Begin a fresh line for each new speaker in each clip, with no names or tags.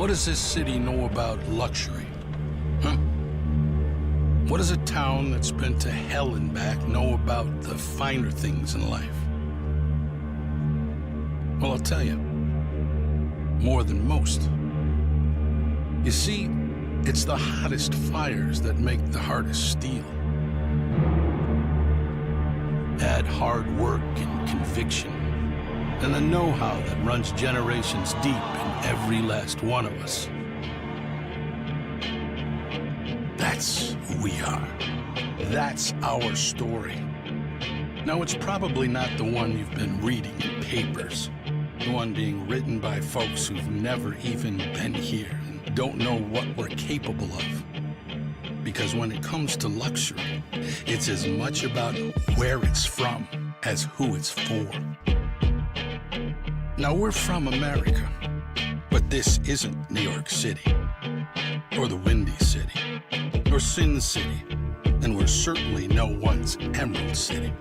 What does this city know about luxury? Huh? What does a town that's been to hell and back know about the finer things in life? Well, I'll tell you, more than most. You see, it's the hottest fires that make the hardest steel. Add hard work and conviction, and the know-how that runs generations deep in every last one of us. That's who we are. That's our story. Now, it's probably not the one you've been reading in papers, the one being written by folks who've never even been here and don't know what we're capable of. Because when it comes to luxury, it's as much about where it's from as who it's for. Now, we're from America, but this isn't New York City, or the Windy City, or Sin City, and we're certainly no one's Emerald City.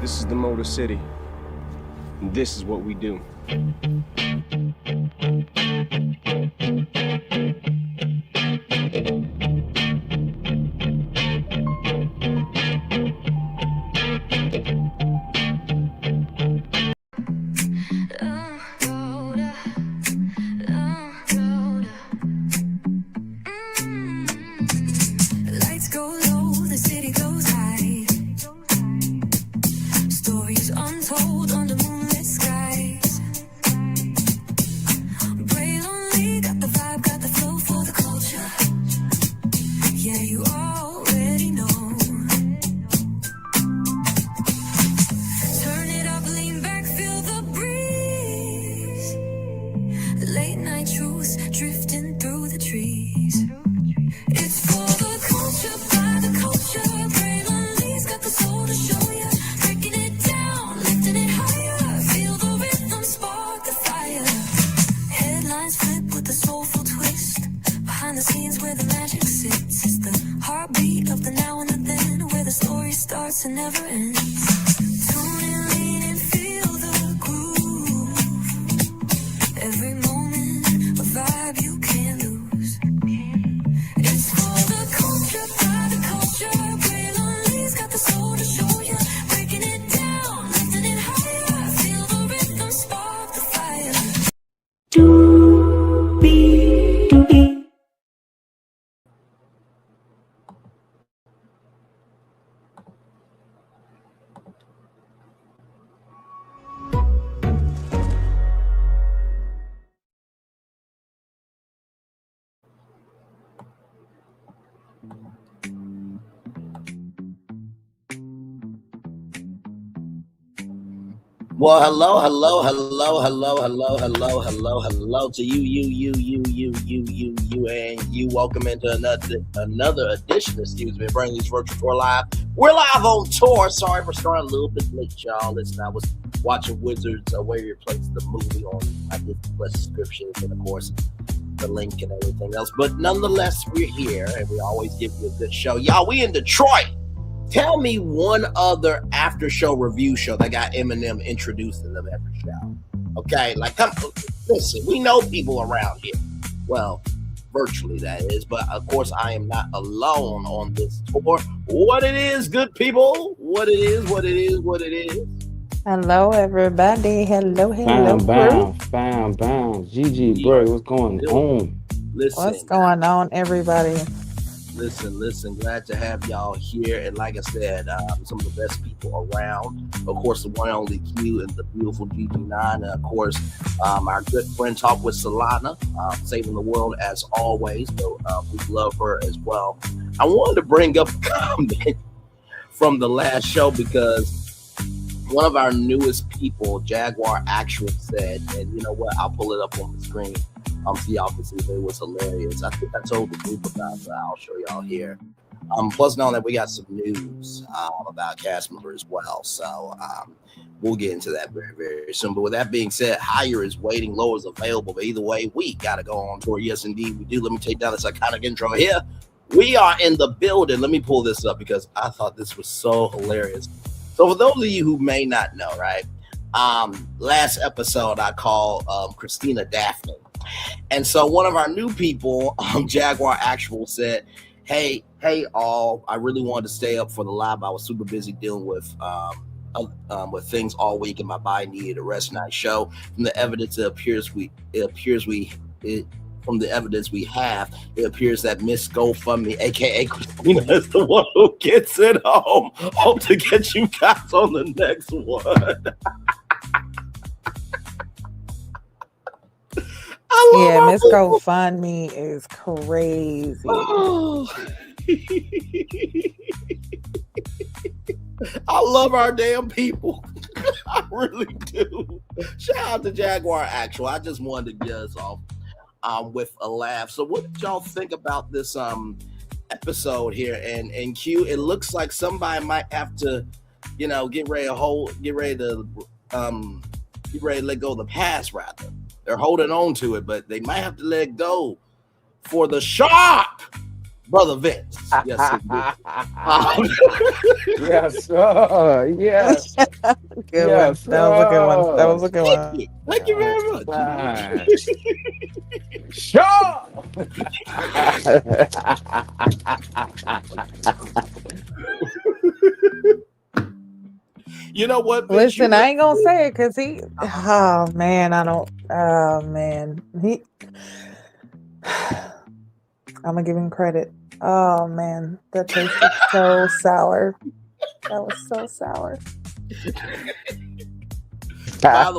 This is the Motor City, and this is what we do.
Lights go low, the city goes high. Stories untold under moonlit skies. Braylon got the vibe, got the flow for the culture. Yeah, you already know. Turn it up, lean back, feel the breeze. Late night truths drifting through the trees. It's for the culture, by the culture. Braylon got the soul to show ya. Breaking it down, lifting it higher. Feel the rhythm, spark the fire. Headlines flip with a soulful twist. Behind the scenes where the magic sits. It's the heartbeat of the now and the then, where the story starts and never ends. Tune in, lean and feel the groove. Every moment, a vibe you can't lose. It's for the culture, by the culture. Braylon got the soul to show ya. Breaking it down, lifting it higher. Feel the rhythm, spark the fire.
Well, hello to you, and you. Welcome into another edition, of Bring These Virtual Tour Live. We're live on tour. Sorry for starting a little bit late, y'all. Listen, I was watching Wizards, Where Your Place, the movie on my Disney Plus subscription, and of course, the link and everything else. But nonetheless, we're here, and we always give you a good show. Y'all, we in Detroit. Tell me one other after show review show that got Eminem introduced in them every show. Okay, like, come listen, we know people around here. Well, virtually that is, but of course I am not alone on this tour. What it is, good people. What it is.
Hello, everybody. Hello.
Bound. Gigi, bro, what's going on?
Listen,
What's going on, everybody?
Listen. Glad to have y'all here. And like I said, some of the best people around. Of course, the one and only Q and the beautiful Gigi 9. And of course, our good friend Talk with Solana, saving the world as always. So we love her as well. I wanted to bring up a comment from the last show because one of our newest people, Jaguar actually said, and you know what, I'll pull it up on the screen so y'all can see that it was hilarious. I think I told the group about it, so I'll show y'all here. Plus, knowing that we got some news about cast members as well. So we'll get into that very, very soon. But with that being said, higher is waiting, lower is available. But either way, we got to go on tour. Yes, indeed, we do. Let me take down this iconic intro here. We are in the building. Let me pull this up because I thought this was so hilarious. So for those of you who may not know, right, last episode I called Christina Daphne. And so one of our new people, Jaguar Actual, said, hey all, I really wanted to stay up for the live. I was super busy dealing with things all week and my body needed a rest night show. From the evidence it appears that Miss GoFundMe, aka Christina, is the one who gets it home. Hope to get you guys on the next one.
Yeah, Miss GoFundMe is crazy.
Oh. I love our damn people. I really do. Shout out to Jaguar Actual. I just wanted to get us off with a laugh. So what did y'all think about this episode here? And Q, it looks like somebody might have to, get ready to let go of the past rather. They're holding on to it, but they might have to let go for the sharp brother Vince. Yes,
yes, sir. Yes.
Good
Yes,
one. That was a good one. That was a good
Thank
one.
you. Thank you very much.
Sure.
You know what? Vince,
Listen, I ain't gonna say it because he. Oh man, I don't. Oh man, he. I'm gonna give him credit. Oh man, that tasted so sour. That was so sour.
By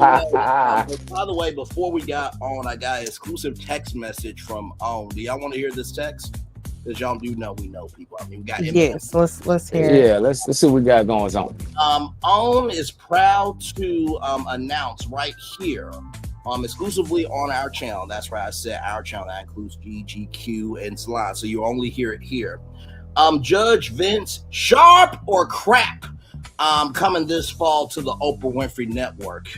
the way, before we got on, I got an exclusive text message from OWN. Do y'all want to hear this text? Because y'all do know we know people. I mean, we got
Yes, let's hear it.
Yeah, let's see what we got going on.
OWN is proud to announce right here, exclusively on our channel. That's right, I said our channel. That includes Gigi, Q, and Salon. So you only hear it here. Judge Vince, sharp or crap? Coming this fall to the Oprah Winfrey Network.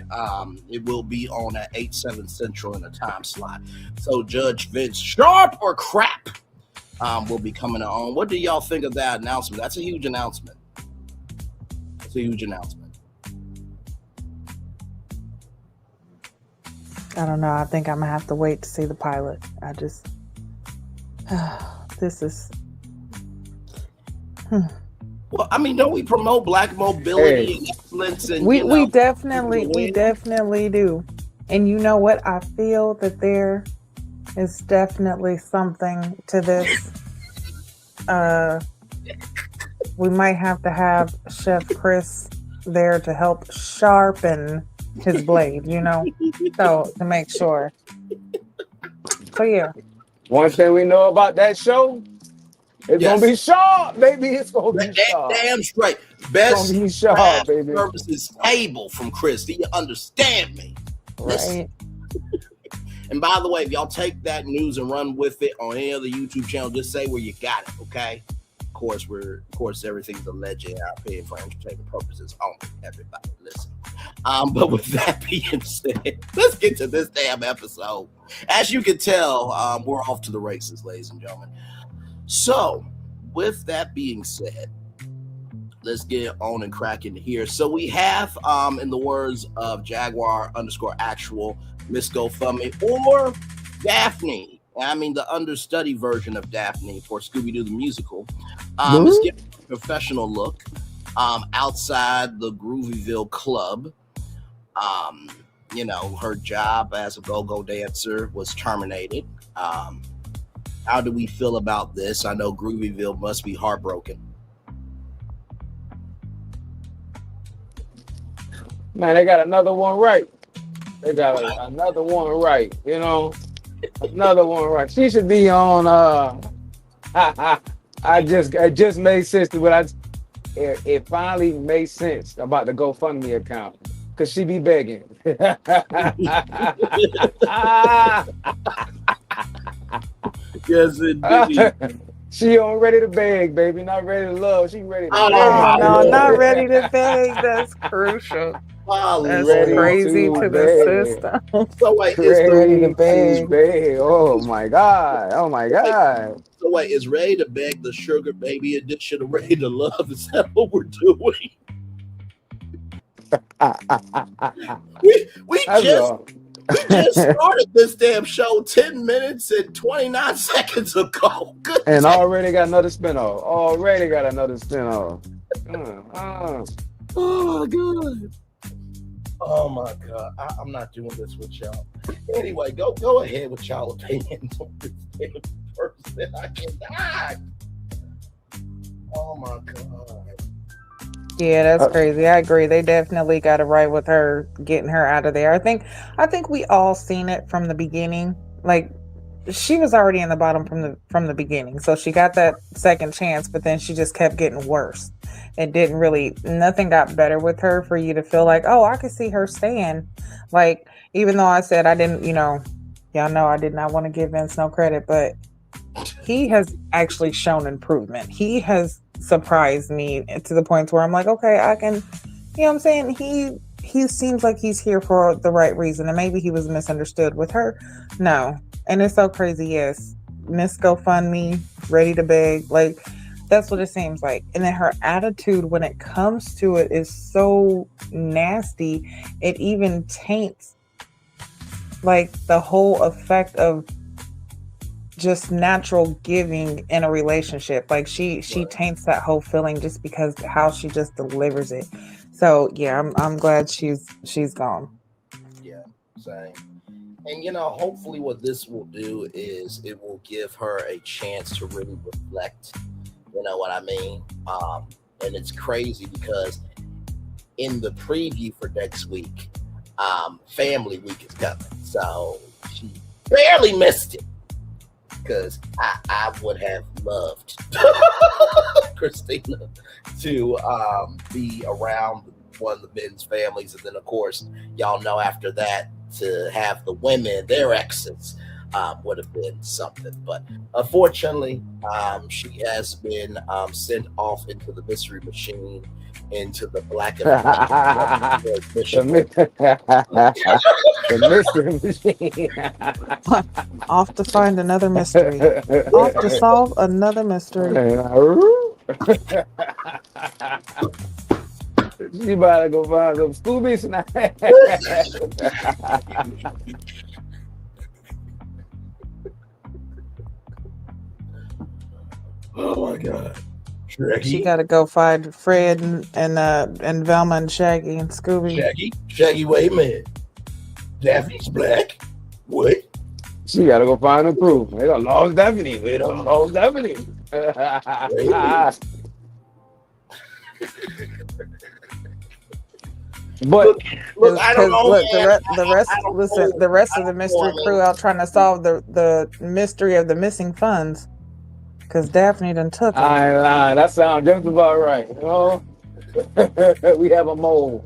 It will be on at 8/7 Central in a time slot. So Judge Vince, sharp or crap? Will be coming on. What do y'all think of that announcement? That's a huge announcement. It's a huge announcement.
I don't know. I think I'm gonna have to wait to see the pilot. I just. This is.
Well, I mean, don't we promote Black mobility and excellence? And
We definitely do. And you know what? I feel that there is definitely something to this. We might have to have Chef Chris there to help sharpen his blade, so to make sure. So yeah.
One thing we know about that show, it's gonna be sharp, baby. It's gonna be sharp.
Damn straight. Best
be sharp, baby.
Services table from Chris. Do you understand me?
Right.
And by the way, if y'all take that news and run with it on any other YouTube channel, just say where you got it, okay? Of course, everything's alleged in our opinion for entertainment purposes only. Everybody, listen. But with that being said, let's get to this damn episode. As you can tell, we're off to the races, ladies and gentlemen. So, with that being said, let's get on and crack into here. So we have, in the words of Jaguar_Actual, Miss GoFundMe, or Daphne. I mean, the understudy version of Daphne for Scooby-Doo the Musical. Let's get a professional look outside the Groovyville Club. Her job as a go-go dancer was terminated. How do we feel about this? I know Groovyville must be heartbroken.
Man, they got another one right. Another one right. Another one right. She should be on. It just made sense to what it finally made sense about the GoFundMe account because she be begging.
Yes, indeed.
She on ready to beg, baby. Not ready to love. She ready to
Oh
Oh
my
beg,
no,
baby.
not
lord!
ready to beg. That's crucial.
My
That's
Ready
lord!
crazy
to
to the
beg.
system.
So wait,
Ready to
is
Beg.
beg. Oh my God. Oh my
wait,
God.
so wait, is ready to beg the sugar baby edition of ready to love? Is that what we're doing? We
That's all.
we just started this damn show 10 minutes and 29 seconds ago. Good
And
day.
already got another spinoff. Already got another spinoff. Uh.
Oh my god. Oh my god. I'm not doing this with y'all. Anyway, go ahead with y'all opinions on this damn person. I cannot. Oh my god.
Yeah, that's
Uh,
crazy. I agree. They definitely got it right with her getting her out of there. I think we all seen it from the beginning. Like she was already in the bottom from the beginning. So she got that second chance, but then she just kept getting worse. It didn't really nothing got better with her for you to feel like, "Oh, I could see her staying." Like even though I said I didn't, y'all know I did not want to give Vince no credit, but he has actually shown improvement. He has surprised me to the point where I'm like, okay, I can, what I'm saying? He seems like he's here for the right reason, and maybe he was misunderstood with her. No, and it's so crazy. Yes, Miss GoFundMe, ready to beg, like that's what it seems like. And then her attitude when it comes to it is so nasty. It even taints like the whole effect of just natural giving in a relationship. Like she taints that whole feeling just because how she just delivers it. So yeah, I'm glad she's gone.
Yeah, same. And hopefully what this will do is it will give her a chance to really reflect. You know what I mean? And it's crazy because in the preview for next week, Family Week is coming. So she barely missed it because I would have loved Christina to be around one of the men's families. And then, of course, y'all know after that to have the women, their exes, would have been something. But unfortunately, she has been sent off into the mystery machine, into the black and white mission.
The mystery machine.
Off to find another mystery. Off to solve another mystery.
She about to go find some Scooby snacks.
Oh my god.
She
Shaggy.
got to go find Fred and Velma and Shaggy and Scooby.
Shaggy, wait a minute. Daphne's black? What?
She gotta go find the proof. They done lost Daphne. We done lost Daphne. But
Look, I don't know.
Look,
Man.
the rest of the mystery crew out trying to solve the mystery of the missing funds. Because Daphne done took them.
I ain't lying. That sounds just about right. We have a mole.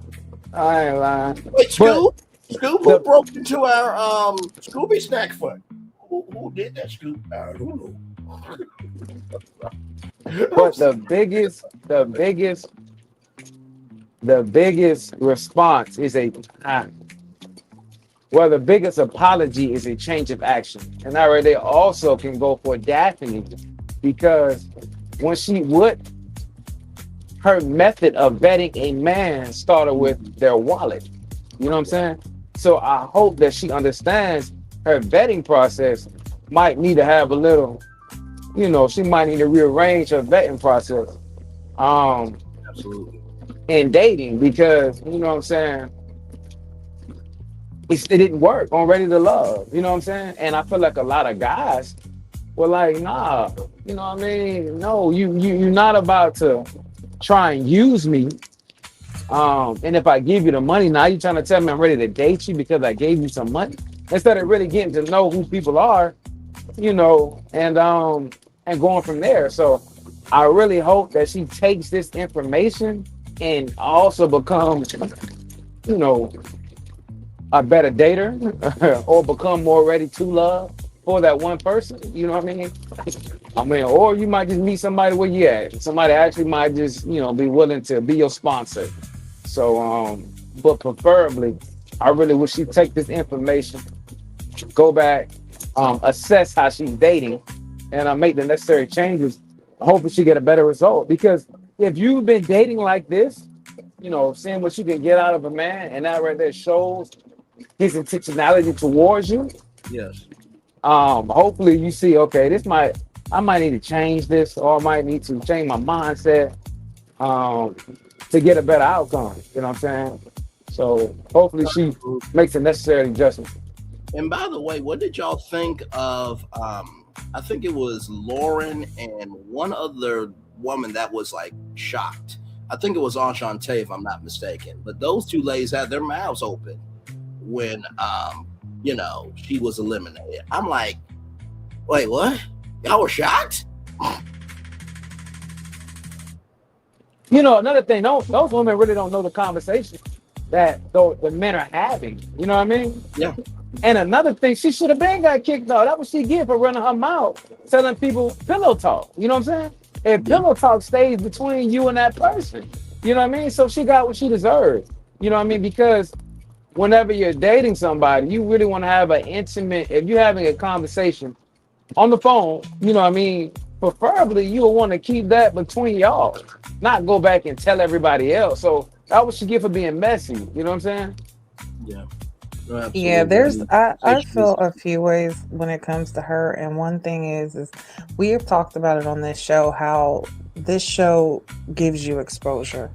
I ain't lying.
Wait, Scoop? Scoop, who broke into our Scooby snack fund? Who did that, Scoop? I don't know.
But the biggest response is the biggest apology is a change of action. And I they also can go for Daphne because her method of vetting a man started with their wallet. You know what I'm saying? So I hope that she understands her vetting process might need to have a little, she might need to rearrange her vetting process.
Absolutely.
In dating because, you know what I'm saying? It didn't work on Ready to Love. You know what I'm saying? And I feel like a lot of guys were like, nah, you know what I mean? No, you're not about to try and use me. And if I give you the money, now you're trying to tell me I'm ready to date you because I gave you some money instead of really getting to know who people are, and going from there. So I really hope that she takes this information and also becomes, a better dater or become more ready to love. for that one person. You know what I mean? I mean, or you might just meet somebody where you at. Somebody actually might just, be willing to be your sponsor. So, but preferably, I really wish she'd take this information, go back, assess how she's dating, and make the necessary changes. Hopefully, she get a better result. Because if you've been dating like this, seeing what you can get out of a man, and that right there shows his intentionality towards you.
Yes.
Hopefully, you see, okay, I might need to change this, or I might need to change my mindset, to get a better outcome. You know what I'm saying? So hopefully, she makes the necessary adjustments.
And by the way, what did y'all think of? I think it was Lauren and one other woman that was like shocked. I think it was Enchante, if I'm not mistaken. But those two ladies had their mouths open when she was eliminated. I'm like, wait, what? Y'all were shocked?
Another thing, those women really don't know the conversation that the men are having. You know what I mean?
Yeah.
And another thing, she should have been got kicked out. That's what she get for running her mouth, telling people pillow talk. You know what I'm saying? If pillow talk stays between you and that person, you know what I mean? So she got what she deserved. You know what I mean? Because whenever you're dating somebody, you really want to have an intimate, if you're having a conversation on the phone, you know what I mean? Preferably, you will want to keep that between y'all, not go back and tell everybody else. So that was she get for being messy. You know what I'm saying?
Yeah.
Yeah, I feel a few ways when it comes to her, and one thing is we have talked about it on this show, how this show gives you exposure.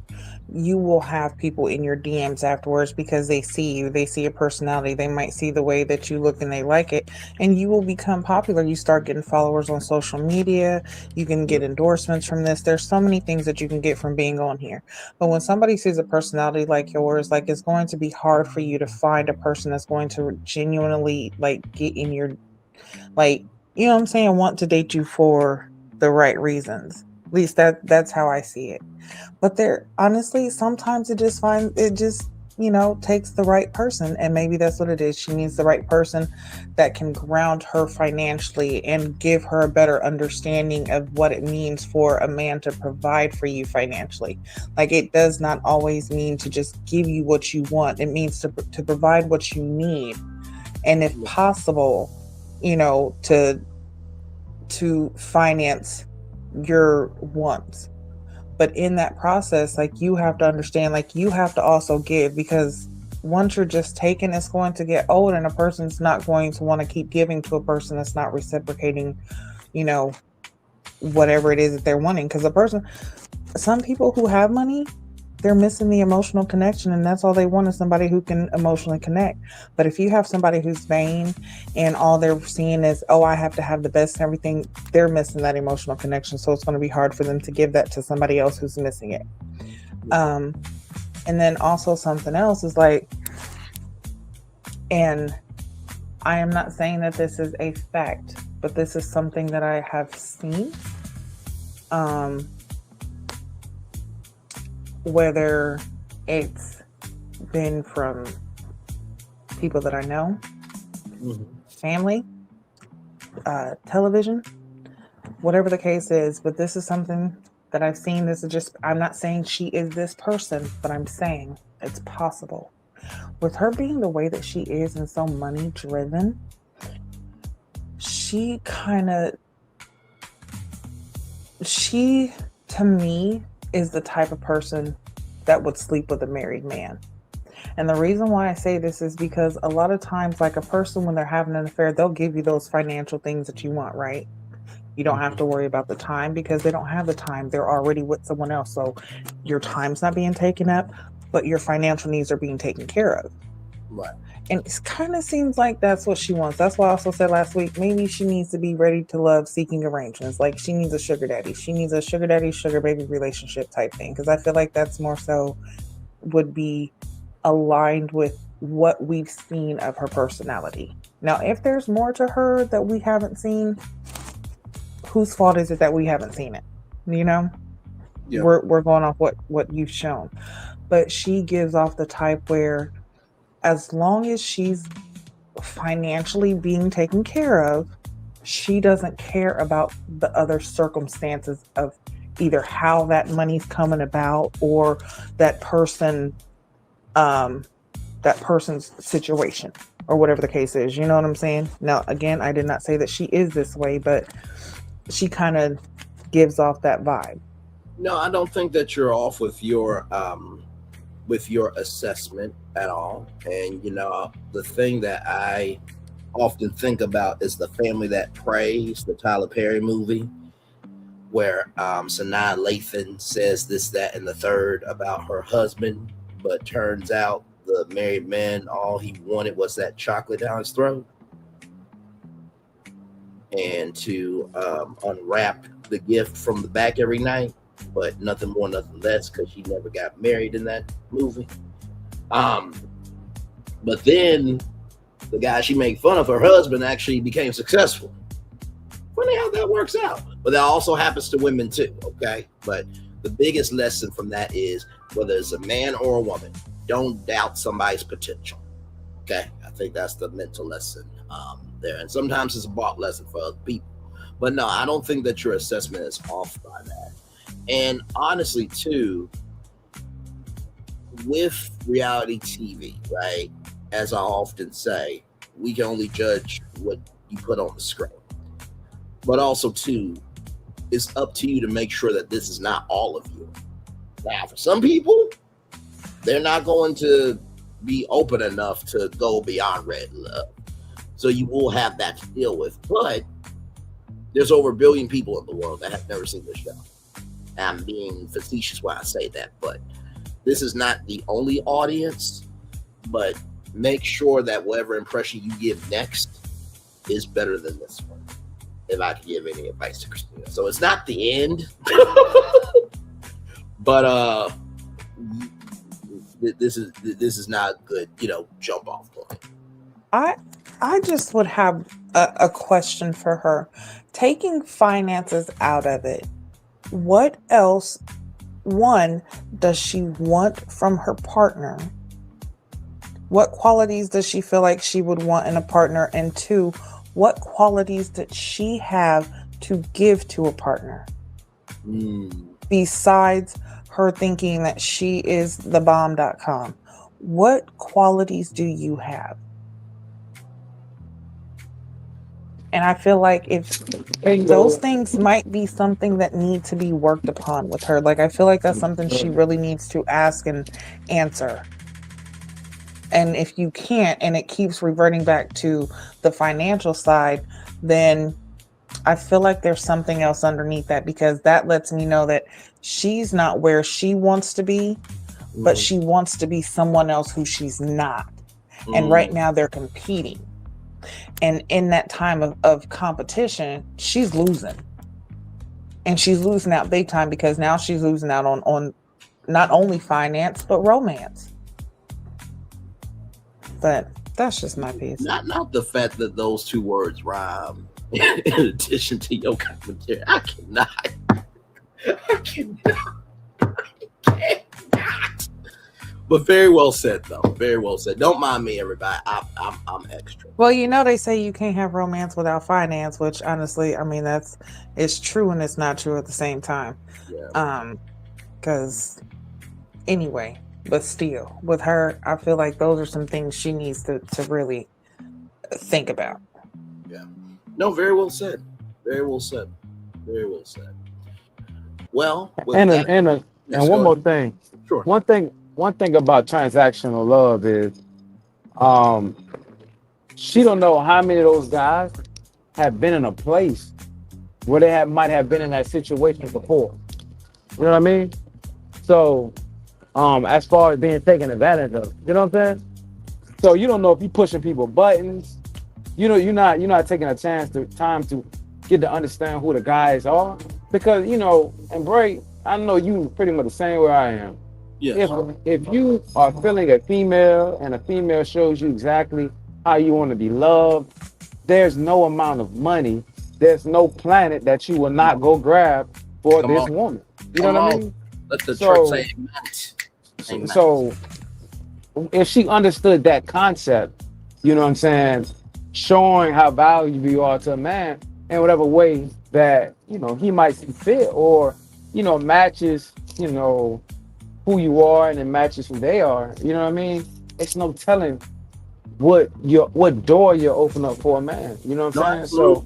You will have people in your DMs afterwards because they see you, they see your personality, they might see the way that you look and they like it, and you will become popular. You start getting followers on social media, you can get endorsements from this. There's so many things that you can get from being on here. But when somebody sees a personality like yours, like, it's going to be hard for you to find a person that's going to genuinely get in your, you know what I'm saying, want to date you for the right reasons. At least that's how I see it. But there, honestly, sometimes it just takes the right person, and maybe that's what it is. She needs the right person that can ground her financially and give her a better understanding of what it means for a man to provide for you financially. Like, it does not always mean to just give you what you want. It means to provide what you need, and if possible, to finance your wants. But in that process, you have to understand, you have to also give, because once you're just taking, it's going to get old, and a person's not going to want to keep giving to a person that's not reciprocating, whatever it is that they're wanting. Because some people who have money, they're missing the emotional connection, and that's all they want, is somebody who can emotionally connect. But if you have somebody who's vain and all they're seeing is, oh, I have to have the best and everything, they're missing that emotional connection. So it's going to be hard for them to give that to somebody else who's missing it. And then also something else is and I am not saying that this is a fact, but this is something that I have seen. Whether it's been from people that I know, family, television, whatever the case is, but this is something that I've seen. This is just, I'm not saying she is this person, but I'm saying it's possible. With her being the way that she is and so money driven, she to me is the type of person that would sleep with a married man. And the reason why I say this is because a lot of times, a person, when they're having an affair, they'll give you those financial things that you want, right? You don't have to worry about the time, because they don't have the time. They're already with someone else. So your time's not being taken up, but your financial needs are being taken care of.
Right.
And it kind of seems like that's what she wants. That's why I also said last week, maybe she needs to be ready to love seeking arrangements. She needs a sugar daddy. She needs a sugar daddy, sugar baby relationship type thing. Because I feel like that's more so would be aligned with what we've seen of her personality. Now, if there's more to her that we haven't seen, whose fault is it that we haven't seen it? Yeah. We're going off what you've shown. But she gives off the type where, as long as she's financially being taken care of, she doesn't care about the other circumstances of either how that money's coming about or that person that person's situation or whatever the case is. You know what I'm saying? Now, again, I did not say that she is this way, but she kind of gives off that vibe.
No, I don't think that you're off with your assessment at all. And the thing that I often think about is The Family That Prays, the Tyler Perry movie, where Sanaa Lathan says this, that, and the third about her husband, but turns out the married man, all he wanted was that chocolate down his throat, and to unwrap the gift from the back every night, but nothing more, nothing less, because she never got married in that movie. But then the guy she made fun of, her husband, actually became successful. Funny how that works out. But that also happens to women too, okay? But the biggest lesson from that is, whether it's a man or a woman, don't doubt somebody's potential, okay? I think that's the mental lesson there. And sometimes it's a bought lesson for other people. But no, I don't think that your assessment is off by that. And honestly, too, with reality TV, right, as I often say, we can only judge what you put on the screen. But also, too, it's up to you to make sure that this is not all of you. Now, for some people, they're not going to be open enough to go beyond red love. So you will have that to deal with. But there's over 1 billion people in the world that have never seen this show. I'm being facetious when I say that, but this is not the only audience. But make sure that whatever impression you give next is better than this one, if I can give any advice to Christina. So it's not the end, but this is not a good, jump off point.
I just would have a question for her. Taking finances out of it, what else, one, does she want from her partner? What qualities does she feel like she would want in a partner? And two, what qualities did she have to give to a partner? Besides her thinking that she is the bomb.com, what qualities do you have? And I feel like if those things might be something that need to be worked upon with her. Like, I feel like that's something she really needs to ask and answer. And if you can't, and it keeps reverting back to the financial side, then I feel like there's something else underneath that, because that lets me know that she's not where she wants to be, but she wants to be someone else who she's not. And right now they're competing. And in that time of competition, she's losing. And she's losing out big time, because now she's losing out on not only finance, but romance. But that's just my piece.
Not the fact that those two words rhyme in addition to your commentary. I cannot. But very well said, though. Very well said. Don't mind me, everybody. I'm extra.
Well, they say you can't have romance without finance, which honestly, I mean, it's true and it's not true at the same time. Yeah. Because anyway, but still, with her, I feel like those are some things she needs to really think about.
Yeah. No, very well said. Very well said. Very well said. Well,
and one more thing.
Sure.
One thing about transactional love is, she don't know how many of those guys have been in a place where they might have been in that situation before. You know what I mean? So, as far as being taken advantage of, you know what I'm saying? So you don't know if you're pushing people buttons. You're not taking a time to get to understand who the guys are, because and Bray, I know you pretty much the same way I am.
Yes.
If you are feeling a female and a female shows you exactly how you want to be loved, there's no amount of money, there's no planet that you will not go grab for this woman. You know what I mean?
Let the church say amen.
So if she understood that concept, you know what I'm saying, showing how valuable you are to a man, in whatever way that, he might see fit, or, matches, who you are, and it matches who they are. You know what I mean? It's no telling what door you're opening up for a man. You know what
No,
I'm saying? So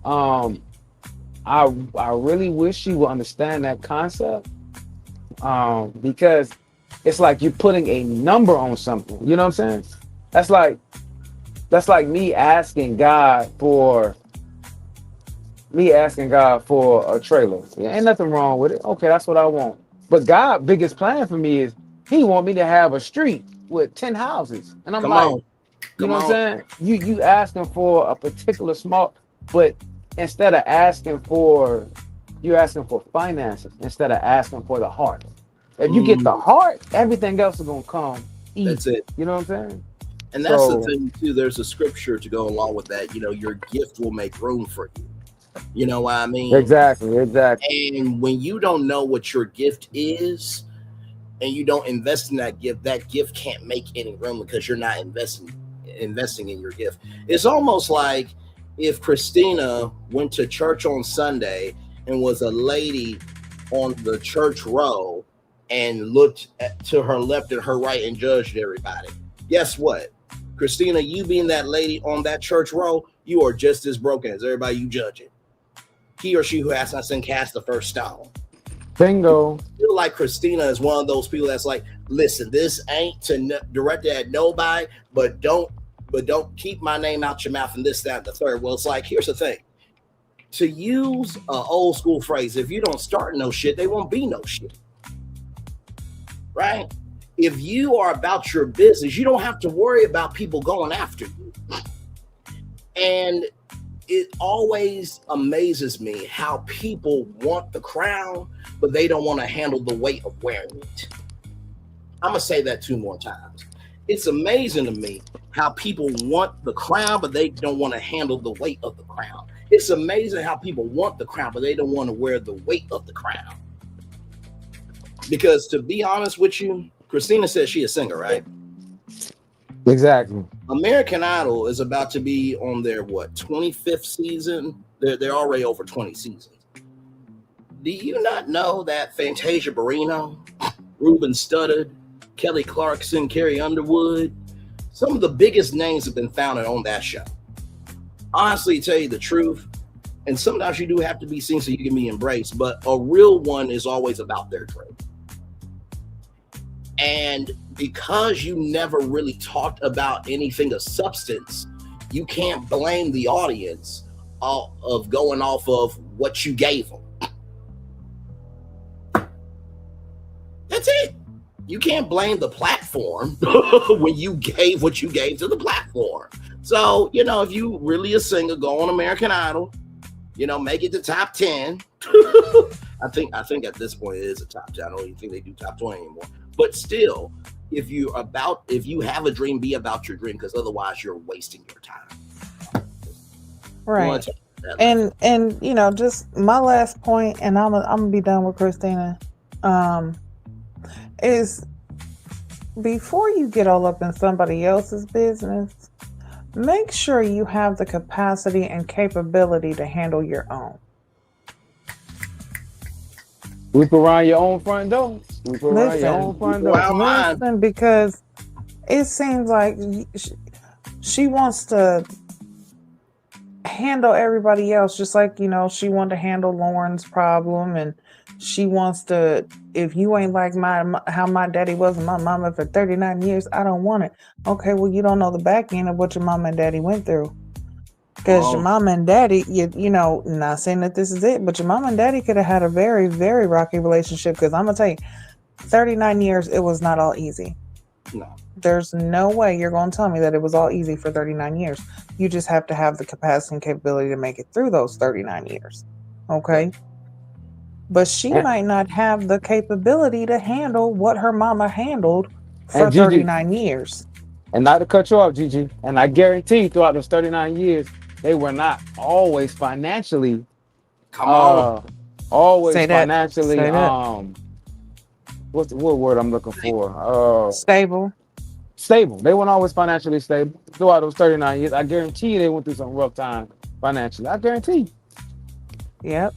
absolutely.
I really wish you would understand that concept, because it's like you're putting a number on something. You know what I'm saying? That's like me asking God for a trailer. Yeah, ain't nothing wrong with it. Okay, that's what I want. But God' biggest plan for me is He want me to have a street with 10 houses, and I'm
Come
like,
on.
you
Come
know what I'm
on.
saying? You asking for a particular small, but instead of asking for, you're asking for finances instead of asking for the heart. If you get the
Mm,
heart, everything else is gonna come
that's
easy.
it.
You know what I'm saying?
And that's the
So
thing too. There's a scripture to go along with that. Your gift will make room for you. You know what I mean?
exactly.
And when you don't know what your gift is and you don't invest in that gift can't make any room because you're not investing in your gift. It's almost like if Christina went to church on Sunday and was a lady on the church row and looked to her left and her right and judged everybody. Guess what? Christina, you being that lady on that church row, you are just as broken as everybody you judging. He or she who has not sinned cast the first stone.
Bingo.
I feel like Christina is one of those people that's like, listen, this ain't directed at nobody, but don't keep my name out your mouth and this, that, and the third. Well, it's like, here's the thing. To use an old school phrase, if you don't start no shit, they won't be no shit. Right? If you are about your business, you don't have to worry about people going after you. And it always amazes me how people want the crown, but they don't want to handle the weight of wearing it. I'm going to say that 2 more times. It's amazing to me how people want the crown, but they don't want to handle the weight of the crown. It's amazing how people want the crown, but they don't want to wear the weight of the crown. Because to be honest with you, Christina says she a singer, right?
Exactly.
American Idol is about to be on their 25th season. They're already over 20 seasons. Do you not know that Fantasia Barrino, Ruben Studdard, Kelly Clarkson, Carrie Underwood, some of the biggest names have been founded on that show? Honestly, to tell you the truth, and sometimes you do have to be seen so you can be embraced, but a real one is always about their dream. And because you never really talked about anything of substance, you can't blame the audience of going off of what you gave them. That's it. You can't blame the platform when you gave what you gave to the platform. So, if you really a singer, go on American Idol, make it to top 10. I think at this point it is a top 10. I don't even think they do top 20 anymore. But still, if you have a dream, be about your dream, because otherwise you're wasting your time.
Right. And just my last point, and I'm gonna be done with Christina, is before you get all up in somebody else's business, make sure you have the capacity and capability to handle your own.
Sweep around your own front door. Sweep around your own front door.
Listen, because it seems like she wants to handle everybody else, just like, she wanted to handle Lauren's problem, and she wants to, if you ain't like how my daddy was and my mama for 39 years, I don't want it. Okay, well, you don't know the back end of what your mama and daddy went through. Because your mama and daddy, not saying that this is it, but your mama and daddy could have had a very, very rocky relationship. Because I'm going to tell you, 39 years, it was not all easy.
No.
There's no way you're going to tell me that it was all easy for 39 years. You just have to have the capacity and capability to make it through those 39 years. Okay? But she might not have the capability to handle what her mama handled for 39 years.
And not to cut you off, Gigi, and I guarantee throughout those 39 years, they were not always financially. Always
Say
financially.
that.
What's the word I'm looking for?
Stable.
Stable. They weren't always financially stable throughout those 39 years. I guarantee you they went through some rough times financially. I guarantee you.
Yep.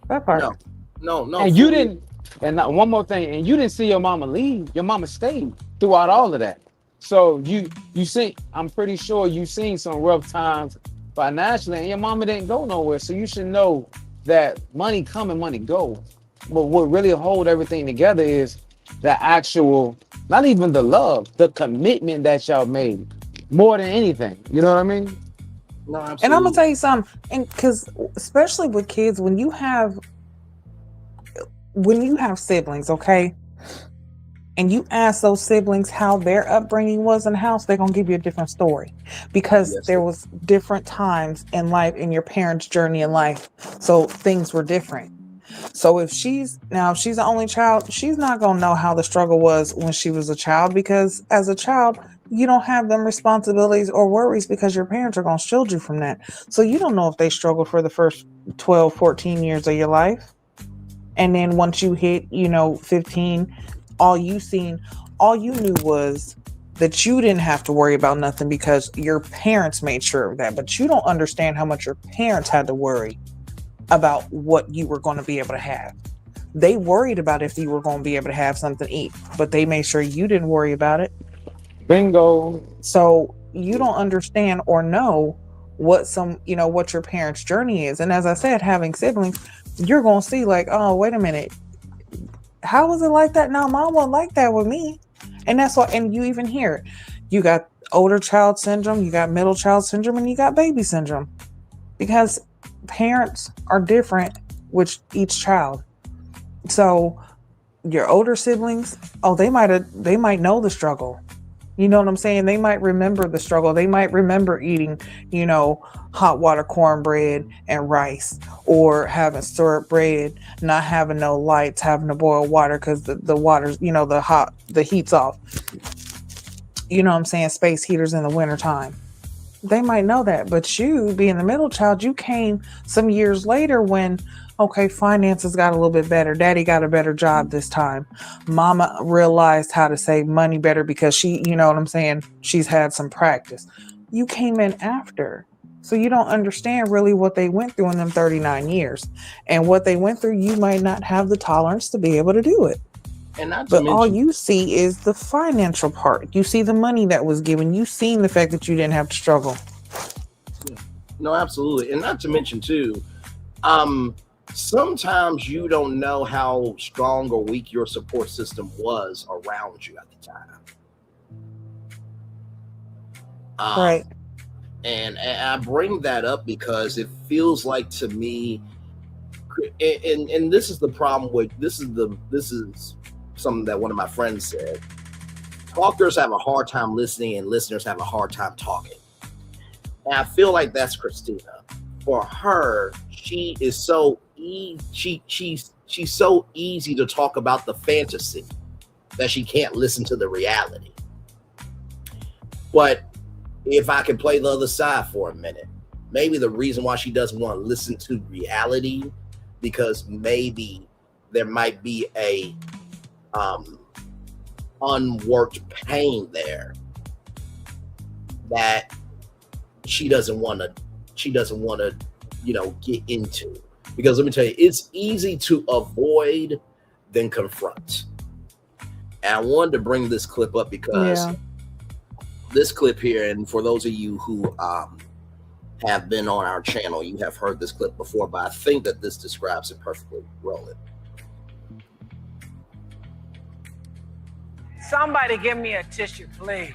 That part.
No.
And you didn't. And now, one more thing. And you didn't see your mama leave. Your mama stayed throughout all of that. So you see, I'm pretty sure you seen some rough times financially, and your mama didn't go nowhere. So you should know that money come and money go. But what really hold everything together is the actual, not even the love, the commitment that y'all made more than anything. You know what I mean?
No, absolutely.
And I'm gonna tell you something, and because especially with kids, when you have siblings, okay, and you ask those siblings how their upbringing was in the house, they're gonna give you a different story, because there was different times in life, in your parents' journey in life, so things were different. So if she's the only child, she's not gonna know how the struggle was when she was a child, because as a child, you don't have them responsibilities or worries because your parents are gonna shield you from that. So you don't know if they struggled for the first 12, 14 years of your life. And then once you hit, 15, all you knew was that you didn't have to worry about nothing because your parents made sure of that. But you don't understand how much your parents had to worry about what you were going to be able to have. They worried about if you were going to be able to have something to eat, but they made sure you didn't worry about it.
Bingo.
So you don't understand or know what what your parents' journey is. And as I said, having siblings, you're going to see like, oh, wait a minute. How was it like that? No, mom wasn't like that with me. And that's why, and you even hear it. You got older child syndrome, you got middle child syndrome, and you got baby syndrome. Because parents are different with each child. So your older siblings, they might know the struggle. You know what I'm saying? They might remember the struggle. They might remember eating, hot water cornbread and rice, or having syrup bread, not having no lights, having to boil water because the water's, the heat's off. You know what I'm saying? Space heaters in the wintertime. They might know that, but you, being the middle child, you came some years later when, finances got a little bit better. Daddy got a better job this time. Mama realized how to save money better because she, you know what I'm saying? She's had some practice. You came in after. So you don't understand really what they went through in them 39 years. And what they went through, you might not have the tolerance to be able to do it. But all you see is the financial part. You see the money that was given. You seen the fact that you didn't have to struggle.
Yeah. No, absolutely. And not to mention too, sometimes you don't know how strong or weak your support system was around you at the time.
Right.
And I bring that up because it feels like to me, and this is the problem with this is something that one of my friends said. Talkers have a hard time listening and listeners have a hard time talking. And I feel like that's Christina. For her, she is so she's so easy to talk about the fantasy that she can't listen to the reality. But if I can play the other side for a minute, maybe the reason why she doesn't want to listen to reality, because maybe there might be a unworked pain there that she doesn't want to get into. Because let me tell you, it's easy to avoid than confront. And I wanted to bring this clip up because this clip here, and for those of you who have been on our channel, you have heard this clip before, but I think that this describes it perfectly. Roll it.
Somebody give me a tissue, please.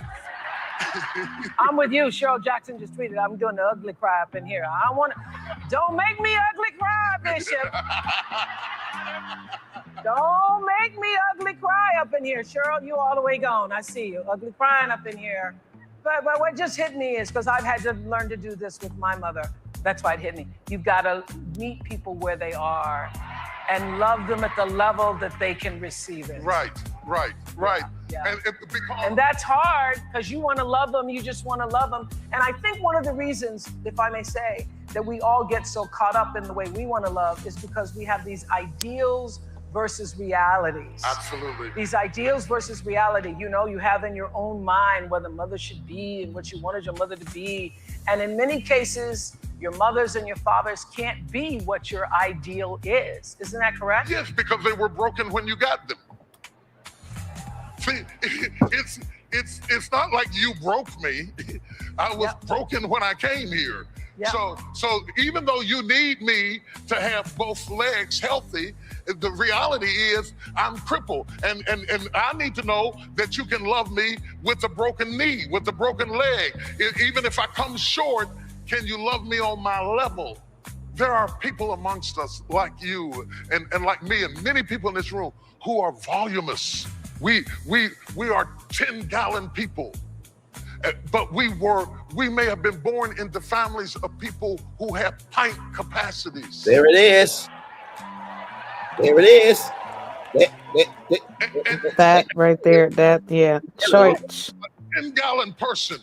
I'm with you. Cheryl Jackson just tweeted, I'm doing the ugly cry up in here. Don't make me ugly cry, Bishop. Don't make me ugly cry up in here. Cheryl, you all the way gone. I see you. Ugly crying up in here. But what just hit me is, because I've had to learn to do this with my mother. That's why it hit me. You've got to meet people where they are and love them at the level that they can receive it.
Right.
Yeah. And that's hard, because you want to love them. You just want to love them. And I think one of the reasons, if I may say, that we all get so caught up in the way we want to love is because we have these ideals versus realities.
Absolutely.
These ideals versus reality, you have in your own mind what a mother should be and what you wanted your mother to be. And in many cases, your mothers and your fathers can't be what your ideal is. Isn't that correct?
Yes, because they were broken when you got them. See, it's not like you broke me. I was broken when I came here.
Yep.
So even though you need me to have both legs healthy, the reality is I'm crippled. And I need to know that you can love me with a broken knee, with a broken leg. Even if I come short, can you love me on my level? There are people amongst us like you and like me and many people in this room who are voluminous. We are 10-gallon people. But we may have been born into families of people who have pint capacities.
There it is. There it is.
That right there, that, yeah. Church.
A 10-gallon person,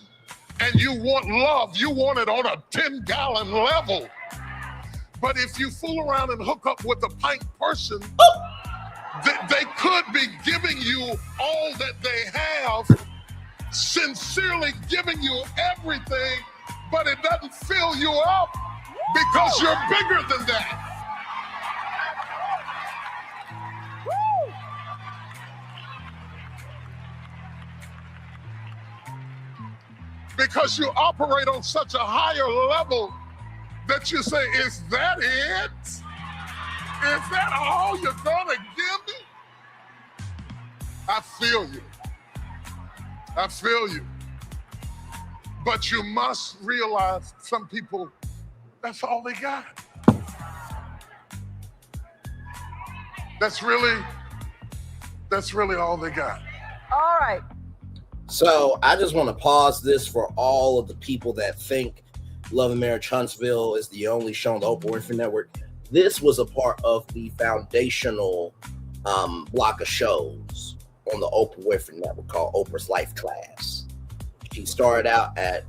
and you want love, you want it on a 10-gallon level. But if you fool around and hook up with a pint person, they could be giving you all that they have, sincerely giving you everything, but it doesn't fill you up because you're bigger than that. Because you operate on such a higher level that you say, is that it? Is that all you're gonna give me? I feel you. I feel you. But you must realize some people, that's all they got. That's really all they got.
All right.
So I just want to pause this for all of the people that think Love and Marriage Huntsville is the only show on the Oprah Winfrey Network. This was a part of the foundational block of shows on the Oprah Winfrey Network called Oprah's Life Class. She started out at,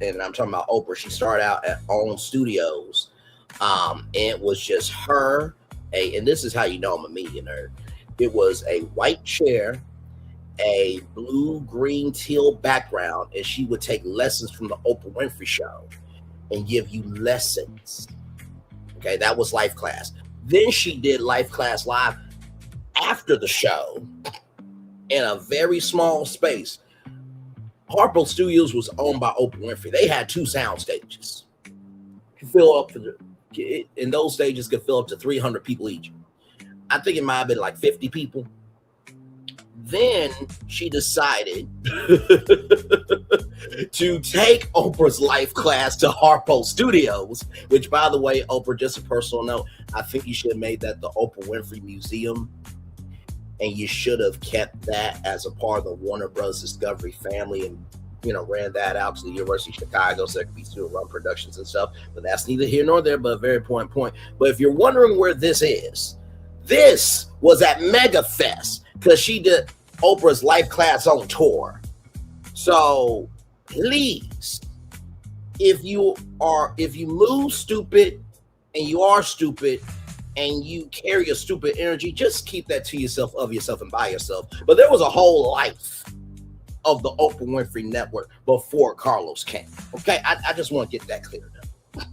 and I'm talking about Oprah, she started out at OWN Studios. And it was just her, and this is how you know I'm a media nerd. It was a white chair, a blue, green, teal background, and she would take lessons from the Oprah Winfrey Show and give you lessons. Okay, that was Life Class. Then she did Life Class Live after the show in a very small space. Harpo Studios was owned by Oprah Winfrey. They had 2 sound stages. In those stages could fill up to 300 people each. I think it might have been like 50 people. Then she decided to take Oprah's Life Class to Harpo Studios, which, by the way, Oprah, just a personal note, I think you should have made that the Oprah Winfrey Museum, and you should have kept that as a part of the Warner Bros. Discovery family and, ran that out to the University of Chicago so it could be student-run productions and stuff. But that's neither here nor there, but a very important point. But if you're wondering where this is, this was at Mega Fest because she did Oprah's Life Class on tour. So please, if you move stupid and you are stupid and you carry a stupid energy, just keep that to yourself, of yourself, and by yourself. But there was a whole life of the Oprah Winfrey Network before Carlos came. Okay, I just want to get that cleared up.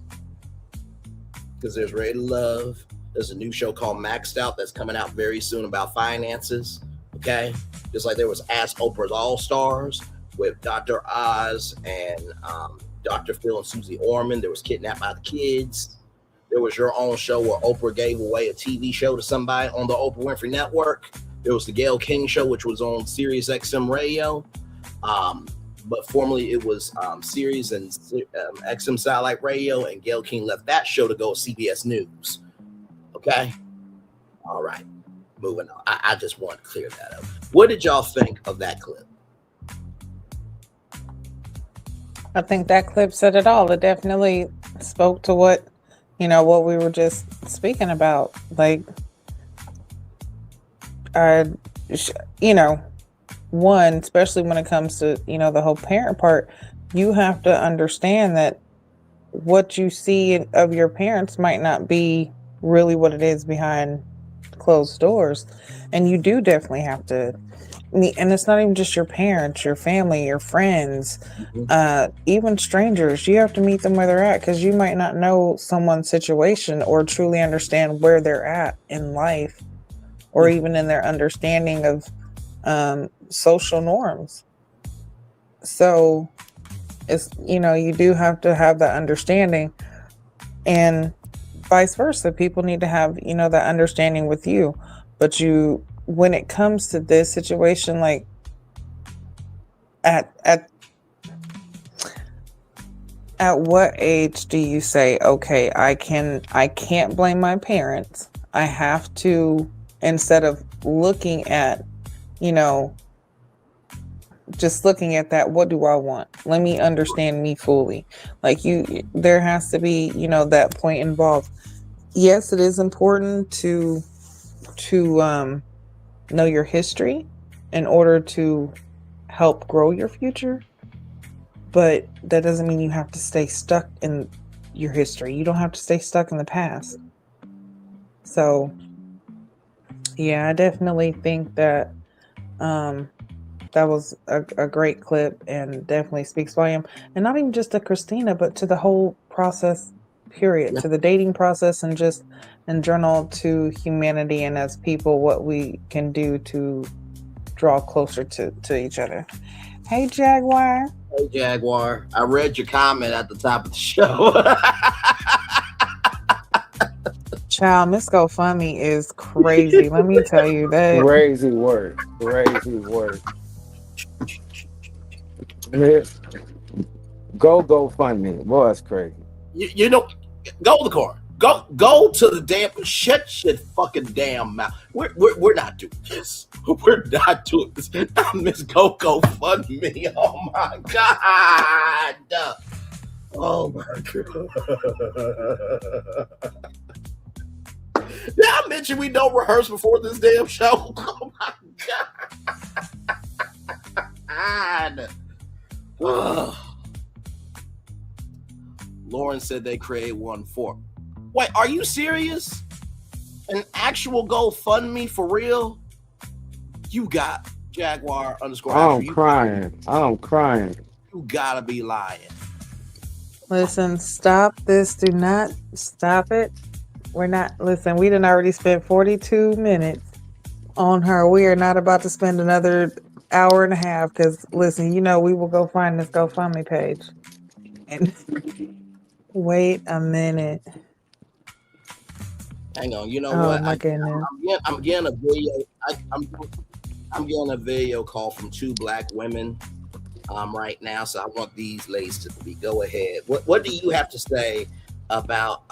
Because there's Ready to Love. There's a new show called Maxed Out that's coming out very soon about finances. Okay, just like there was Ask Oprah's All Stars with Dr. Oz and Dr. Phil and Susie Orman. There was Kidnapped by the Kids. There was your own show where Oprah gave away a TV show to somebody on the Oprah Winfrey Network. There was the Gayle King Show, which was on Sirius XM Radio. But formerly it was Sirius and XM Satellite Radio, and Gayle King left that show to go with CBS News. Okay? All right. Moving on. I just want to clear that up. What did y'all think of that clip?
I think that clip said it all. It definitely spoke to what we were just speaking about. Like, one, especially when it comes to, the whole parent part, you have to understand that what you see of your parents might not be really what it is behind closed doors, and you do definitely have to meet. And it's not even just your parents, your family, your friends, even strangers. You have to meet them where they're at, because you might not know someone's situation or truly understand where they're at in life, or even in their understanding of social norms. So it's, you do have to have that understanding, and vice versa. People need to have, that understanding with you. But when it comes to this situation, like at what age do you say, okay, I can't blame my parents. I have to, instead of looking at, just looking at that, what do I want? Let me understand me fully. Like there has to be, that point involved. Yes, it is important to know your history in order to help grow your future, but that doesn't mean you have to stay stuck in your history. You don't have to stay stuck in the past. So yeah, I definitely think that that was a great clip, and definitely speaks volume. And not even just to Christina, but to the whole process, period, to the dating process, and just in general to humanity, and as people, what we can do to draw closer to each other. Hey, Jaguar.
Hey, Jaguar. I read your comment at the top of the show.
Child, Miss GoFundMe is crazy. Let me tell you that.
Crazy work. Go fund me. Boy, that's crazy.
You know, go to the car. Go to the damn. Shut your fucking damn mouth. We're not doing this. We're not doing this. Miss Go fund me. Oh my god. Oh my god. Did I mention we don't rehearse before this damn show? Oh my god. Lauren said they create one for. Wait, are you serious? An actual GoFundMe for real? You got Jaguar _
I'm crying.
You gotta be lying.
Listen, stop this. Do not stop it. We're not, listen, we done already spent 42 minutes on her. We are not about to spend another hour and a half, because listen, we will go find this GoFundMe page. And wait a minute.
Hang on, you know
Oh
what?
my goodness.
I'm getting a video. I'm getting a video call from 2 black women right now, so I want these ladies to be. Go ahead. What do you have to say about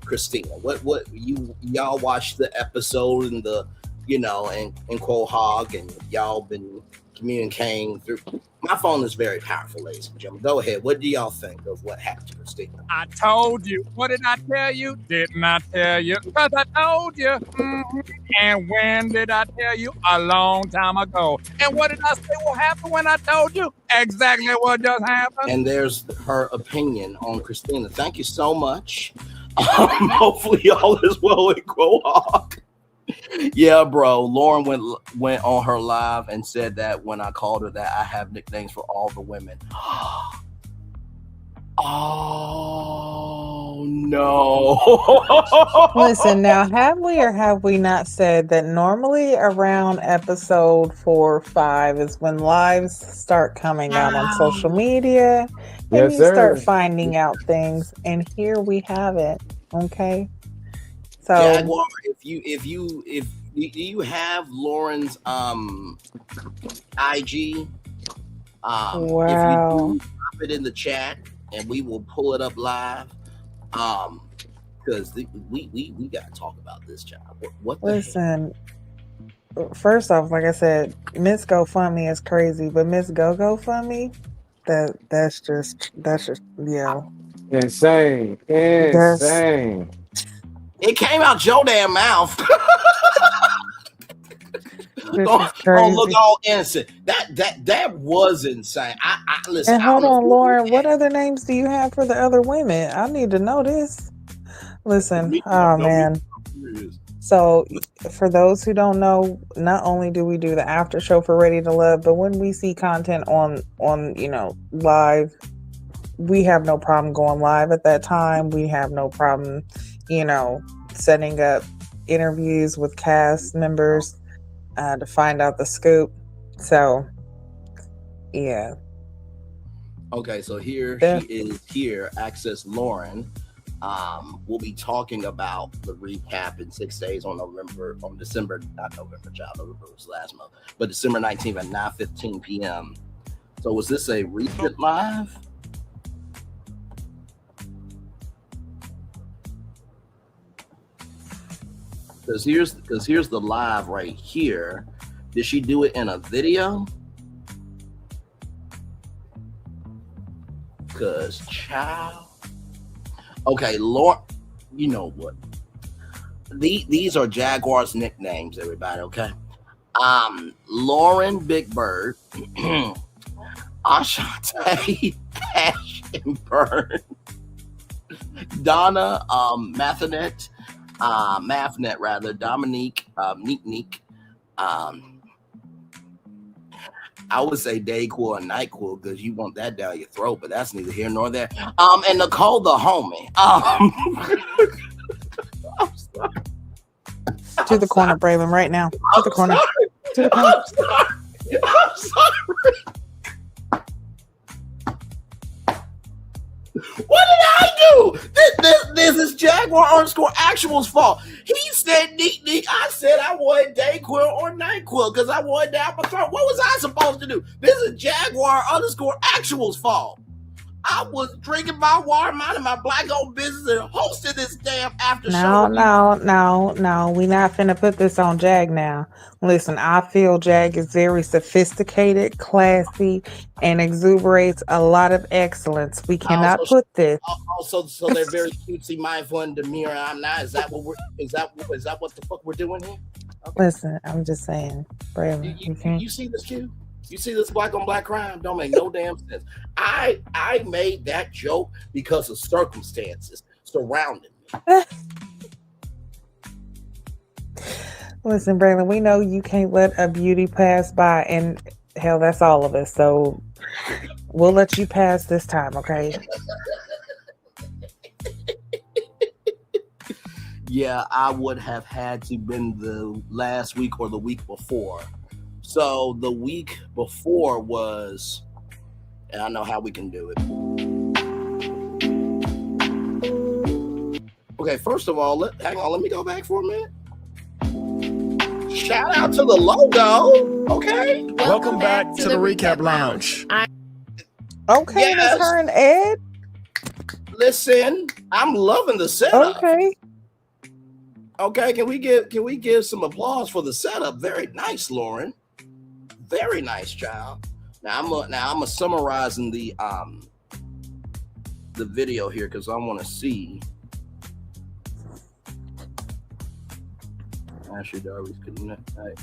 Christina? What y'all watched the episode and the and Quahog, and y'all been communicating through. My phone is very powerful, ladies and gentlemen. Go ahead. What do y'all think of what happened to Christina?
I told you. What did I tell you? Didn't I tell you? Because I told you. Mm-hmm. And when did I tell you? A long time ago. And what did I say will happen when I told you? Exactly what just happened.
And there's her opinion on Christina. Thank you so much. Hopefully all is well with Quahog. Yeah, bro. Lauren went on her live and said that when I called her that I have nicknames for all the women. Oh no.
Listen, now, have we or have we not said that normally around episode 4 or 5 is when lives start coming out on social media, and you start finding out things, and here we have it. Okay. So
Jaguar, if you have Lauren's IG,
wow.
If you do, drop it in the chat and we will pull it up live. Because we gotta talk about this, child. What
Listen, first off, like I said, Miss GoFundMe is crazy, but Miss GoFundMe, that's just yeah.
Insane.
It came out your damn mouth. Don't look all innocent. That was insane. I listen.
And hold on, Lauren, what other names do you have for the other women? I need to know this. Listen, oh man. So, for those who don't know, not only do we do the after show for Ready to Love, but when we see content on live, we have no problem going live at that time. We have no problem, setting up interviews with cast members to find out the scoop. So, yeah.
Okay, so here
Yeah.
she is here, Access Lauren. We'll be talking about the recap in 6 days on December, not November, child, November was last month, but December 19th at 9:15 p.m. So was this a recent live? Because here's the live right here. Did she do it in a video? Because child. Okay, Lauren, you know what? These are Jaguars nicknames, everybody, okay? Lauren Big Bird, Ashante Ash and Burn, Donna Mathnet rather, Dominique Neek. I would say Dayquil and Nyquil because you want that down your throat, but that's neither here nor there. And Nicole the homie. I'm sorry.
To the corner, Braylon, right now. To the corner.
Sorry.
To the corner.
I'm sorry. What did I do? This is Jaguar_Actual's fault. He said Neek. I said I wanted Dayquil or Nyquil because I wanted down my throat. What was I supposed to do? This is Jaguar_Actual's fault. I was drinking my water, minding my black-owned business, and hosting this damn after show.
No. We not finna put this on Jag now. Listen, I feel Jag is very sophisticated, classy, and exuberates a lot of excellence. We cannot put this.
Also, so they're very cutesy, mindful, and demure. I'm not. Is that what the fuck we're doing here? Okay.
Listen, I'm just saying, Braylon.
You see this, Q? You see this black on black crime? Don't make no damn sense. I made that joke because of circumstances surrounding me.
Listen, Braylon, we know you can't let a beauty pass by, and hell, that's all of us. So we'll let you pass this time, okay?
Yeah, I would have had to been the last week or the week before. So the week before was, and I know how we can do it. Okay, first of all, let me go back for a minute. Shout out to the logo. Okay.
Welcome back to the Recap Lounge.
Okay,
Yes.
Miss her and Ed.
Listen, I'm loving the setup.
Okay.
Can we give some applause for the setup? Very nice, Lauren. Very nice, child. Now I'm summarizing the video here because I want to see. Ashley Darby's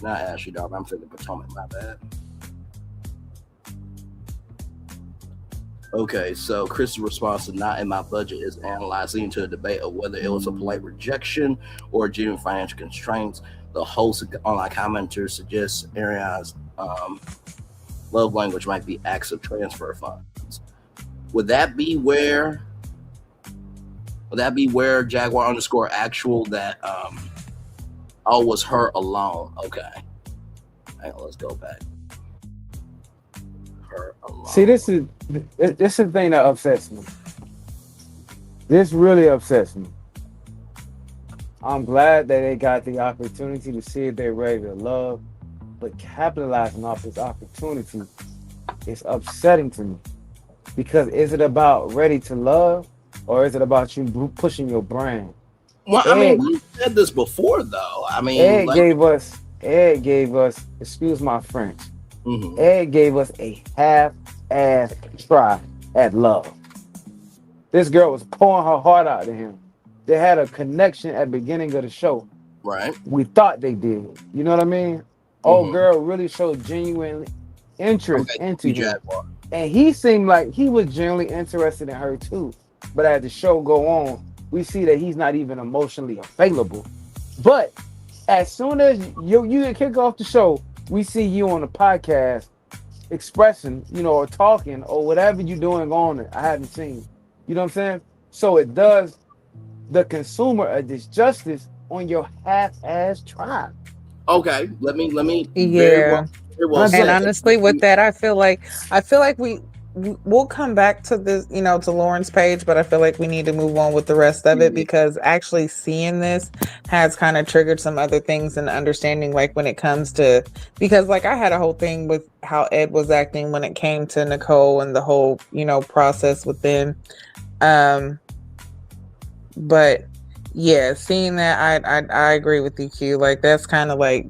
not Ashley Darby. I'm thinking Potomac. My bad. Okay, so Chris' response to "not in my budget" is analyzing into a debate of whether it was a polite rejection or genuine financial constraints. The host online commenter suggests Ariana's love language might be acts of transfer funds. Would that be where Jaguar_Actual that was her alone? Okay. Hang on, let's go back. Her alone.
See, this is the thing that upsets me. This really upsets me. I'm glad that they got the opportunity to see if they're ready to love, but capitalizing off this opportunity is upsetting to me. Because is it about ready to love, or is it about you pushing your brand?
Well, I mean, we said this before, though. I mean,
Ed gave us, excuse my French, Ed gave us a half-ass try at love. This girl was pouring her heart out to him. They had a connection at the beginning of the show.
Right.
We thought they did. You know what I mean? Old girl really showed genuine interest into him.
Jaguar.
And he seemed like he was genuinely interested in her too. But as the show go on, we see that he's not even emotionally available. But as soon as you kick off the show, we see you on the podcast expressing, or talking or whatever you're doing on it. I haven't seen. You know what I'm saying? So it does the consumer a disjustice on your half-ass tribe.
Okay, let me very
Yeah.
well
And
said.
honestly, with that, I feel like we'll come back to this, to Lauren's page, but I feel like we need to move on with the rest of it because actually seeing this has kind of triggered some other things and understanding, like when it comes to, because like I had a whole thing with how Ed was acting when it came to Nicole and the whole, process within. But yeah, seeing that, I agree with you, Q. Like that's kind of like,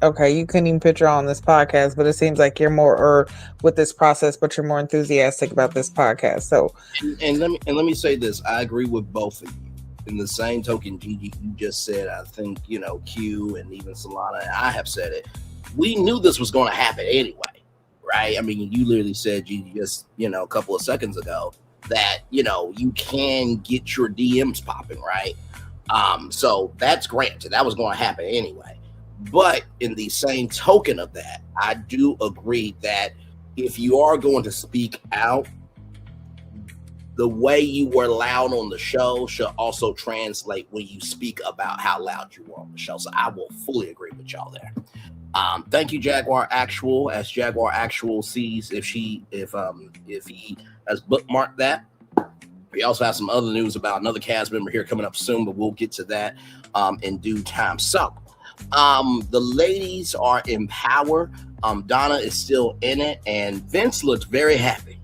okay, you couldn't even picture on this podcast, but it seems like you're more with this process, but you're more enthusiastic about this podcast. So,
and let me say this: I agree with both of you. In the same token, Gigi, you just said, I think Q and even Solana and I have said it. We knew this was going to happen anyway, right? I mean, you literally said, Gigi, just a couple of seconds ago that you can get your DMs popping, right? So that's granted, that was going to happen anyway. But in the same token of that, I do agree that if you are going to speak out, the way you were loud on the show should also translate when you speak about how loud you were on the show. So I will fully agree with y'all there. Thank you, Jaguar Actual. As Jaguar Actual sees if he has bookmarked that. We also have some other news about another cast member here coming up soon, but we'll get to that in due time. So the ladies are in power. Donna is still in it, and Vince looks very happy.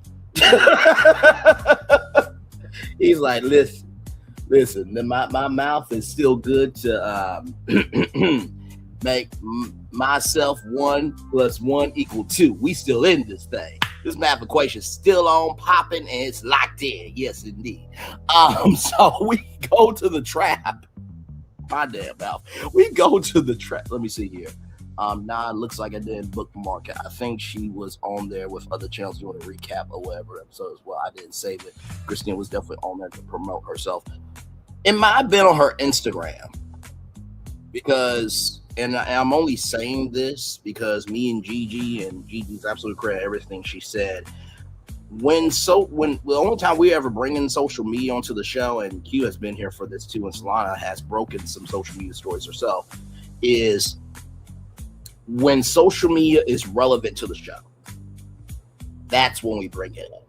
He's like, listen, my mouth is still good to make myself 1 + 1 = 2. We still in this thing. This math equation is still on, popping, and it's locked in. Yes, indeed. So we go to the trap. My damn mouth. We go to the trap. Let me see here. Nah, it looks like I didn't bookmark it. I think she was on there with other channels doing a recap or whatever episode as well. I didn't save it. Christine was definitely on there to promote herself. It might have been on her Instagram because, and I'm only saying this because me and Gigi, and Gigi's absolutely correct everything she said. When the only time we ever bring in social media onto the show, and Q has been here for this too, and Solana has broken some social media stories herself, is when social media is relevant to the show. That's when we bring it in.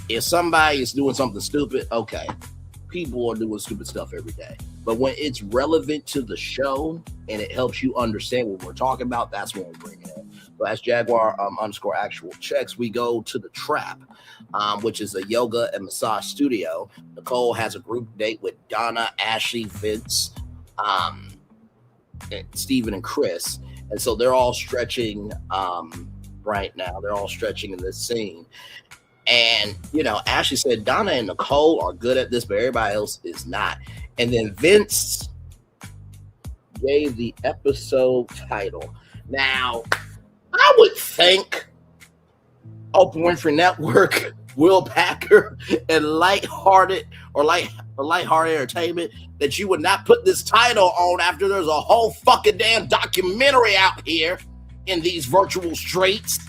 If somebody is doing something stupid, okay, people are doing stupid stuff every day. But when it's relevant to the show and it helps you understand what we're talking about, that's when we bring it in. So as Jaguar _ actual checks, we go to the Trap, which is a yoga and massage studio. Nicole has a group date with Donna, Ashley, Vince, Steven, and Chris. And so they're all stretching right now. They're all stretching in this scene. And, Ashley said Donna and Nicole are good at this, but everybody else is not. And then Vince gave the episode title. Now, I would think Oprah Winfrey Network, Will Packer, and lighthearted entertainment that you would not put this title on after there's a whole fucking damn documentary out here in these virtual streets.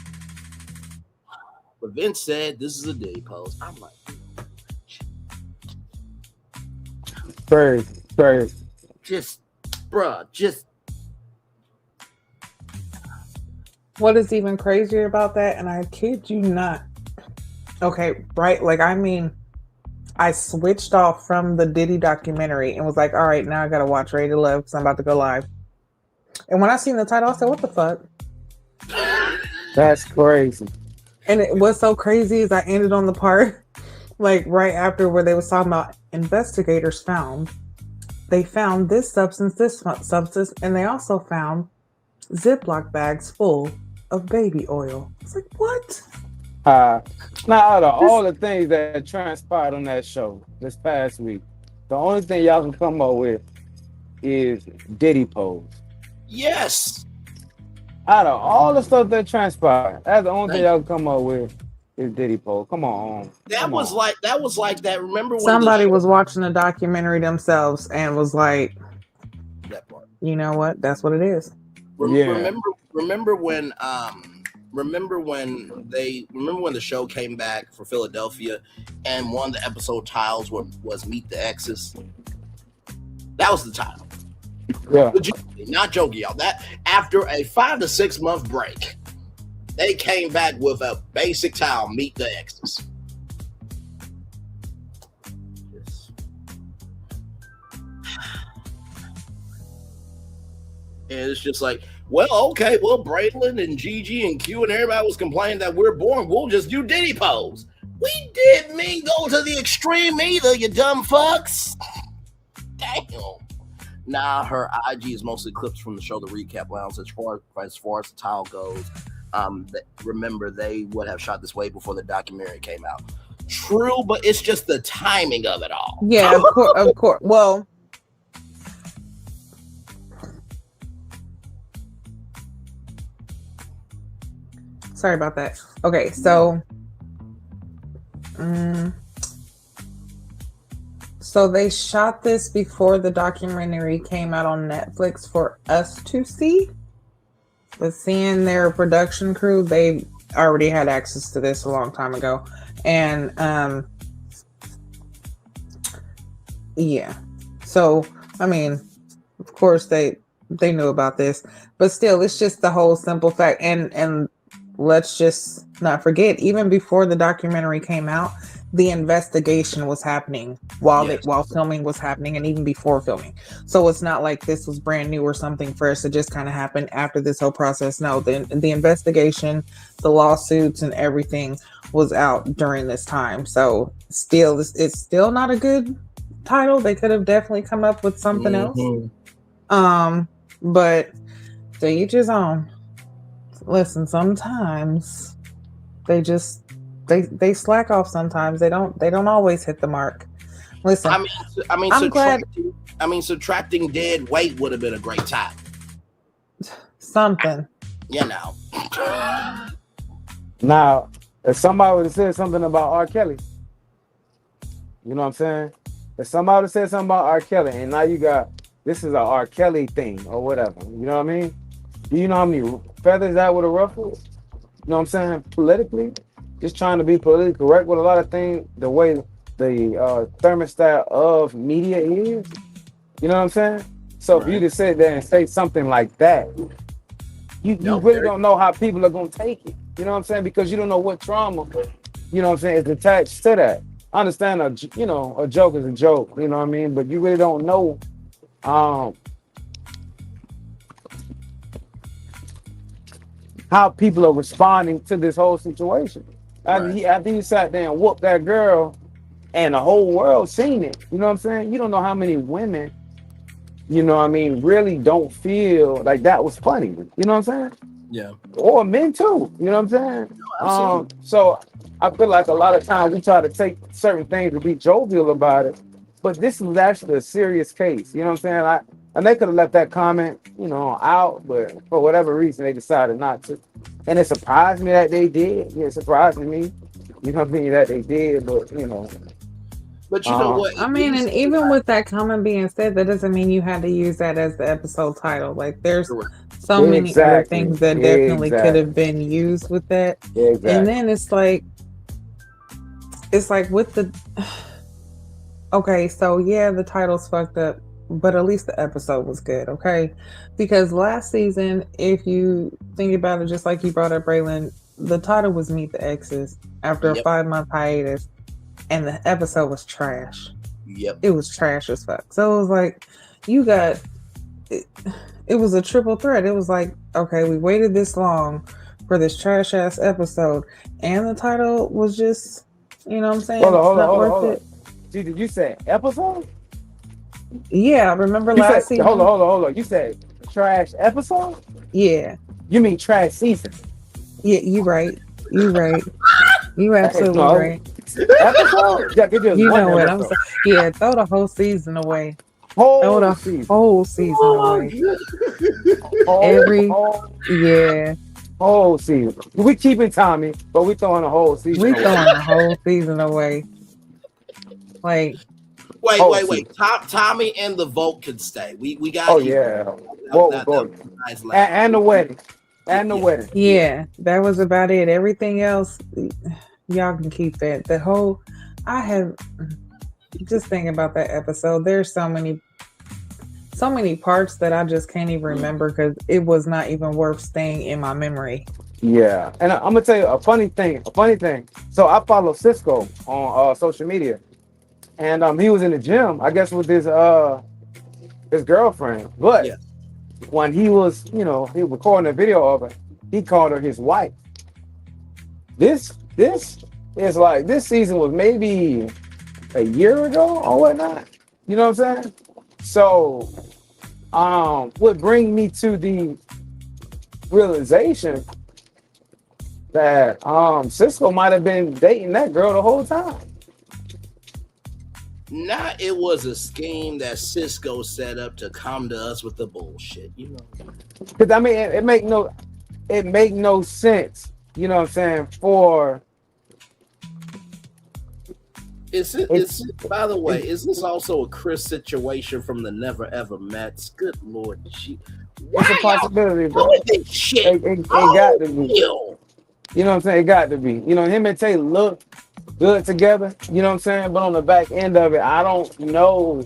But Vince said this is a day post. I'm like,
Very.
just.
what is even crazier about that, and I kid you not, okay, right? Like, I mean, I switched off from the Diddy documentary and was like, all right, now I gotta watch Ready to Love because I'm about to go live. And when I seen the title, I said, what the fuck?
That's crazy.
And what's so crazy is I ended on the part, like, right after where they was talking about investigators found this substance, and they also found Ziploc bags full of baby oil. It's like, what?
Now, out of all the things that transpired on that show this past week, the only thing y'all can come up with is Diddy pose.
Yes.
Out of all the stuff that transpired, that's the only thing y'all can come up with is Diddy pose. Come on.
That was like that. Remember when
somebody was watching a documentary themselves and was like,
that
You know what? That's what it is.
Yeah.
Remember when the show came back for Philadelphia, and one of the episode titles was Meet the Exes. That was the title.
Yeah.
Not joking, y'all. That after a 5 to 6 month break, they came back with a basic title, Meet the Exes. And it's just like, well, okay, well, Braylon and Gigi and Q and everybody was complaining that we're boring. We'll just do Diddy pose. We didn't mean go to the extreme either, you dumb fucks. Damn. Nah, her IG is mostly clips from the show, The Recap Lounge. As far as the title goes, remember they would have shot this way before the documentary came out. True, but it's just the timing of it all.
Yeah, of course. Well, sorry about that. Okay, so so they shot this before the documentary came out on Netflix for us to see. But seeing their production crew, they already had access to this a long time ago. And yeah. So, I mean, of course they knew about this, but still it's just the whole simple fact, and let's just not forget, even before the documentary came out, the investigation was happening while filming was happening, and even before filming. So it's not like this was brand new or something first. It just kind of happened after this whole process. No, the investigation, the lawsuits, and everything was out during this time. So still, it's still not a good title. They could have definitely come up with something else. But to each his own. Listen, sometimes they just they slack off. Sometimes they don't always hit the mark. Listen,
I mean, subtracting dead weight would have been a great time.
Something,
you know.
Now, if somebody would have said something about R. Kelly, you know what I'm saying? If somebody would have said something about R. Kelly, and now you got this is a R. Kelly thing or whatever, you know what I mean? Do you know how many feathers that would have ruffled? You know what I'm saying? Politically, just trying to be politically correct with a lot of things, the way the thermostat of media is. You know what I'm saying? So if you just sit there and say something like that, you really don't know how people are going to take it. You know what I'm saying? Because you don't know what trauma, you know what I'm saying, is attached to that. I understand, a joke is a joke, you know what I mean? But you really don't know how people are responding to this whole situation. After you sat there and whooped that girl and the whole world seen it, you know what I'm saying? You don't know how many women, you know what I mean, really don't feel like that was funny. You know what I'm saying?
Yeah.
Or men too, you know what I'm saying? No, so I feel like a lot of times we try to take certain things and be jovial about it, but this was actually a serious case. You know what I'm saying? And they could have left that comment, out, but for whatever reason, they decided not to. And it surprised me that they did. Yeah, it surprised me, you know what I mean, that they did, but,
But you know what?
I mean, and even with that comment being said, that doesn't mean you had to use that as the episode title. Like, there's so many other things that definitely could have been used with that.
Exactly.
And then it's like with the... Okay, so yeah, the title's fucked up, but at least the episode was good, okay? Because last season, if you think about it, just like you brought up, Braylon, the title was Meet the Exes after a 5-month hiatus, and the episode was trash.
Yep.
It was trash as fuck. So it was like, it was a triple threat. It was like, okay, we waited this long for this trash ass episode, and the title was just, you know what I'm saying?
Hold on. Did you say episode?
Yeah, remember last season?
Hold on. You said trash episode?
Yeah.
You mean trash season?
Yeah, you right. You absolutely right.
Episode? Yeah,
you know what I'm saying? Yeah, throw the whole season away. Whole season away.
Whole season. We keeping Tommy, but we throwing the whole season away.
We throwing the whole season away. Like,
Wait. Tommy and the vote could stay. We got.
Oh yeah. What was going?
Nice
And the wedding. And the wedding.
Yeah, that was about it. Everything else, y'all can keep that. The whole, I have just thinking about that episode. There's so many parts that I just can't even remember because it was not even worth staying in my memory.
Yeah, and I'm gonna tell you a funny thing. So I follow Cisco on social media, and he was in the gym, I guess, with his girlfriend. But when he was, he was recording a video of it, he called her his wife. This is like, this season was maybe a year ago or whatnot. You know what I'm saying? So, would bring me to the realization that Cisco might have been dating that girl the whole time.
Nah, it was a scheme that Cisco set up to come to us with the bullshit,
Because I mean, it make no sense. You know what I'm saying? For
by the way, is this also a Chris situation from the Never Ever Mets? Good Lord,
it's a possibility, bro.
This shit?
It got to be. You know what I'm saying? It got to be. Him and Tay look good together. You know what I'm saying? But on the back end of it, I don't know.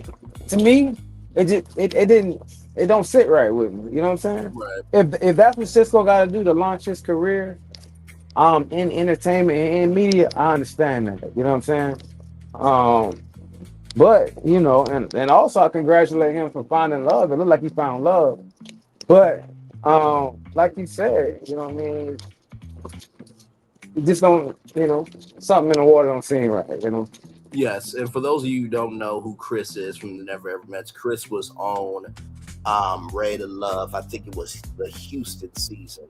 To me, it don't sit right with me. You know what I'm saying?
Right.
If that's what Cisco got to do to launch his career, in entertainment and in media, I understand that. You know what I'm saying? But and also I congratulate him for finding love. It looked like he found love. But like you said, you know what I mean? You just don't, something in the water don't seem right,
Yes, and for those of you who don't know who Chris is from the Never Ever Mets, Chris was on Ready to Love. I think it was the Houston season.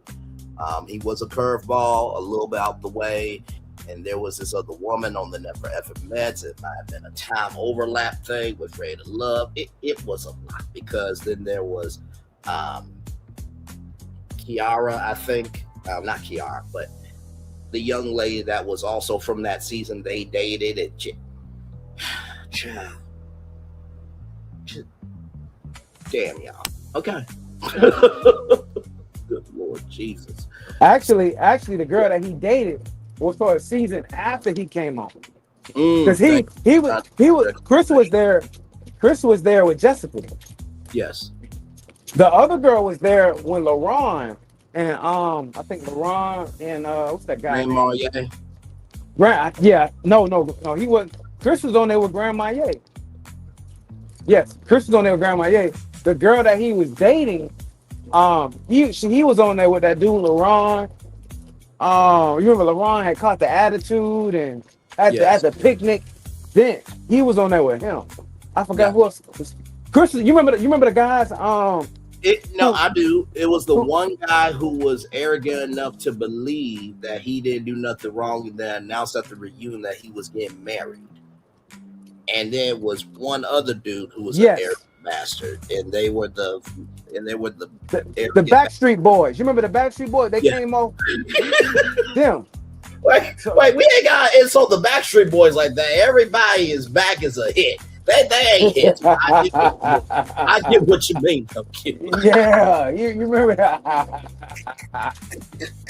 He was a curveball, a little bit out the way, and there was this other woman on the Never Ever Mets. It might have been a time overlap thing with Ready to Love. It was a lot, because then there was Kiara, I think. Not Kiara, but the young lady that was also from that season. They dated it. Damn, y'all. Okay. Good Lord Jesus.
Actually, the girl that he dated was for a season after he came on. Because Chris was there with Jessica.
Yes.
The other girl was there when LaRon and I think LaRon and what's that guy?
No,
he wasn't. Chris was on there with Grandma Ye. Yes, Chris was on there with Grandma Ye. The girl that he was dating, he was on there with that dude LaRon. You remember LaRon had caught the attitude and at the picnic. Then he was on there with him. I forgot who else. Chris, you remember the guys?
I do. It was the one guy who was arrogant enough to believe that he didn't do nothing wrong, and then announced at the reunion that he was getting married. And there was one other dude who was an arrogant bastard, and they were the
Backstreet Boys. You remember the Backstreet Boys? They came on. Them.
Wait, we ain't got it. So the Backstreet Boys like that. Everybody is back as a hit. They ain't hits. I get what you mean, though, kid.
Yeah, you remember that?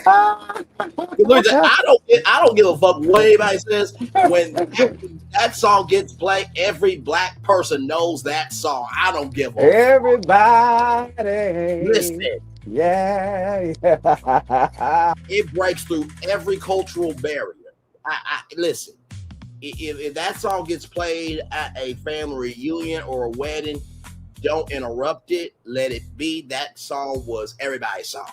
I don't give a fuck what anybody says. When that song gets played, every black person knows that song. I don't give a fuck.
Everybody
listen.
Yeah.
It breaks through every cultural barrier. I listen. If that song gets played at a family reunion or a wedding, don't interrupt it. Let it be. That song was everybody's song.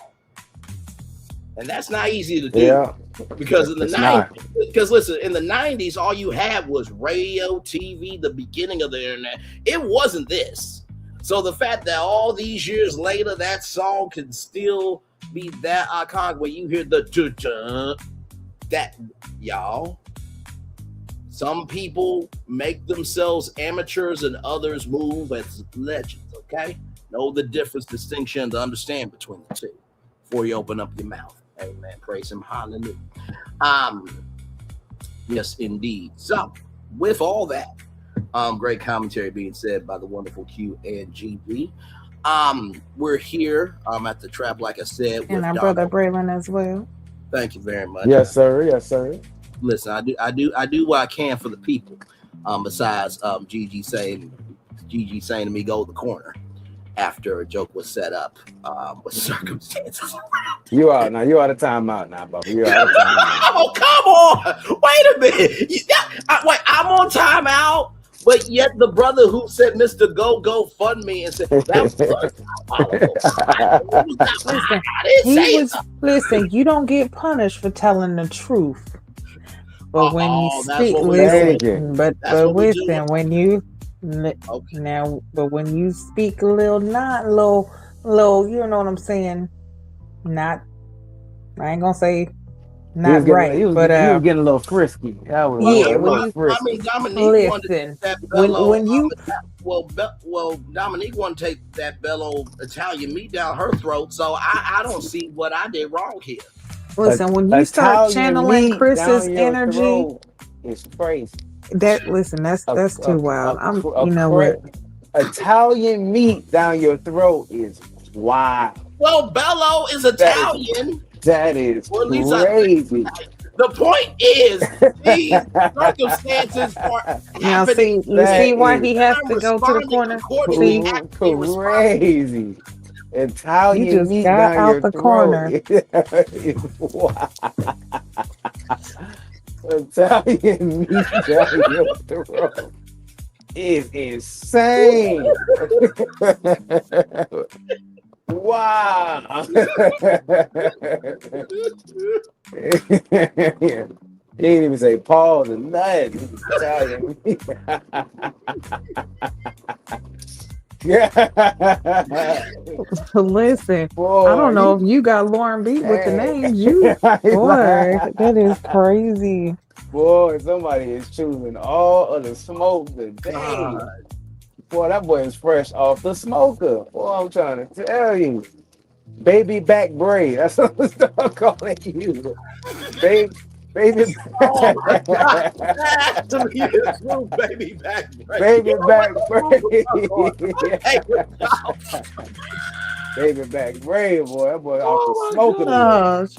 And that's not easy to do.
Yeah.
Because in the 90s, because listen, in the 90s, all you had was radio, TV, the beginning of the internet. It wasn't this. So the fact that all these years later, that song can still be that iconic where you hear the that, y'all. Some people make themselves amateurs and others move as legends, okay? Know the difference, distinction, to understand between the two before you open up your mouth. Amen. Praise him. Hallelujah. Yes, indeed. So, with all that, Great commentary being said by the wonderful Q and Gigi. We're here at the trap, like I said, with
And our
Donna.
brother Braylon as well.
Thank you very much.
Yes, sir. Yes, sir.
Listen, I do what I can for the people. Besides Gigi saying to me, go to the corner after a joke was set up with circumstances.
You out now. You out of timeout now, Bubba. You out of timeout.
Oh, come on! Wait a minute. Wait, I'm on timeout. But yet the brother who said Mr. Go Fund Me and said that was
listen, you don't get punished for telling the truth. But when you speak, when you when you speak a little, you know what I'm saying? I ain't gonna say not right,
he was getting a little frisky. That was frisky.
Dominique wanted to take that Dominique wanted to take that bellow Italian meat down her throat, so I don't see what I did wrong here.
Listen, when you start channeling Chris's energy,
it's crazy.
That's too wild. You know what?
Italian meat down your throat is wild.
Well, bello is Italian.
That is crazy.
The point is, these circumstances are
now.
happening.
You see why he has to go to the corner?
Crazy. Italian
you just
meat
got
down
out
your
the
throat.
corner.
Italian meat down your throat is insane. Wow. He didn't even say pause or nothing. Italian meat.
Listen,
boy,
I don't know if you got Lauren beat with the names. Boy, that is crazy.
Boy, somebody is choosing all of the smoke today. God. Boy, that boy is fresh off the smoker. Boy, I'm trying to tell you. Baby back braid. That's what I'm start calling you. Baby
oh my God. That's to me is true, baby back braid.
Baby back braid. Baby back braid, boy. That boy off the smoker.
Gosh.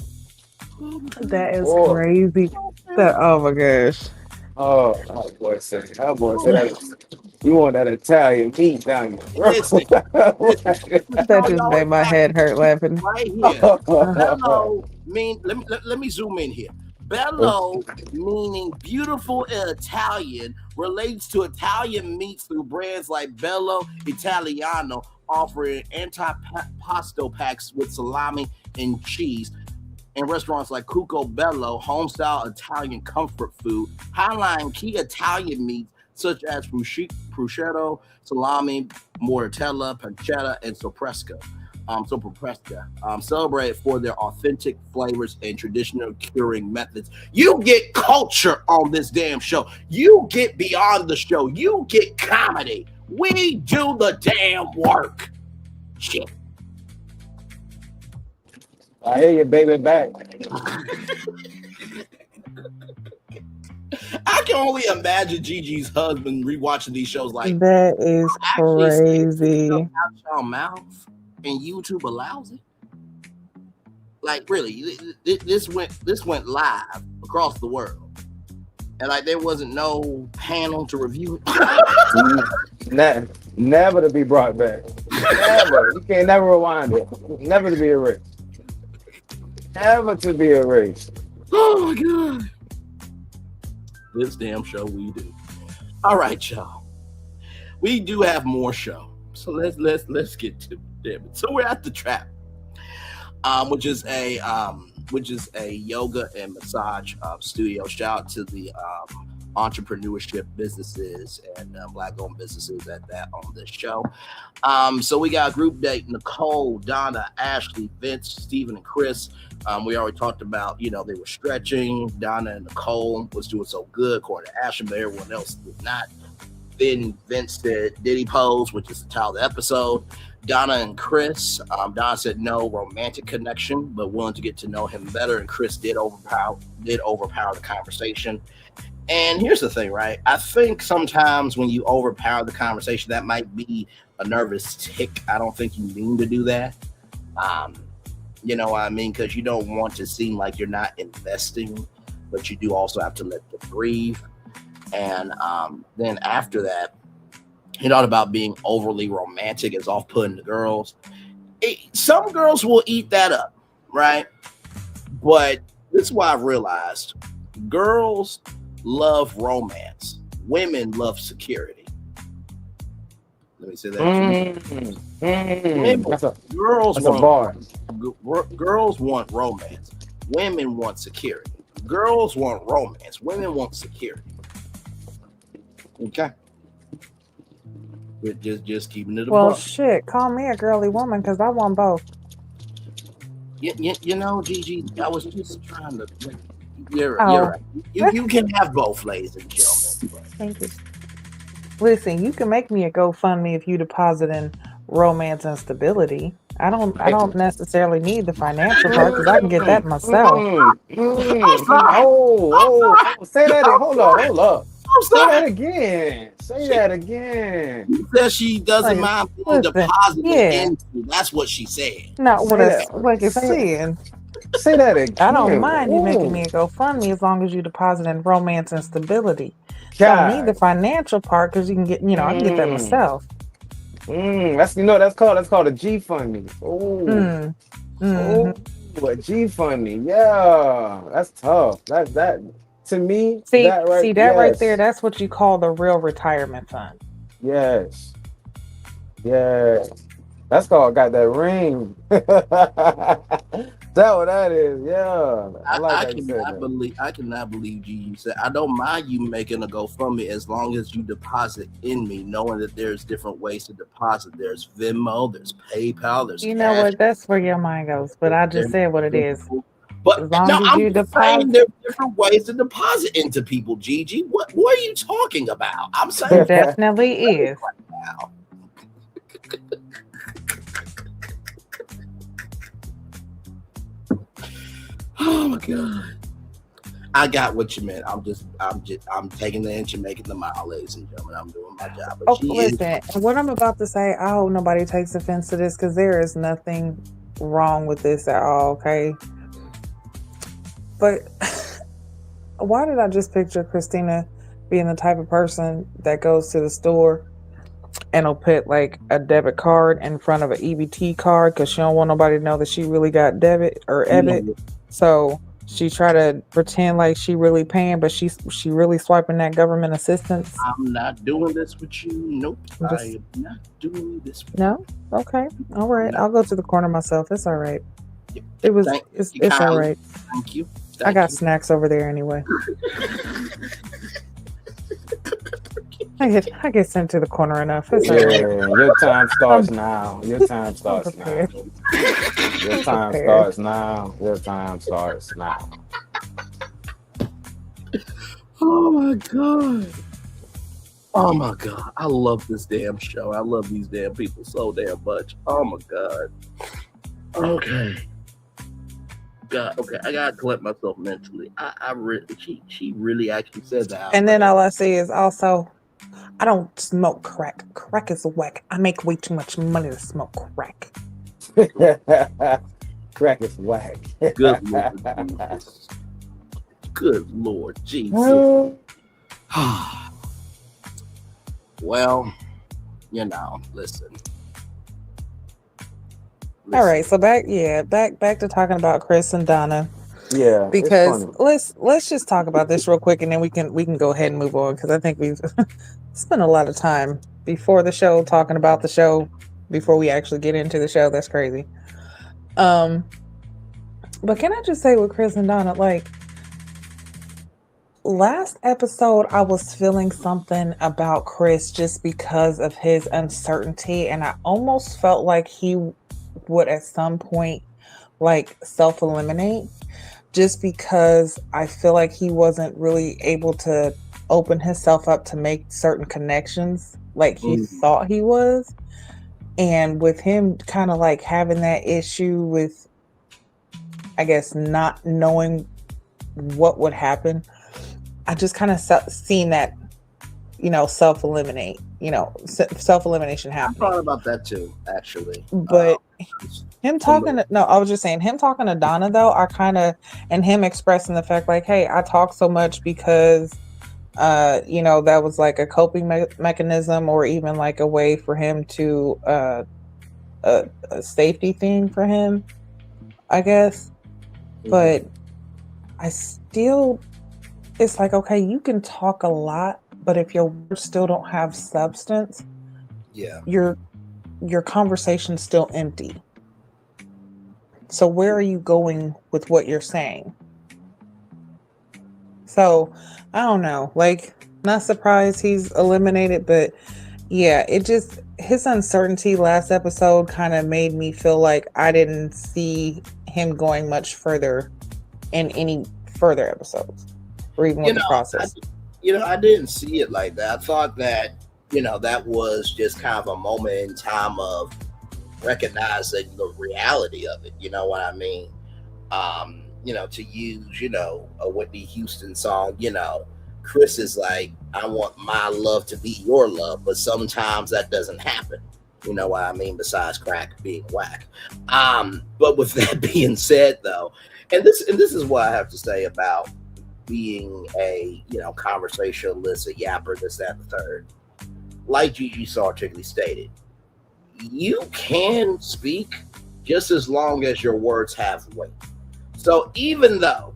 That is crazy. Oh my gosh.
Oh, that boy said that. You want that Italian meat down your throat.
That just made my head hurt laughing.
Right here. Bello let me zoom in here. Bello, meaning beautiful in Italian, relates to Italian meats through brands like Bello Italiano, offering antipasto packs with salami and cheese. In restaurants like Cuco Bello, home-style Italian comfort food, highlighting key Italian meats such as prosciutto, salami, mortadella, pancetta, and soprasca. Celebrated for their authentic flavors and traditional curing methods. You get culture on this damn show. You get beyond the show. You get comedy. We do the damn work. Shit.
I hear you, baby back.
I can only imagine Gigi's husband rewatching these shows like
that is crazy.
Out your mouth and YouTube allows it. Like really, this went live across the world, and like there wasn't no panel to review it.
Never to be brought back. Never. You can't never rewind it. Never to be erased. Never to be erased.
Oh my God. This damn show we do. All right, y'all. We do have more show. So let's get to it. So we're at the Trap, which is a yoga and massage studio. Shout out to the entrepreneurship businesses and Black-owned businesses at that on this show. So we got group date: Nicole, Donna, Ashley, Vince, Stephen, and Chris. We already talked about, they were stretching. Donna and Nicole was doing so good, according to Ashley, but everyone else did not. Then Vince said Diddy pose, which is the title of the episode. Donna and Chris. Donna said no romantic connection, but willing to get to know him better. And Chris did overpower the conversation. And here's the thing, right? I think sometimes when you overpower the conversation, that might be a nervous tick. I don't think you mean to do that. You know what I mean? Because you don't want to seem like you're not investing, but you do also have to let them breathe. And then after that, you know, about being overly romantic is off-putting to girls. Some girls will eat that up, right? But this is why I've realized girls love romance. Women love security. Let me say that. Girls want romance. Women want security. Girls want romance. Women want security. Okay. Just keeping it
Well,
above.
shit, call me a girly woman because I want both.
You know, Gigi, I was just trying to. You're right. You can have both, ladies and gentlemen.
Thank you. Listen, you can make me a GoFundMe if you deposit in romance and stability. I don't necessarily need the financial part because I can get that myself.
Say that again. Hold up. Say that again.
She says she doesn't mind being deposited into. That's what she said.
Not what it's saying.
Say that again.
I don't mind you making me a GoFundMe as long as you deposit in romance and stability. Don't need the financial part because you can get, I can get that myself.
That's called a G funding. A G funding. Yeah, that's tough. That to me. That right there.
That's what you call the real retirement fund.
Yes. That's called got that ring. That what that is, yeah.
I cannot believe you said I don't mind you making a GoFundMe as long as you deposit in me, knowing that there's different ways to deposit. There's Venmo, there's PayPal, there's
You know what? That's where your mind goes. But I just said what it is.
But
as long as you
saying there's different ways to deposit into people, Gigi. What are you talking about? I'm saying
it definitely is.
Right now. Oh my God. I got what you meant. I'm taking the inch and making the mile, ladies and gentlemen. I'm doing my job. But
listen, what I'm about to say, I hope nobody takes offense to this because there is nothing wrong with this at all, okay? But why did I just picture Christina being the type of person that goes to the store and will put like a debit card in front of an EBT card because she don't want nobody to know that she really got debit or EBIT. So she try to pretend like she really paying, but she really swiping that government assistance.
I'm not doing this with you. Nope. I am not doing this with
you. No? Okay. All right. I'll go to the corner myself. It's all right. It's all right.
Thank you.
I got snacks over there anyway. I get sent to the corner enough. It's all right.
Your time starts now. Your time starts now. Your time starts now. Your time starts now.
Oh my God. Oh my God. I love this damn show. I love these damn people so damn much. Oh my God. Okay. God, okay, I gotta collect myself mentally. She really actually said that.
And then all I say is also, I don't smoke crack. Crack is whack. I make way too much money to smoke crack.
Crack is whack.
Good Lord Jesus. Good Lord Jesus. Well, listen.
All right, so back to talking about Chris and Donna.
Yeah,
because let's just talk about this real quick, and then we can go ahead and move on because I think we've spent a lot of time before the show talking about the show before we actually get into the show. That's crazy. But can I just say with Chris and Donna, like last episode, I was feeling something about Chris just because of his uncertainty, and I almost felt like he would at some point like self-eliminate just because I feel like he wasn't really able to open himself up to make certain connections like he thought he was. And with him kind of like having that issue with, I guess, not knowing what would happen I just kind of seen that, self elimination
I
happening.
thought about that too, actually.
But him talking to, no, I was just saying him talking to Donna though, and him expressing the fact like, hey, I talk so much because that was like a coping mechanism, or even like a way for him to a safety thing for him, I guess. But I still, it's like, okay, you can talk a lot, but if your words still don't have substance,
Yeah.
your conversation's still empty. So where are you going with what you're saying? So I don't know, like, not surprised he's eliminated, but yeah, his uncertainty last episode kind of made me feel like I didn't see him going much further in any further episodes, or even with the process.
I didn't see it like that. I thought that, that was just kind of a moment in time of recognizing the reality of it. You know what I mean? To use, a Whitney Houston song, Chris is like, I want my love to be your love, but sometimes that doesn't happen. You know what I mean? Besides crack being whack. But with that being said, though, and this is what I have to say about being a, conversationalist, a yapper, this, that, and the third. Like Gigi so articulately stated, you can speak just as long as your words have weight. So even though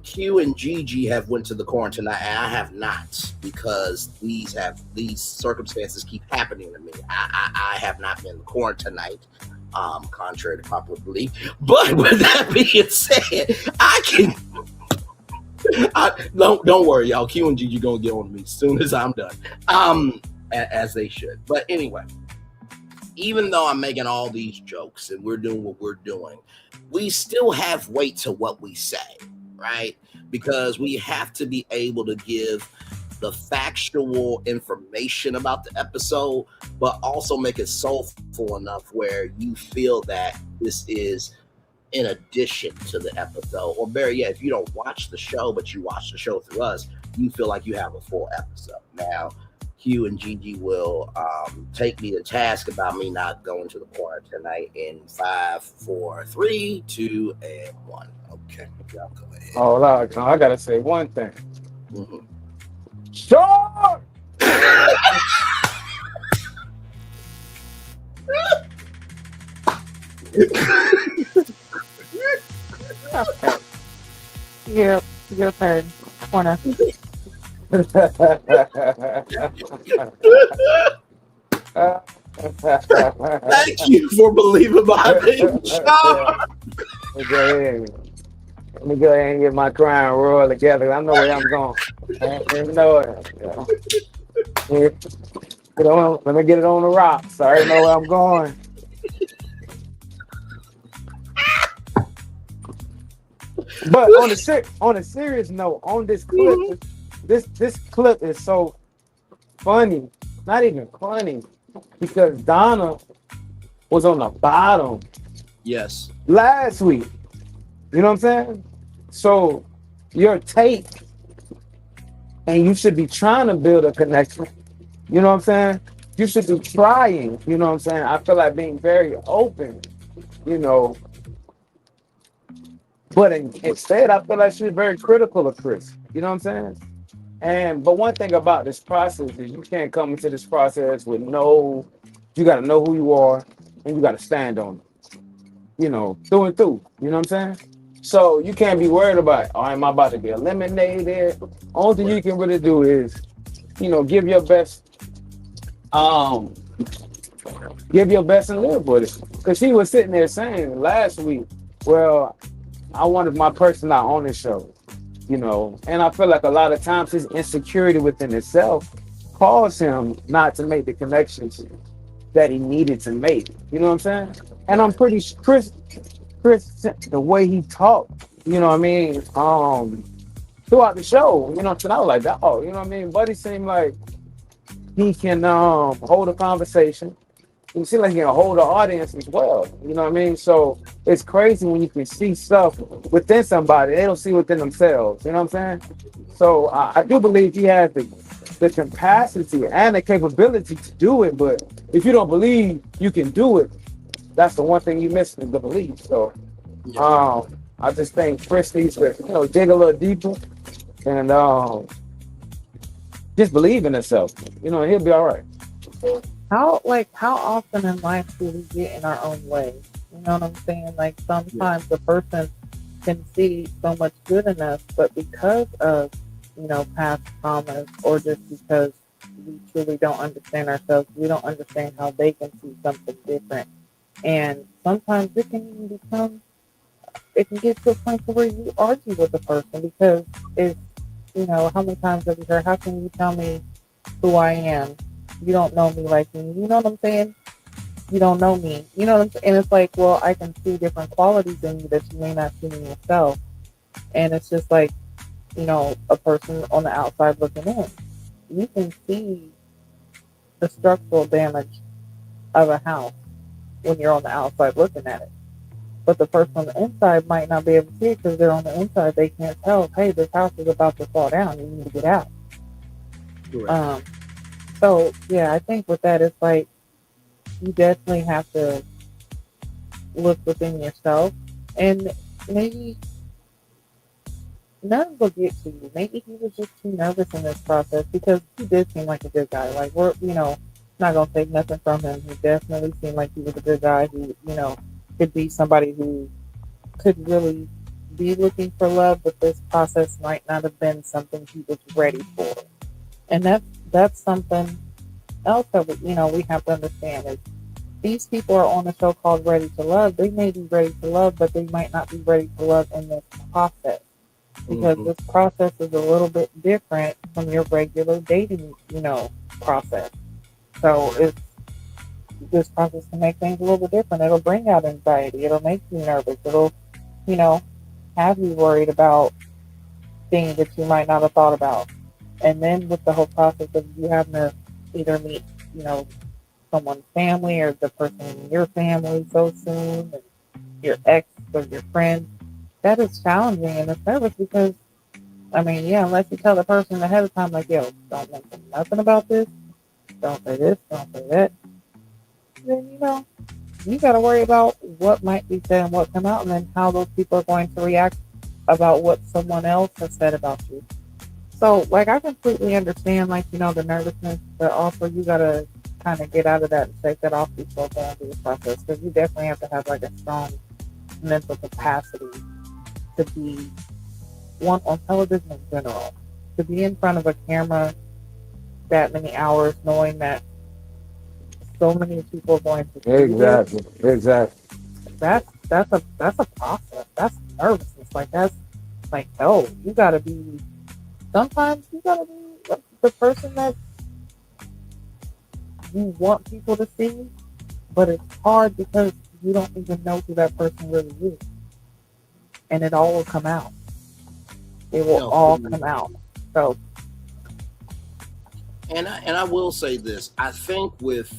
Q and Gigi have went to the corner tonight, and I have not, because these circumstances keep happening to me. I have not been in the corner tonight, contrary to popular belief. But with that being said, don't worry, y'all. Q and Gigi gonna get on me as soon as I'm done, as they should. But anyway, even though I'm making all these jokes and we're doing what we're doing, we still have weight to what we say, right? Because we have to be able to give the factual information about the episode, but also make it soulful enough where you feel that this is in addition to the episode. Or better yet, if you don't watch the show, but you watch the show through us, you feel like you have a full episode. Now, Q and Gigi will take me to task about me not going to the corner tonight in 5, 4, 3, 2, and 1. Okay, y'all go ahead.
Oh, Lord, I gotta say one thing.
Mm-hmm.
Sure.
Okay. Your third corner.
Thank you for believing my name, Sean.
Let me go ahead and get my crown royal together. I know where I'm going. I know it. Let me get it on the rocks. I already know where I'm going. But on a serious note, on this clip, this clip is so funny. Not even funny, because Donna was on the bottom.
Yes.
Last week. You know what I'm saying? So your take, and you should be trying to build a connection. You know what I'm saying? You should be trying. You know what I'm saying? I feel like being very open, But instead, I feel like she's very critical of Chris. You know what I'm saying? But one thing about this process is you can't come into this process with you got to know who you are, and you got to stand on it. Through and through. You know what I'm saying? So you can't be worried about, am I about to be eliminated? Only thing you can really do is, give your best. Give your best and live with it. Because she was sitting there saying last week, well, I wanted my person not on the show, and I feel like a lot of times his insecurity within himself caused him not to make the connections that he needed to make. You know what I'm saying? And I'm pretty sure Chris, the way he talked, throughout the show, so I was like, oh, Buddy seemed like he can hold a conversation. You seem like you can hold the audience as well. You know what I mean? So it's crazy when you can see stuff within somebody they don't see within themselves. You know what I'm saying? So I do believe he has the capacity and the capability to do it. But if you don't believe you can do it, that's the one thing you missing is the belief. So I just think Chris needs to, dig a little deeper and just believe in himself. He'll be all right.
How often in life do we get in our own way? You know what I'm saying? Like sometimes the person can see so much good in us, but because of, past traumas or just because we truly don't understand ourselves, we don't understand how they can see something different. And sometimes it can get to a point to where you argue with the person because it's, how many times have you heard, how can you tell me who I am? You don't know me like me. You know what I'm saying? You don't know me. You know what I'm saying? And it's like, well, I can see different qualities in you that you may not see in yourself. And it's just like, a person on the outside looking in. You can see the structural damage of a house when you're on the outside looking at it. But the person on the inside might not be able to see it because they're on the inside. They can't tell, hey, this house is about to fall down. You need to get out.
Correct.
So, yeah, I think with that, it's like you definitely have to look within yourself. And maybe nerves will get to you. Maybe he was just too nervous in this process because he did seem like a good guy. Like, we're, not going to take nothing from him. He definitely seemed like he was a good guy who, could be somebody who could really be looking for love, but this process might not have been something he was ready for. And that's something else that we have to understand is these people are on a show called Ready to Love. They may be ready to love, but they might not be ready to love in this process because this process is a little bit different from your regular dating, process. So this process can make things a little bit different. It'll bring out anxiety. It'll make you nervous. It'll, have you worried about things that you might not have thought about. And then with the whole process of you having to either meet, someone's family or the person in your family so soon, and your ex or your friend, that is challenging and it's nervous because, unless you tell the person ahead of time, like, yo, don't mention nothing about this, don't say this, don't say that, then, you got to worry about what might be said and what come out and then how those people are going to react about what someone else has said about you. So, I completely understand, the nervousness, but also you got to kind of get out of that and shake that off before going through the process because you definitely have to have, a strong mental capacity to be, one, on television in general, to be in front of a camera that many hours knowing that so many people are going to see
Exactly.
that's a process. That's nervousness. No, you gotta be, sometimes you gotta be the person that you want people to see, but it's hard because you don't even know who that person really is. And it all will come out. It will all come out. So,
and I will say this. I think with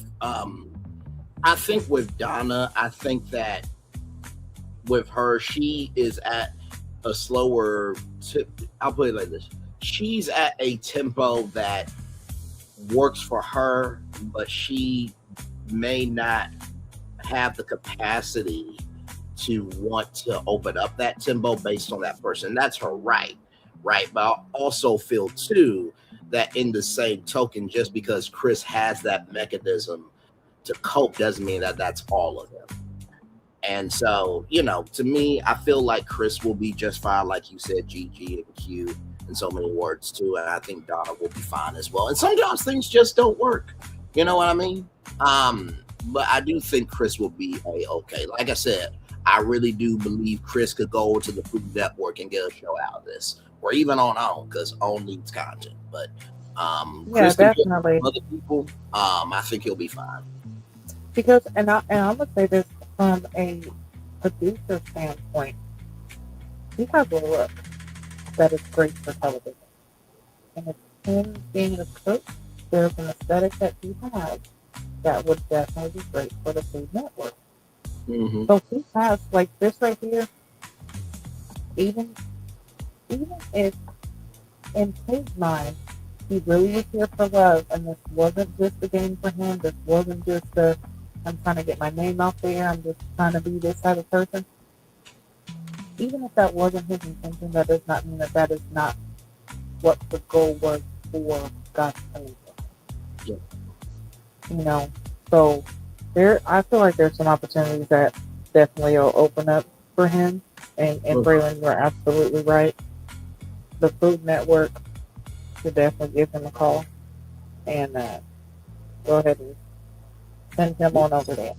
Donna, I think that with her, she is at a slower I'll put it like this. She's at a tempo that works for her, but she may not have the capacity to want to open up that tempo based on that person. That's her right? But I also feel too that in the same token, just because Chris has that mechanism to cope doesn't mean that that's all of him. And so, to me, I feel like Chris will be just fine, like you said, Gigi and Q, in so many words too. And I think Donna will be fine as well. And sometimes things just don't work. You know what I mean? But I do think Chris will be okay. Like I said, I really do believe Chris could go to the Food Network and get a show out of this, or even on OWN, because OWN needs content. But Chris can get other people. I think he'll be fine.
Because, and I'm gonna say this from a producer standpoint, he has a look that is great for television, and it's him being a cook. There's an aesthetic that he has that would definitely be great for the Food Network.
Mm-hmm.
So he has like this right here. Even if in his mind he really was here for love, and this wasn't just a game for him. This wasn't just a I'm trying to get my name out there. I'm just trying to be this type of person. Even if that wasn't his intention, that does not mean that that is not what the goal was for God's favor.
Yeah.
You know, so I feel like there's some opportunities that definitely will open up for him. And Braylon, you're absolutely right. The Food Network should definitely give him a call and go ahead and send him on over there.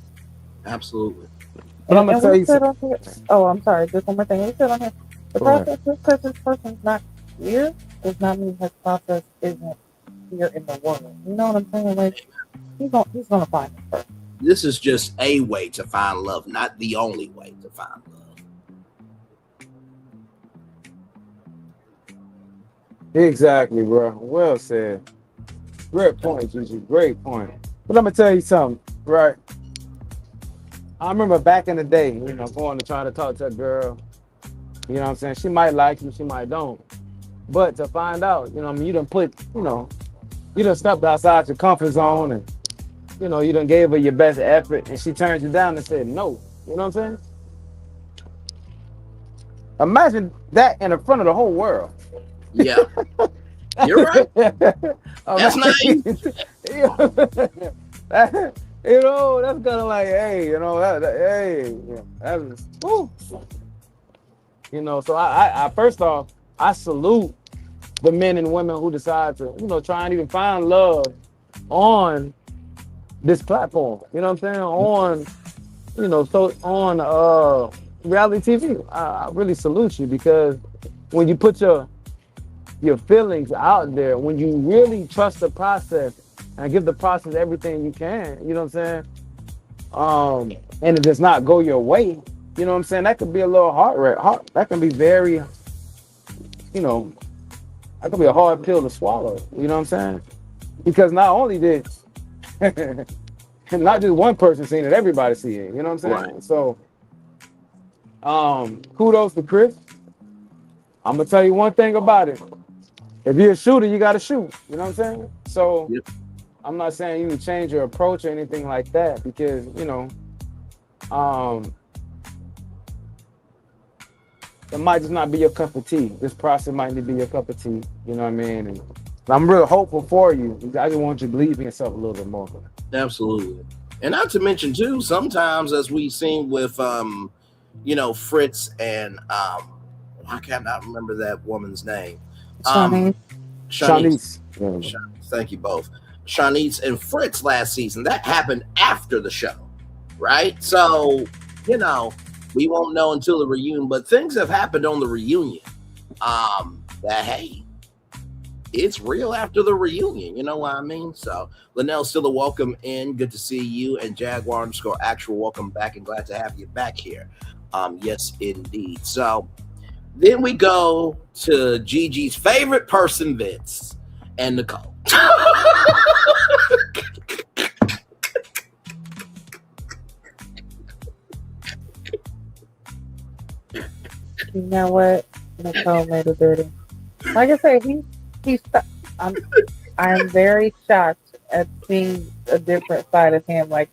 Absolutely.
But I'm gonna tell you
something. Oh, I'm sorry. Just one more thing. We said on here, the process, just because this person's not here, does not mean his process isn't here in the world. You know what I'm saying? Like, he's gonna find it first.
This is just a way to find love, not the only way to find love.
Exactly, bro. Well said. Great point, Gigi. Great point. But I'm gonna tell you something, right? I remember back in the day, going to try to talk to a girl. You know what I'm saying? She might like you, she might don't. But to find out, you done put, you done stepped outside your comfort zone, and you done gave her your best effort, and she turned you down and said no. You know what I'm saying? Imagine that in the front of the whole world.
Yeah. You're right. That's nice.
That's kind of like, hey, that was, woo. So I first off, I salute the men and women who decide to, try and even find love on this platform. You know what I'm saying? On reality TV. I really salute you, because when you put your feelings out there, when you really trust the process and give the process everything you can, you know what I'm saying? And it does not go your way, you know what I'm saying? That could be a little hard. That can be very, that could be a hard pill to swallow, you know what I'm saying? Because not only did, not just one person seeing it, everybody see it, you know what I'm saying?
Right.
So, kudos to Chris. I'm gonna tell you one thing about it. If you're a shooter, you gotta shoot. You know what I'm saying? So
Yep.
I'm not saying you can change your approach or anything like that, because it might just not be your cup of tea. This process might not be your cup of tea. You know what I mean? And I'm real hopeful for you. I just want you to believe in yourself a little bit more.
Absolutely. And not to mention too, sometimes, as we've seen with Fritz and I cannot remember that woman's name.
Shanice.
Thank you both. Shanice and Fritz last season. That happened after the show, right? So, we won't know until the reunion, but things have happened on the reunion. That, hey, it's real after the reunion. You know what I mean? So, Linnell, still a welcome in. Good to see you. And Jaguar_actual, welcome back, and glad to have you back here. Yes, indeed. So, then we go to Gigi's favorite person, Vince, and Nicole.
You know what? Nicole made it dirty. Like I said, I'm very shocked at seeing a different side of him. Like,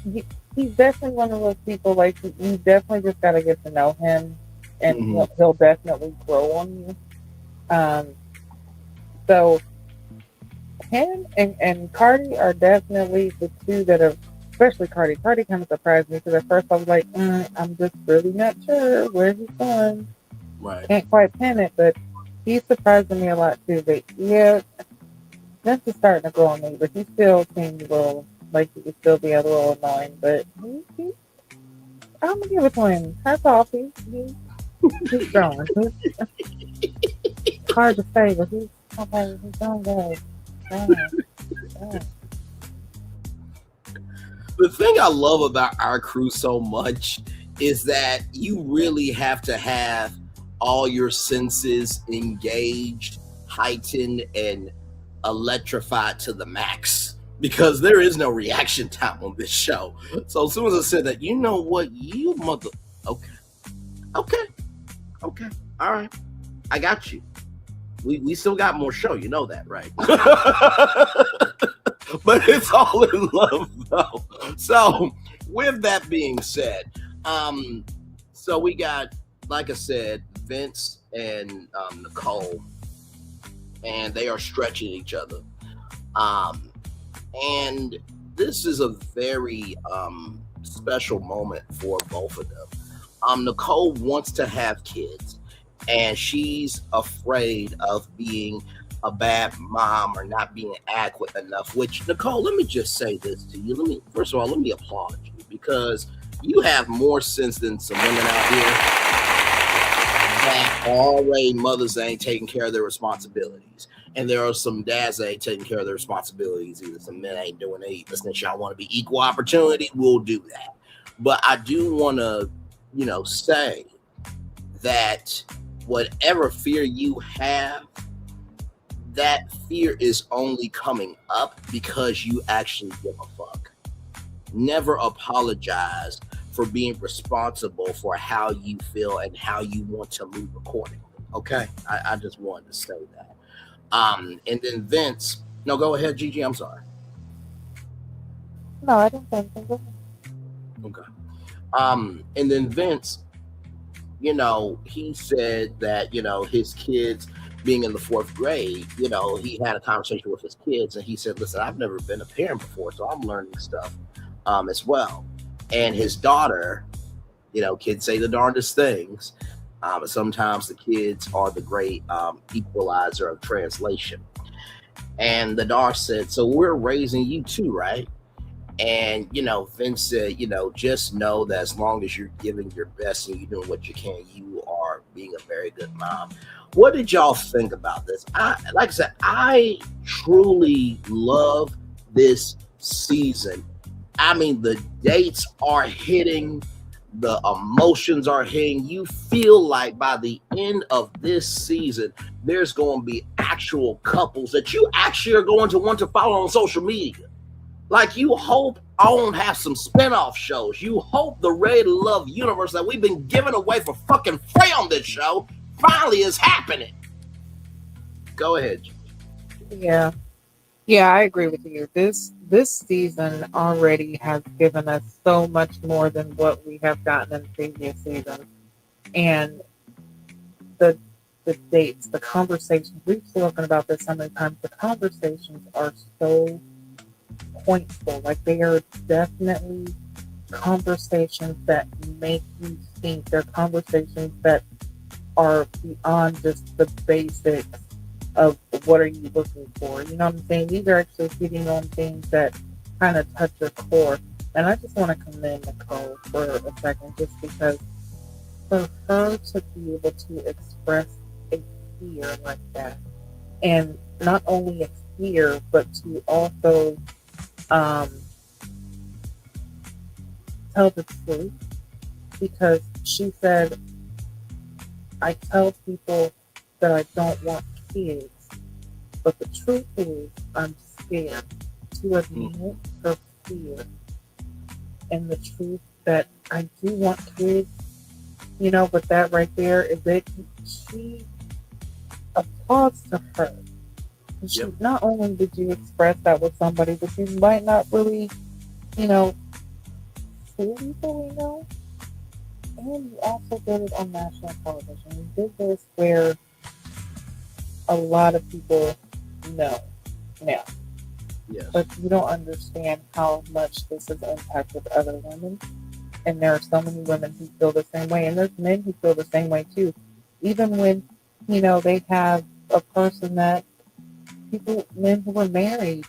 he's definitely one of those people, like, you definitely just got to get to know him, and he'll definitely grow on you. So him and Cardi are definitely the two that are, especially Cardi. Cardi kind of surprised me, because at first I was like, I'm just really not sure where he's going.
Right.
Can't quite pin it, but he's surprising me a lot too. But yeah, Vince is starting to grow on me, but he still seems a little like he could still be a little annoying. But I'm gonna give it to him. Hats off. He's growing. It's hard to say, but he's doing good. Yeah.
The thing I love about our crew so much is that you really have to have all your senses engaged, heightened, and electrified to the max because there is no reaction time on this show. So as soon as I said that, you know what, you mother. Okay. All right, I got you. We still got more show, you know that, right? But it's all in love, though. So, with that being said, so we got, like I said, Vince and Nicole, and they are stretching each other. And this is a very special moment for both of them. Nicole wants to have kids, and she's afraid of being a bad mom or not being adequate enough, which, Nicole, let me just say this to you. First of all, let me applaud you because you have more sense than some women out here that already mothers ain't taking care of their responsibilities. And there are some dads that ain't taking care of their responsibilities either. Some men ain't doing it either. Since y'all want to be equal opportunity, we'll do that. But I do want to, say that whatever fear you have, that fear is only coming up because you actually give a fuck. Never apologize for being responsible for how you feel and how you want to move accordingly. Okay? I just wanted to say that. And then Vince, no, go ahead, Gigi. I'm sorry.
No, I didn't think so.
Okay. And then Vince, he said that, his kids being in the 4th grade, he had a conversation with his kids and he said, listen, I've never been a parent before, so I'm learning stuff as well. And his daughter, kids say the darndest things. Sometimes the kids are the great equalizer of translation. And the daughter said, so we're raising you too, right? And, Vince said, just know that as long as you're giving your best and you're doing what you can, you are being a very good mom. What did y'all think about this? Like I said, I truly love this season. I mean, the dates are hitting, the emotions are hitting. You feel like by the end of this season, there's going to be actual couples that you actually are going to want to follow on social media. Like, you hope OWN have some spinoff shows. You hope the Ready to Love universe that we've been giving away for fucking free on this show finally is happening. Go ahead.
Yeah, I agree with you. This season already has given us so much more than what we have gotten in previous seasons, and the dates, the conversations. We've spoken about this so many times. The conversations are so pointful. Like, they are definitely conversations that make you think. They're conversations that are beyond just the basics of what are you looking for. You know what I'm saying? These are actually hitting on things that kind of touch your core. And I just want to commend Nicole for a second, just because for her to be able to express a fear like that, and not only a fear, but to also tell the truth, because she said, I tell people that I don't want kids, but the truth is I'm scared. To admit her fear and the truth that I do want kids, but that right there is it. She applauds to her. She, not only did you express that with somebody that you might not really, fully know, and you also did it on national television. You did this where a lot of people know now.
Yes.
But you don't understand how much this has impacted other women. And there are so many women who feel the same way. And there's men who feel the same way too. Even when, they have a person that men who were married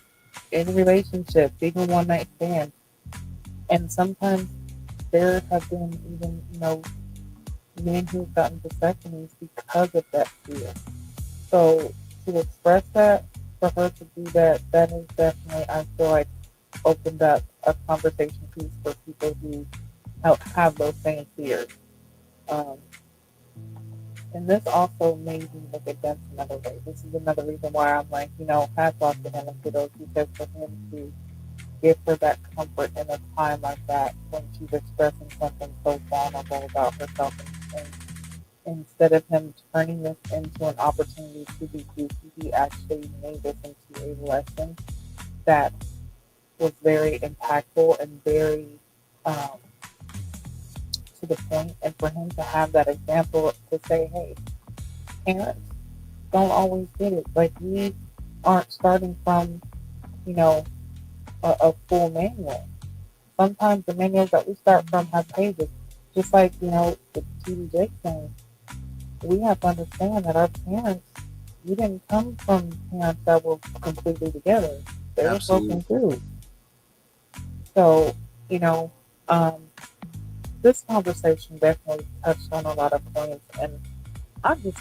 in relationships, even one night stands. And sometimes there have been even, men who've gotten vasectomies because of that fear. So to express that, for her to do that, that is definitely, I feel like, opened up a conversation piece for people who have those same fears. And this also made me look at Vince another way. This is another reason why I'm like, hats off to him and kudos, because for him to give her that comfort in a time like that when she's expressing something so vulnerable about herself, and instead of him turning this into an opportunity to be goofy, he actually made this into a lesson that was very impactful and very um, to the point. And for him to have that example to say, hey, parents don't always get it. Like, we aren't starting from, you know, a full manual. Sometimes the manuals that we start from have pages. Just like, the TD thing. We have to understand that our parents, we didn't come from parents that were completely together. They were broken too. So, um, this conversation definitely touched on a lot of points, and I just,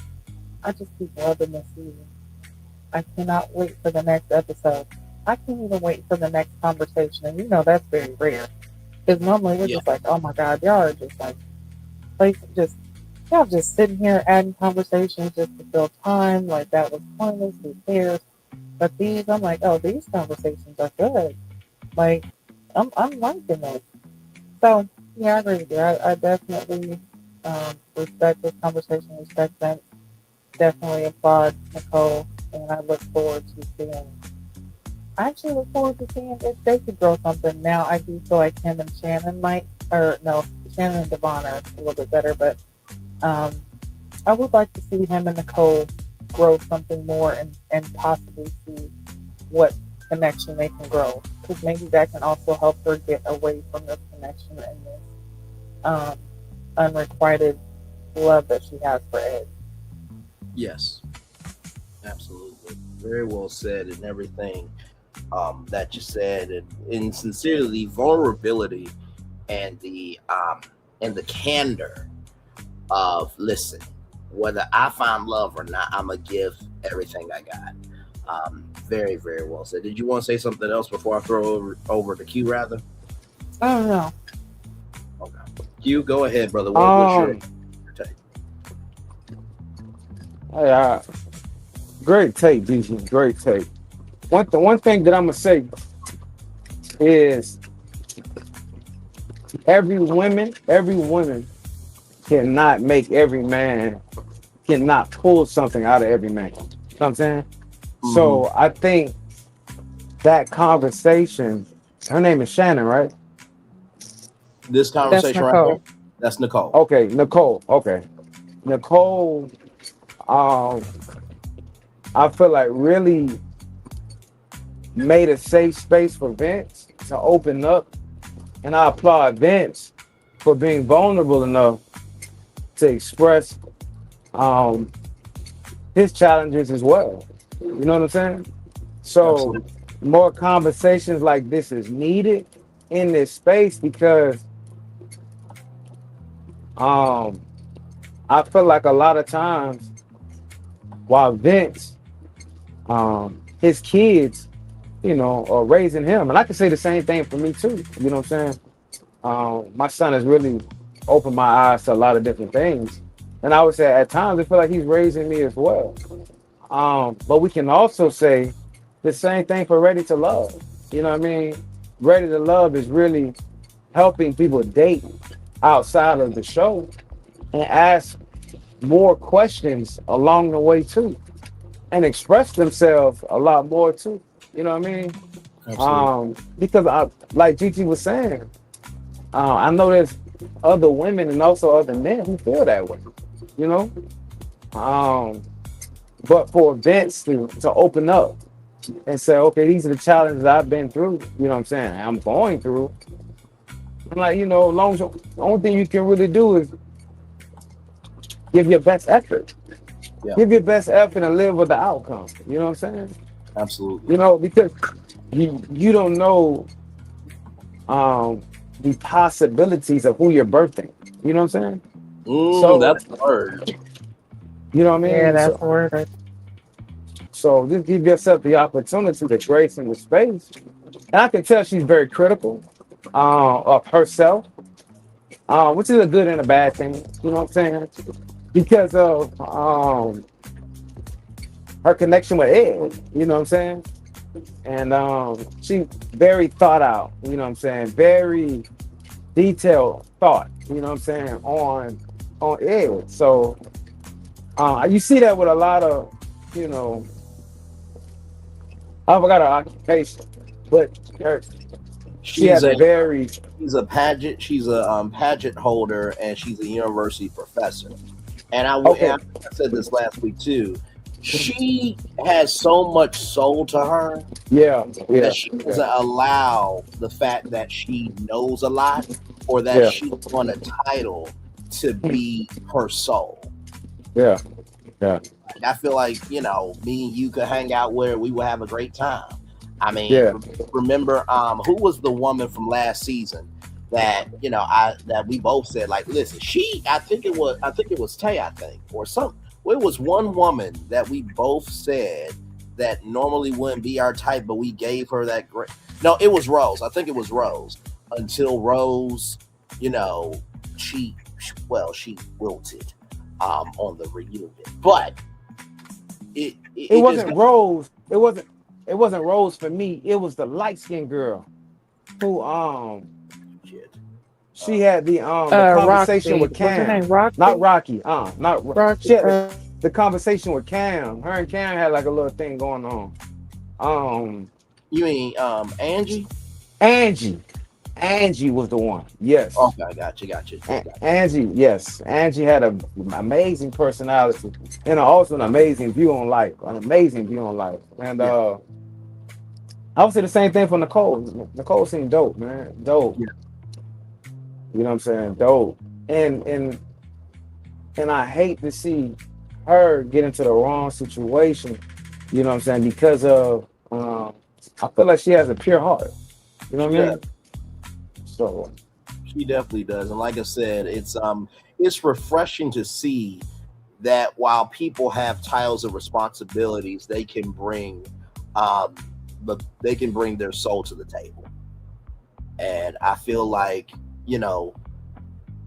I just keep loving this season. I cannot wait for the next episode. I can't even wait for the next conversation, and that's very rare. Because normally we're just like, oh my God, y'all are just like y'all just sitting here adding conversations just to fill time. Like, that was pointless. Who cares? But these, I'm like, oh, these conversations are good. Like, I'm liking this. So yeah, I agree with you. I definitely respect this conversation. Respect that. Definitely applaud Nicole, and I look forward to seeing. I actually look forward to seeing if they could grow something. Now, I do feel like him and Shannon might, or no, Shannon and Devon are a little bit better, but I would like to see him and Nicole grow something more, and possibly see what connection they can grow. Because maybe that can also help her get away from this connection and this unrequited love that she has for Ed.
Yes, absolutely. Very well said, and everything that you said, and sincerely, vulnerability and the candor of, listen, whether I find love or not, I'm gonna give everything I got. Very, very well said. Did you want to say something else before I throw over to Q, rather?
I don't know.
Okay, Q, go ahead, brother. What's your take?
Hey, great take, Gigi. Great take. One thing that I'm gonna say is every woman cannot make every man, cannot pull something out of every man. You know what I'm saying? Mm-hmm. So I think that conversation, her name is Shannon, right?
This conversation right here, that's Nicole.
Okay, Nicole. Okay. Nicole, I feel like really made a safe space for Vince to open up. And I applaud Vince for being vulnerable enough to express his challenges as well. You know what I'm saying? So absolutely. More conversations like this is needed in this space, because I feel like a lot of times while Vince, his kids, are raising him. And I can say the same thing for me too. You know what I'm saying? My son has really opened my eyes to a lot of different things. And I would say at times I feel like he's raising me as well. But we can also say the same thing for Ready to Love. You know what I mean? Ready to Love is really helping people date outside of the show and ask more questions along the way too, and express themselves a lot more too. You know what I mean? Absolutely. Because like Gigi was saying, I know there's other women and also other men who feel that way. You know? But for Vince to open up and say, okay, these are the challenges I've been through, you know what I'm saying? I'm going through. I'm like, the only thing you can really do is give your best effort. Yeah. Give your best effort and live with the outcome. You know what I'm saying?
Absolutely.
Because you don't know the possibilities of who you're birthing. You know what I'm saying?
So that's the word.
You know what I mean?
Yeah, that's the word.
So just give yourself the opportunity, the grace and the space. And I can tell she's very critical of herself, which is a good and a bad thing. You know what I'm saying? because of her connection with Ed. You know what I'm saying? And she very thought out. You know what I'm saying? Very detailed thought. You know what I'm saying on Ed. So you see that with a lot of, you know, I forgot her occupation, but she has a very
she's a pageant holder, and she's a university professor. And I said this last week too. She has so much soul to her that she doesn't allow the fact that she knows a lot or that she won a title to be her soul.
Yeah.
I feel like, you know, me and you could hang out where we would have a great time. I mean, remember who was the woman from last season that, you know, that we both said, like, listen, I think it was Tay, I think, or something. Well, it was one woman that we both said that normally wouldn't be our type, but we gave her that great. No, it was Rose. I think it was Rose. Until Rose, you know, she wilted on the reunion. But it
wasn't Rose. It wasn't Rose for me. It was the light-skinned girl who she had the conversation with Cam.
What's her name? Rocky?
Not Rocky. Not
Rocky.
She had the conversation with Cam. Her and Cam had like a little thing going on.
You mean Angie?
Angie was the one. Yes.
Okay, got you.
Angie, yes. Angie had an amazing personality and also an amazing view on life. And I would say the same thing for Nicole. Nicole seemed dope, man. Dope.
Yeah.
You know what I'm saying? Dope. And I hate to see her get into the wrong situation, you know what I'm saying, because of I feel like she has a pure heart. You know what I mean? So
she definitely does. And like I said, it's refreshing to see that while people have titles and responsibilities, they can bring their soul to the table. And I feel like, you know,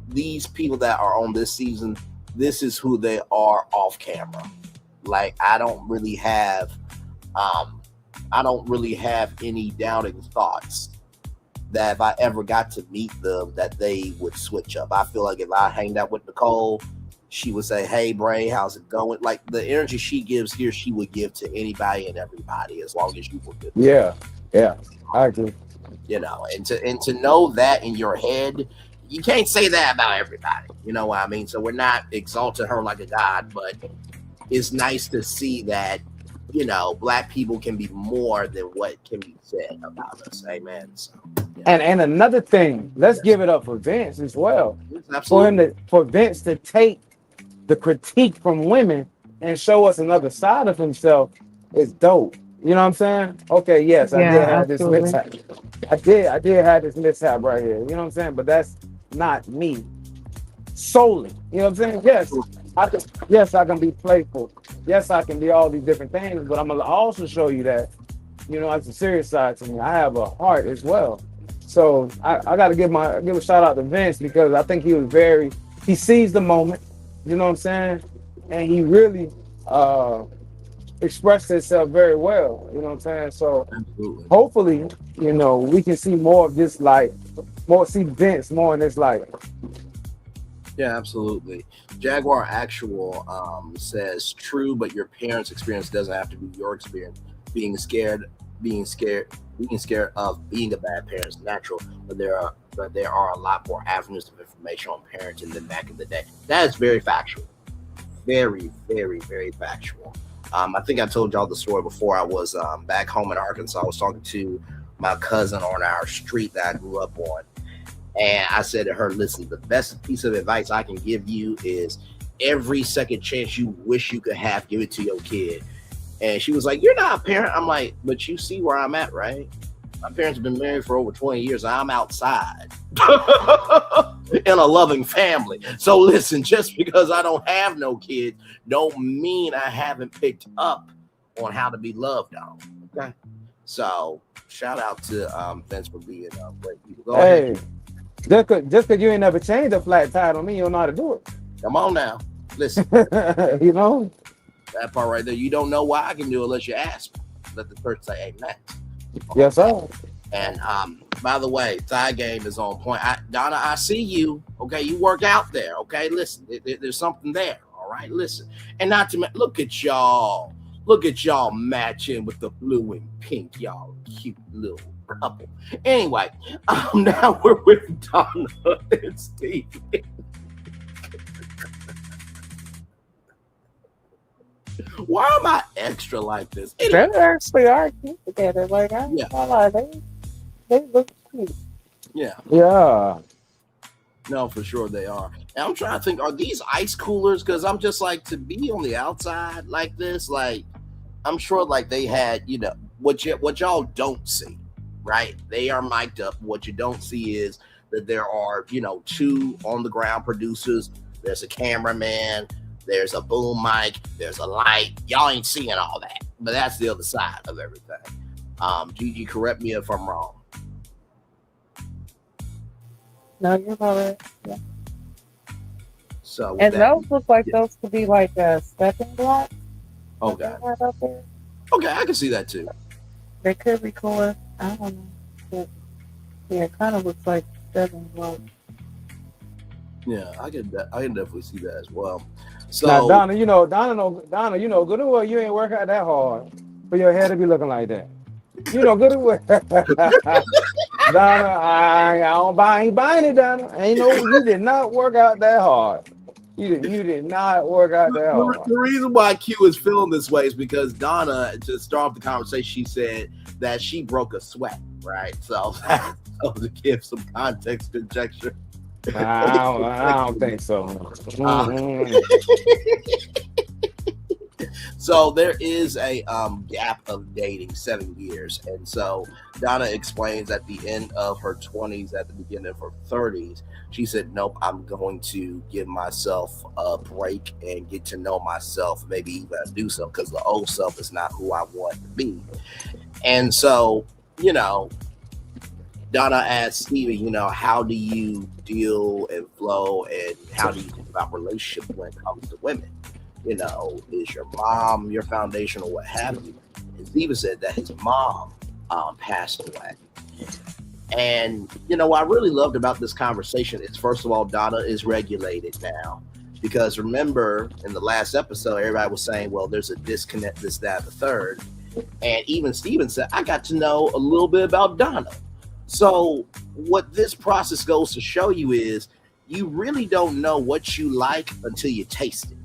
these people that are on this season, this is who they are off camera. Like, I don't really have any doubting thoughts that if I ever got to meet them, that they would switch up. I feel like if I hanged out with Nicole, she would say, "Hey, Bray, how's it going?" Like, the energy she gives here, she would give to anybody and everybody, as long as you were good.
Yeah, I agree.
You know, and to know that in your head, you can't say that about everybody. You know what I mean? So we're not exalting her like a god, but it's nice to see that, you know, Black people can be more than what can be said about us. Amen. So, yeah.
And another thing, let's give it up for Vince as well.
Absolutely.
For Vince to take the critique from women and show us another side of himself is dope. You know what I'm saying? Okay, yes, I did have this mishap. I did have this mishap right here. You know what I'm saying? But that's not me solely. You know what I'm saying? Yes, I can be playful. Yes, I can be all these different things, but I'm gonna also show you that, you know, that's a serious side to me. I have a heart as well. So I gotta give a shout out to Vince, because I think he sees the moment, you know what I'm saying? And he really expressed himself very well, you know what I'm saying? So hopefully, you know, we can see more of this light, see Vince more in this light.
Yeah, absolutely. Jaguar Actual says, true, but your parents' experience doesn't have to be your experience. Being scared of being a bad parent is natural, but there are a lot more avenues of information on parenting than back in the day. That is very factual. Very, very, very factual. I think I told y'all the story before. I was back home in Arkansas. I was talking to my cousin on our street that I grew up on. And I said to her, listen, the best piece of advice I can give you is every second chance you wish you could have, give it to your kid. And she was like, you're not a parent. I'm like, but you see where I'm at, right? My parents have been married for over 20 years. And I'm outside in a loving family. So listen, just because I don't have no kids don't mean I haven't picked up on how to be loved on. Okay. So shout out to Vince for being great people. Go ahead.
Just because you ain't never changed a flat tire on me, you don't know how to do it.
Come on now. Listen,
You know?
that part right there. You don't know why I can do it unless you ask me. Let the church say amen.
Yes, sir.
And by the way, side game is on point. Donna, I see you. Okay, you work out there. Okay, listen, there's something there. All right, listen, and not to look at y'all. Look at y'all matching with the blue and pink, y'all cute little couple. Anyway, now we're with Donna and Steve. Why am I extra like this?
They actually are cute together. Like I lie, they look cute.
Yeah.
Yeah.
No, for sure they are. And I'm trying to think, are these ice coolers? Because I'm just like, to be on the outside like this, like I'm sure like they had, what y'all don't see, right? They are mic'd up. What you don't see is that there are, 2 on the ground producers. There's a cameraman. There's a boom mic. There's a light. Y'all ain't seeing all that, but that's the other side of everything. Gigi, correct me if I'm wrong.
No, you're about right. Yeah.
So
and those look like those could be like a stepping block.
Okay.
Right up there.
Okay, I can see that too.
They could record. I don't know. But yeah, it kind of looks like stepping block.
Yeah, I can definitely see that as well. So
now, Donna, good and well, you ain't work out that hard for your hair to be looking like that. Good and well. Donna, I ain't buying it, Donna. You did not work out that hard. You did not work out that hard.
The reason why Q is feeling this way is because Donna, to start off the conversation, she said that she broke a sweat, right? So to give some context to conjecture.
I don't think so.
So there is a gap of dating 7 years, and so Donna explains at the end of her 20s, at the beginning of her 30s, she said, "Nope, I'm going to give myself a break and get to know myself, maybe even do something, because the old self is not who I want to be." And so, Donna asked Steven, how do you deal and flow, and how do you think about relationships when it comes to women? Is your mom your foundation or what have you? And Steven said that his mom passed away. And, what I really loved about this conversation is, first of all, Donna is regulated now. Because remember, in the last episode, everybody was saying, well, there's a disconnect, this, that, the third. And even Steven said, I got to know a little bit about Donna. So what this process goes to show you is you really don't know what you like until you taste it.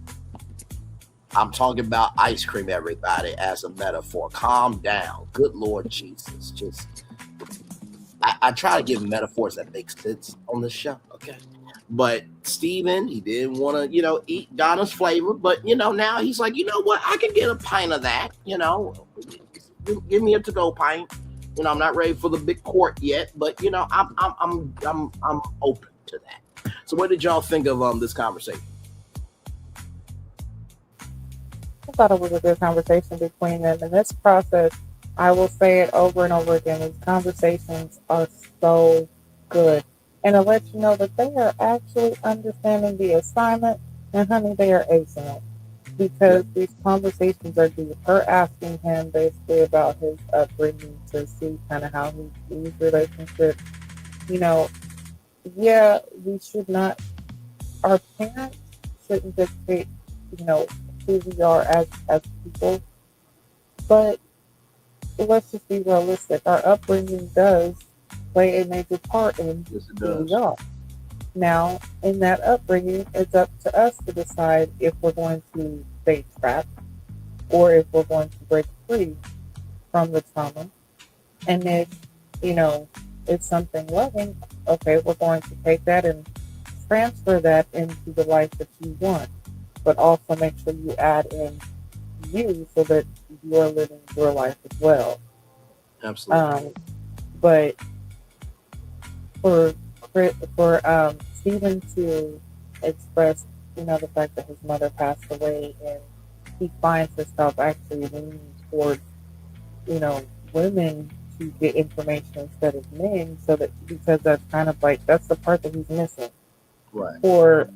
I'm talking about ice cream, everybody, as a metaphor. Calm down. Good Lord Jesus. I try to give metaphors that make sense on this show, okay? But Steven, he didn't want to, eat Donna's flavor. But, now he's like, you know what? I can get a pint of that, Give me a to-go pint. I'm not ready for the big quart yet, but, I'm open to that. So what did y'all think of this conversation?
I thought it was a good conversation between them. In this process, I will say it over and over again. These conversations are so good. And to let you know that they are actually understanding the assignment, and honey, they are acing it. Because these conversations are deep. Her asking him basically about his upbringing to see kind of how he sees relationships. We should not, our parents shouldn't dictate, who we are as people. But let's just be realistic. Our upbringing does play a major part in who we are. Now, in that upbringing, it's up to us to decide if we're going to stay trapped or if we're going to break free from the trauma. And if, it's something loving, okay, we're going to take that and transfer that into the life that you want. But also make sure you add in you so that you're living your life as well.
Absolutely.
But for Steven to express, the fact that his mother passed away, and he finds himself actually leaning towards, women to get information instead of men, because that's kind of like, that's the part that he's missing.
Right.
For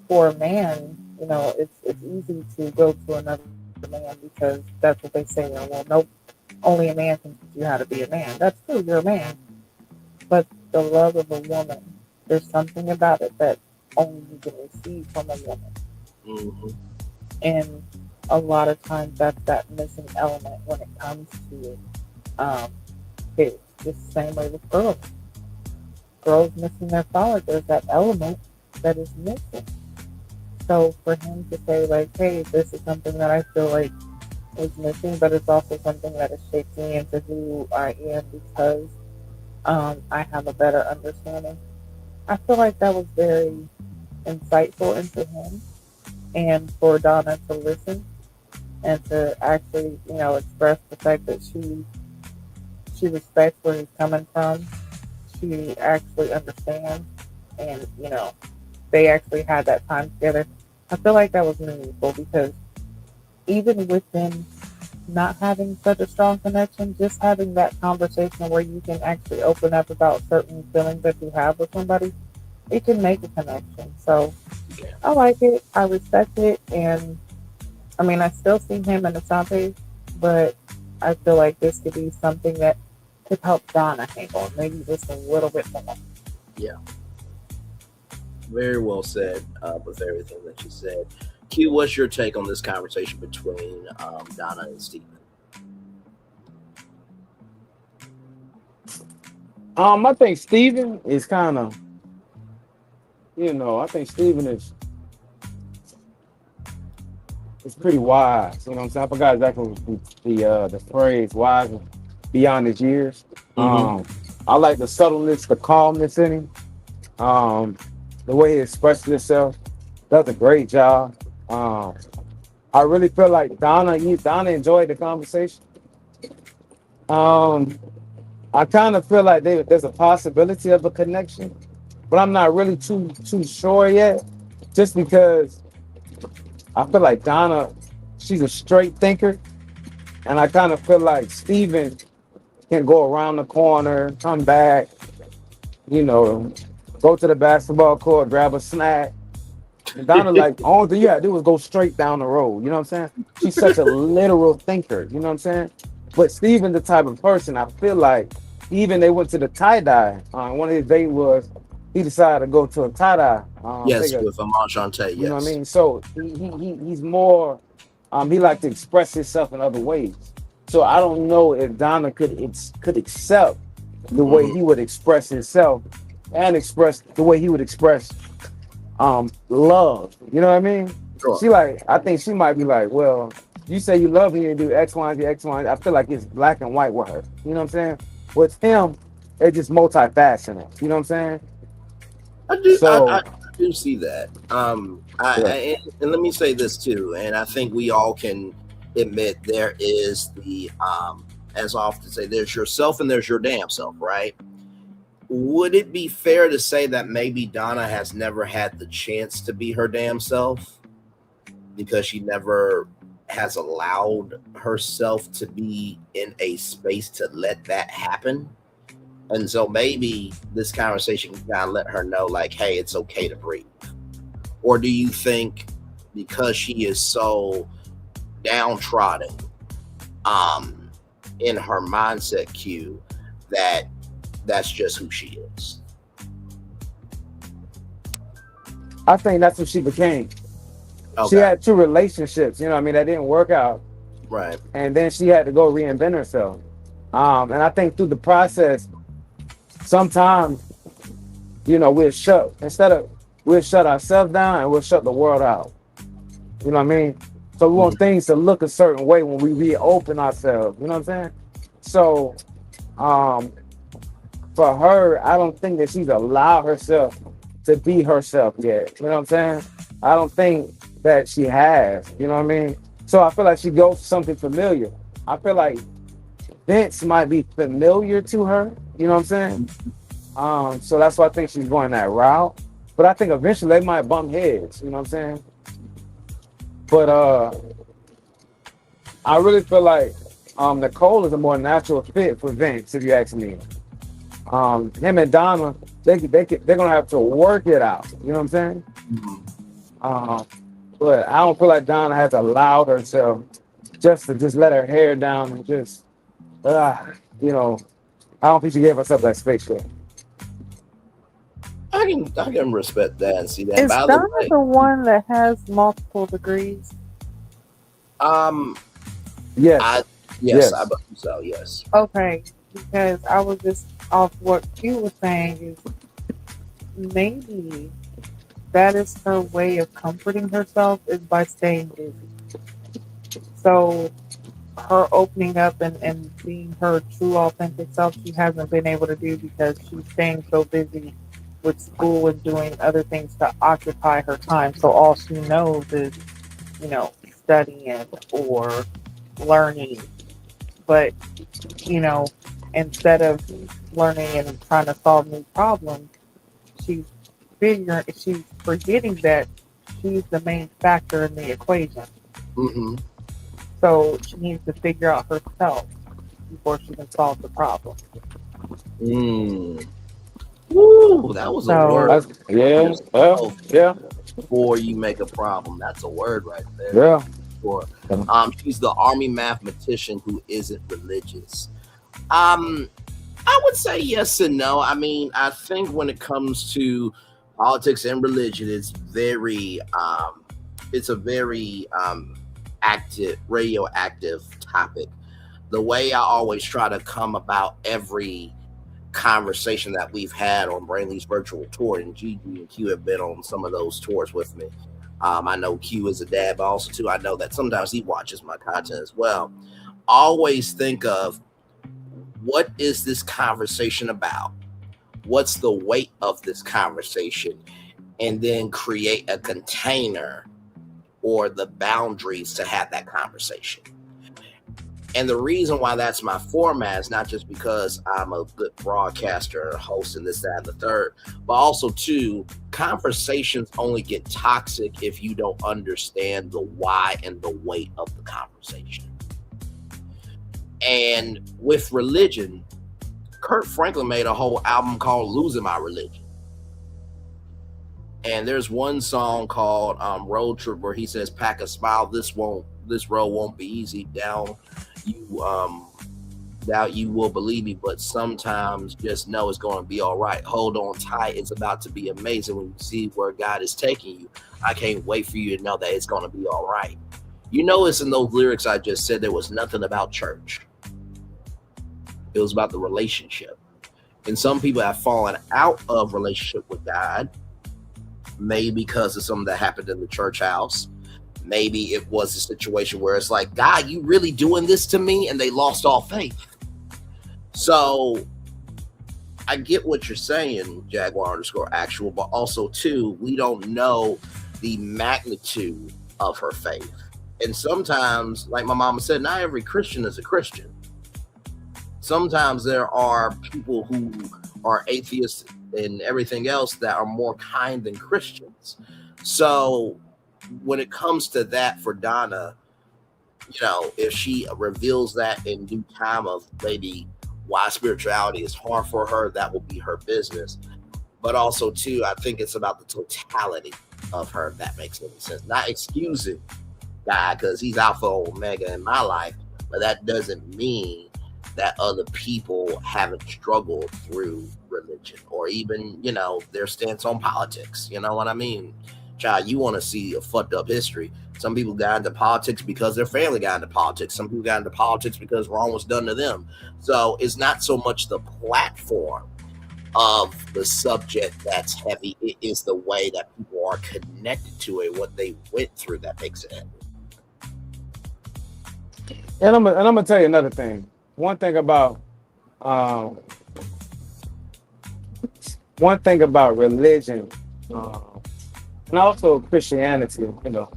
a man, It's easy to go to another man because that's what they say. Well, nope, only a man can teach you how to be a man. That's true, you're a man. But the love of a woman, there's something about it that only you can receive from a woman.
Mm-hmm.
And a lot of times that's that missing element when it comes to kids. It's the same way with girls. Girls missing their father, there's that element that is missing. So for him to say like, hey, this is something that I feel like is missing, but it's also something that has shaped me into who I am because I have a better understanding. I feel like that was very insightful into him, and for Donna to listen and to actually, express the fact that she respects where he's coming from. She actually understands, and they actually had that time together. I feel like that was meaningful because even with them not having such a strong connection, just having that conversation where you can actually open up about certain feelings that you have with somebody, it can make a connection. So I like it, I respect it, and I mean, I still see him in Asante, but I feel like this could be something that could help Donna handle maybe just a little bit more.
Yeah. Very well said with everything that you said. Q, what's your take on this conversation between Donna and Steven?
I think Steven is kind of, I think Steven is pretty wise. You know what I'm saying? I forgot exactly the phrase wise beyond his years.
Mm-hmm.
I like the subtleness, the calmness in him. The way he expresses himself, does a great job. I really feel like Donna enjoyed the conversation. I kind of feel like there's a possibility of a connection, but I'm not really too sure yet. Just because I feel like Donna, she's a straight thinker, and I kind of feel like Steven can go around the corner, come back, go to the basketball court, grab a snack. And Donna, like, all thing you had to do was go straight down the road. You know what I'm saying? She's such a literal thinker. You know what I'm saying? But Steven's the type of person, I feel like, even they went to the tie-dye. One of his dates was he decided to go to a tie-dye.
Yes, with Enchanté, yes.
You know what I mean? So he's more, he like to express himself in other ways. So I don't know if Donna could accept the way he would express himself and express the way he would express love. You know what I mean?
Sure.
I think she might be like, well, you say you love me and do X, Y, and Z, X, Y, and Z. I feel like it's black and white with her. You know what I'm saying? With him, it's just multifaceted. You know what I'm saying?
I do see that. And let me say this too, and I think we all can admit there is the as I often say, there's yourself and there's your damn self, right? Would it be fair to say that maybe Donna has never had the chance to be her damn self because she never has allowed herself to be in a space to let that happen? And so maybe this conversation can kind of let her know, like, hey, it's okay to breathe. Or do you think because she is so downtrodden in her mindset, Q, that that's just who she is?
I think that's what she became.
Okay.
She had 2 relationships, that didn't work out.
Right.
And then she had to go reinvent herself. And I think through the process, sometimes, we'll shut ourselves down and we'll shut the world out. You know what I mean? So we want things to look a certain way when we reopen ourselves. You know what I'm saying? So for her, I don't think that she's allowed herself to be herself yet. You know what I'm saying? I don't think that she has. You know what I mean? So I feel like she goes for something familiar. I feel like Vince might be familiar to her. You know what I'm saying? So that's why I think she's going that route. But I think eventually they might bump heads. You know what I'm saying? But I really feel like Nicole is a more natural fit for Vince, if you ask me. Him and Donna, they're gonna have to work it out. You know what I'm saying? But I don't feel like Donna has allowed herself just to just let her hair down and just, you know, I don't think she gave herself that space yet.
I can respect that and see that.
Is
By the
Donna
way,
the one that has multiple degrees?
Yes.
Yes, I believe so. Yes.
Okay, because I was just off what you were saying is maybe that is her way of comforting herself is by staying busy. So her opening up and being her true authentic self, she hasn't been able to do because she's staying so busy with school and doing other things to occupy her time. So all she knows is, you know, studying or learning. But, you know, instead of learning and trying to solve new problems, she's forgetting that she's the main factor in the equation.
Mm-hmm.
So she needs to figure out herself before she can solve the problem.
Ooh, that was a word.
Yeah.
Before you make a problem, that's a word right there.
Yeah.
Sure. She's the army mathematician who isn't religious. I would say yes and no. I mean, I think when it comes to politics and religion, it's a very radioactive topic. The way I always try to come about every conversation that we've had on Braylon's virtual tour, and Gigi and Q have been on some of those tours with me. I know Q is a dad, but also too, I know that sometimes he watches my content as well. Always think of what is this conversation about? What's the weight of this conversation? And then create a container or the boundaries to have that conversation. And the reason why that's my format is not just because I'm a good broadcaster, host, and this, that, and the third, but also too, conversations only get toxic if you don't understand the why and the weight of the conversation. And with religion, Kurt Franklin made a whole album called Losing My Religion. And there's one song called Road Trip where he says, pack a smile, this road won't be easy. Doubt you will believe me, but sometimes just know it's going to be all right. Hold on tight. It's about to be amazing when you see where God is taking you. I can't wait for you to know that it's going to be all right. You notice in those lyrics I just said, there was nothing about church. It was about the relationship. And some people have fallen out of relationship with God, maybe because of something that happened in the church house. Maybe it was a situation where it's like, God, you really doing this to me? And they lost all faith. So I get what you're saying, Jaguar_actual, but also too, we don't know the magnitude of her faith. And sometimes, like my mama said, not every Christian is a Christian. Sometimes there are people who are atheists and everything else that are more kind than Christians. So when it comes to that for Donna, you know, if she reveals that in due time of maybe why spirituality is hard for her, that will be her business. But also too, I think it's about the totality of her, if that makes any sense. Not excusing God because he's Alpha Omega in my life, but that doesn't mean that other people haven't struggled through religion or even, you know, their stance on politics. You know what I mean? Child, you want to see a fucked up history. Some people got into politics because their family got into politics. Some people got into politics because wrong was done to them. So it's not so much the platform of the subject that's heavy. It is the way that people are connected to it, what they went through that makes it heavy.
And I'm gonna tell you another thing. One thing about religion, and also Christianity, you know,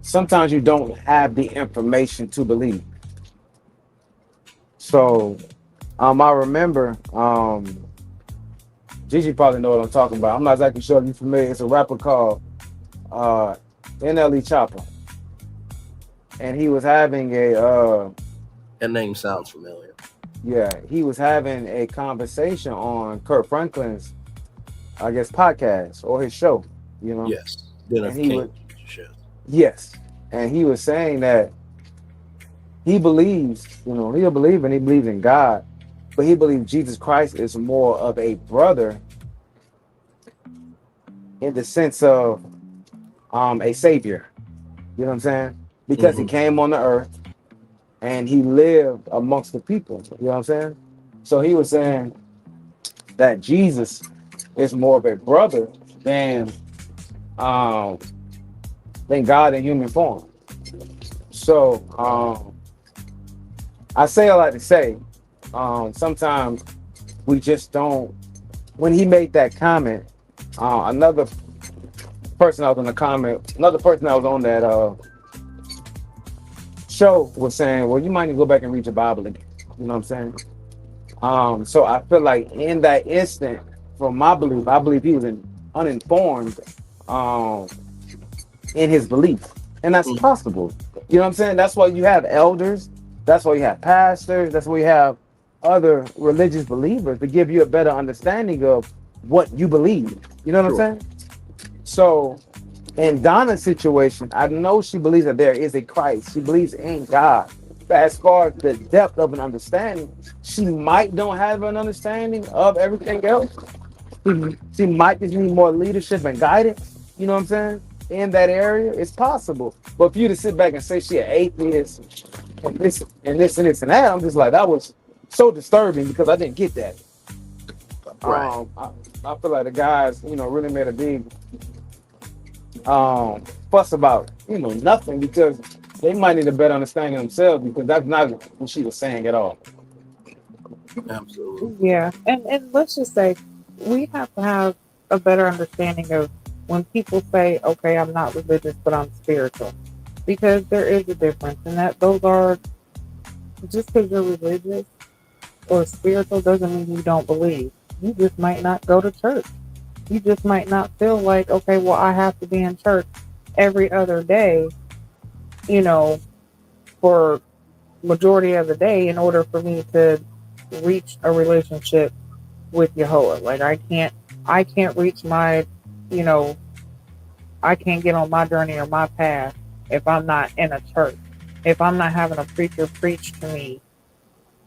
sometimes you don't have the information to believe. So I remember Gigi probably know what I'm talking about. I'm not exactly sure if you're familiar. It's a rapper called NLE Chopper. And he was having
that name sounds familiar.
Yeah, he was having a conversation on Kurt Franklin's, I guess, podcast or his show, you know.
Yes. Then
and
of
he was
kingship.
yes, and he was saying that he believes, he a believer and he believes in God, but he believes Jesus Christ is more of a brother in the sense of a savior. You know what I'm saying? Because he
Mm-hmm.
came on the earth and he lived amongst the people. You know what I'm saying? So he was saying that Jesus is more of a brother than um God in human form. So I say a lot to say, sometimes we just don't. When he made that comment, another person that was on the comment, another person that was on that show was saying, well, you might need to go back and read your Bible again. You know what I'm saying? So I feel like in that instant, from my belief, I believe he was uninformed in his belief. And that's
Mm-hmm.
possible. You know what I'm saying? That's why you have elders, that's why you have pastors, that's why you have other religious believers to give you a better understanding of what you believe. You know what
Sure.
I'm saying? So in Donna's situation, I know she believes that there is a Christ. She believes in God. But as far as the depth of an understanding, she might don't have an understanding of everything else. She might just need more leadership and guidance. You know what I'm saying? In that area, it's possible. But for you to sit back and say she an atheist and this and this and this and that, I'm just like, that was so disturbing because I didn't get that.
Right.
I feel like the guys, really made a big fuss about nothing because they might need a better understanding themselves because that's not what she was saying at all.
Absolutely.
Yeah, and let's just say we have to have a better understanding of when people say, "Okay, I'm not religious, but I'm spiritual," because there is a difference, and that those are just because you're religious or spiritual doesn't mean you don't believe. You just might not go to church. You just might not feel like, okay, well, I have to be in church every other day, you know, for majority of the day in order for me to reach a relationship with Yehovah. Like I can't reach my, you know, I can't get on my journey or my path if I'm not in a church. If I'm not having a preacher preach to me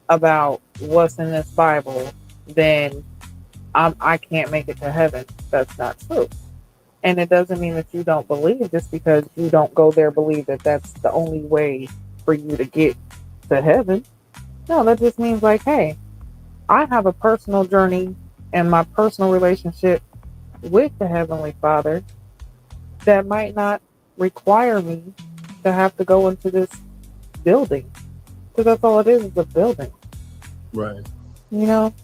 about what's in this Bible, then I can't make it to heaven. That's not true. And it doesn't mean that you don't believe just because you don't go there, believe that that's the only way for you to get to heaven. No, that just means like, hey, I have a personal journey and my personal relationship with the Heavenly Father that might not require me to have to go into this building. Because that's all it is a building,
Right.
you know?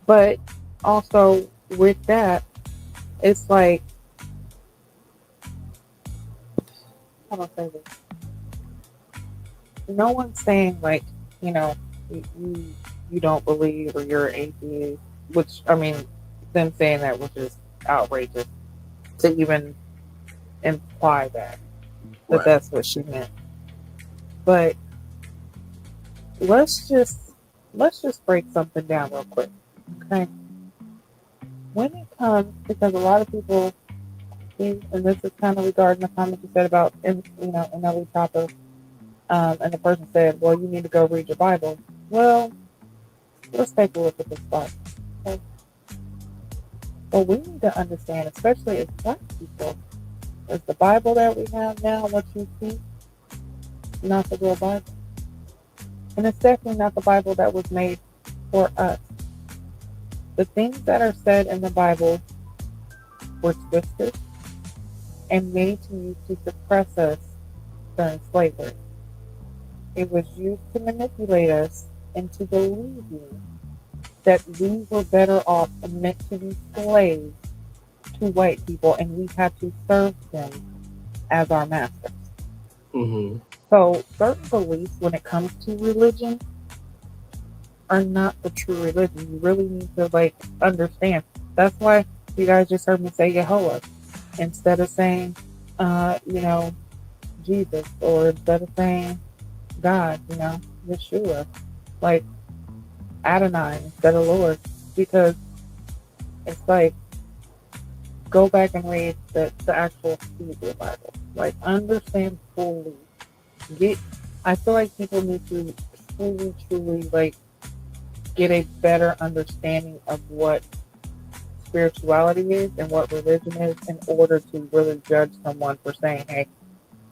But also with that, it's like, how do I say this? No one's saying like, you know, you don't believe or you're an atheist, which, I mean, them saying that was just outrageous to even imply that
Right.
that's what she meant. But let's just break something down real quick, okay? When it comes, because a lot of people, and this is kind of regarding the comment you said about, MLE Chopper, and the person said, "Well, you need to go read your Bible." Well, let's take a look at this Bible. Okay? Well, we need to understand, especially as Black people, is the Bible that we have now, what you see, not the real Bible. And it's definitely not the Bible that was made for us. The things that are said in the Bible were twisted and made to use to suppress us during slavery. It was used to manipulate us into believing that we were better off and meant to be slaves to white people and we had to serve them as our masters.
Mm-hmm.
So certain beliefs when it comes to religion are not the true religion. You really need to understand. That's why you guys just heard me say Yehovah instead of saying Jesus, or instead of saying God, Yeshua, like Adonai instead of Lord. Because it's like go back and read the actual Hebrew Bible. Like, understand fully. I feel like people need to truly, like, get a better understanding of what spirituality is and what religion is in order to really judge someone for saying, hey,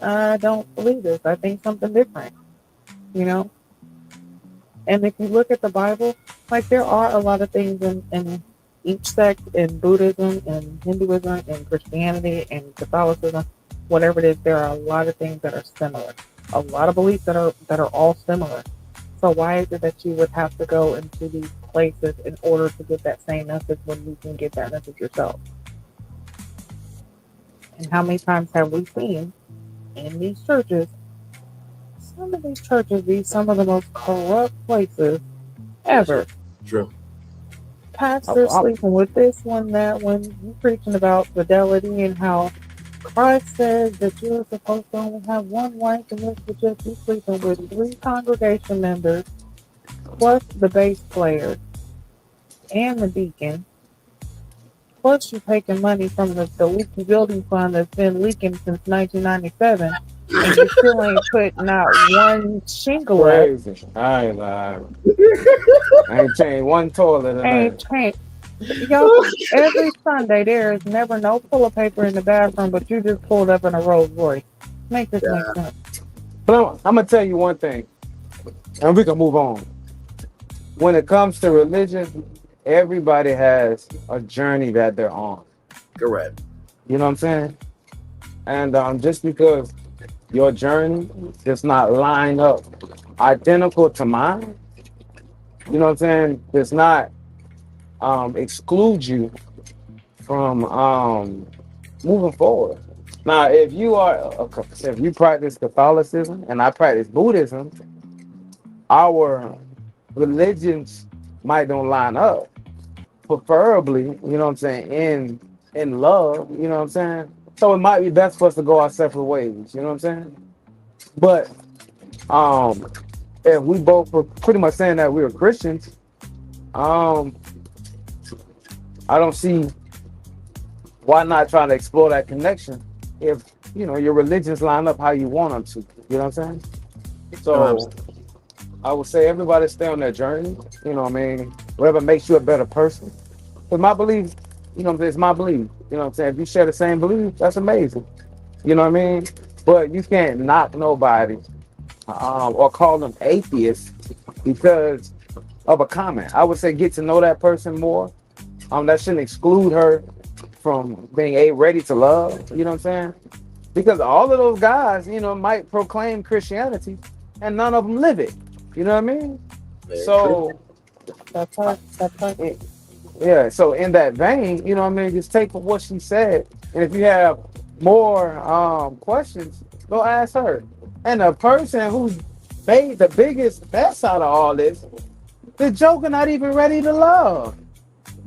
I don't believe this. I think something different, you know? And if you look at the Bible, like, there are a lot of things in each sect, in Buddhism and Hinduism and Christianity and Catholicism, whatever it is, there are a lot of things that are similar. A lot of beliefs that are all similar. So why is it that you would have to go into these places in order to get that same message when you can get that message yourself? And how many times have we seen in these churches, some of these churches be some of the most corrupt places ever?
True.
Pastor sleeping with this one, that one. You preaching about fidelity and how Christ says that you're supposed to only have one wife, and this would just be sleeping with 3 congregation members, plus the bass player and the deacon. Plus, you're taking money from the leaky building fund that's been leaking since 1997, and you still ain't put not one shingle up.
Crazy. I ain't lying. I ain't changed one toilet in
Ain't
there.
changed. Y'all, every Sunday there is never no toilet paper in the bathroom, but you just pulled up in a Rolls Royce. Make this make sense.
But I'm gonna tell you one thing, and we can move on. When it comes to religion, everybody has a journey that they're on.
Correct.
You know what I'm saying? And just because your journey does not line up identical to mine, you know what I'm saying, does not exclude you from moving forward. Now, if you practice Catholicism and I practice Buddhism, our religions might don't line up. Preferably, you know what I'm saying, in love, you know what I'm saying? So it might be best for us to go our separate ways, you know what I'm saying? But if we both were pretty much saying that we were Christians, I don't see why not try to explore that connection if, you know, your religions line up how you want them to. You know what I'm saying? So I would say everybody stay on their journey. You know what I mean? Whatever makes you a better person. But my belief, you know, it's my belief. You know what I'm saying? If you share the same belief, that's amazing. You know what I mean? But you can't knock nobody or call them atheists because of a comment. I would say get to know that person more. That shouldn't exclude her from being ready to love. You know what I'm saying? Because all of those guys, you know, might proclaim Christianity and none of them live it. You know what I mean? So
that's right.
Yeah, so in that vein, you know what I mean, just take what she said. And if you have more questions, go ask her. And the person who's made the biggest mess out of all this, the joker not even ready to love.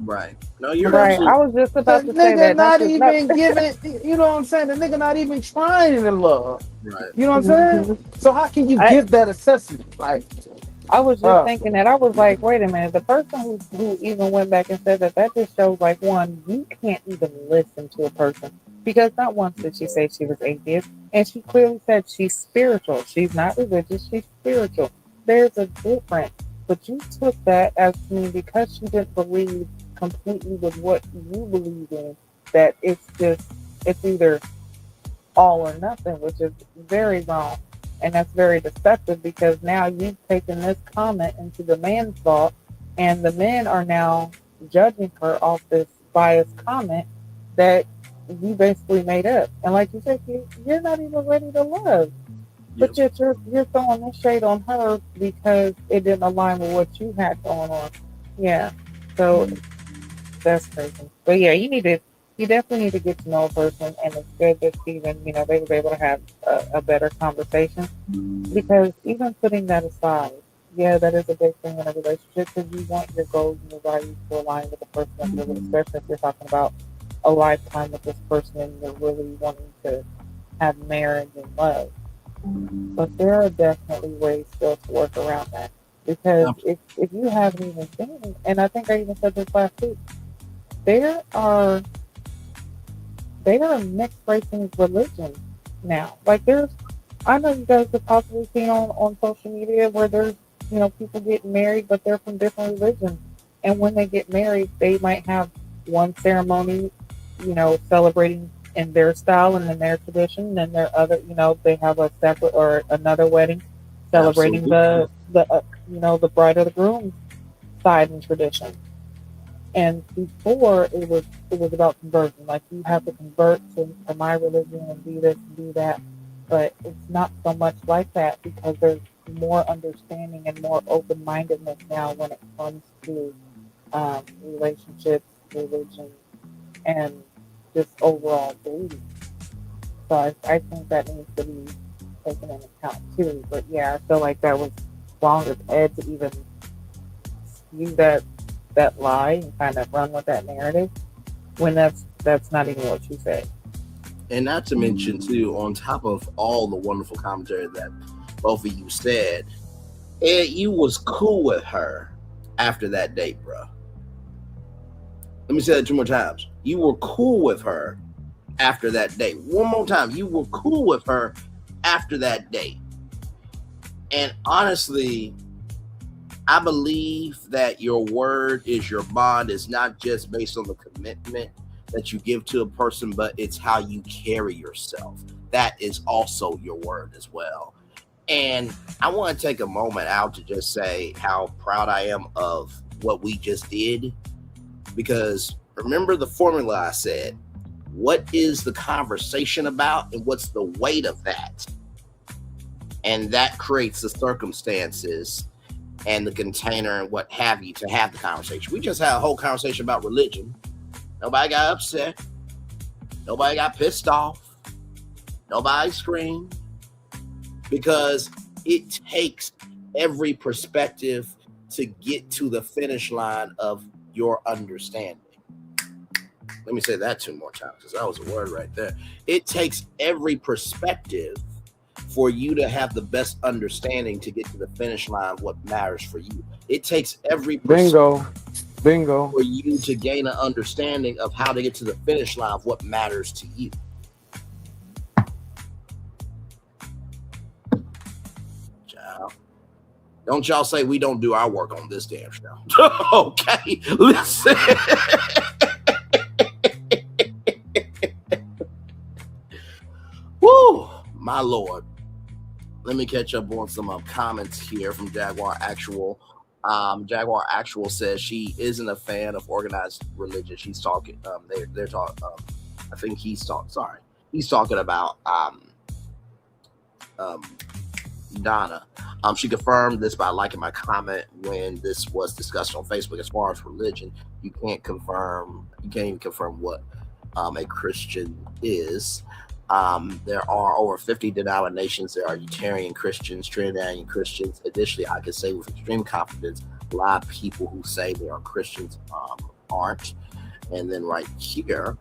Right. No, you're
right. I was just about to say that.
Not even giving, you know what I'm saying? The nigga not even trying to love.
Right.
You know what I'm saying? So how can you give that assessment? Like,
I was just thinking that. I was like, wait a minute. The person who even went back and said that just shows, like, one, you can't even listen to a person. Because not once did she say she was atheist. And she clearly said she's spiritual. She's not religious. She's spiritual. There's a difference. But you took that as me because she didn't believe completely with what you believe in, that it's either all or nothing, which is very wrong. And that's very deceptive because now you've taken this comment into the man's thought, and the men are now judging her off this biased comment that you basically made up. And like you said, you're not even ready to love. But you're throwing this shade on her because it didn't align with what you had going on. Yeah. So that's crazy. But yeah, you definitely need to get to know a person, and it's good that even, you know, they were able to have a better conversation. Because even putting that aside, yeah, that is a big thing in a relationship because you want your goals and your values to align with the person that you're with, especially if you're talking about a lifetime with this person and you're really wanting to have marriage and love. But there are definitely ways still to work around that. Because if you haven't even seen, and I think I even said this last week, there are they are a mixed racing religion now. Like I know you guys have possibly seen on social media where there's, people getting married, but they're from different religions. And when they get married, they might have one ceremony, celebrating in their style and in their tradition, and their other, they have a separate or another wedding celebrating the the bride or the groom side and tradition. And before it was about conversion, like you have to convert to my religion and do this and do that, but it's not so much like that because there's more understanding and more open mindedness now when it comes to relationships, religion, and just overall dating. So I think that needs to be taken into account too. But yeah, I feel like that was wrong of Ed to even use that lie and kind of run with that narrative when that's not even what she said.
And not to mention too, on top of all the wonderful commentary that both of you said, Ed, you was cool with her after that date, bro. Let me say that 2 more times. You were cool with her after that date. One more time. You were cool with her after that date. And honestly, I believe that your word is your bond. Is not just based on the commitment that you give to a person, but it's how you carry yourself. That is also your word as well. And I want to take a moment out to just say how proud I am of what we just did. Because remember the formula I said, what is the conversation about and what's the weight of that? And that creates the circumstances and the container and what have you to have the conversation. We just had a whole conversation about religion. Nobody got upset. Nobody got pissed off. Nobody screamed. Because it takes every perspective to get to the finish line of your understanding. Let me say that 2 more times because that was a word right there. It takes every perspective for you to have the best understanding to get to the finish line of what matters for you. It takes every
Bingo
for you to gain an understanding of how to get to the finish line of what matters to you. Child. Don't y'all say we don't do our work on this damn show. Okay, listen. Woo, my Lord. Let me catch up on some comments here from Jaguar Actual. Jaguar Actual says she isn't a fan of organized religion. She's talking. They're talking. I think he's talking. Sorry, he's talking about Donna. She confirmed this by liking my comment when this was discussed on Facebook. As far as religion, you can't even confirm what a Christian is. There are over 50 denominations. There are Unitarian Christians, Trinitarian Christians. Additionally, I can say with extreme confidence, a lot of people who say they are Christians aren't. And then right here,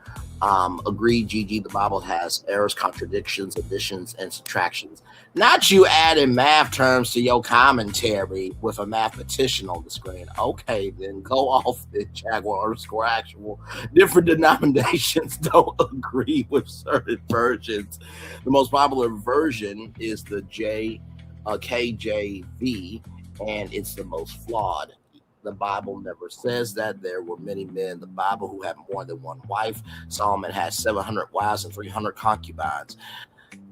agree, Gigi, the Bible has errors, contradictions, additions, and subtractions. Not you adding math terms to your commentary with a mathematician on the screen. Okay, then go off the Jaguar_Actual. Different denominations don't agree with certain versions. The most popular version is the KJV, and it's the most flawed. The Bible never says that. There were many men in the Bible who had more than one wife. Solomon had 700 wives and 300 concubines.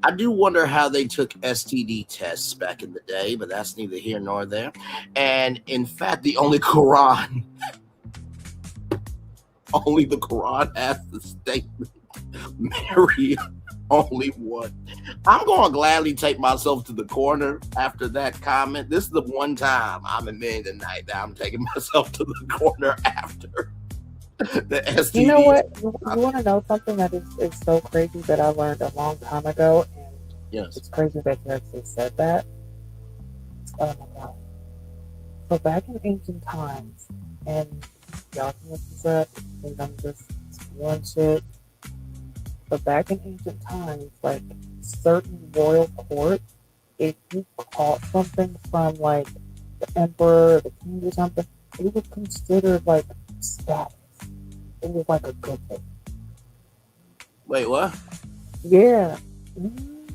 I do wonder how they took STD tests back in the day, but that's neither here nor there. And in fact, the Quran has the statement, marry only one. I'm going to gladly take myself to the corner after that comment. This is the one time I'm admitting tonight that I'm taking myself to the corner after the STD.
You know what? You want to know something that is so crazy that I learned a long time ago? And
yes,
it's crazy that you actually said that. Oh my God. So back in ancient times, and y'all can look this up, think I'm just spewing shit. But back in ancient times, like certain royal courts, if you caught something from like the emperor or the king or something, it was considered like status. It was like a good thing.
Wait, what?
Yeah. Mhm.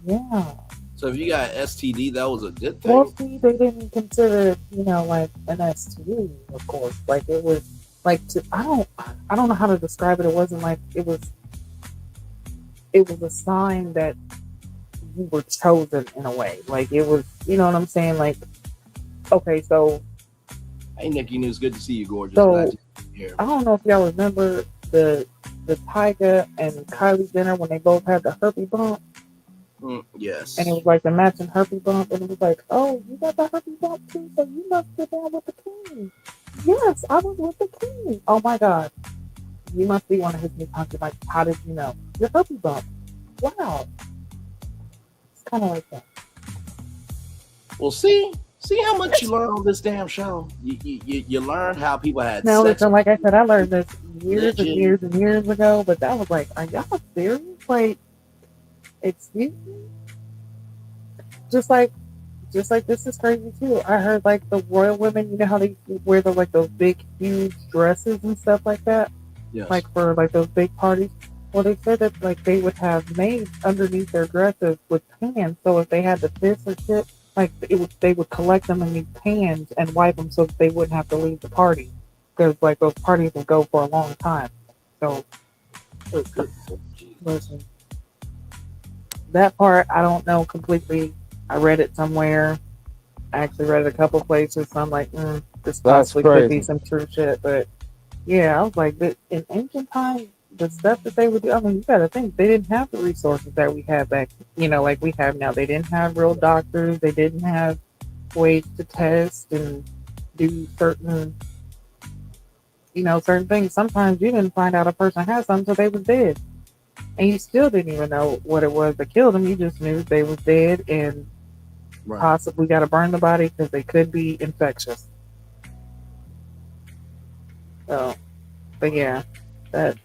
Yeah.
So if you got STD, that was a good thing?
Well, see, they didn't consider it, like an STD, of course. Like it was like I don't know how to describe it. It wasn't like it was a sign that you were chosen in a way. Like it was, you know what I'm saying? Like, okay, so
Hey, Nikki News, good to see you, gorgeous.
So,
Glad you're here.
I don't know if y'all remember the Tyga and Kylie Jenner when they both had the herpes bump,
Yes.
and it was like the matching herpes bump, and it was like, oh, you got the herpes bump too, so you must sit down with the king. Yes, I was with the king. Oh my God, you must be one of his new punches. Like, how did you know? Your herpes bump. Wow, it's kind of like that.
Well, see how much you learn on this damn show. You learn how people had
Now,
sex.
listen, like I said, I learned this years and
Legend.
years and years ago, but that was like, are y'all serious? Like, excuse me? Just like this is crazy too. I heard like the royal women, you know how they wear those big, huge dresses and stuff like that?
Yes.
Like for like those big parties. Well, they said that like they would have maids underneath their dresses with pans, so if they had to piss or shit, like they would collect them in these pans and wipe them so that they wouldn't have to leave the party, because like those parties would go for a long time. So listen, that part I don't know completely. I read it somewhere. I actually read it a couple places, so I'm like, this possibly could be some true shit. But yeah, I was like, in ancient times, the stuff that they would do, I mean, you gotta think, they didn't have the resources that we have back, like we have now. They didn't have real doctors. They didn't have ways to test and do certain things. Sometimes you didn't find out a person had something until they was dead. And you still didn't even know what it was that killed them. You just knew they was dead and possibly got to burn the body because they could be infectious. So, but yeah, that.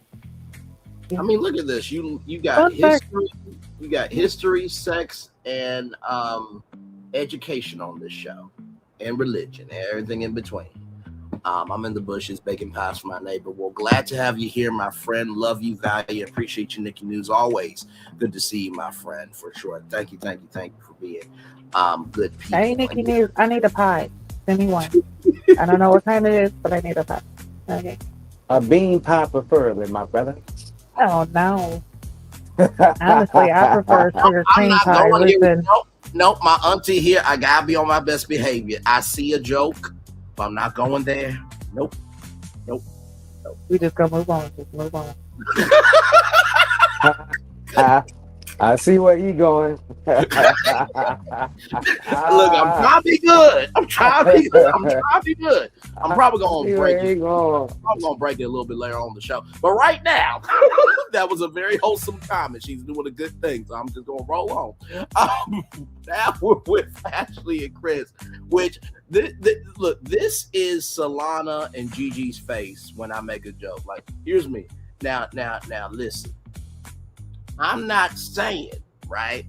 I mean, look at this. You got history. You got history, sex, and education on this show, and religion, and everything in between. I'm in the bushes baking pies for my neighbor. Well, glad to have you here, my friend. Love you, value, appreciate you, Nikki News. Always good to see you, my friend, for sure. Thank you for being good people.
Hey, Nikki News, I need a pie. Send me one. I don't know what kind it is, but I need a pie. Okay.
A bean pie preferably, my brother.
Oh no. Honestly, I prefer sugar cream pie. Listen.
Nope, my auntie here. I gotta be on my best behavior. I see a joke. I'm not going there. Nope.
We just gonna move on. Just move on.
I see where you going.
Look, I'm trying to be good. I'm probably gonna break it. I'm gonna break it a little bit later on the show. But right now, that was a very wholesome comment. She's doing a good thing, so I'm just gonna roll on. Now we're with Ashley and Chris, which look, this is Solana and Gigi's face when I make a joke. Like, here's me. Now, listen. I'm not saying, right,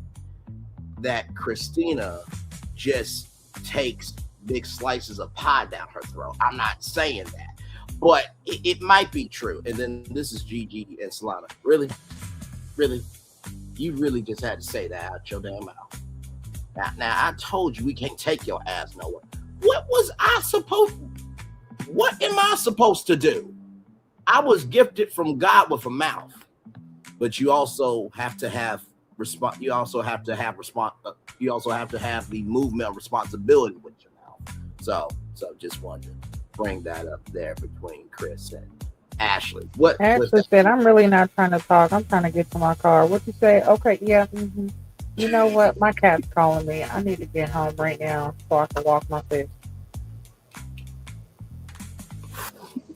that Christina just takes big slices of pie down her throat. I'm not saying that. But it might be true. And then this is Gigi and Solana. Really? You really just had to say that out your damn mouth. Now, I told you we can't take your ass nowhere. What am I supposed to do? I was gifted from God with a mouth. But you also have to have You also have to have the movement of responsibility with your mouth. So just wanted to bring that up there between Chris and Ashley.
Ashley said, "I'm really not trying to talk. I'm trying to get to my car." What you say? Okay, yeah. Mm-hmm. You know what? My cat's calling me. I need to get home right now so I can walk my fish.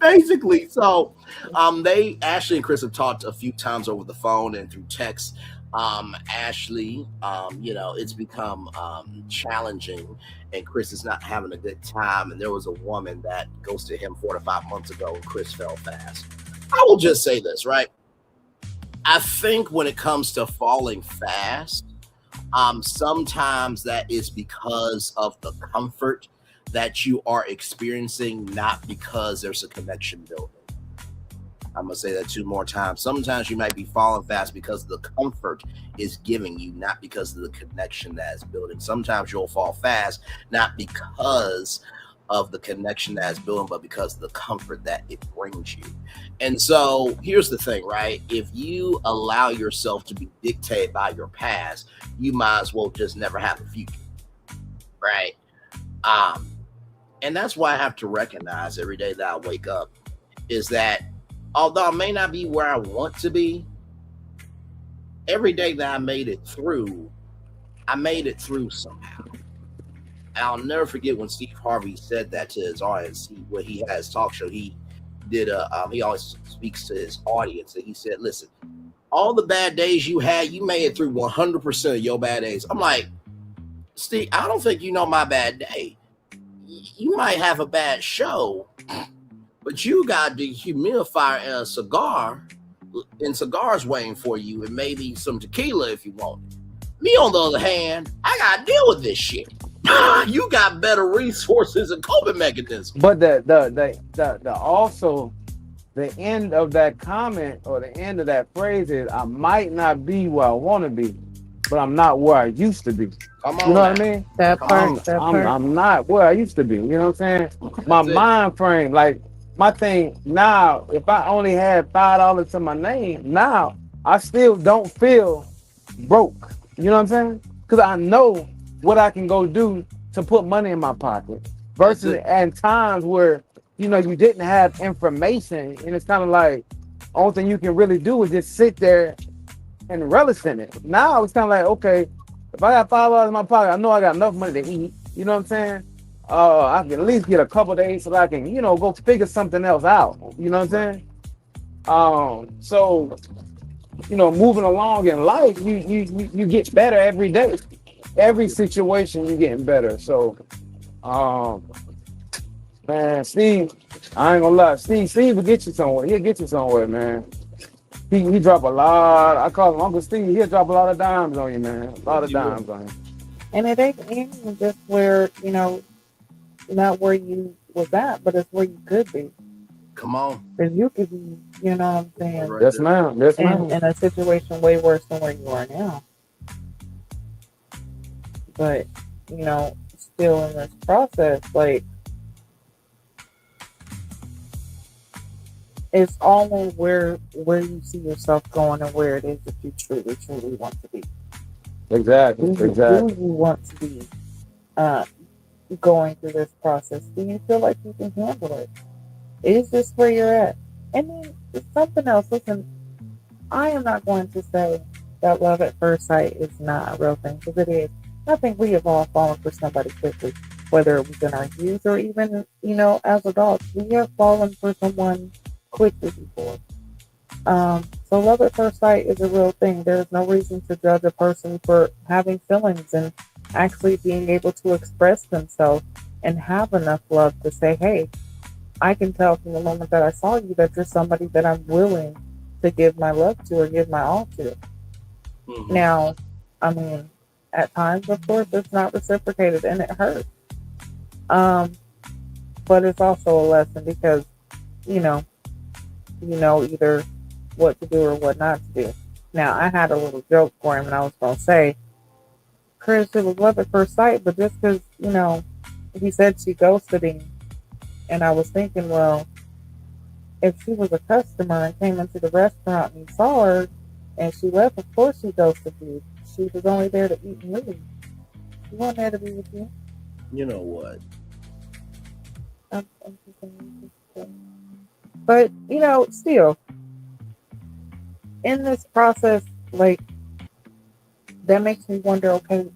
Basically, so Ashley and Chris have talked a few times over the phone and through text. Ashley, it's become challenging, and Chris is not having a good time. And there was a woman that ghosted him 4 to 5 months ago, and Chris fell fast. I will just say this, right? I think when it comes to falling fast, sometimes that is because of the comfort that you are experiencing, not because there's a connection building. I'm gonna say that 2 more times. Sometimes you might be falling fast because the comfort is giving you, not because of the connection that is building. Sometimes you'll fall fast, not because of the connection that is building, but because of the comfort that it brings you. And so here's the thing, right? If you allow yourself to be dictated by your past, you might as well just never have a future, right? And that's why I have to recognize every day that I wake up is that although I may not be where I want to be, every day that I made it through somehow. I'll never forget when Steve Harvey said that to his audience. When he had his talk show, he always speaks to his audience, and he said, "Listen, all the bad days you had, you made it through 100% of your bad days." I'm like, Steve, I don't think you know my bad day. You might have a bad show, but you got the humidifier and a cigar, and cigars waiting for you, and maybe some tequila if you want it. Me, on the other hand, I gotta deal with this shit. You got better resources and coping mechanisms.
But the also the end of that comment or the end of that phrase is, I might not be where I want to be, but I'm not where I used to be.
Come on,
you know
now.
what I mean?
That part.
I'm not where I used to be. You know what I'm saying? My mind frame, like my thing now, if I only had $5 to my name, now I still don't feel broke. You know what I'm saying? Because I know what I can go do to put money in my pocket. Versus at times where, you know, you didn't have information, and it's kind of like, only thing you can really do is just sit there and relish in it. Now it's kind of like, okay, if I got $5 in my pocket, I know I got enough money to eat. You know what I'm saying? I can at least get a couple days so that I can, you know, go figure something else out. You know what I'm saying? So, you know, moving along in life, you get better every day. Every situation you're getting better. So, man, Steve, I ain't gonna lie, Steve will get you somewhere. He'll get you somewhere, man. He drop a lot. I call him Uncle Steve. He'll drop a lot of dimes on you, man. A lot of dimes on you.
And it ain't even just where, you know, not where you was at, but it's where you could be.
Come on.
Because you could be, you know what I'm saying?
Right
Yes,
there.
ma'am. Yes, ma'am.
In a situation way worse than where you are now. But, you know, still in this process, like, it's all in where you see yourself going and where it is that you truly want to be.
Exactly.
Do you want to be going through this process? Do you feel like you can handle it? Is this where you're at? And then something else. Listen, I am not going to say that love at first sight is not a real thing, because it is. I think we have all fallen for somebody quickly, whether it was in our youth or even, you know, as adults. We have fallen for someone quickly before. So love at first sight is a real thing. There's no reason to judge a person for having feelings and actually being able to express themselves and have enough love to say, hey, I can tell from the moment that I saw you that you're somebody that I'm willing to give my love to or give my all to. Mm-hmm. Now, I mean, at times, of course, it's not reciprocated and it hurts. But it's also a lesson because, you know either what to do or what not to do. Now, I had a little joke for him, and I was going to say, Chris, it was love at first sight, but just because, you know, he said she ghosted him, and I was thinking, well, if she was a customer and came into the restaurant and you saw her, and she left, of course she ghosted you. She was only there to eat and leave. She wasn't there to be with you.
You know what?
But, you know, still, in this process, like, that makes me wonder, okay,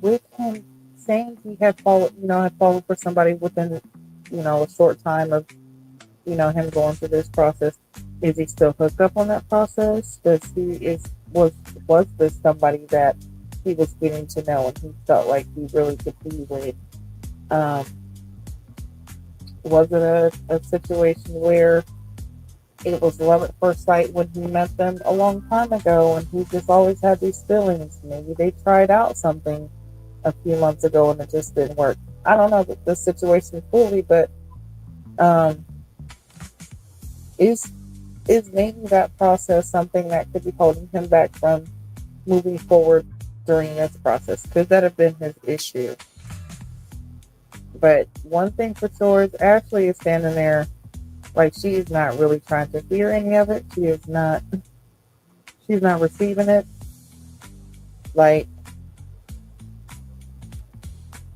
with him saying he had fallen for somebody within, you know, a short time of, you know, him going through this process, is he still hooked up on that process? Was this somebody that he was getting to know and he felt like he really could be with? Was it a situation where it was love at first sight when he met them a long time ago and he just always had these feelings? Maybe they tried out something a few months ago and it just didn't work. I don't know the situation fully, but is is maybe that process something that could be holding him back from moving forward during this process? Could that have been his issue? But one thing for sure is Ashley is standing there like she is not really trying to hear any of it. She's not receiving it. Like,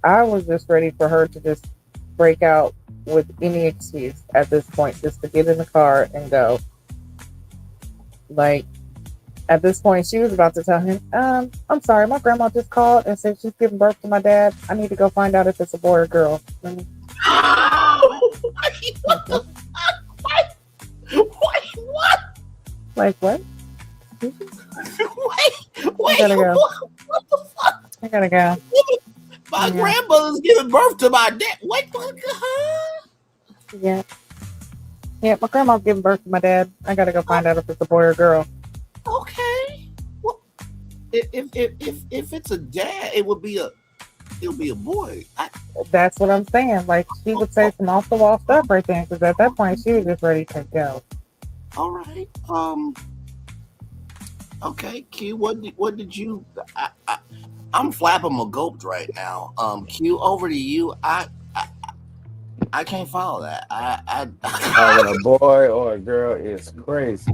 I was just ready for her to just break out with any excuse at this point, just to get in the car and go. Like, at this point, she was about to tell him, I'm sorry, my grandma just called and said she's giving birth to my dad. I need to go find out if it's a boy or girl.
Oh, wait, what?
Like, what?
Wait,
I gotta go.
what the fuck?
I gotta go.
My grandmother's giving birth to my dad. Wait, what?
Yeah. Yeah, my grandma's giving birth to my dad. I gotta go find out if it's a boy or girl.
Okay. Well, if it's a dad, it'll be a boy.
That's what I'm saying. Like, she would say some off the wall stuff right there, because at that point she was just ready to go.
All right. Okay, Q. What did you? I'm flapping my gulps right now. Q, over to you. I can't follow that.
Having a boy or a girl is crazy.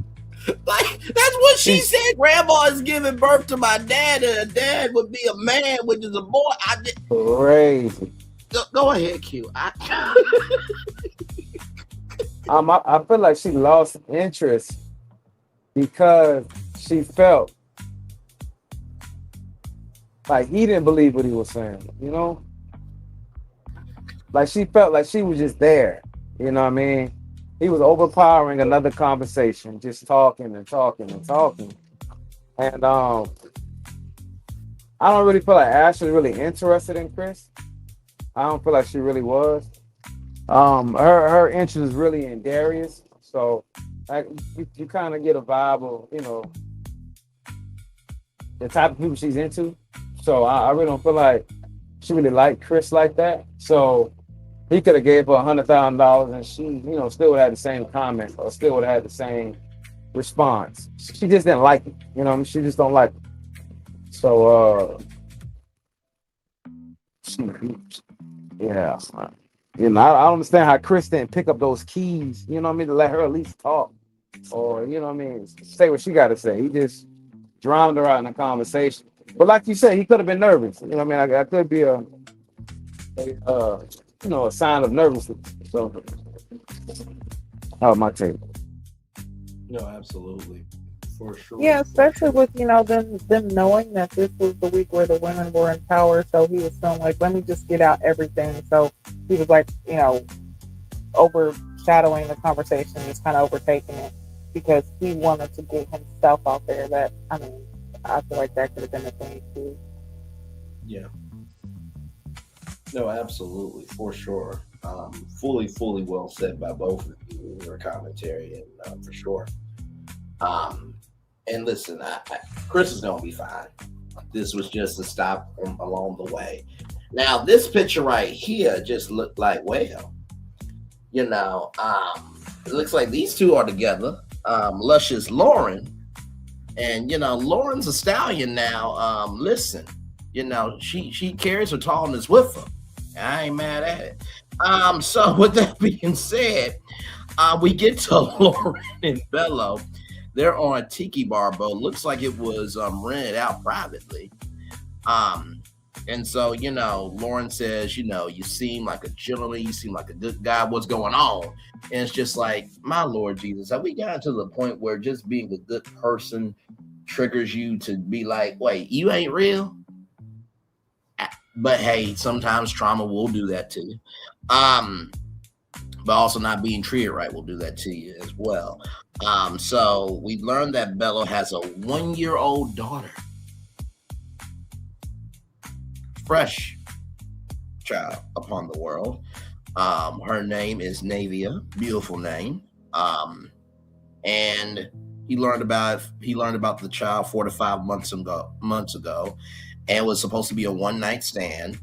Like, that's what she said. Grandma is giving birth to my dad, and a dad would be a man, which is a boy.
Crazy.
Go ahead, Q. I
feel like she lost interest because she felt like he didn't believe what he was saying, you know? Like, she felt like she was just there, you know what I mean? He was overpowering another conversation, just talking and talking and talking. And I don't really feel like Ashley really interested in Chris. I don't feel like she really was. Her interest is really in Darius. So like, you kind of get a vibe of, you know, the type of people she's into. So I really don't feel like she really liked Chris like that. So he could have gave her $100,000 and she, you know, still would have had the same comment or still would have had the same response. She just didn't like it. You know what I mean? She just don't like it. So, yeah. You know, I don't understand how Chris didn't pick up those keys, you know what I mean, to let her at least talk. Or, you know what I mean, say what she got to say. He just drowned her out in a conversation. But like you said, he could have been nervous. You know what I mean? I could be a you know, a sign of nervousness. So, my take.
No, absolutely, for sure.
Yeah, especially with, you know, them knowing that this was the week where the women were in power. So he was feeling like, let me just get out everything. So he was like, you know, overshadowing the conversation, just kind of overtaking it because he wanted to get himself out there. That, I mean, I feel like that could have been the thing too.
Yeah. No, absolutely, for sure. Fully well said by both of you in your commentary, and for sure. And listen, Chris is gonna be fine. This was just a stop along the way. Now, this picture right here just looked like, well, you know, it looks like these two are together. Luscious Lauren, and you know, Lauren's a stallion now. Listen, you know, she carries her tallness with her. I ain't mad at it. So with that being said, we get to Lauren and Bello. They're on a tiki bar boat. Looks like it was rented out privately. And so, you know, Lauren says, you know, you seem like a gentleman, you seem like a good guy. What's going on? And it's just like, my Lord Jesus, have we gotten to the point where just being a good person triggers you to be like, wait, you ain't real? But hey, sometimes trauma will do that to you. But also not being treated right will do that to you as well. So we learned that Bello has a 1-year-old daughter. Fresh child upon the world. Her name is Navia. Beautiful name. And he learned about the child 4 to 5 months ago. And it was supposed to be a one-night stand.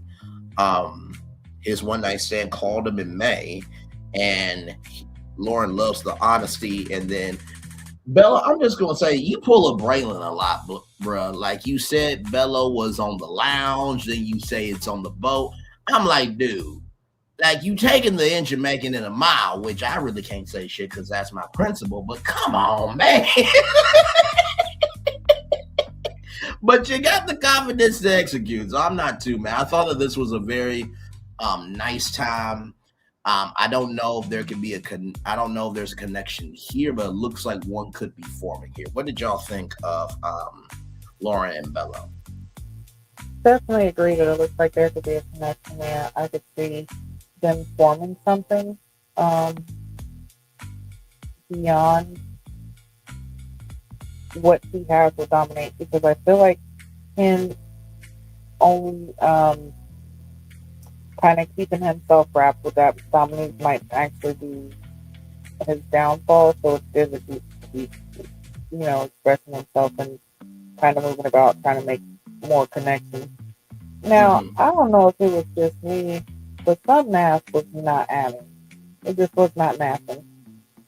His one-night stand called him in May, and Lauren loves the honesty. And then Bella, I'm just gonna say you pull a Braylon a lot, bruh. Like you said, Bella was on the lounge, then you say it's on the boat. I'm like, dude, like you taking the inch and making it a mile, which I really can't say shit because that's my principle. But come on, man. But you got the confidence to execute, so I'm not too mad. I thought that this was a very nice time. I don't know if there can be I don't know if there's a connection here, but it looks like one could be forming here. What did y'all think of Lauren and Bella?
Definitely agree that it looks like there could be a connection there. I could see them forming something beyond what he has with Dominique, because I feel like him only kind of keeping himself wrapped with that Dominique might actually be his downfall. So it's good that he's expressing himself and kind of moving about, trying to make more connections. Now, I don't know if it was just me, but some math was not adding. It just was not mathing.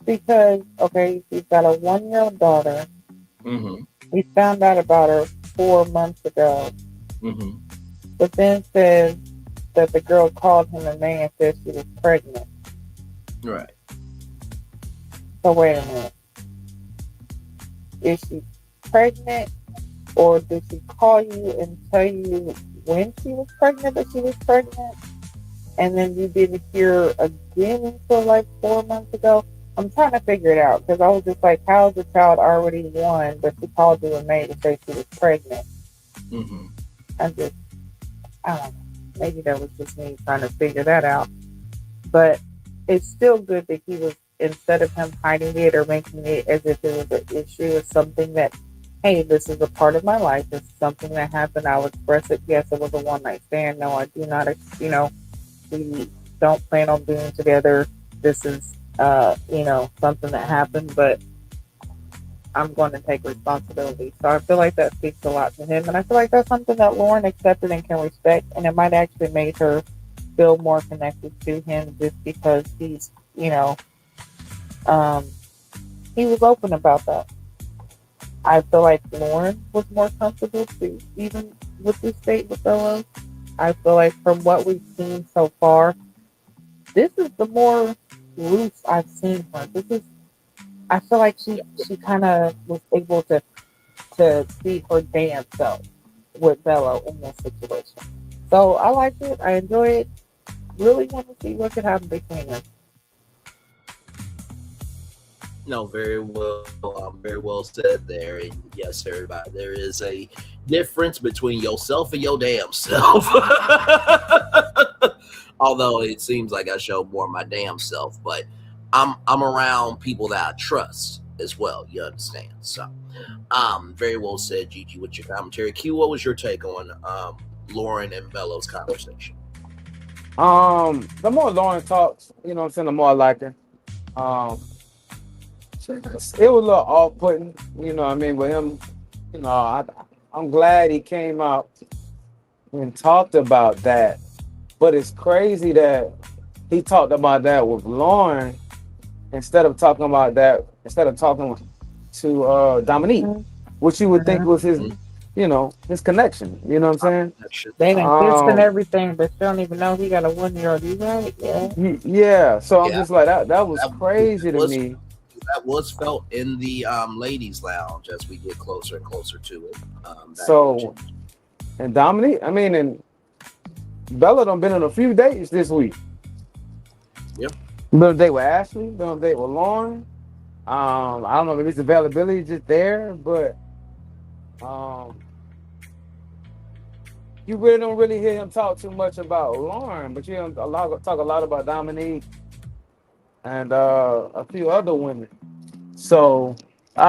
Because, okay, she's got a 1-year-old daughter. We found out about her 4 months ago. But then says that the girl called him a man and said she was pregnant.
Right.
So wait a minute. Is she pregnant, or did she call you and tell you when she was pregnant that she was pregnant, and then you didn't hear again until like 4 months ago? I'm trying to figure it out, because I was just like, how's the child already one, but she called you and made to say she was pregnant? I don't know. Maybe that was just me trying to figure that out. But it's still good that he was, instead of him hiding it or making it as if it was an issue, it's something that, hey, this is a part of my life. It's something that happened. I'll express it. Yes, it was a one-night stand. No, I do not, we don't plan on being together. This is, something that happened, but I'm going to take responsibility. So I feel like that speaks a lot to him. And I feel like that's something that Lauren accepted and can respect. And it might actually make her feel more connected to him just because he's, he was open about that. I feel like Lauren was more comfortable too, even with this date with Bella. I feel like from what we've seen so far, this is the more loose I've seen her. I feel like she kind of was able to be her damn self with Bella in this situation. So I liked it. I enjoy it. Really want to see what could happen between them.
No, very well said there. And yes, everybody, there is a difference between yourself and your damn self. Although it seems like I show more of my damn self, but I'm around people that I trust as well. You understand? So, very well said, Gigi, with your commentary. Q, what was your take on Lauren and Bella's conversation?
The more Lauren talks, the more I like her. It was a little off-putting, with him. I'm glad he came out and talked about that. But it's crazy that he talked about that with Lauren instead of talking to Dominique, which you would think was his, his connection. You know what I'm saying?
They done kissed and everything, but they don't even know he got a 1-year-old. You right? Yeah.
Yeah. So I'm just like, that was crazy to me.
That was felt in the ladies' lounge as we get closer and closer to it.
And Dominique, and Bella done been on a few dates this week.
Yep.
Been on a date with Ashley, been on a date with Lauren. I don't know if his availability is just there, but you really don't hear him talk too much about Lauren, but you talk a lot about Dominique and a few other women. So I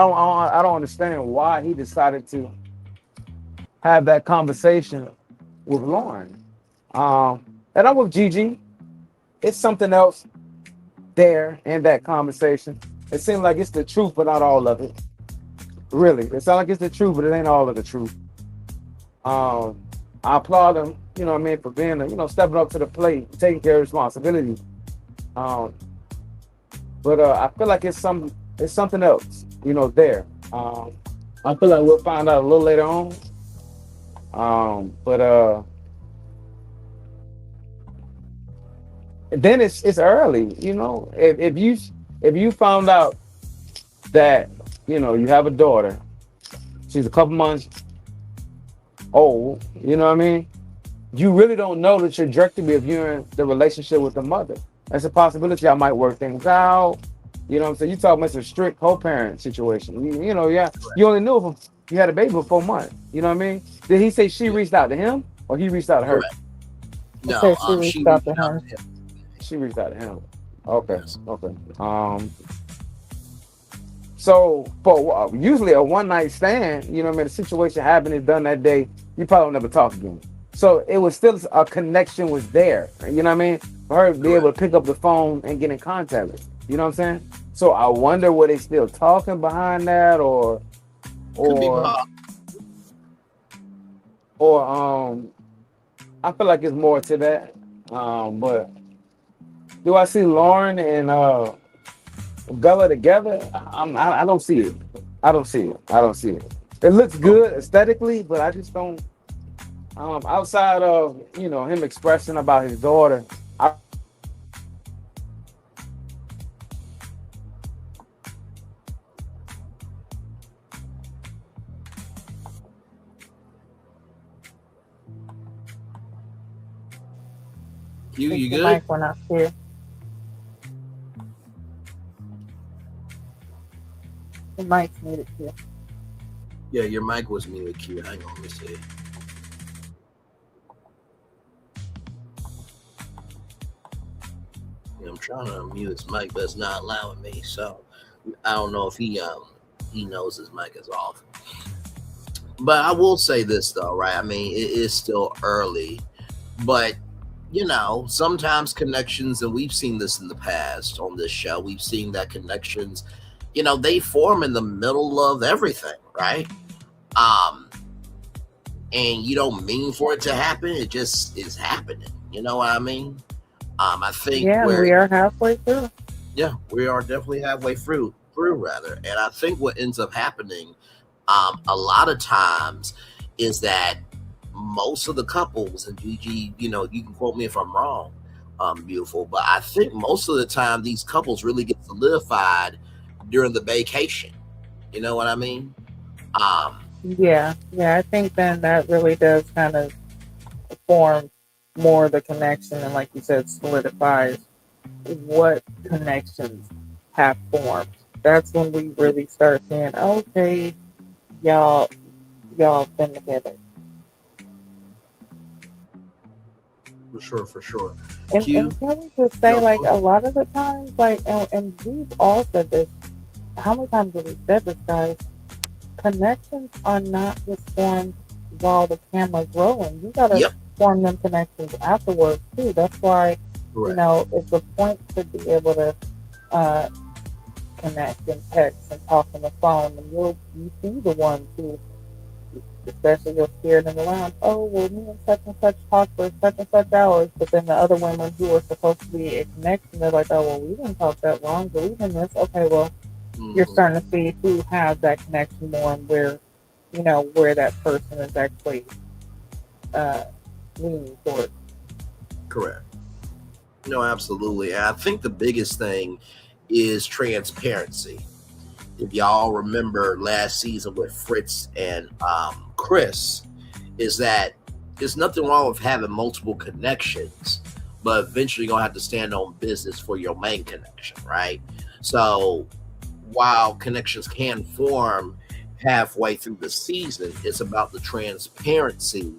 don't understand why he decided to have that conversation with Lauren. And I'm with Gigi. It's something else there in that conversation. It seems like it's the truth, but not all of it. Really, it sounds like it's the truth, but it ain't all of the truth. I applaud him, for being, stepping up to the plate, taking care of responsibility. But I feel like it's something else. there. I feel like we'll find out a little later on. But then it's early. If you found out that you have a daughter, she's a couple months old. You know what I mean? You really don't know the trajectory of you in the relationship with the mother. That's a possibility. I might work things out. You know what I'm saying? You talking about a strict co-parent situation. Yeah. You only knew if you had a baby for 4 months. You know what I mean? Did he say she reached out to him or he reached out to her?
Correct.
I
No,
said she
she
reached out
reached
to
out
him.
to him.
She reached out to him. Okay.
Yes.
Okay. So for usually a one night stand, the situation happened and done that day, you probably will never talk again. So it was still a connection was there. You know what I mean? For her to be able to pick up the phone and get in contact with. You know what I'm saying? So I wonder were they still talking behind that or
Could be Bob.
I feel like it's more to that. But do I see Lauren and Bella together? I don't see it. I don't see it. It looks good aesthetically, but I just don't. Outside of him expressing about his daughter,
You
The
good?
mic went up here. The mic's muted here.
Yeah, your mic was muted, Q. Hang on, let me see. Yeah, I'm trying to unmute his mic, but it's not allowing me. So I don't know if he knows his mic is off. But I will say this though, right? I mean, it is still early, but sometimes connections, and we've seen this in the past on this show. We've seen that connections, they form in the middle of everything, right? And you don't mean for it to happen. It just is happening. You know what I mean? I think
Yeah, we are halfway through.
yeah, we are definitely halfway through rather. And I think what ends up happening a lot of times is that most of the couples, and Gigi, you can quote me if I'm wrong, beautiful, but I think most of the time these couples really get solidified during the vacation. You know what I mean?
Yeah, I think then that really does kind of form more of the connection, and like you said, solidifies what connections have formed. That's when we really start saying, okay, y'all been together.
For sure.
And
Q,
can we just say,
no,
like, a lot of the times, like, and we've all said this, how many times have we said this, guys? Connections are not just formed while the camera's rolling. You gotta
Yep.
form them connections afterwards too. That's why,
Correct.
it's a point to be able to connect and text and talk on the phone, and you see the ones who, especially you'll hear it in the lounge, oh well, me and such talked for such and such hours, but then the other women who are supposed to be a connection, they're like, oh well, we didn't talk that long, but we didn't this. Okay, well, you're starting to see who has that connection more and where that person is actually leaning towards.
Correct. No, absolutely. And I think the biggest thing is transparency. If y'all remember last season with Fritz and Chris, is that there's nothing wrong with having multiple connections, but eventually you're gonna have to stand on business for your main connection, right? So while connections can form halfway through the season, it's about the transparency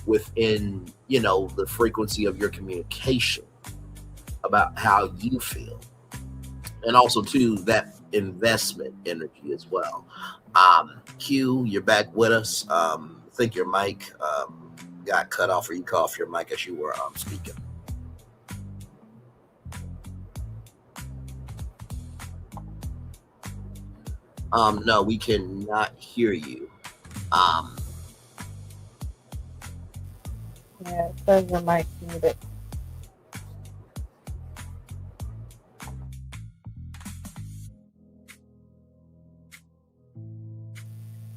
within the frequency of your communication about how you feel, and also too that investment energy as well. Q, you're back with us. I think your mic got cut off, or you cut off your mic as you were speaking. No, we cannot hear you.
Yeah, it says your mic's muted.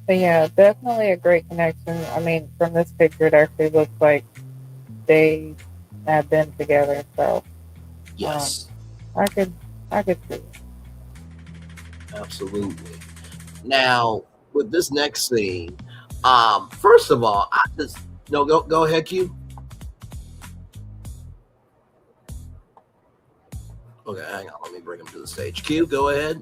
But yeah, definitely a great connection. I mean, from this picture, it actually looks like they have been together. So
Yes,
I could, I could see it.
absolutely. Now, with this next scene, first of all, I just no go ahead, Q. Okay, hang on. Let me bring him to the stage. Q, go ahead.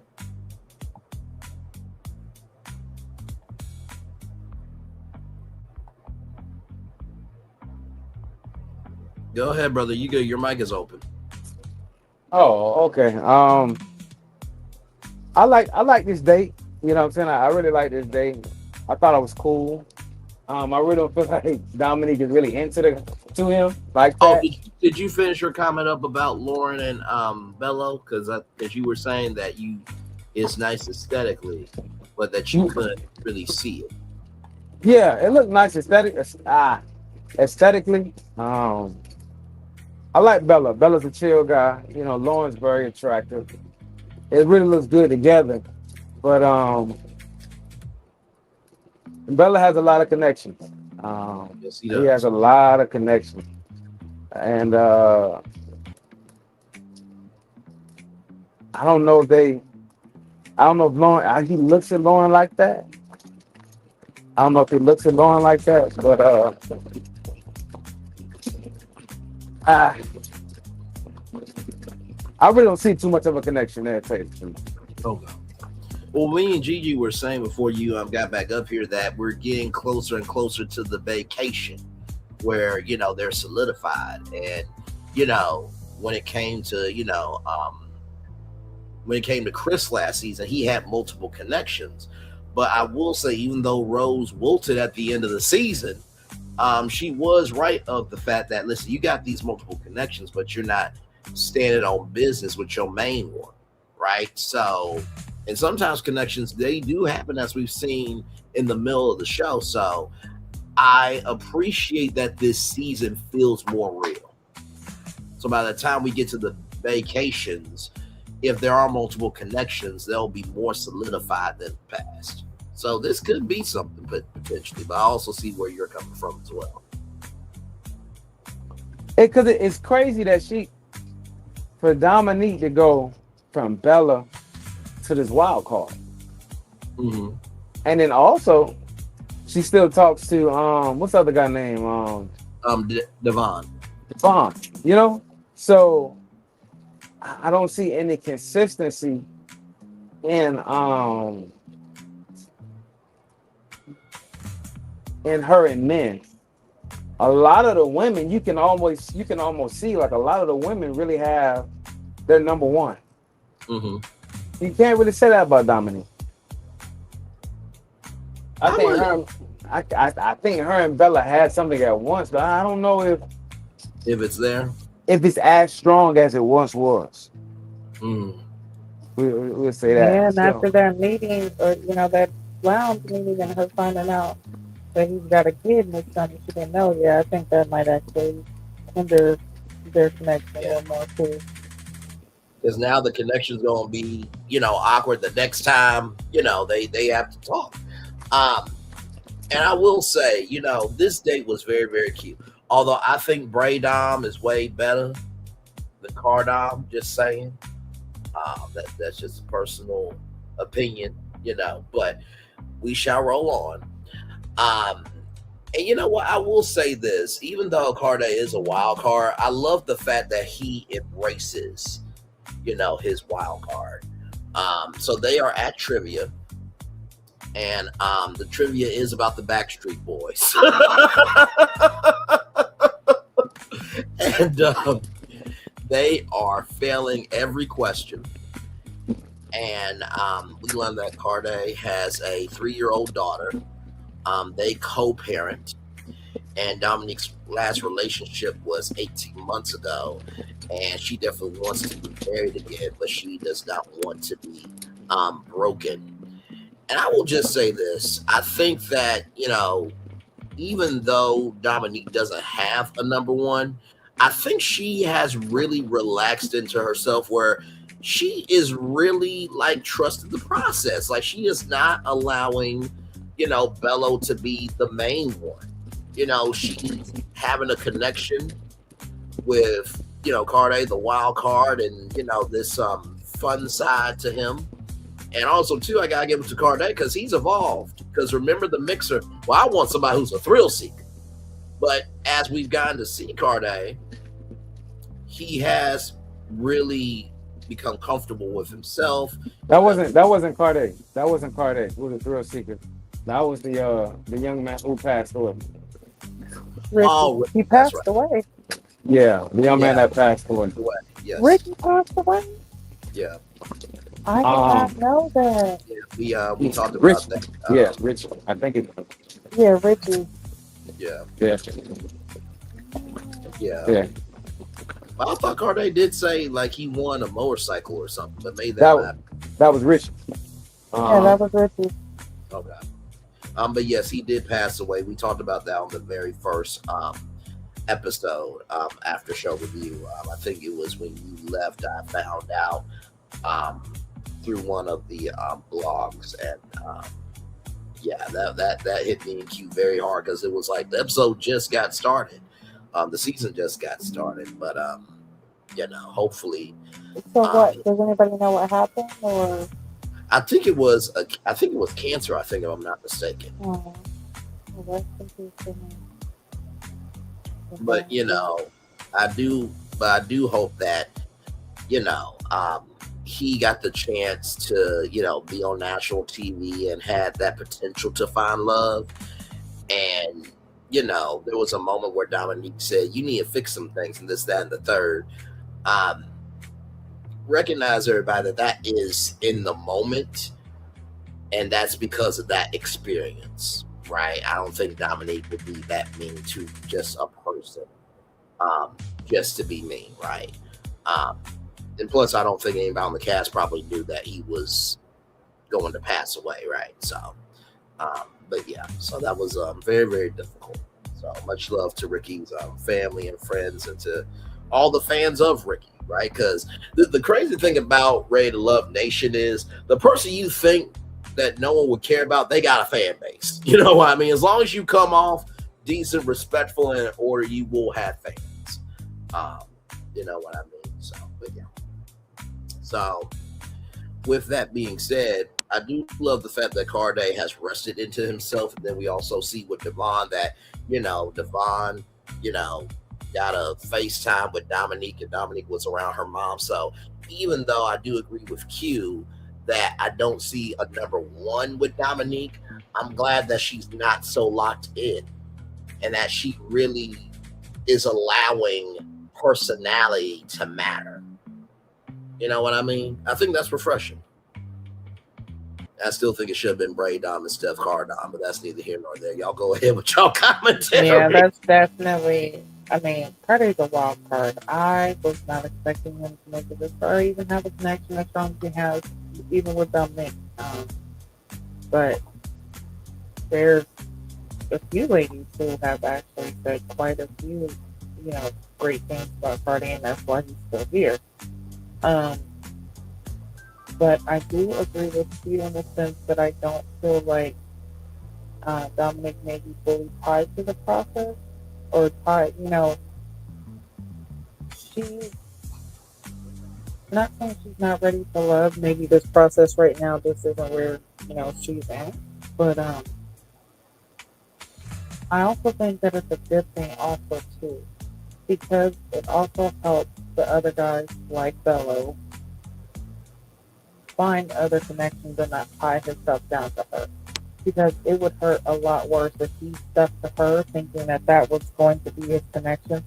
Go ahead, brother. You go. Your mic is open.
Oh, okay. I like this date. You know what I'm saying? I really like this date. I thought it was cool. I really don't feel like Dominique is really to him like
Oh,
that.
did you finish your comment up about Lauren and Bello? Because you were saying that it's nice aesthetically, but that you couldn't really see it.
Yeah, it looked nice aesthetically. I like Bella. Bella's a chill guy. You know, Lauren's very attractive. It really looks good together. But Bella has a lot of connections.
Yes,
he has a lot of connections. And I don't know if Lauren, he looks at Lauren like that. I don't know if he looks at Lauren like that, but I really don't see too much of a connection there, Tate.
Okay. Well, me and Gigi were saying before you got back up here that we're getting closer and closer to the vacation where, they're solidified. And, when it came to, when it came to Chris last season, he had multiple connections. But I will say, even though Rose wilted at the end of the season, she was right of the fact that, listen, you got these multiple connections, but you're not standing on business with your main one, right? So, and sometimes connections, they do happen, as we've seen in the middle of the show. So I appreciate that this season feels more real. So by the time we get to the vacations, if there are multiple connections, they'll be more solidified than the past. So this could be something, but potentially, but I also see where you're coming from as well.
Because it's crazy that for Dominique to go from Bella to this wild card.
Mm-hmm.
And then also, she still talks to, what's the other guy name?
Devon.
Devon, So I don't see any consistency in her and men. A lot of the women, you can almost see like a lot of the women really have their number one.
Mm-hmm.
You can't really say that about Dominique. I think her and Bella had something at once, but I don't know if
it's there.
If it's as strong as it once was.
Mm.
We'll say that.
Yeah, and after that meeting, or that lounge meeting, and her finding out that he's got a kid with something she didn't know. Yeah, I think that might actually hinder their connection a little more too.
Because now the connection's going to be, awkward the next time, they have to talk. And I will say, this date was very, very cute. Although I think Braydom is way better than Cardom, just saying. That's just a personal opinion, but we shall roll on. And you know what? I will say this, even though Carday is a wild card, I love the fact that he embraces, his wild card. So they are at trivia, and the trivia is about the Backstreet Boys. And they are failing every question. And we learned that Carday has a 3-year-old daughter. They co-parent, and Dominique's last relationship was 18 months ago, and she definitely wants to be married again, but she does not want to be broken. And I will just say this, I think that, even though Dominique doesn't have a number one, I think she has really relaxed into herself where she is really trusting the process. Like, she is not allowing Bello to be the main one. She's having a connection with, Carday, the wild card, and, this fun side to him. And also, too, I got to give it to Carday because he's evolved. Because remember the mixer, well, I want somebody who's a thrill seeker. But as we've gotten to see Carday, he has really become comfortable with himself.
That wasn't Carday. That wasn't Carday. Who was the thrill seeker? That was the young man who passed away.
Ricky,
Oh,
he
that's
passed
right.
away.
Yeah, the young man that passed away.
Yes.
Ricky passed away.
Yeah.
I did not know that.
Yeah, we talked about
Rich.
that.
Yeah, Rich. I think it's.
Yeah, Richie.
Yeah.
Yeah.
Yeah.
Yeah.
Well, I thought Carday did say like he won a motorcycle or something, but maybe that
was Rich.
Yeah, that was Richie.
Okay. But yes, he did pass away. We talked about that on the very first episode after show review. I think it was when you left. I found out through one of the blogs, and yeah, that hit me in Q very hard because it was like the episode just got started. The season just got started, but hopefully.
So what? Does anybody know what happened, or?
I think it was cancer. I think, if I'm not mistaken.
Oh, well, that's interesting.
But I do hope that he got the chance to be on national TV and had that potential to find love. And there was a moment where Dominique said, "You need to fix some things," and this, that, and the third. Recognize, everybody, that is in the moment, and that's because of that experience, right? I don't think Dominique would be that mean to just a person, just to be mean, right? And plus, I don't think anybody on the cast probably knew that he was going to pass away, right? So, but yeah, so that was very, very difficult. So much love to Ricky's family and friends, and to all the fans of Ricky, right? Because the crazy thing about Ready to Love Nation is the person you think that no one would care about, they got a fan base. You know what I mean? As long as you come off decent, respectful, and in order, you will have fans. You know what I mean? So, but yeah. So, with that being said, I do love the fact that Carday has rested into himself, and then we also see with Devon that, Devon, got a FaceTime with Dominique, and Dominique was around her mom. So even though I do agree with Q that I don't see a number one with Dominique, I'm glad that she's not so locked in, and that she really is allowing personality to matter. You know what I mean? I think that's refreshing. I still think it should have been Braydom and Steph Cardon, but that's neither here nor there. Y'all go ahead with y'all commentary.
Yeah, that's definitely. I mean, Carday's a wild card. I was not expecting him to make it or even have a connection as strong as he has, even with Dominique. But there's a few ladies who have actually said quite a few, great things about Carday, and that's why he's still here. But I do agree with you in the sense that I don't feel like Dominique may be fully tied to the process, or tied, she's not saying she's not ready for love. Maybe this process right now, this isn't where, she's at. But I also think that it's a good thing also, too, because it also helps the other guys like Bello find other connections and not tie himself down to her. Because it would hurt a lot worse if he stuck to her thinking that was going to be his connection.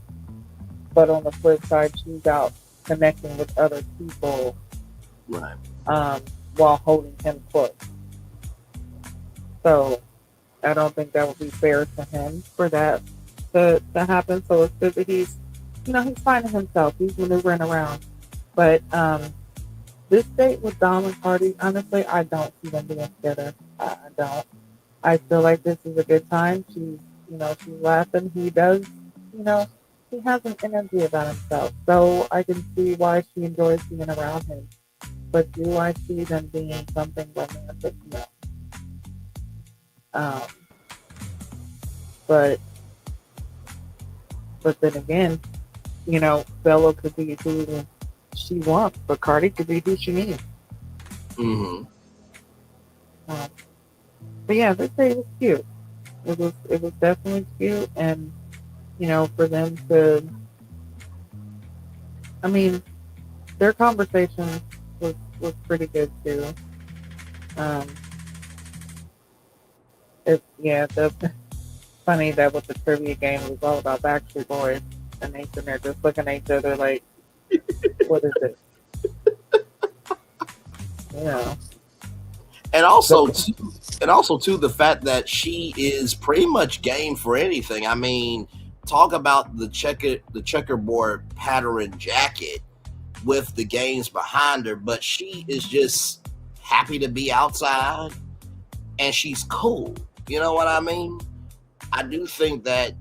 But on the flip side, she's out connecting with other people,
right?
While holding him close. So I don't think that would be fair to him for that to happen. So it's good that he's finding himself. He's maneuvering around. But this date with Dom and Cardi, honestly, I don't see them being together. I don't. I feel like this is a good time. She's laughing. He does, he has an energy about himself. So I can see why she enjoys being around him. But do I see them being something romantic? No. Um, but then again, Bella could be who she wants, but Cardi could be who she needs.
Mm-hmm.
But yeah, this day was cute. It was definitely cute, and for them to, I mean, their conversation was pretty good too. Um, the funny that with the trivia game it was all about Backstreet Boys, and they sitting there just looking at each other like, what is it? Yeah.
And also too, the fact that she is pretty much game for anything. I mean, talk about the checkerboard pattern jacket with the games behind her, but she is just happy to be outside, and she's cool. You know what I mean? I do think that,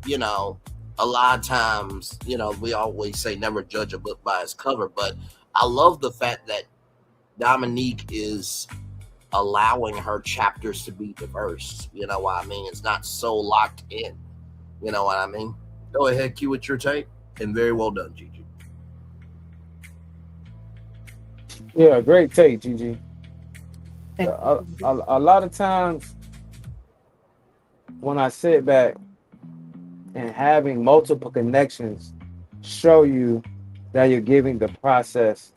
a lot of times, we always say never judge a book by its cover, but I love the fact that Dominique is allowing her chapters to be diverse. You know what I mean? It's not so locked in. You know what I mean? Go ahead, Q, with your take, and very well done, Gigi.
Yeah, great take, Gigi. A lot of times when I sit back and having multiple connections show you that you're giving the process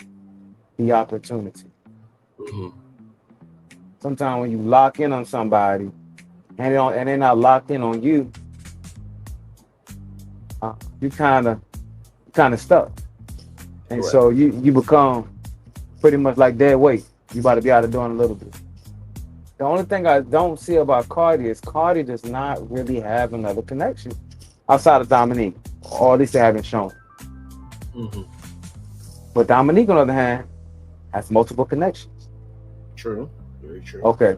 the opportunity.
Mm-hmm.
Sometimes when you lock in on somebody and they're not locked in on you, you kind of stuck, and so you become pretty much like dead weight. You about to be out of door in a little bit. The only thing I don't see about Cardi is Cardi does not really have another connection outside of Dominique, or at least they haven't shown.
Mm-hmm.
But Dominique, on the other hand, has multiple connections.
True, very true.
Okay,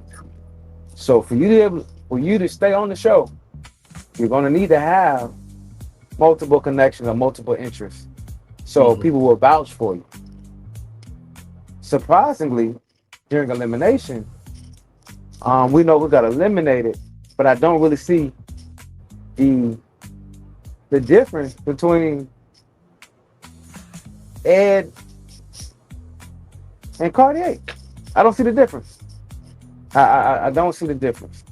so for you to stay on the show, you're going to need to have multiple connections or multiple interests, so people will vouch for you. Surprisingly, during elimination, we know we got eliminated, but I don't really see the difference between Ed and Cartier. I don't see the difference. I don't see the difference.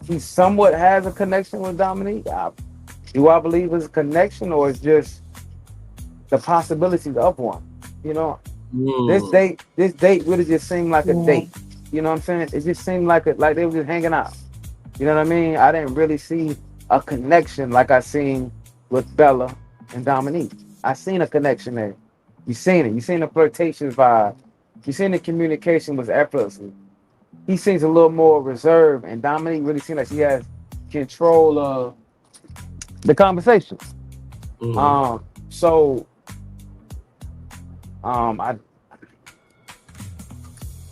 He somewhat has a connection with Dominique. Do I believe it's a connection, or it's just the possibilities of one? This date really just seemed like a date. You know what I'm saying? It just seemed like they were just hanging out. You know what I mean? I didn't really see a connection like I seen with Bella and Dominique. I seen a connection there. You seen it. You seen the flirtatious vibe. You seen the communication was effortlessly. He seems a little more reserved, and Dominique really seems like she has control of the conversation.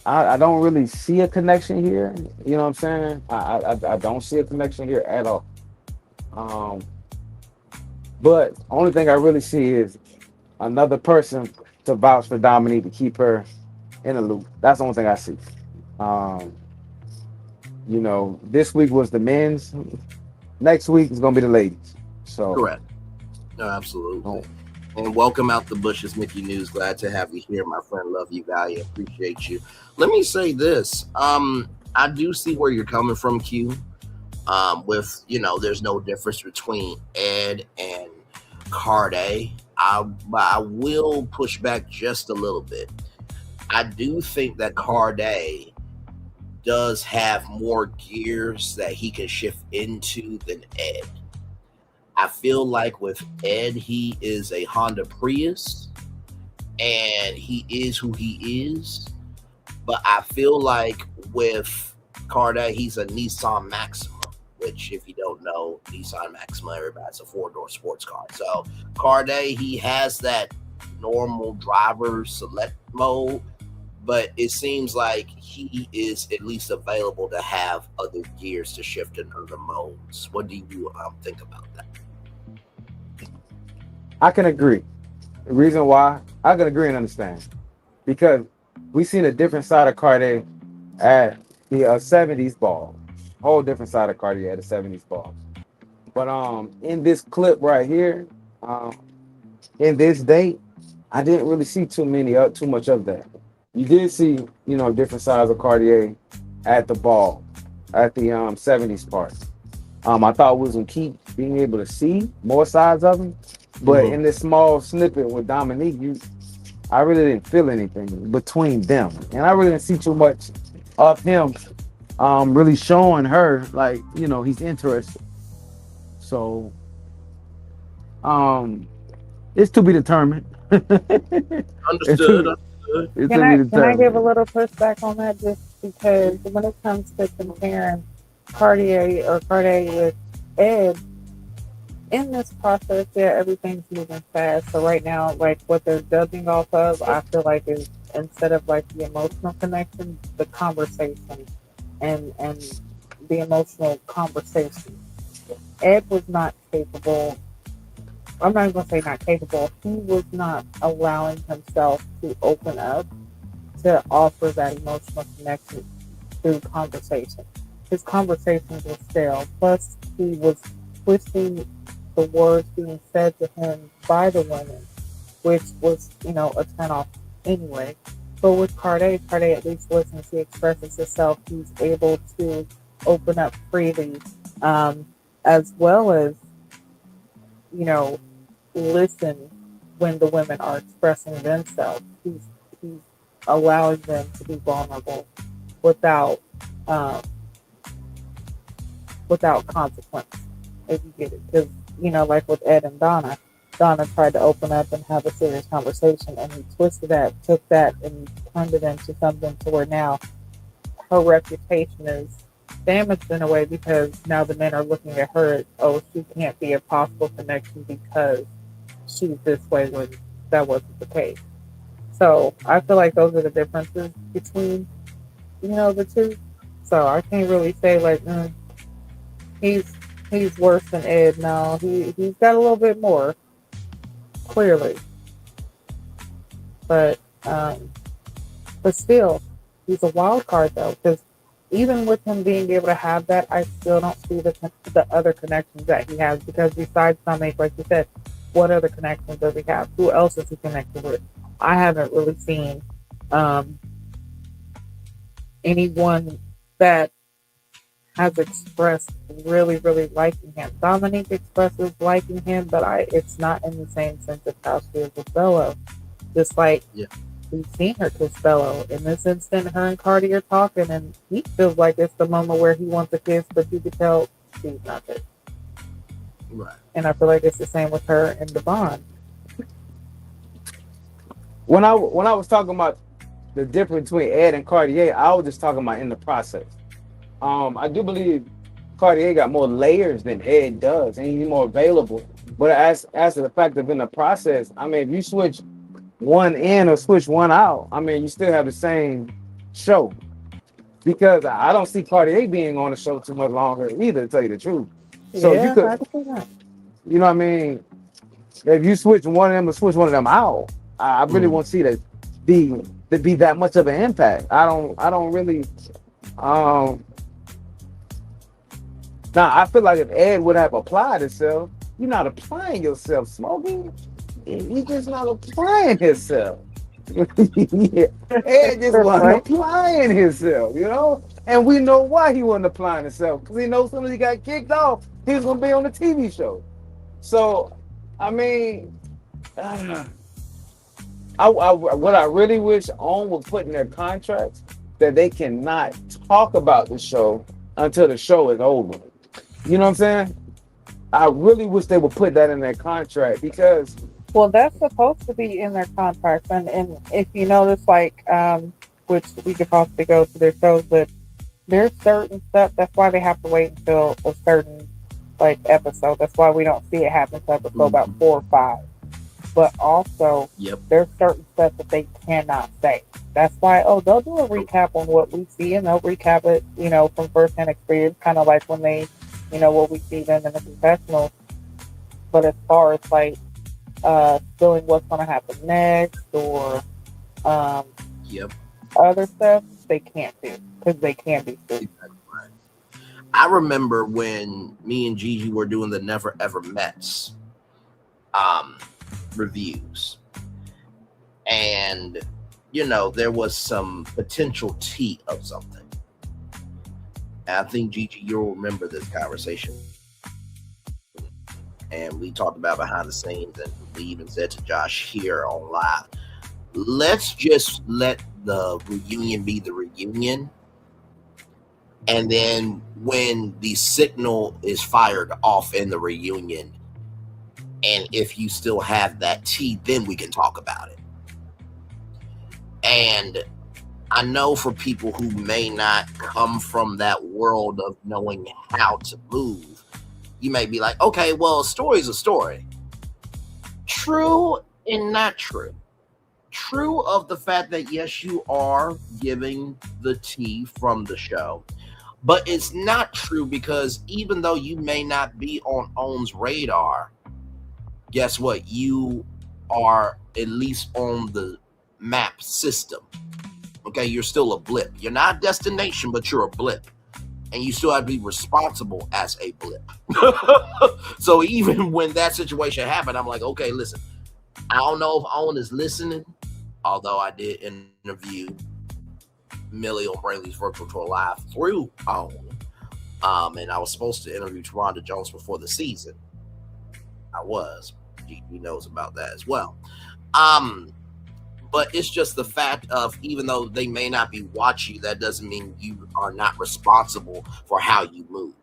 I don't really see a connection here. You know what I'm saying? I don't see a connection here at all. But only thing I really see is another person to vouch for Dominique to keep her in the loop. That's the only thing I see. This week was the men's. Next week is gonna be the ladies. So
correct. No, absolutely. And welcome out the bushes, Mickey News. Glad to have you here, my friend. Love you, value, appreciate you. Let me say this. I do see where you're coming from, Q. With there's no difference between Ed and Cardi. I will push back just a little bit. I do think that Cardi does have more gears that he can shift into than Ed. I feel like with Ed, he is a Honda Prius, and he is who he is. But I feel like with Cardi, he's a Nissan Maxima, which, if you don't know, Nissan Maxima, everybody's a four-door sports car. So Cardi, he has that normal driver select mode, but it seems like he is at least available to have other gears to shift in other modes. What do you think about that?
I can agree. The reason why I can agree and understand, because we seen a different side of Cardi at the 70s ball. Whole different side of Cartier, the 70s ball. But in this clip right here, in this date, I didn't really see too much of that. You did see, different sides of Cartier at the ball, at the 70s part. I thought we was gonna keep being able to see more sides of him, but in this small snippet with Dominique, I really didn't feel anything between them, and I really didn't see too much of him, really showing her like he's interested. So, it's to be determined.
Understood.
It's
Can
to be
I give a
determined.
little pushback on that just because when it comes to comparing Cartier with Ed, in this process, yeah, everything's moving fast. So right now, like what they're judging off of, I feel like is instead of like the emotional connection, the conversation and the emotional conversation. Ed was not capable. I'm not even gonna say not capable. He was not allowing himself to open up to offer that emotional connection through conversation. His conversations were stale. Plus, he was twisting the words being said to him by the women, which was, a turnoff anyway. But with Cartier at least listens, he expresses himself. He's able to open up freely, as well as, listen when the women are expressing themselves. He's allowing them to be vulnerable without consequence, if you get it. Because, like with Ed and Donna tried to open up and have a serious conversation, and he twisted that, took that, and turned it into something to where now her reputation is damaged in a way because now the men are looking at her, oh, she can't be a possible connection because she's this way when that wasn't the case. So I feel like those are the differences between, the two. So I can't really say like, he's worse than Ed. No, he's got a little bit more, clearly. But still, he's a wild card though, because even with him being able to have that, I still don't see the other connections that he has. Because besides Dominique, like you said, what other connections does he have? Who else is he connected with? I haven't really seen anyone that has expressed really, really liking him. Dominique expresses liking him, but it's not in the same sense of how she is with Bello. Just like we've seen her kiss Bello. In this instant, her and Cardi are talking, and he feels like it's the moment where he wants a kiss, but you can tell she's not there.
Right.
And I feel like it's the same with her and Devon.
When I was talking about the difference between Ed and Cartier, I was just talking about in the process. I do believe Cartier got more layers than Ed does, and he's more available. But as to the fact of in the process, I mean, if you switch one in or switch one out, I mean, you still have the same show. Because I don't see Cartier being on the show too much longer either, to tell you the truth. So
Yeah,
you could,
I can see that.
you know what I mean? If you switch one of them or switch one of them out, I really won't see that be that much of an impact. I don't really. Now I feel like if Ed would have applied himself, you're not applying yourself, Smokey. He's just not applying himself. Yeah. Ed just wasn't applying himself, and we know why he wasn't applying himself, because he knows as soon as he got kicked off, he was gonna be on the TV show. So, I mean, what I really wish OWN would put in their contracts that they cannot talk about the show until the show is over. You know what I'm saying? I really wish they would put that in their contract, because
well, that's supposed to be in their contract, and if you notice, like, which we could possibly go to their shows, but there's certain stuff. That's why they have to wait until a certain episode. That's why we don't see it happen to episode about 4 or 5. But also, there's certain stuff that they cannot say. That's why, they'll do a recap on what we see, and they'll recap it, from firsthand experience, kind of like when they, what we see them in the confessional. But as far as spilling what's going to happen next or other stuff, they can't do because they can be sued.
I remember when me and Gigi were doing the Never Ever Mets reviews, and there was some potential tea of something. And I think Gigi, you'll remember this conversation. And we talked about behind the scenes, and we even said to Josh here on live, let's just let the reunion be the reunion. And then when the signal is fired off in the reunion, and if you still have that tea, then we can talk about it. And I know for people who may not come from that world of knowing how to move, you may be like, okay, well, a story's a story. True and not true. True of the fact that, yes, you are giving the tea from the show. But it's not true because even though you may not be on OWN's radar, guess what? You are at least on the map system. Okay, you're still a blip. You're not a destination, but you're a blip. And you still have to be responsible as a blip. So even when that situation happened, I'm like, okay, listen, I don't know if OWN is listening, although I did interview Millie on Braylon's Virtual Tour Live through OWN. And I was supposed to interview Taronda Jones before the season. I was. He knows about that as well. But it's just the fact of, even though they may not be watching you, that doesn't mean you are not responsible for how you move.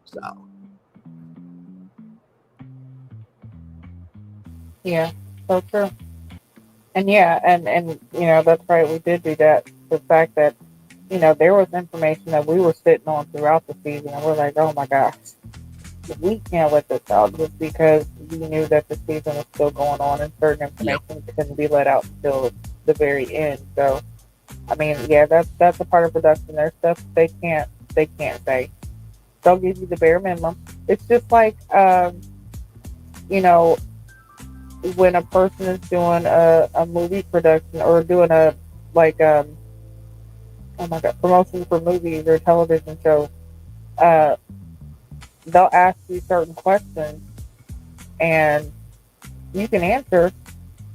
So.
Yeah, so true. And yeah, and that's right, we did do that. The fact that, there was information that we were sitting on throughout the season, and we're like, oh my gosh, we can't let this out just because we knew that the season was still going on and certain information couldn't be let out until the very end. So, I mean, yeah, that's a part of production. There's stuff they can't say. They'll give you the bare minimum. It's just like, when a person is doing a movie production or doing promotion for movies or television shows, they'll ask you certain questions and you can answer,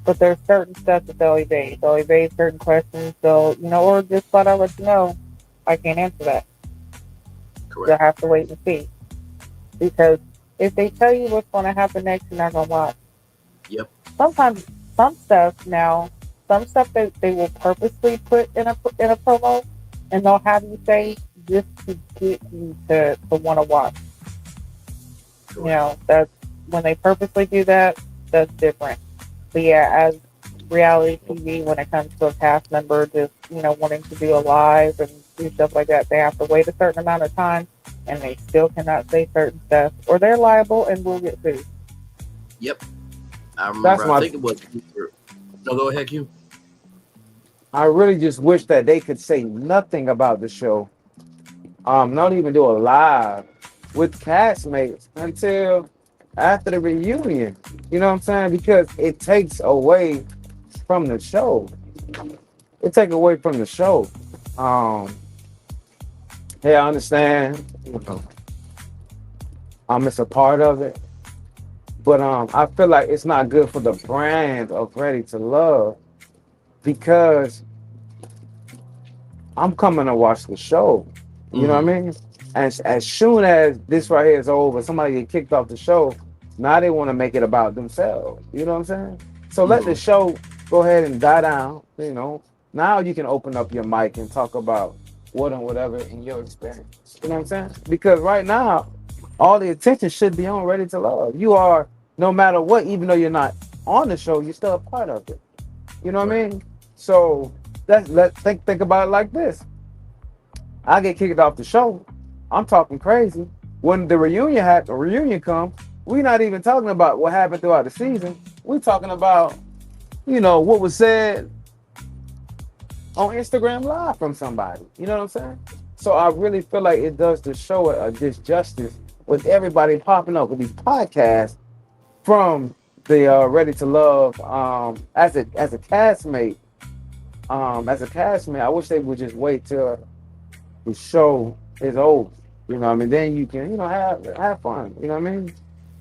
but there's certain stuff that they'll evade. They'll evade certain questions. They'll, or just flat out let you know, I can't answer that.
Correct.
You'll have to wait and see. Because if they tell you what's going to happen next, you're not going to watch.
Yep.
Sometimes some stuff they will purposely put in a promo, and they'll have you say just to get you to want to watch.
Correct.
That's when they purposely do that. That's different. But yeah, as reality TV, when it comes to a cast member just wanting to do a live and do stuff like that, they have to wait a certain amount of time, and they still cannot say certain stuff, or they're liable and will get sued.
Yep. I remember. I think it was. No, go ahead, Q.
I really just wish that they could say nothing about the show. Not even do a live with castmates until after the reunion. You know what I'm saying? Because it takes away from the show. It takes away from the show. Hey, I understand. It's a part of it. But I feel like it's not good for the brand of Ready to Love because I'm coming to watch the show. You know what I mean? And as soon as this right here is over, somebody get kicked off the show, now they want to make it about themselves. You know what I'm saying? So let the show go ahead and die down. Now you can open up your mic and talk about whatever in your experience. You know what I'm saying? Because right now, all the attention should be on Ready to Love. You are, no matter what, even though you're not on the show, you're still a part of it. You know what I mean? So let's think about it like this. I get kicked off the show. I'm talking crazy. When the reunion comes, we're not even talking about what happened throughout the season. We're talking about, what was said on Instagram Live from somebody. You know what I'm saying? So I really feel like it does the show a disjustice with everybody popping up with these podcasts from the Ready to Love as a castmate as a castmate, I wish they would just wait till the show is over. You know what I mean? Then you can, have fun. You know what I mean?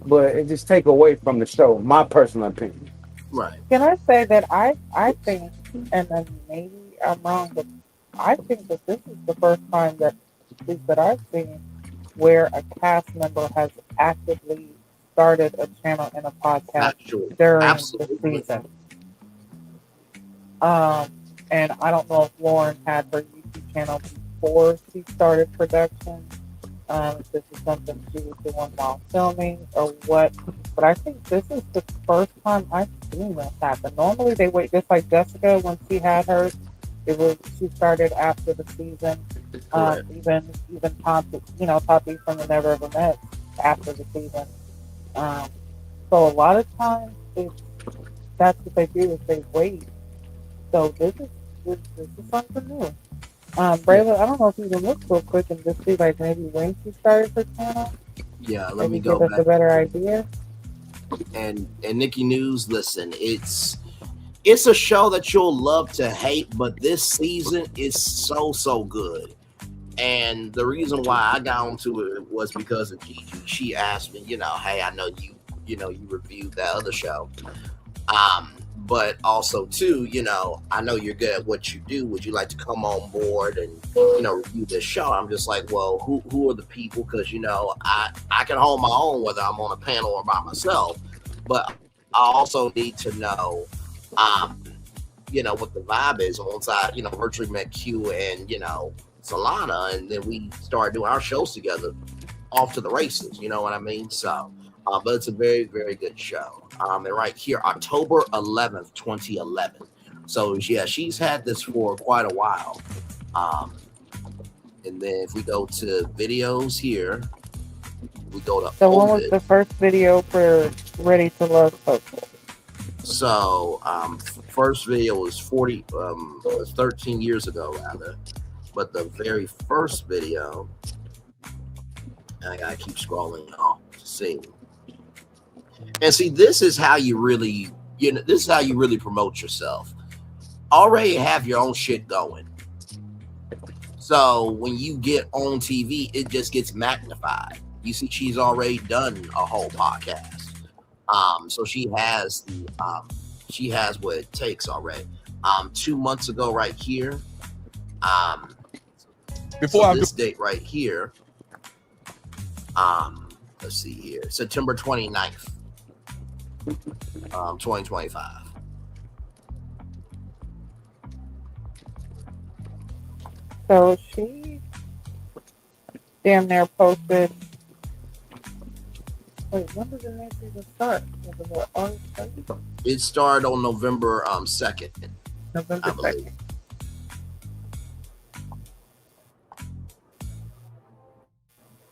But it just take away from the show, my personal opinion.
Right.
Can I say that I think, and then maybe I'm wrong, but I think that this is the first time that at least that I've seen where a cast member has actively started a channel and a podcast
Actually,
during
absolutely.
the season. And I don't know if Lauren had her YouTube channel before she started production. If this is something she was doing while filming or what. But I think this is the first time I've seen this happen. Normally they wait, just like Jessica when she had hers. She started after the season. Even Tati from the Never Ever Met after the season. So a lot of times that's what they do is they wait. So this is something new. Braylon, I don't know if you can look real quick and just see like maybe when she started her channel.
Yeah, let me
Maybe
go
give us
back.
a better idea.
And Nikki News, listen, it's a show that you'll love to hate, but this season is so good. And the reason why I got onto it was because of Gigi. She asked me, hey, I know you reviewed that other show. But also too, I know you're good at what you do. Would you like to come on board and, review this show? I'm just like, well, who are the people? Because, I can hold my own whether I'm on a panel or by myself. But I also need to know, what the vibe is. Once I, virtually met Q and, Solana, and then we started doing our shows together, off to the races. You know what I mean? So, but it's a very, very good show. And right here, October 11th, 2011. So, yeah, she's had this for quite a while. And then if we go to videos here, we go to
So when was the first video for Ready to Love Social?
So, first video was 13 years ago, rather. But the very first video, I gotta keep scrolling off to see. And see, this is how you really, promote yourself. Already have your own shit going. So when you get on TV, it just gets magnified. You see, she's already done a whole podcast. So she has what it takes already. 2 months ago, right here. This date right here. Let's see here. September 29th. 2025.
So she damn near posted. Wait, when did the next season start? Was it what, August 2nd?
It started on November 2nd.
November 2nd.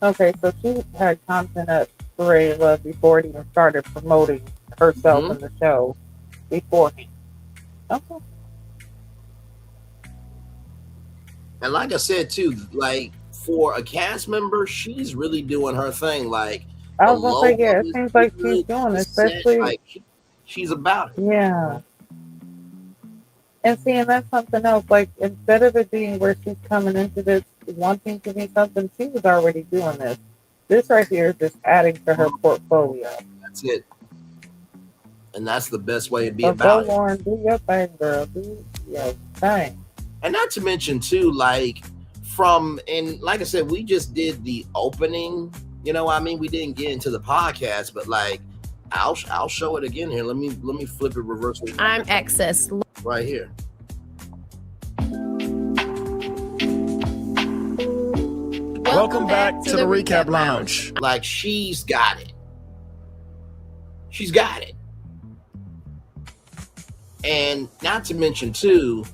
Okay, so she had content at Ready to Love before it even started promoting herself in the show beforehand. Okay.
And like I said too, like for a cast member, she's really doing her thing. Like
I was gonna say, yeah, it seems like she's doing it, especially
like she's about it.
Yeah. And seeing that's something else. Like instead of it being where she's coming into this wanting to be something, she was already doing this. This right here is just adding to her portfolio.
That's it. And that's the best way to be
So
about
go, Lauren, do your thing, girl. Do your thing.
And not to mention too, like like I said, we just did the opening. You know what I mean? We didn't get into the podcast, but like I'll show it again here. Let me flip it reverse.
I'm Excess.
Right here.
Welcome back to the Recap Lounge.
Like she's got it. She's got it. And not to mention too,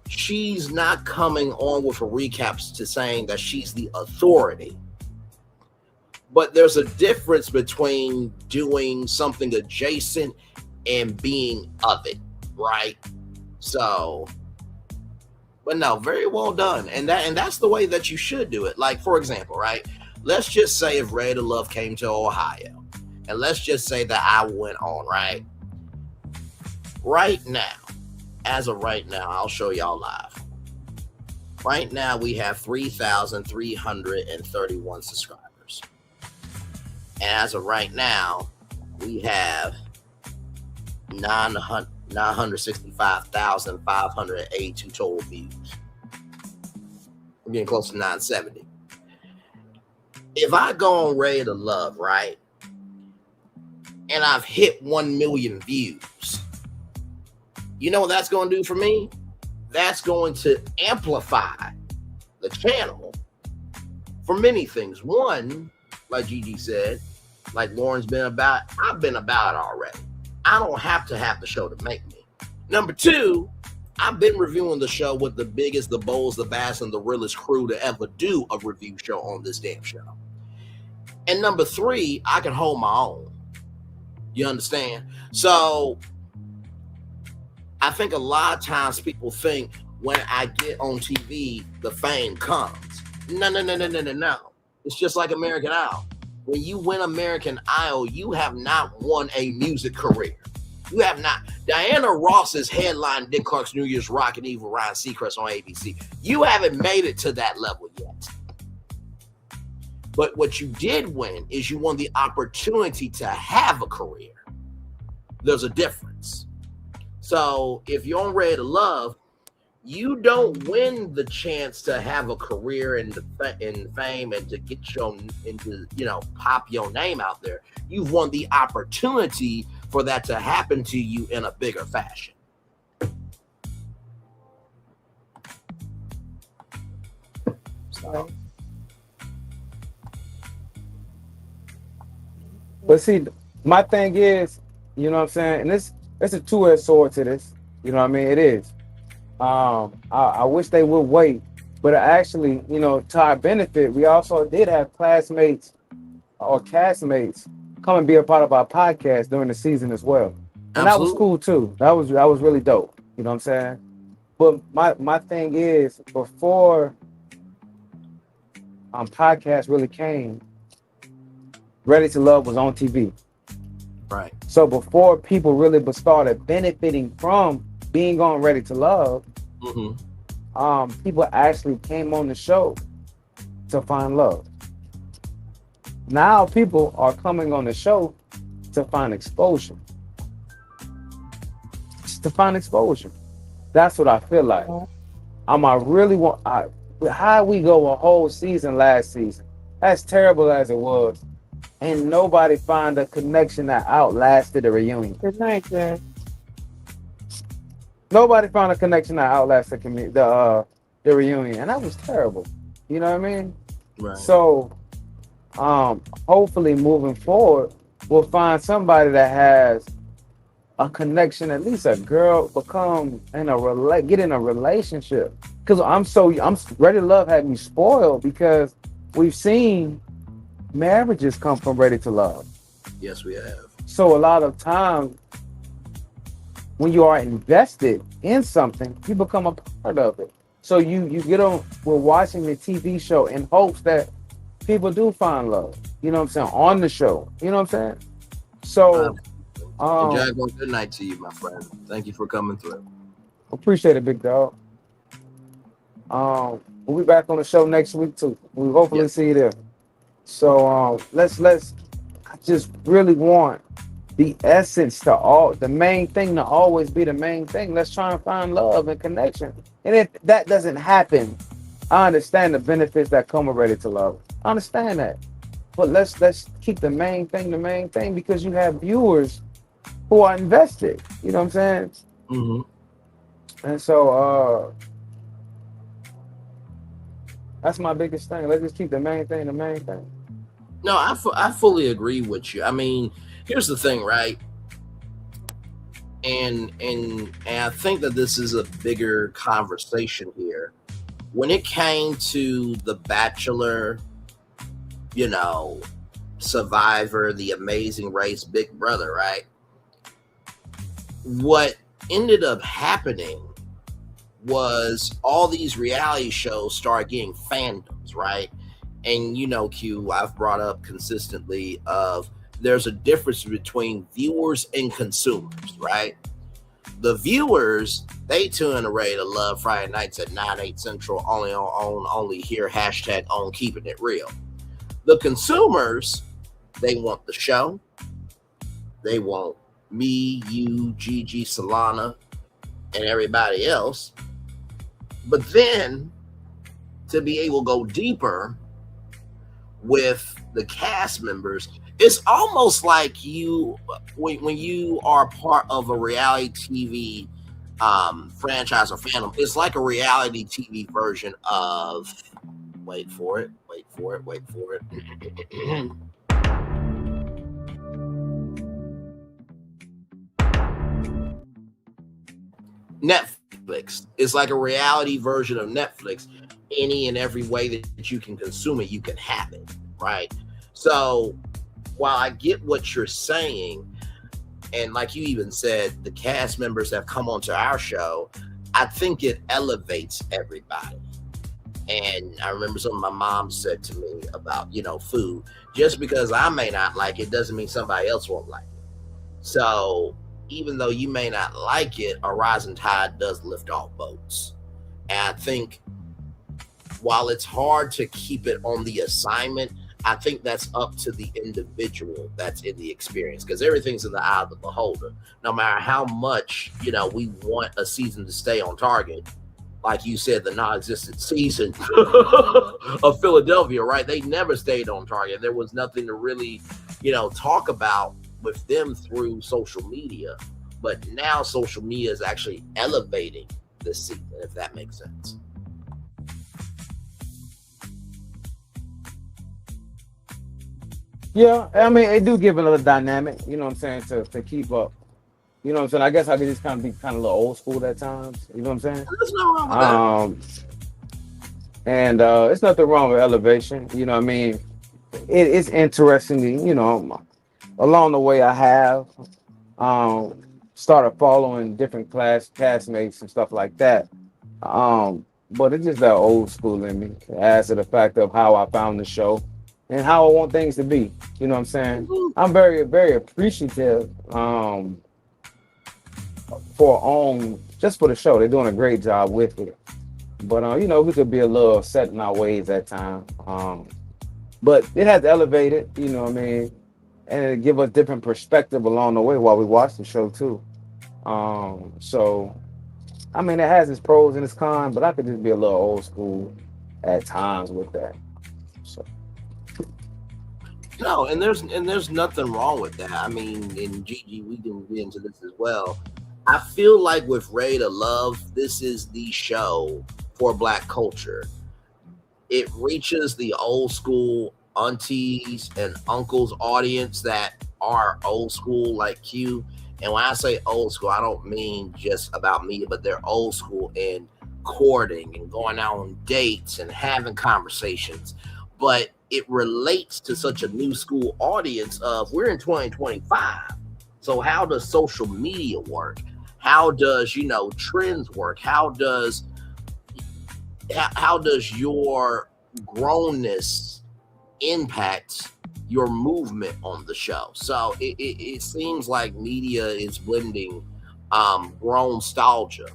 she's not coming on with her recaps to saying that she's the authority. But there's a difference between doing something adjacent and being of it, right? So, but no, very well done. And that's the way that you should do it. Like, for example, right? Let's just say if Ready to Love came to Ohio, and let's just say that I went on, right? Right now, as of right now, I'll show y'all live. Right now, we have 3,331 subscribers. And as of right now, we have 965,582 total views. We're getting close to 970. If I go on Ready to Love, right, and I've hit 1 million views, you know what that's going to do for me? That's going to amplify the channel for many things. One, like Gigi said, like Lauren's been about, I've been about it already. I don't have to have the show to make me. Number two, I've been reviewing the show with the biggest, the boldest, the baddest, and the realest crew to ever do a review show on this damn show. And number three, I can hold my own. You understand? So I think a lot of times people think when I get on TV, the fame comes. No. It's just like American Idol. When you win American Idol, you have not won a music career. You have not. Diana Ross is headlining Dick Clark's New Year's Rockin' Eve with Ryan Seacrest on ABC. You haven't made it to that level yet. But what you did win is you won the opportunity to have a career. There's a difference. So if you're on Ready to Love, you don't win the chance to have a career in fame and to get your into, pop your name out there. You've won the opportunity for that to happen to you in a bigger fashion. So.
But see, my thing is, you know what I'm saying, and it's a two-edged sword to this. You know what I mean? It is. I wish they would wait, but actually, to our benefit, we also did have classmates or castmates come and be a part of our podcast during the season as well. And Absolutely. That was cool too. That was really dope. You know what I'm saying? But my thing is, before podcast really came, Ready to Love was on TV.
Right.
So before people really started benefiting from being on Ready to Love, people actually came on the show to find love. Now people are coming on the show to find exposure. To find exposure. That's what I feel like. How we go a whole season last season, as terrible as it was, and nobody found a connection that outlasted the reunion.
Good night, Jack.
Nobody found a connection that outlasted the reunion, and that was terrible. You know what I mean?
Right.
So, hopefully, moving forward, we'll find somebody that has a connection. At least a girl get in a relationship. Because I'm Ready to Love had me spoiled because we've seen marriages come from Ready to Love.
Yes, we have.
So a lot of times, when you are invested in something, you become a part of it. So you get on, we're watching the TV show in hopes that people do find love. You know what I'm saying? On the show. You know what I'm saying? So,
Jack, good night to you, my friend. Thank you for coming through.
Appreciate it, big dog. We'll be back on the show next week too. We hopefully see you there. So let's. I just really want the essence the main thing to always be the main thing. Let's try and find love and connection. And if that doesn't happen, I understand the benefits that come with Ready to Love. I understand that. But let's keep the main thing because you have viewers who are invested. You know what I'm saying?
Mm-hmm.
And so that's my biggest thing. Let's just keep the main thing.
No, I fully agree with you. I mean, here's the thing, right? And I think that this is a bigger conversation here. When it came to The Bachelor, Survivor, The Amazing Race, Big Brother, right? What ended up happening was all these reality shows started getting fandoms, right? And Q, I've brought up consistently of there's a difference between viewers and consumers, right? the viewers, they tune to Ready to Love Friday nights at 9/8 Central, only here, hashtag on keeping it real. The consumers, they want the show. They want me, you, Gigi, Solana, and everybody else. But then to be able to go deeper with the cast members, it's almost like you, when you are part of a reality TV franchise or fandom, it's like a reality TV version of, wait for it. Netflix. It's like a reality version of Netflix. Any and every way that you can consume it, you can have it, right? So while I get what you're saying, and like you even said, the cast members have come onto our show, I think it elevates everybody. And I remember something my mom said to me about, food. Just because I may not like it doesn't mean somebody else won't like it. So even though you may not like it, a rising tide does lift all boats. And I think while it's hard to keep it on the assignment, I think that's up to the individual that's in the experience, because everything's in the eye of the beholder. No matter how much, we want a season to stay on target, like you said, the non-existent season of Philadelphia, right? They never stayed on target. There was nothing to really, talk about with them through social media. But now social media is actually elevating this season, if that makes sense.
Yeah, I mean, it do give another dynamic, to keep up. You know what I'm saying? I guess I could just kind of be a little old school at times. You know what I'm saying?
There's nothing wrong with that.
And it's nothing wrong with elevation. You know what I mean? It's interesting, along the way I have started following different castmates and stuff like that. But it's just that old school in me, as to the fact of how I found the show and how I want things to be. You know what I'm saying? I'm very, very appreciative just for the show. They're doing a great job with it. But we could be a little set in our ways at times. But it has elevated, you know what I mean? And it give us different perspective along the way while we watch the show too. So I mean, it has its pros and its cons, but I could just be a little old school at times with that. So.
No, and there's nothing wrong with that. I mean, in Gigi, we can get into this as well. I feel like with Ready to Love, this is the show for Black culture. It reaches the old school aunties and uncles audience that are old school like you. And when I say old school, I don't mean just about me, but they're old school in courting and going out on dates and having conversations. But it relates to such a new school audience of, we're in 2025. So how does social media work? How does, trends work? How does your grownness impact your movement on the show? So it seems like media is blending grown nostalgia,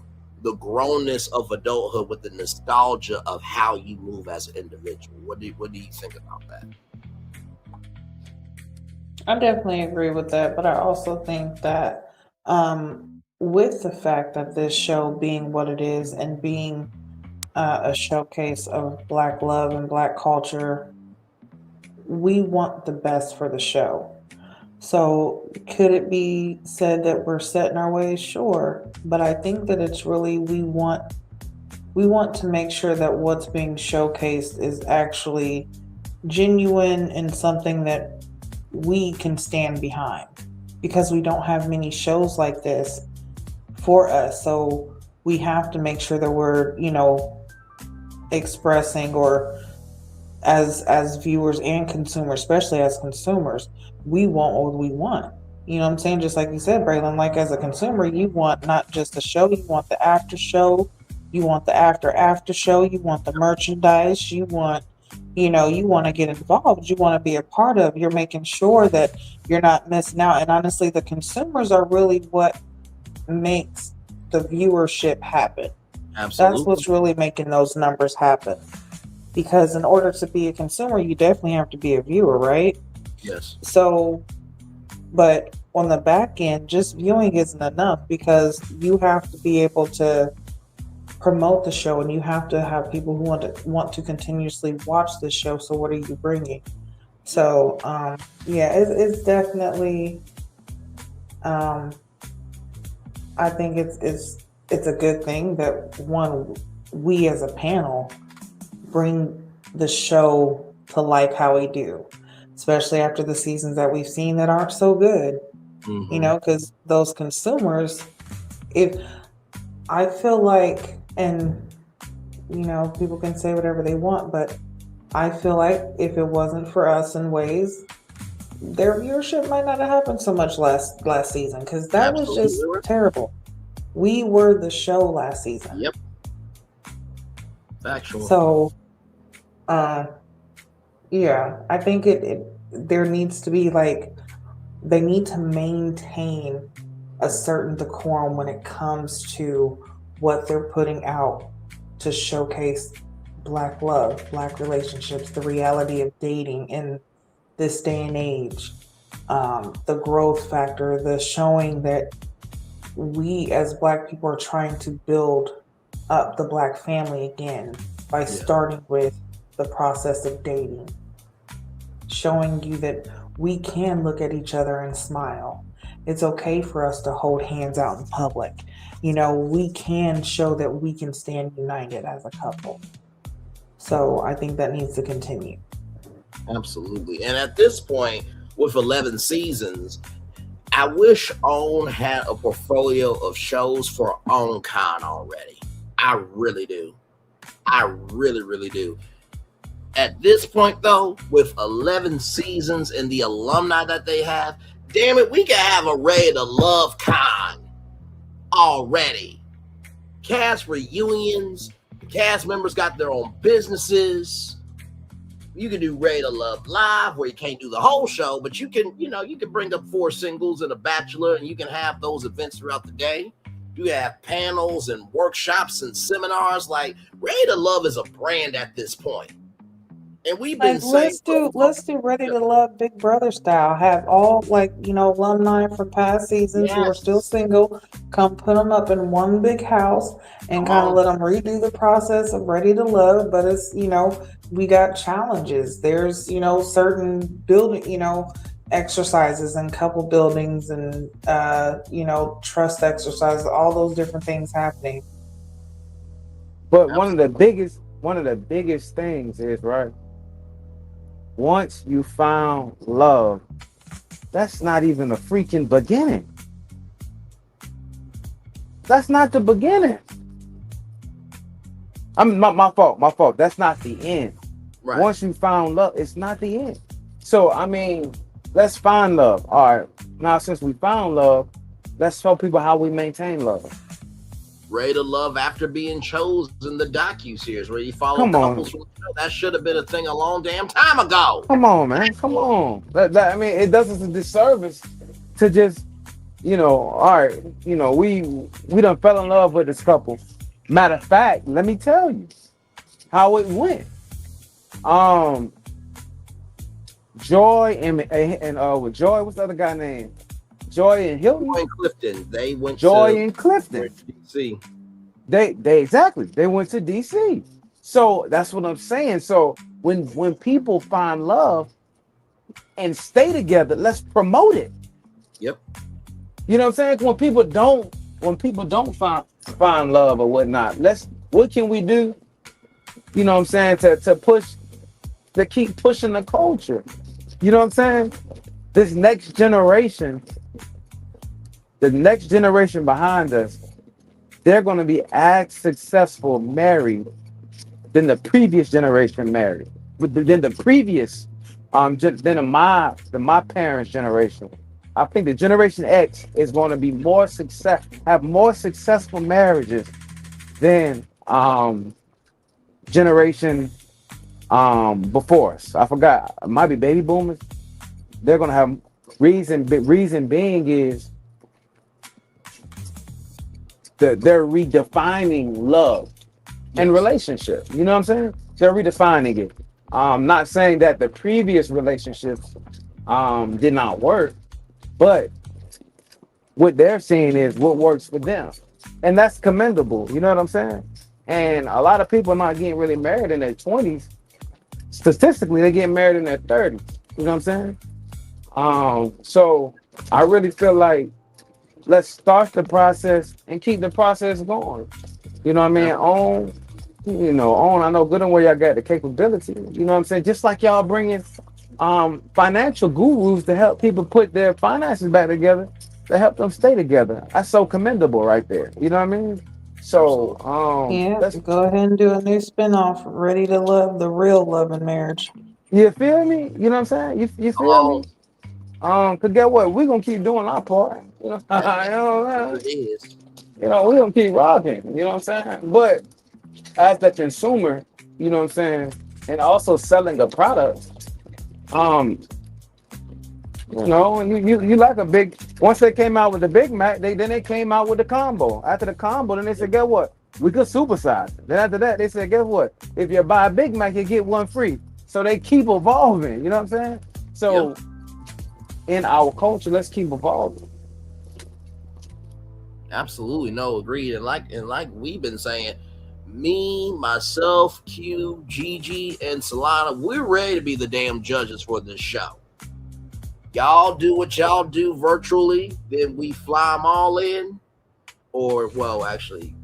the grownness of adulthood, with the nostalgia of how you move as an individual. What do you think about that?
I definitely agree with that, but I also think that with the fact that this show being what it is and being a showcase of Black love and Black culture, we want the best for the show. So could it be said that we're set in our ways? Sure. But I think that it's really, we want to make sure that what's being showcased is actually genuine and something that we can stand behind, because we don't have many shows like this for us. So we have to make sure that we're, expressing, or as viewers and consumers, especially as consumers, we want what we want. You know what I'm saying? Just like you said, Braylon, like as a consumer, you want not just the show, you want the after show, you want the after show, you want the merchandise, you want to get involved, you want to be a part of, you're making sure that you're not missing out. And honestly, the consumers are really what makes the viewership happen.
Absolutely.
That's what's really making those numbers happen. Because in order to be a consumer, you definitely have to be a viewer, right?
Yes.
So, but on the back end, just viewing isn't enough because you have to be able to promote the show and you have to have people who want to continuously watch the show. So what are you bringing? So yeah, it's definitely I think it's a good thing that we as a panel bring the show to life how we do, especially after the seasons that we've seen that aren't so good. You know, because those consumers, if I feel like, and you know, people can say whatever they want, but I feel like if it wasn't for us in ways, their viewership might not have happened so much last season because that was just terrible. We were the show last season.
Yep. Factual.
So, yeah, I think there needs to be like, they need to maintain a certain decorum when it comes to what they're putting out to showcase Black love, Black relationships, the reality of dating in this day and age, the growth factor, the showing that we as Black people are trying to build up the Black family again by starting with the process of dating, showing you that we can look at each other and smile. It's okay for us to hold hands out in public. You know, we can show that we can stand united as a couple. So I think that needs to continue.
Absolutely. And at this point, with 11 seasons, I wish OWN had a portfolio of shows for OWN Con already. I really do. I really, really do. At this point, though, with 11 seasons and the alumni that they have, damn it, we can have a Raid of Love Con already. Cast reunions, cast members got their own businesses. You can do Raid of Love Live where you can't do the whole show, but you can, you know, you can bring up 4 singles and a bachelor and you can have those events throughout the day. You have panels and workshops and seminars. Like, Raid of Love is a brand at this point. And we've been
let's do Ready to Love Big Brother style. Have all, like, you know, alumni from past seasons who are still single come put them up in one big house and kind of let them redo the process of Ready to Love. But it's, you know, we got challenges. There's, you know, certain building, you know, exercises and couple buildings and you know, trust exercises, all those different things happening.
But one of the biggest things is, right, once you found love, that's not even a freaking beginning. That's not the beginning. I mean, my fault. That's not the end. Right. Once you found love, it's not the end. So, I mean, let's find love. All right. Now, since we found love, let's show people how we maintain love.
Raid of Love after being chosen, the docu-series where you follow couples from the show. That should have been a thing a long damn time ago.
Come on, man. Come on. I mean, it does us a disservice to just, you know, all right, you know, we done fell in love with this couple. Matter of fact, let me tell you how it went. Joy and Joy, what's the other guy name? Joy and Hilton.
Joy and Clifton. They went
Joy and Clifton.
DC.
They exactly. They went to DC. So that's what I'm saying. So when people find love and stay together, let's promote it.
Yep.
You know what I'm saying? When people don't find love or whatnot, what can we do? You know what I'm saying? To keep pushing the culture. You know what I'm saying? This next generation, the next generation behind us, they're going to be as successful married than the previous generation married, than the previous, than my parents' generation. I think the Generation X is going to be have more successful marriages than generation before us. I forgot. It might be baby boomers. They're going to have reason being is they're redefining love and relationship. You know what I'm saying? They're redefining it. Not saying that the previous relationships did not work, but what they're seeing is what works for them. And that's commendable. You know what I'm saying? And a lot of people are not getting really married in their 20s. Statistically, they're getting married in their 30s. You know what I'm saying? So I really feel like let's start the process and keep the process going. You know what I mean? Own, I know good and well y'all got the capability. You know what I'm saying? Just like y'all bringing financial gurus to help people put their finances back together, to help them stay together. That's so commendable right there. You know what I mean? So
Yeah,
let's
go ahead and do a new spinoff, Ready to Love, the real love and marriage.
you feel me? You know what I'm saying? You feel me? Cause get what? We're gonna keep doing our part. You know,
It is.
we're gonna keep rocking, you know what I'm saying? But as the consumer, you know what I'm saying, and also selling a product, and you like a big, once they came out with the Big Mac, then they came out with the combo. After the combo, then they said, guess what? We could supersize it. Then after that, they said, guess what? If you buy a Big Mac, you get one free. So they keep evolving, you know what I'm saying? So in our culture, let's keep evolving.
Absolutely, no, agreed. And like we've been saying, me, myself, Q, Gigi, and Solana, we're ready to be the damn judges for this show. Y'all do what y'all do virtually, then we fly them all in. Or, well, actually,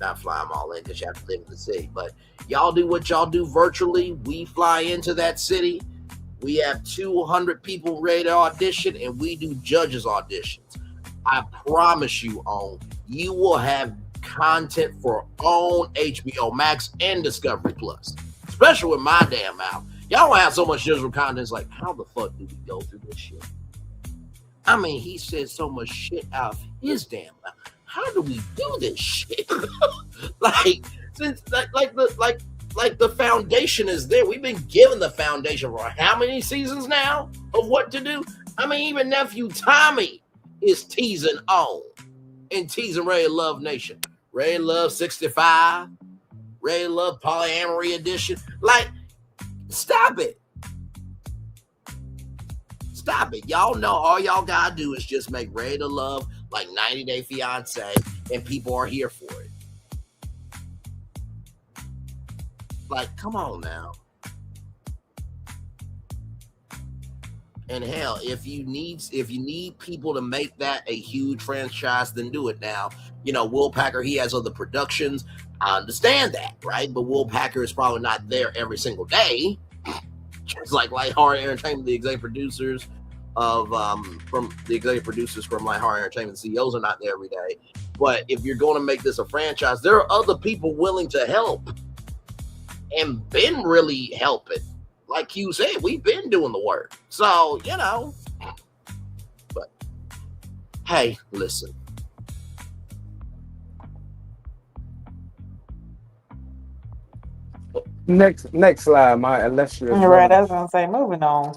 not fly them all in because you have to live in the city. But y'all do what y'all do virtually. We fly into that city. We have 200 people ready to audition, and we do judges auditions. I promise you, you will have content for own HBO Max and Discovery Plus, especially with my damn mouth. Y'all don't have so much digital content. It's like, how the fuck do we go through this shit? I mean, he said so much shit out of his damn mouth. How do we do this shit? like the foundation is there. We've been given the foundation for how many seasons now of what to do? I mean, even nephew Tommy is teasing on and teasing Ray Love Nation. Ray Love 65, Ray Love Polyamory Edition. Like, stop it. Stop it. Y'all know all y'all gotta do is just make Ray to Love like 90 Day Fiance, and people are here for it. Like, come on now. And hell, if you need people to make that a huge franchise, then do it now. Will Packer, he has other productions. I understand that, right? But Will Packer is probably not there every single day. Just like Lighthearted Entertainment, the executive producers from Lighthearted Entertainment, CEOs are not there every day. But if you're going to make this a franchise, there are other people willing to help and been really helping. Like you said, we've been doing the work. So, but hey, listen.
Next slide, my illustrious.
Right, I was gonna say, moving on.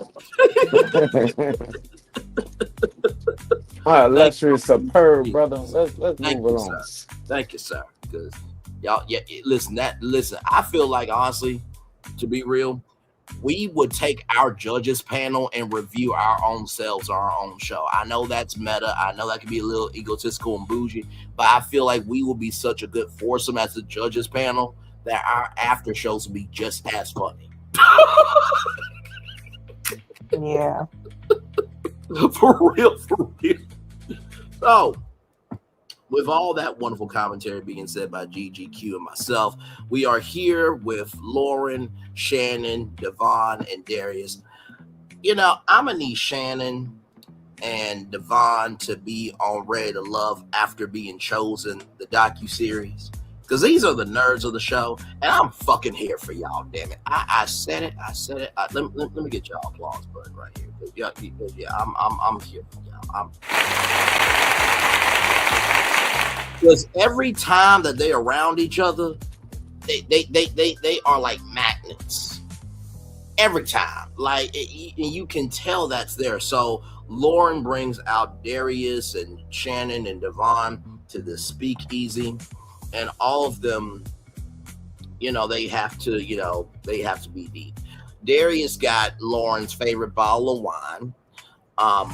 My illustrious, superb brother. Let's move along.
Thank you, sir. Because y'all, listen. I feel like, honestly, to be real, we would take our judges panel and review our own selves on our own show. I know that's meta. I know that can be a little egotistical and bougie, but I feel like we will be such a good foursome as the judges panel that our after shows will be just as funny.
Yeah.
For real. So, with all that wonderful commentary being said by Gigi, Q, and myself, we are here with Lauren, Shannon, Devon, and Darius. I'm going to need Shannon and Devon to be on Ready to Love after being chosen, the docuseries. Because these are the nerds of the show, and I'm fucking here for y'all, damn it. I said it. Let me get y'all applause button right here. I'm here for y'all. Because every time that they're around each other, they are like magnets. Every time. And you can tell that's there. So Lauren brings out Darius and Shannon and Devon to the speakeasy, and all of them, they have to be deep. Darius got Lauren's favorite bottle of wine.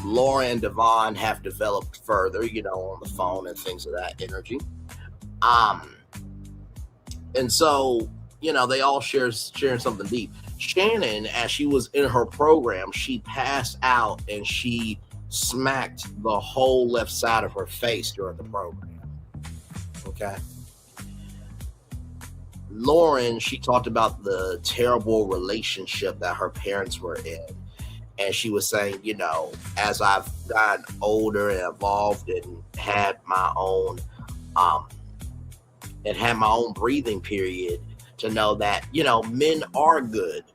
Lauren and Devon have developed further, on the phone and things of that energy. And so, they all sharing something deep. Shannon, as she was in her program, she passed out and she smacked the whole left side of her face during the program. Okay. Lauren, she talked about the terrible relationship that her parents were in. And she was saying, as I've gotten older and evolved and had my own breathing period, to know that, men are good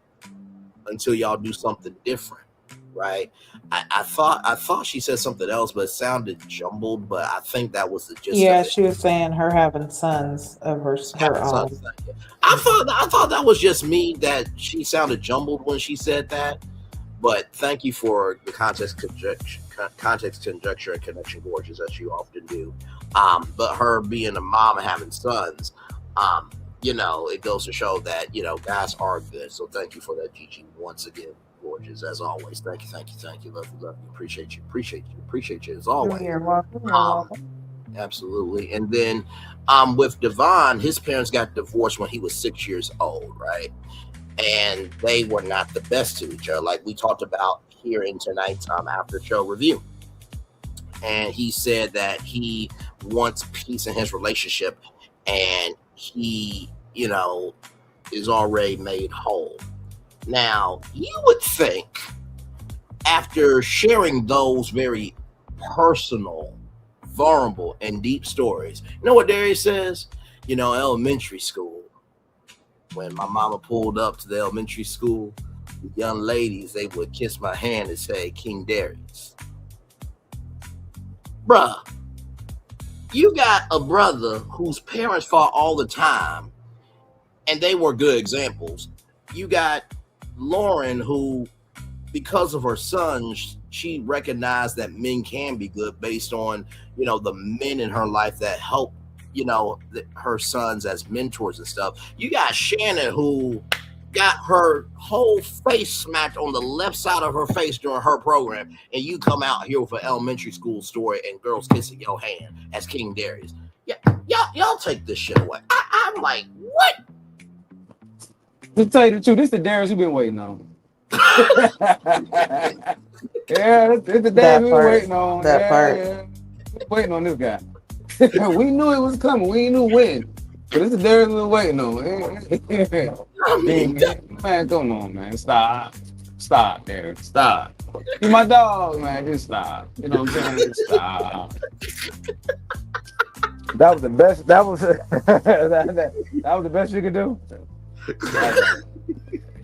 until y'all do something different, right? I thought she said something else, but it sounded jumbled, but I think that was the gist
Yeah,
of it.
she was saying her having sons of her own.
I thought that was just me, that she sounded jumbled when she said that. But thank you for the context, conjecture, and connection, gorgeous, as you often do. But her being a mom and having sons, it goes to show that, guys are good. So thank you for that, Gigi, once again, gorgeous, as always. Thank you. Love you. Appreciate you as always.
You're welcome.
Absolutely. And then with Devon, his parents got divorced when he was 6 years old, right? And they were not the best to each other, like we talked about here in tonight's after show review. And he said that he wants peace in his relationship, and he, is already made whole. Now, you would think, after sharing those very personal, vulnerable, and deep stories, you know what Darius says? Elementary school, when my mama pulled up to the elementary school, the young ladies, they would kiss my hand and say, King Darius. Bruh, you got a brother whose parents fought all the time, and they were good examples. You got Lauren, who, because of her son, she recognized that men can be good based on, the men in her life that help, her sons as mentors and stuff. You got Shannon, who got her whole face smacked on the left side of her face during her program, and you come out here with an elementary school story and girls kissing your hand as King Darius. Yeah, y'all take this shit away. I'm like, what?
To tell you the truth, this is the Darius we've been waiting on. Yeah, this the Darius we've been waiting on.
That part.
Yeah. Waiting on this guy. We knew it was coming. We knew when. But this is the Darius we were waiting on. Man, come on, man. Stop, Darius. Stop. You my dog, man. Just stop. You know what I'm saying? Just stop. That was the best. That was that was the best you could do.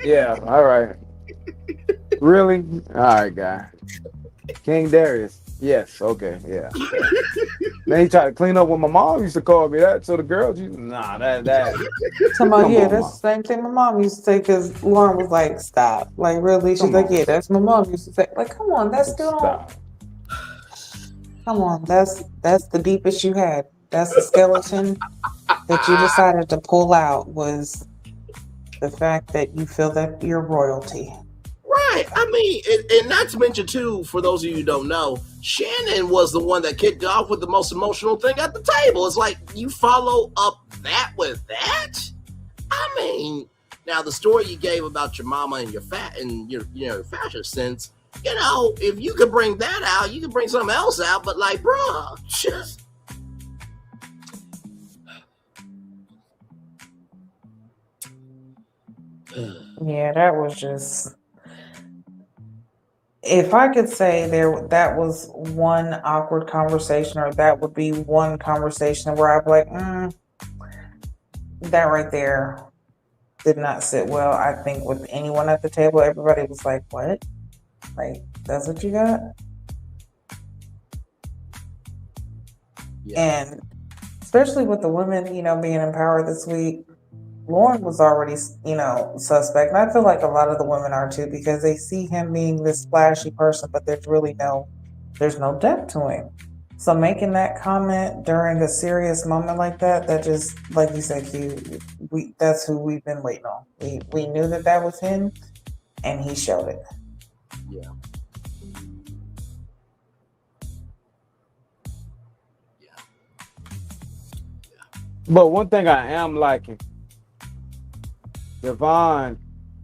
Yeah. All right. Really? All right, guy. King Darius. Yes. Okay. Yeah. Then he tried to clean up what my mom used to call me that. So the girls, that.
That's the same thing my mom used to say, because Lauren was like, "Stop!" Like, really? She's like, "Yeah, that's my mom used to say." Like, come on, that's still.
Stop.
Come on, that's the deepest you had. That's the skeleton that you decided to pull out, was the fact that you feel that you're royalty.
Right. I mean, and not to mention, too, for those of you who don't know, Shannon was the one that kicked off with the most emotional thing at the table. It's like, you follow up that with that? I mean, now the story you gave about your mama and your fashion sense, if you could bring that out, you could bring something else out. But like, bruh, just.
Yeah, that was just. If I could say that was one awkward conversation, or that would be one conversation where I'd be like, that right there did not sit well. I think with anyone at the table, everybody was like, what? Like, that's what you got? Yeah. And especially with the women, being in power this week, Lauren was already, suspect. And I feel like a lot of the women are too, because they see him being this flashy person, but there's no depth to him. So making that comment during a serious moment like that, that just, like you said, that's who we've been waiting on. We knew that was him, and he showed it.
Yeah.
But one thing I am liking, Devon,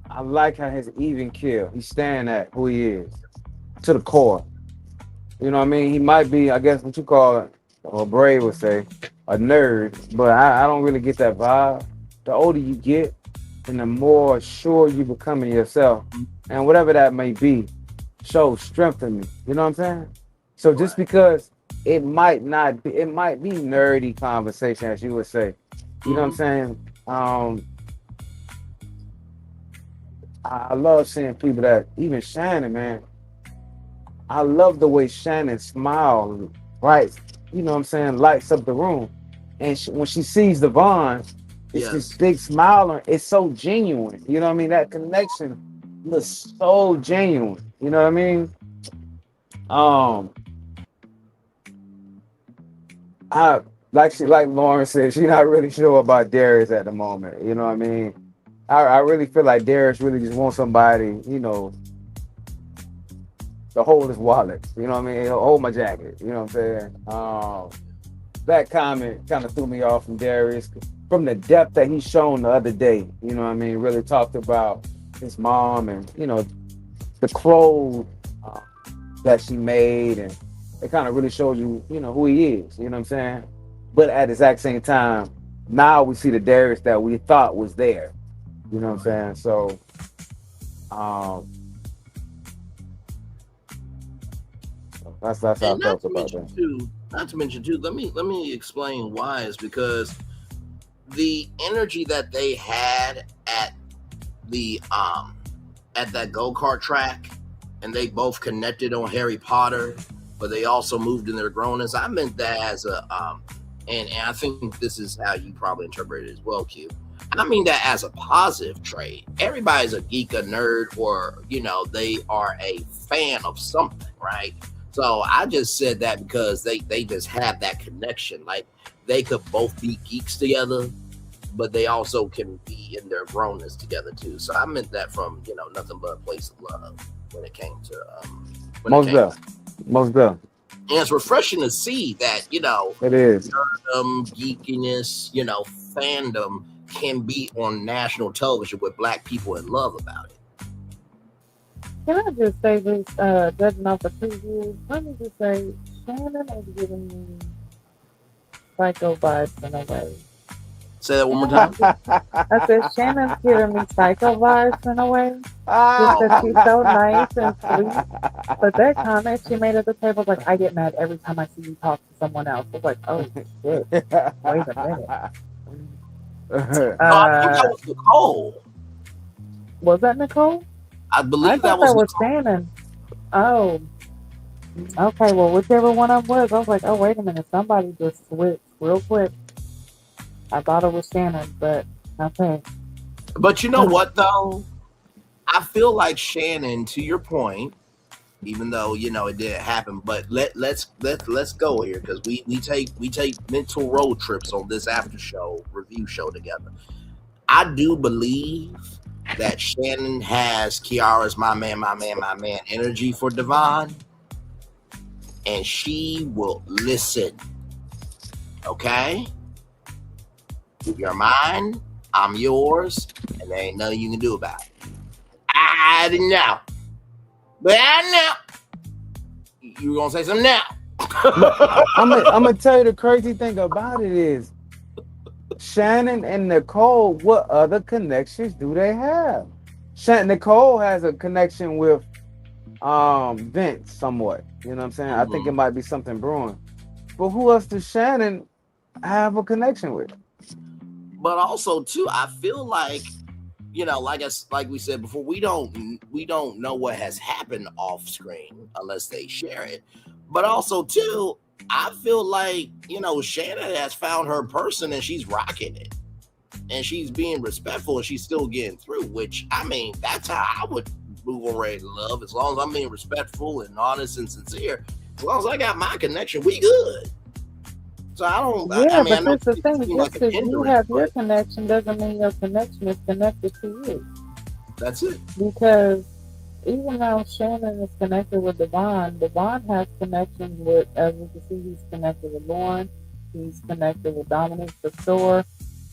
I like how his even kill. He's staying at who he is to the core. You know what I mean? He might be, I guess, what you call it, or Bray would say, a nerd, but I don't really get that vibe. The older you get, and the more sure you become in yourself, and whatever that may be, shows strength in me. You know what I'm saying? So just because it might be nerdy conversation, as you would say. You know what I'm saying? I love seeing people that, even Shannon, man. I love the way Shannon smiles, right? You know what I'm saying? Lights up the room. And when she sees Devon, it's this big smile on. It's so genuine. You know what I mean? That connection looks so genuine. You know what I mean? Like Lauren said, she's not really sure about Darius at the moment. You know what I mean? I really feel like Darius really just wants somebody, you know, to hold his wallet. You know what I mean? Hold my jacket. You know what I'm saying? That comment kind of threw me off from Darius, from the depth that he's shown the other day. You know what I mean? Really talked about his mom and, you know, the clothes that she made, and it kind of really shows you, you know, who he is. You know what I'm saying? But at the exact same time, now we see the Darius that we thought was there. You know what I'm saying? So, that's how I felt about that.
Not to mention too, let me explain why. Is because the energy that they had at that go-kart track, and they both connected on Harry Potter, but they also moved in their grownness. I meant that as a and I think this is how you probably interpret it as well, Q. I mean that as a positive trait. Everybody's a geek, a nerd, or, you know, they are a fan of something, right? So I just said that because they just have that connection. Like, they could both be geeks together, but they also can be in their grownness together too. So I meant that from, you know, nothing but a place of love when it came to
most definitely.
And it's refreshing to see that, you know,
it is
geekiness, you know, fandom can be on national television with Black people in love about it.
Can I just say this, judging off the previews, let me just say, Shannon is giving me psycho vibes in a way.
Say that one more time.
I said, Shannon's giving me psycho vibes in a way. Just that she's so nice and sweet. But that comment she made at the table, like, I get mad every time I see you talk to someone else. It's like, oh, shit. Wait a minute.
I think that was Nicole.
Was that Nicole?
I believe
that was Shannon. Oh. Okay, well, whichever one I was like, oh, wait a minute. Somebody just switched real quick. I thought it was Shannon, but okay.
But you know what, though? I feel like Shannon, to your point, even though, you know, it didn't happen, but let's go here, because we take mental road trips on this after show review show together. I do believe that Shannon has Kiara's my man energy for Devon, and she will listen. Okay? You're mine, I'm yours, and there ain't nothing you can do about it. I didn't know. But I know. You were gonna say something now.
I'm gonna tell you the crazy thing about it is Shannon and Nicole, what other connections do they have? Nicole has a connection with Vince somewhat. You know what I'm saying? I think it might be something brewing. But who else does Shannon have a connection with?
But also too, I feel like, you know, like we said before, we don't know what has happened off screen unless they share it. But also too, I feel like, you know, Shannon has found her person and she's rocking it, and she's being respectful and she's still getting through. Which, I mean, that's how I would move on Ready to Love, as long as I'm being respectful and honest and sincere. As long as I got my connection, we good. So I don't.
Yeah,
I mean, I
but
know
that's the
it
thing.
seems
Just
like an
because you
hindrance,
have your
but
connection doesn't mean your connection is connected to you.
that's it.
Because even though Shannon is connected with Devon, Devon has connections with, as you can see, he's connected with Lauren. He's connected with Dominique for sure.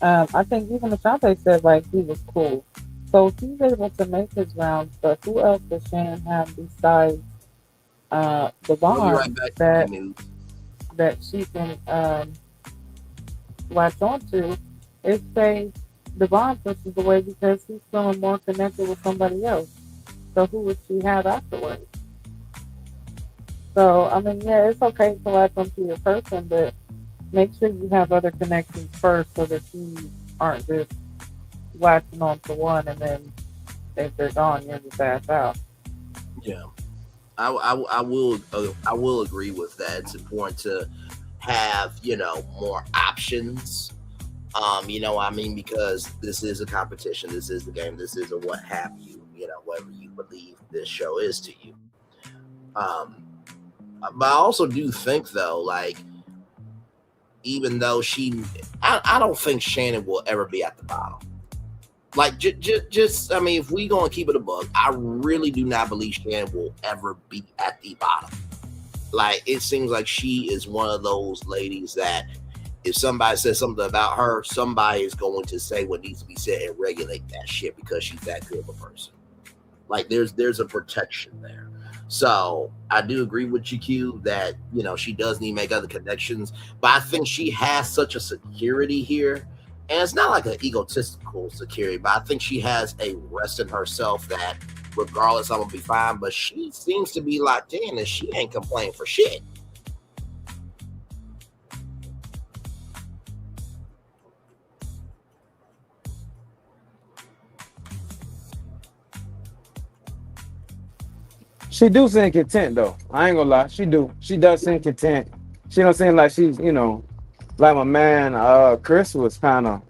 I think even Ashante said like he was cool. So he's able to make his rounds. But who else does Shannon have besides
We'll be right
Devon
back.
that
News.
that she can latch onto? Is say Devon pushes away because he's feeling more connected with somebody else. So who would she have afterwards? So I mean, yeah, it's okay to latch onto your person, but make sure you have other connections first, so that you aren't just latching onto one and then if they're gone, you're just ass out.
Yeah, I will agree with that. It's important to have more options. I mean, because this is a competition, this is the game, this is a what have you. Whatever you believe this show is to you. But I also do think though, like, even though I don't think Shannon will ever be at the bottom. Like, just I mean, if we gonna keep it a bug, I really do not believe Shannon will ever be at the bottom. Like, it seems like she is one of those ladies that if somebody says something about her, somebody is going to say what needs to be said and regulate that shit because she's that good of a person. Like, there's a protection there. So I do agree with GQ that, she does need to make other connections, but I think she has such a security here. And it's not like an egotistical security, but I think she has a rest in herself that regardless, I'm going to be fine. But she seems to be locked in and she ain't complaining for shit.
She do seem content though. I ain't gonna lie. She does seem content. She don't seem like she's, like my man Chris was kind of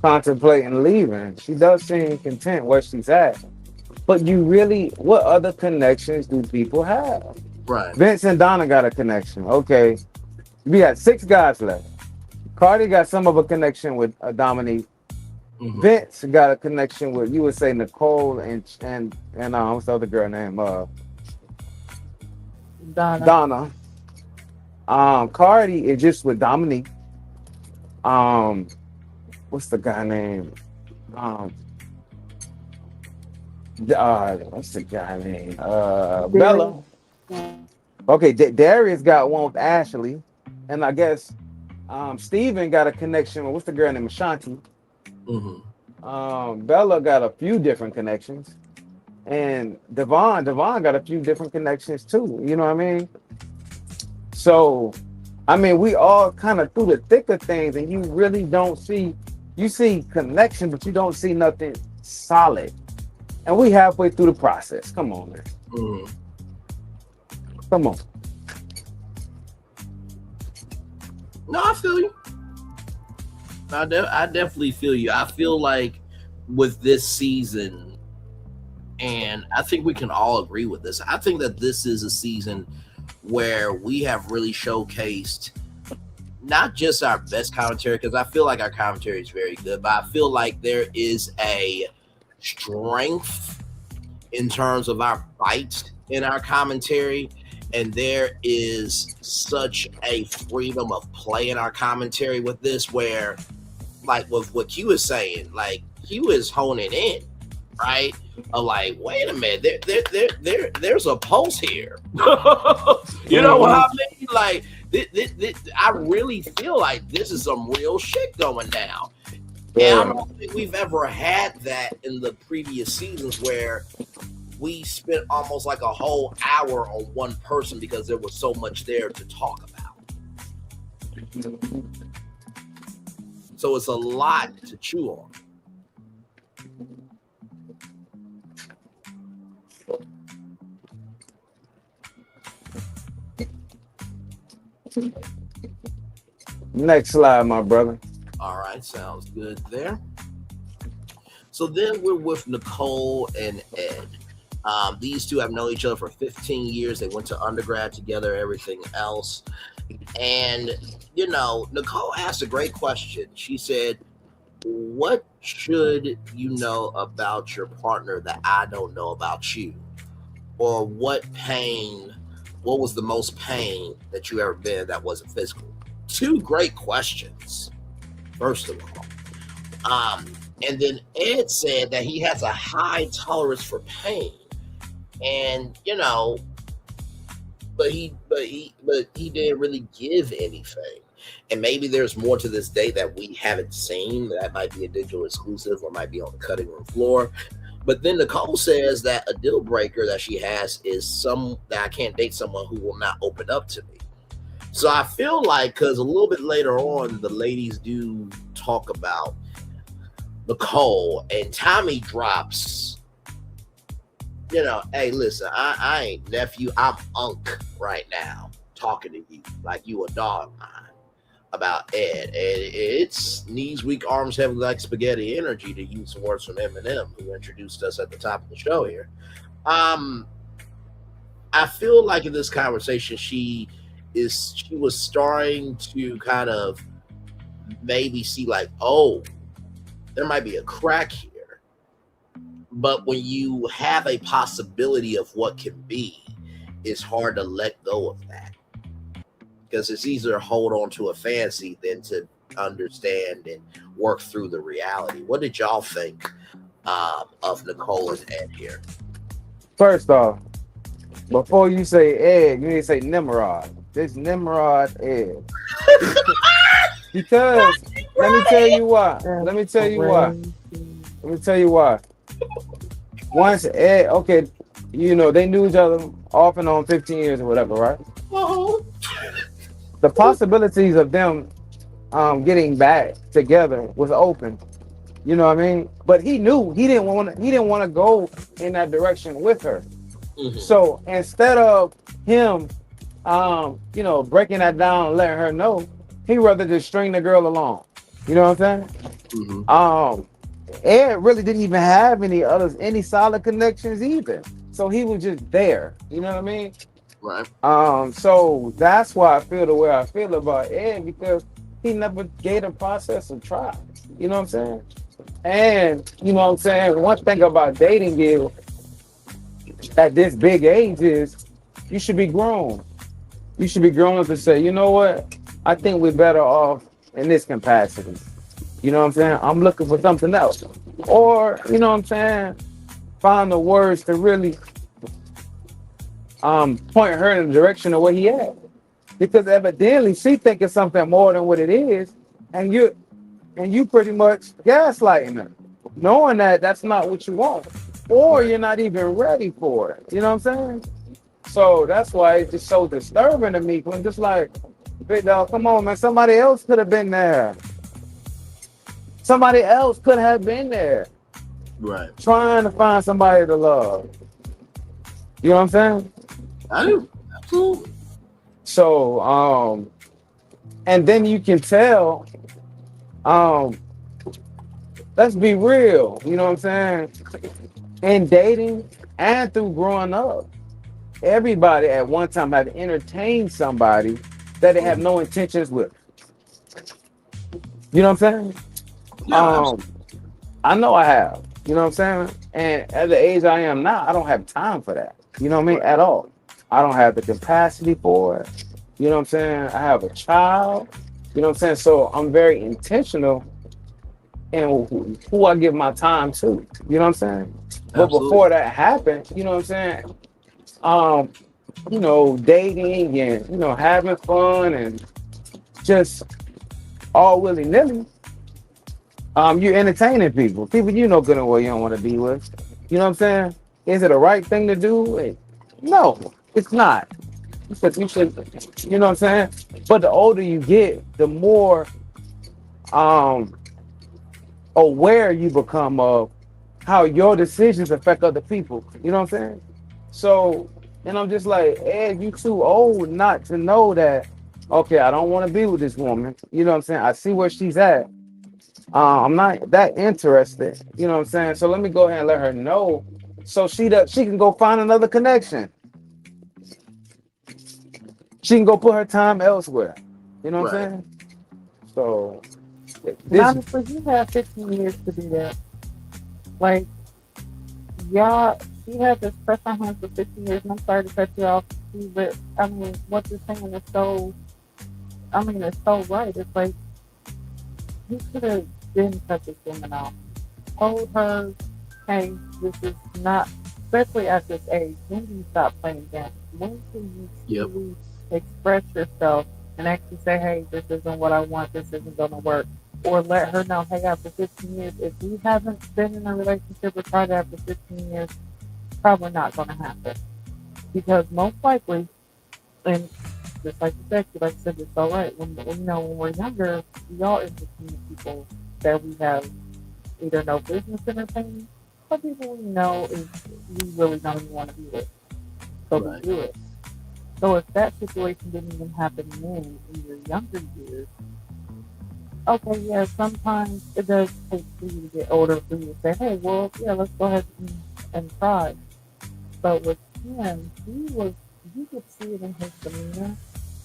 contemplating leaving. She does seem content where she's at. But what other connections do people have?
Right.
Vince and Donna got a connection. Okay. We got 6 guys left. Cardi got some of a connection with Dominique. Mm-hmm. Vince got a connection with, you would say, Nicole and what's the other girl name? Donna. Cardi is just with Dominique. What's the guy name? What's the guy name? Bella. Okay, Darius got one with Ashley, and I guess Steven got a connection with, what's the girl named Ashanti? Mm-hmm. Bella got a few different connections, and Devon got a few different connections too. You know what I mean? So, I mean, we all kind of through the thick of things, and you really don't see. You see connection, but you don't see nothing solid. And we halfway through the process. Come on, man. Mm-hmm. Come on.
No, I feel you. I definitely feel you. I feel like with this season, and I think we can all agree with this, I think that this is a season where we have really showcased not just our best commentary, because I feel like our commentary is very good, but I feel like there is a strength in terms of our fight in our commentary, and there is such a freedom of play in our commentary with this, where, like, with what Q is saying, like, Q is honing in, right? Of like, wait a minute, there's a pulse here. You know what I mean? Like, I really feel like this is some real shit going down. Yeah. And I don't think we've ever had that in the previous seasons where we spent almost like a whole hour on one person because there was so much there to talk about. So it's a lot to chew on.
Next slide, my brother.
All right, sounds good there. So then we're with Nicole and Ed. These two have known each other for 15 years. They went to undergrad together, everything else. And, you know, Nicole asked a great question. She said, what should you know about your partner that I don't know about you? Or what was the most pain that you ever been that wasn't physical? Two great questions, first of all. And then Ed said that he has a high tolerance for pain. And, you know, but he didn't really give anything. And maybe there's more to this day that we haven't seen. That might be a digital exclusive or might be on the cutting room floor. But then Nicole says that a deal breaker that she has is that I can't date someone who will not open up to me. So I feel like, because a little bit later on, the ladies do talk about Nicole, and Tommy drops, you know, hey, listen, I ain't nephew, I'm unk right now talking to you like you a dog mine about Ed. And it's knees weak, arms heavy like spaghetti energy, to use some words from Eminem, who introduced us at the top of the show here. I feel like in this conversation, she was starting to kind of maybe see like, oh, there might be a crack here. But when you have a possibility of what can be, it's hard to let go of that. Because it's easier to hold on to a fantasy than to understand and work through the reality. What did y'all think of Nicole and Ed here?
First off, before you say Ed, you need to say Nimrod. This Nimrod Ed. Because let me tell you why. Once Ed, okay, you know, they knew each other off and on 15 years or whatever, right? The possibilities of them getting back together was open. You know what I mean? But he knew he didn't want to go in that direction with her. Mm-hmm. So instead of him you know, breaking that down and letting her know, he'd rather just string the girl along. You know what I'm saying? Mm-hmm. Ed really didn't even have any solid connections either. So he was just there. You know what I mean?
Right.
So that's why I feel the way I feel about Ed, because he never gave the process a try. You know what I'm saying? And you know what I'm saying? One thing about dating is at this big age is you should be grown. You should be grown up and say, you know what? I think we're better off in this capacity. You know what I'm saying? I'm looking for something else. Or, you know what I'm saying? Find the words to really point her in the direction of what he had. Because evidently she thinking something more than what it is, and you pretty much gaslighting her, knowing that that's not what you want, or you're not even ready for it. You know what I'm saying? So that's why it's just so disturbing to me. When just like, big dog, come on, man, somebody else could have been there. Somebody else could have been there.
Right.
Trying to find somebody to love. You know what I'm saying?
I do. Absolutely.
So, and then you can tell, let's be real, you know what I'm saying? In dating and through growing up, everybody at one time have entertained somebody that they have no intentions with. You know what I'm saying?
Yeah,
I know I have. You know what I'm saying? And at the age I am now, I don't have time for that. You know what I mean? At all. I don't have the capacity for it. You know what I'm saying? I have a child. You know what I'm saying? So I'm very intentional in who I give my time to. You know what I'm saying? But before that happened, you know what I'm saying? You know, dating and, you know, having fun and just all willy-nilly. You're entertaining people you know good and well you don't want to be with. You know what I'm saying? Is it a right thing to do? No, it's not. You should, you know what I'm saying? But the older you get, the more aware you become of how your decisions affect other people. You know what I'm saying? So, and I'm just like, Ed, you too old not to know that, okay, I don't want to be with this woman. You know what I'm saying? I see where she's at. I'm not that interested. You know what I'm saying? So let me go ahead and let her know so she can go find another connection. She can go put her time elsewhere. You know what
Right.
I'm saying? So
And
this
honestly, you have 15 years to do that. Like, y'all, she had this press on him for 15 years, and I'm sorry to cut you off, but I mean, what you're saying is so, it's so right. It's like, he should have been cut this woman off. Told her, hey, this is not, especially at this age, when do you stop playing games? When can you truly express yourself and actually say, hey, this isn't what I want, this isn't going to work? Or let her know, hey, after 15 years, if we haven't been in a relationship or tried it after 15 years, probably not going to happen. Because most likely, and just like you said, it's all right. When we're younger, we all entertain people that we have either no business entertaining, or people we know is we really don't even want to be with. So we do it. So if that situation didn't even happen then in your younger years, okay, yeah, sometimes it does take for you to get older for you to say, hey, well, yeah, let's go ahead and try. But with him, you could see it in his demeanor.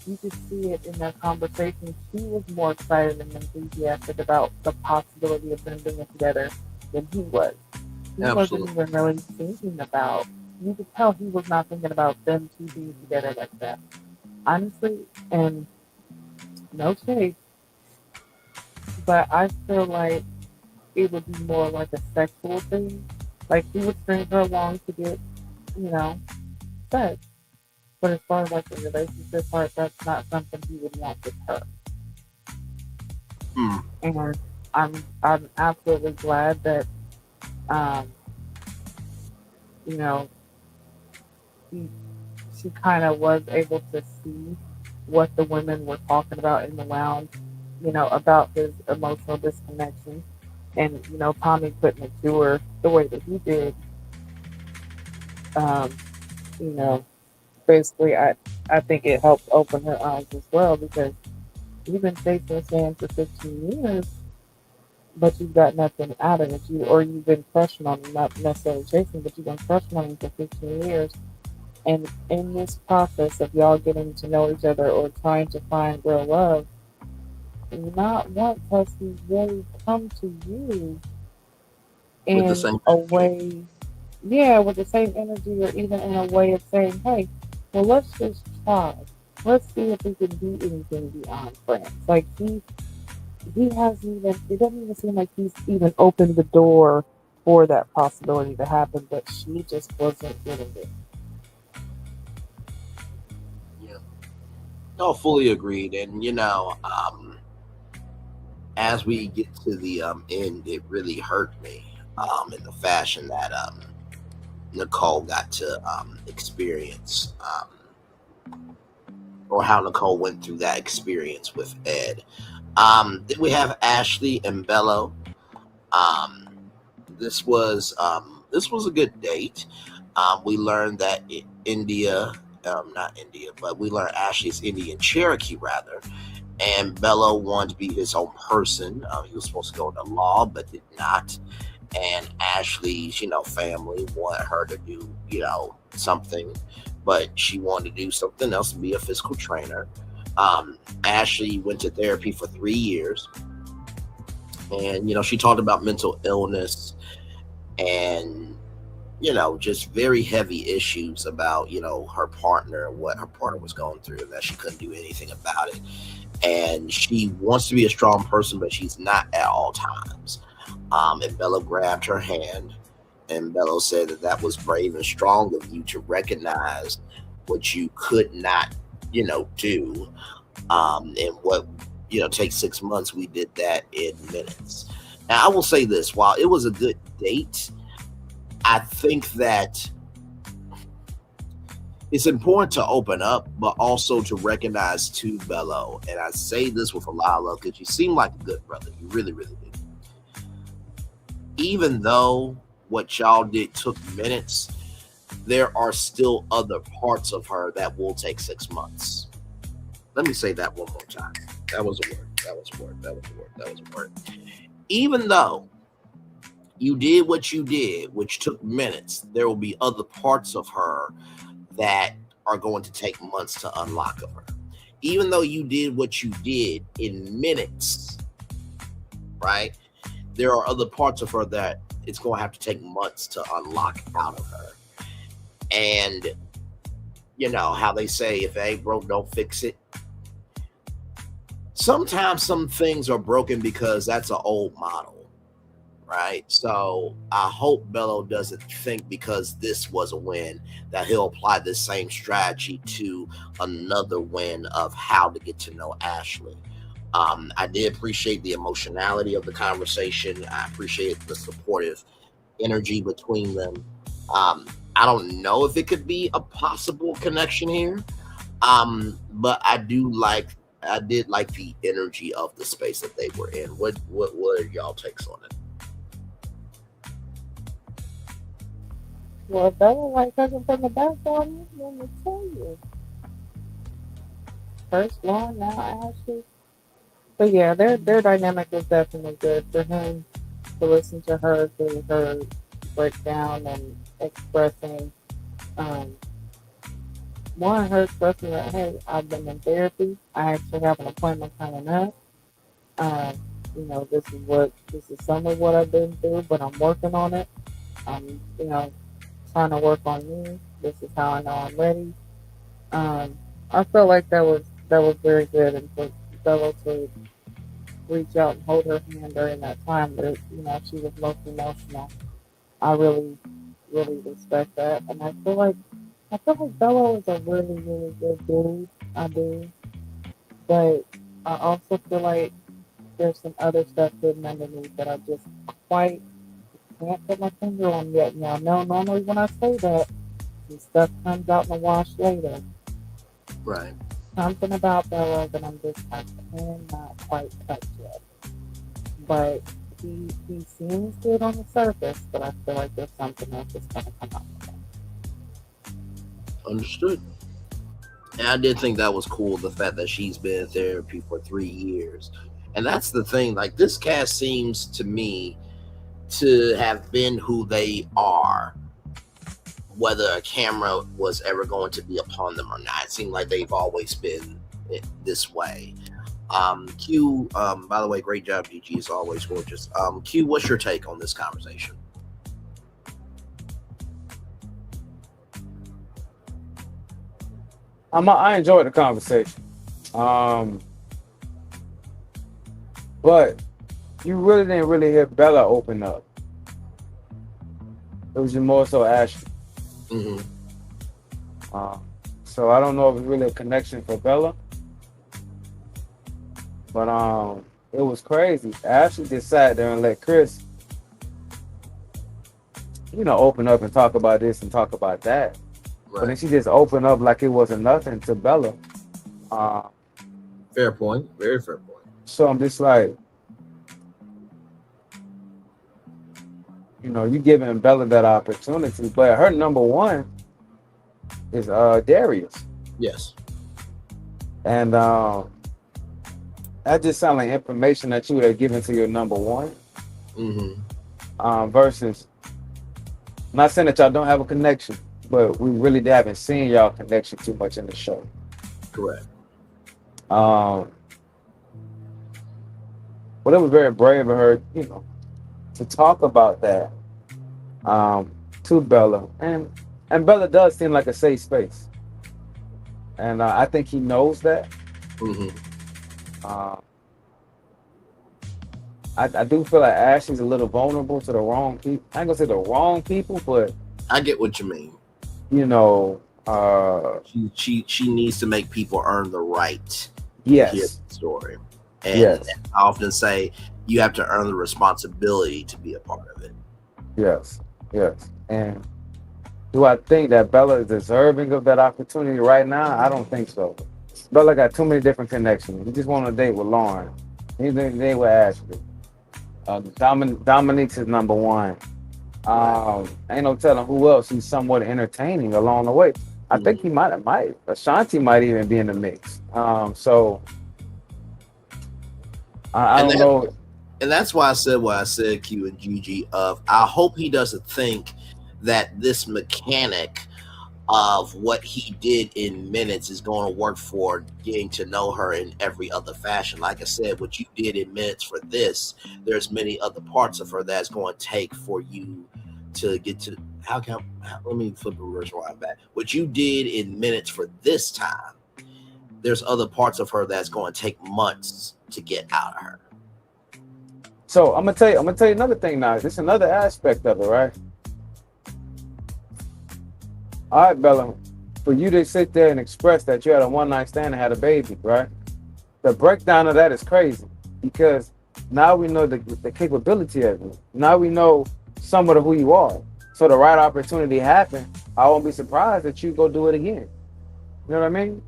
You could see it in their conversation. She was more excited and enthusiastic about the possibility of them being together than he was. He wasn't even really thinking about, you could tell he was not thinking about them two being together like that. Honestly, and no shade, but I feel like it would be more like a sexual thing. Like he would string her along to get, sex. But as far as like the relationship part, that's not something he would want with her. And I'm absolutely glad that she kind of was able to see what the women were talking about in the lounge, about his emotional disconnection. And, Tommy couldn't endure the way that he did. Basically, I think it helped open her eyes as well, because you've been chasing this man for 15 years, but you've got nothing out of it. You've been crushing on him, not necessarily chasing, but you've been crushing on him for 15 years. And in this process of y'all getting to know each other or trying to find real love, not once has he really come to you in a way, with the same energy, or even in a way of saying, hey, well, let's just try. Let's see if we can do anything beyond friends. Like he hasn't even, it doesn't even seem like he's even opened the door for that possibility to happen, but she just wasn't getting it.
Yeah. No, fully agreed. And, as we get to the end, it really hurt me in the fashion that Nicole got to experience, or how Nicole went through that experience with Ed. Then we have Ashley and Bello. This was a good date. We learned that we learned Ashley's Indian Cherokee rather, and Bello wanted to be his own person. He was supposed to go into law, but did not. And Ashley's, family wanted her to do, something, but she wanted to do something else, and be a physical trainer. Ashley went to therapy for 3 years, and, she talked about mental illness and, just very heavy issues about, her partner, what her partner was going through, and that she couldn't do anything about it. And she wants to be a strong person, but she's not at all times. And Bello grabbed her hand, and Bello said that was brave and strong of you to recognize what you could not, do. And what, takes 6 months, we did that in minutes. Now, I will say this, while it was a good date, I think that it's important to open up, but also to recognize too, Bello, and I say this with a lot of love, because you seem like a good brother. You really, really do. Even though what y'all did took minutes, there are still other parts of her that will take 6 months. Let me say that one more time. That was a word. Even though you did what you did, which took minutes. There will be other parts of her that are going to take months to unlock of her. Even though you did what you did in minutes, right? There are other parts of her that it's going to have to take months to unlock out of her. And you know how they say, if it ain't broke, don't fix it. Sometimes some things are broken because that's an old model. Right. So I hope Bello doesn't think because this was a win that he'll apply this same strategy to another win of how to get to know Ashley. I did appreciate the emotionality of the conversation. I appreciate the supportive energy between them. I don't know if it could be a possible connection here. But I did like the energy of the space that they were in. What are y'all takes on it?
Well, Bella like cooking from the background. Let me tell you. First one, now Ashley. But yeah, their dynamic was definitely good for him to listen to her through her breakdown and expressing. One, her expressing that, hey, I've been in therapy. I actually have an appointment coming up. You know, this is some of what I've been through, but I'm working on it. I'm, trying to work on me. This is how I know I'm ready. I felt like that was very good, and for Bella to reach out and hold her hand during that time that she was most emotional. I really, really respect that, and I feel like Bella is a really, really good dude. I do, but I also feel like there's some other stuff hidden underneath that I just quite can't put my finger on yet. Now, no, normally when I say that, some stuff comes out in the wash later.
Right.
Something about Bella that I cannot quite touch yet. But he seems good on the surface, but I feel like there's something else that's going to come out of him.
Understood. And I did think that was cool, the fact that she's been in therapy for 3 years. And that's the thing, like, this cast seems to me to have been who they are, whether a camera was ever going to be upon them or not. It seemed like they've always been this way. Q, by the way, great job, Gigi. It's always gorgeous. Q, what's your take on this conversation?
I enjoyed the conversation. But you really didn't really hear Bella open up. It was just more so Ashley.
Mm-hmm.
So I don't know if it's really a connection for Bella. But it was crazy. Ashley just sat there and let Chris, open up and talk about this and talk about that.
Right.
But then she just opened up like it wasn't nothing to Bella.
Fair point. Very fair point.
So I'm just like, you giving Bella that opportunity, but her number one is Darius.
Yes.
And that just sounds like information that you would have given to your number one.
Mm-hmm.
Versus, I'm not saying that y'all don't have a connection, but we really haven't seen y'all connection too much in the show.
Correct.
But it was very brave of her, to talk about that to Bella. And Bella does seem like a safe space. And I think he knows that.
Mm-hmm.
I do feel like Ashley's a little vulnerable to the wrong people. I ain't gonna say the wrong people, but
I get what you mean. She needs to make people earn the right to hear the story. And I often say you have to earn the responsibility to be a part of it.
Yes. And do I think that Bella is deserving of that opportunity right now? I don't think so. Bella got too many different connections. He just want a date with Lauren. He want a date with Ashley. Dominique's his number one. Ain't no telling who else he's somewhat entertaining along the way. I think he might. Ashanti might even be in the mix. So I don't know.
And that's why I said what I said, Q and Gigi, of I hope he doesn't think that this mechanic of what he did in minutes is going to work for getting to know her in every other fashion. Like I said, what you did in minutes for this, there's many other parts of her that's going to take for you to get to let me flip the reverse right back. What you did in minutes for this time, there's other parts of her that's going to take months to get out of her.
So I'm gonna tell you another thing now. This is another aspect of it, right? All right, Bella, for you to sit there and express that you had a one-night stand and had a baby, right? The breakdown of that is crazy because now we know the capability of it. Now we know somewhat of who you are. So the right opportunity happened. I won't be surprised that you go do it again. You know what I mean?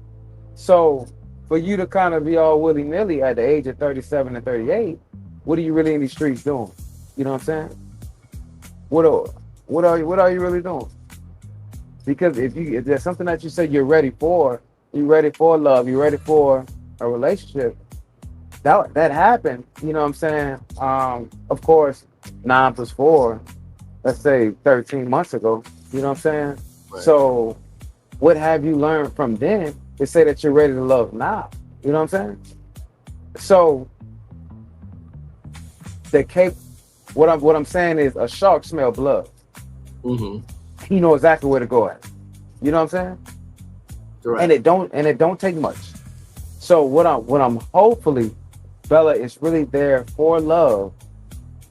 So for you to kind of be all willy-nilly at the age of 37 and 38, what are you really in these streets doing? You know what I'm saying? What are you really doing? Because if there's something that you said you're ready for love, you're ready for a relationship, that happened, you know what I'm saying? Of course, 9 + 4, let's say 13 months ago, you know what I'm saying? Right. So what have you learned from then to say that you're ready to love now? You know what I'm saying? So what I'm saying is a shark smell blood. Mm-hmm. He know exactly where to go at. You know what I'm saying? Correct. And it don't take much. So what I'm hopefully, Bella is really there for love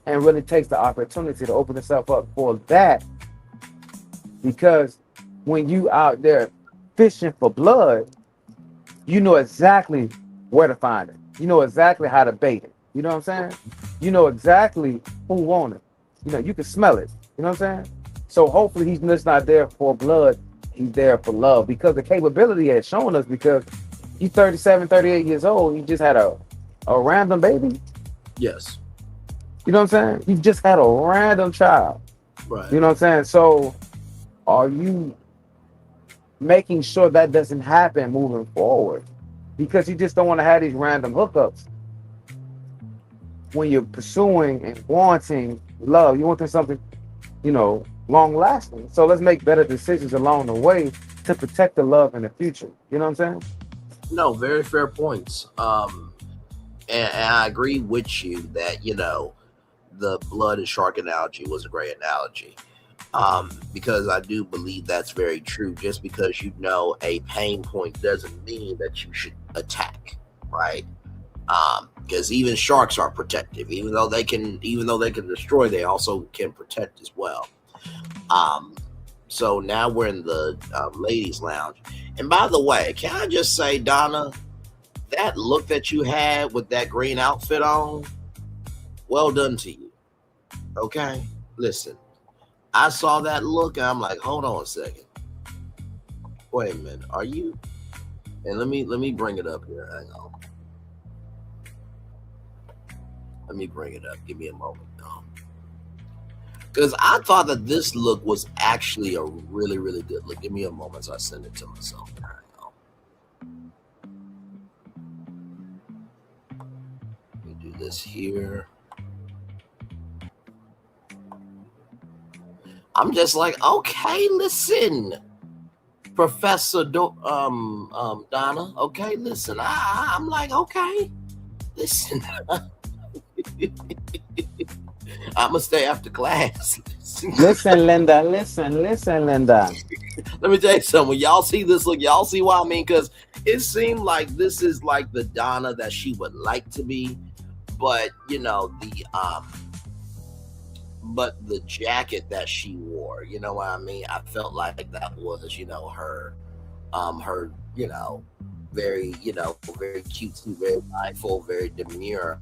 and really takes the opportunity to open herself up for that. Because when you out there fishing for blood, you know exactly where to find it. You know exactly how to bait it. You know what I'm saying? You know exactly who want it. You know, you can smell it. You know what I'm saying? So hopefully he's just not there for blood. He's there for love because the capability has shown us because he's 37, 38 years old. He just had a random baby.
Yes.
You know what I'm saying? You just had a random child.
Right.
You know what I'm saying? So are you making sure that doesn't happen moving forward? Because you just don't want to have these random hookups. When you're pursuing and wanting love, you want something, long lasting. So let's make better decisions along the way to protect the love in the future. You know what I'm saying?
No, very fair points. And I agree with you that, the blood and shark analogy was a great analogy. Because I do believe that's very true. Just because a pain point doesn't mean that you should attack, right? Because even sharks are protective. Even though they can destroy, they also can protect as well. So now we're in the ladies' lounge. And by the way, can I just say, Donna, that look that you had with that green outfit on, well done to you. Okay, listen. I saw that look and I'm like, hold on a second. Wait a minute. Are you? And let me bring it up here. Hang on. Let me bring it up. Give me a moment. Because I thought that this look was actually a really, really good look. Give me a moment so I send it to myself. Hang on. Let me do this here. I'm just like, okay, listen, Professor Donna. Okay, listen. I'm like, okay, listen. I'm gonna stay after class.
Listen, Linda. Listen, Linda.
Let me tell you something. When y'all see this look, y'all see what I mean? Because it seemed like this is like the Donna that she would like to be, but but the jacket that she wore, you know what I mean? I felt like that was, her, very, very cutesy, very mindful, very demure,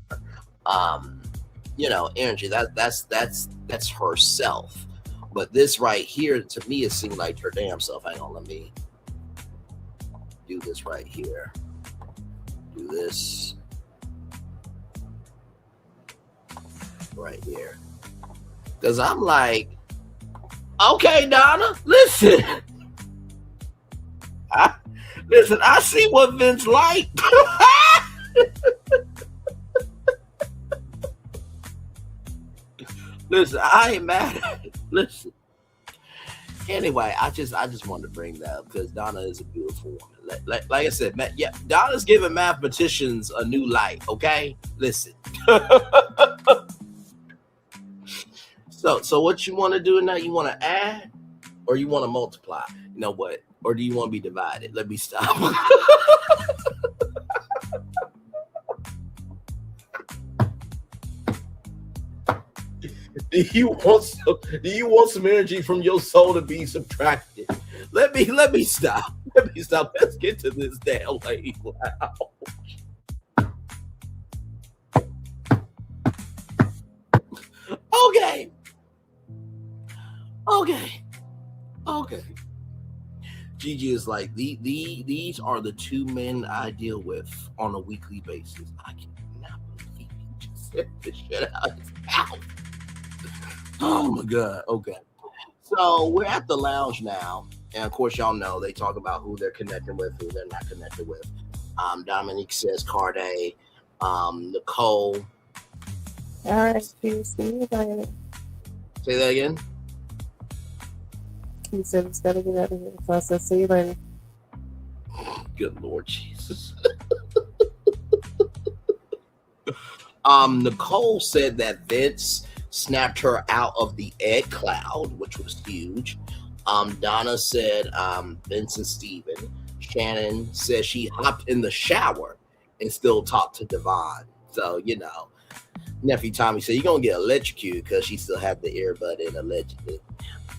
energy. That's herself. But this right here, to me, it seemed like her damn self. Hang on, let me do this right here. Do this right here. Because I'm like, okay, Donna, listen. I see what Vince liked. Listen, I ain't mad at it. Listen. Anyway, I just wanted to bring that up because Donna is a beautiful woman. Like I said, yeah, Donna's giving mathematicians a new light. Okay, listen. So what you want to do now? You want to add, or you want to multiply? You know what? Or do you want to be divided? Let me stop. Do you want some energy from your soul to be subtracted? Let me stop. Let me stop. Let's get to this damn lady lounge. Okay. Gigi is like, these are the two men I deal with on a weekly basis. I cannot believe he just said this shit out of his mouth. Oh my God. Okay. So we're at the lounge now. And of course, y'all know they talk about who they're connecting with, who they're not connected with. Dominique says Carday. Nicole.
All right, see you later.
Say that again.
He said he's got to get out of here. So I said, see you later.
Good Lord Jesus. Nicole said that Vince snapped her out of the egg cloud, which was huge. Donna said Vince and Steven. Shannon said she hopped in the shower and still talked to Devon. So, you know, nephew Tommy said you're going to get electrocuted because she still had the earbud in allegedly.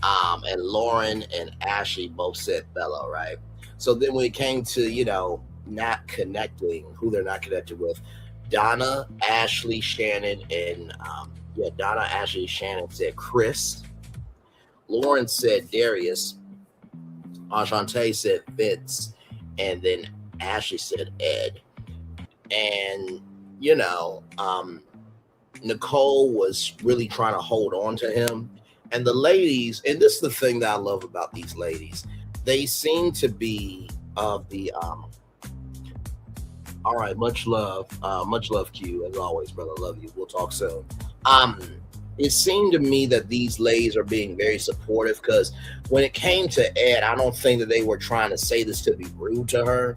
And Lauren and Ashley both said fellow, right? So then when it came to, you know, not connecting, who they're not connected with, Donna, Ashley, Shannon, and Donna, Ashley, Shannon said Chris. Lauren said Darius. Ashante said Vince. And then Ashley said Ed. And, you know, Nicole was really trying to hold on to him. And the ladies, and this is the thing that I love about these ladies, they seem to be of the all right, much love Q, as always, brother. Love you. We'll talk soon. It seemed to me that these ladies are being very supportive because when it came to Ed, I don't think that they were trying to say this to be rude to her,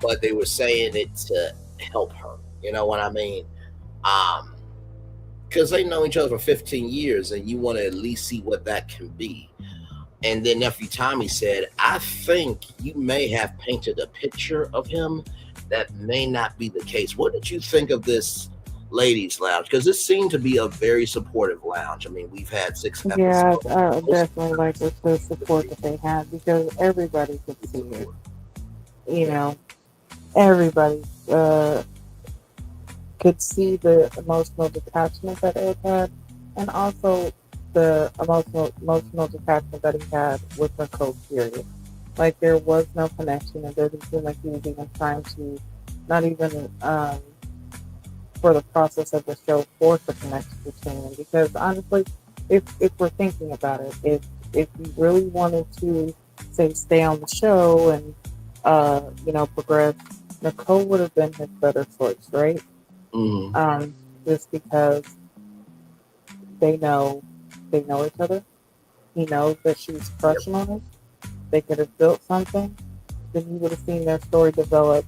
but they were saying it to help her. You know what I mean? Because they know each other for 15 years and you want to at least see what that can be. And then nephew Tommy said, I think you may have painted a picture of him that may not be the case. What did you think of this ladies lounge? Because this seemed to be a very supportive lounge. I mean, we've had 6 episodes.
Yeah, I definitely like the support that they had because everybody could see it. You know, everybody could see the emotional detachment that Ed had, and also the emotional detachment that he had with Nicole, period. Like, there was no connection. It doesn't seem like he was even trying to, not even for the process of the show, force a connection between them. Because honestly, if we're thinking about it, if you really wanted to, say, stay on the show and progress, Nicole would have been his better choice, right?
Mm-hmm.
Just because they know each other. He knows that she's crushing on him. They could have built something, then you would have seen their story develop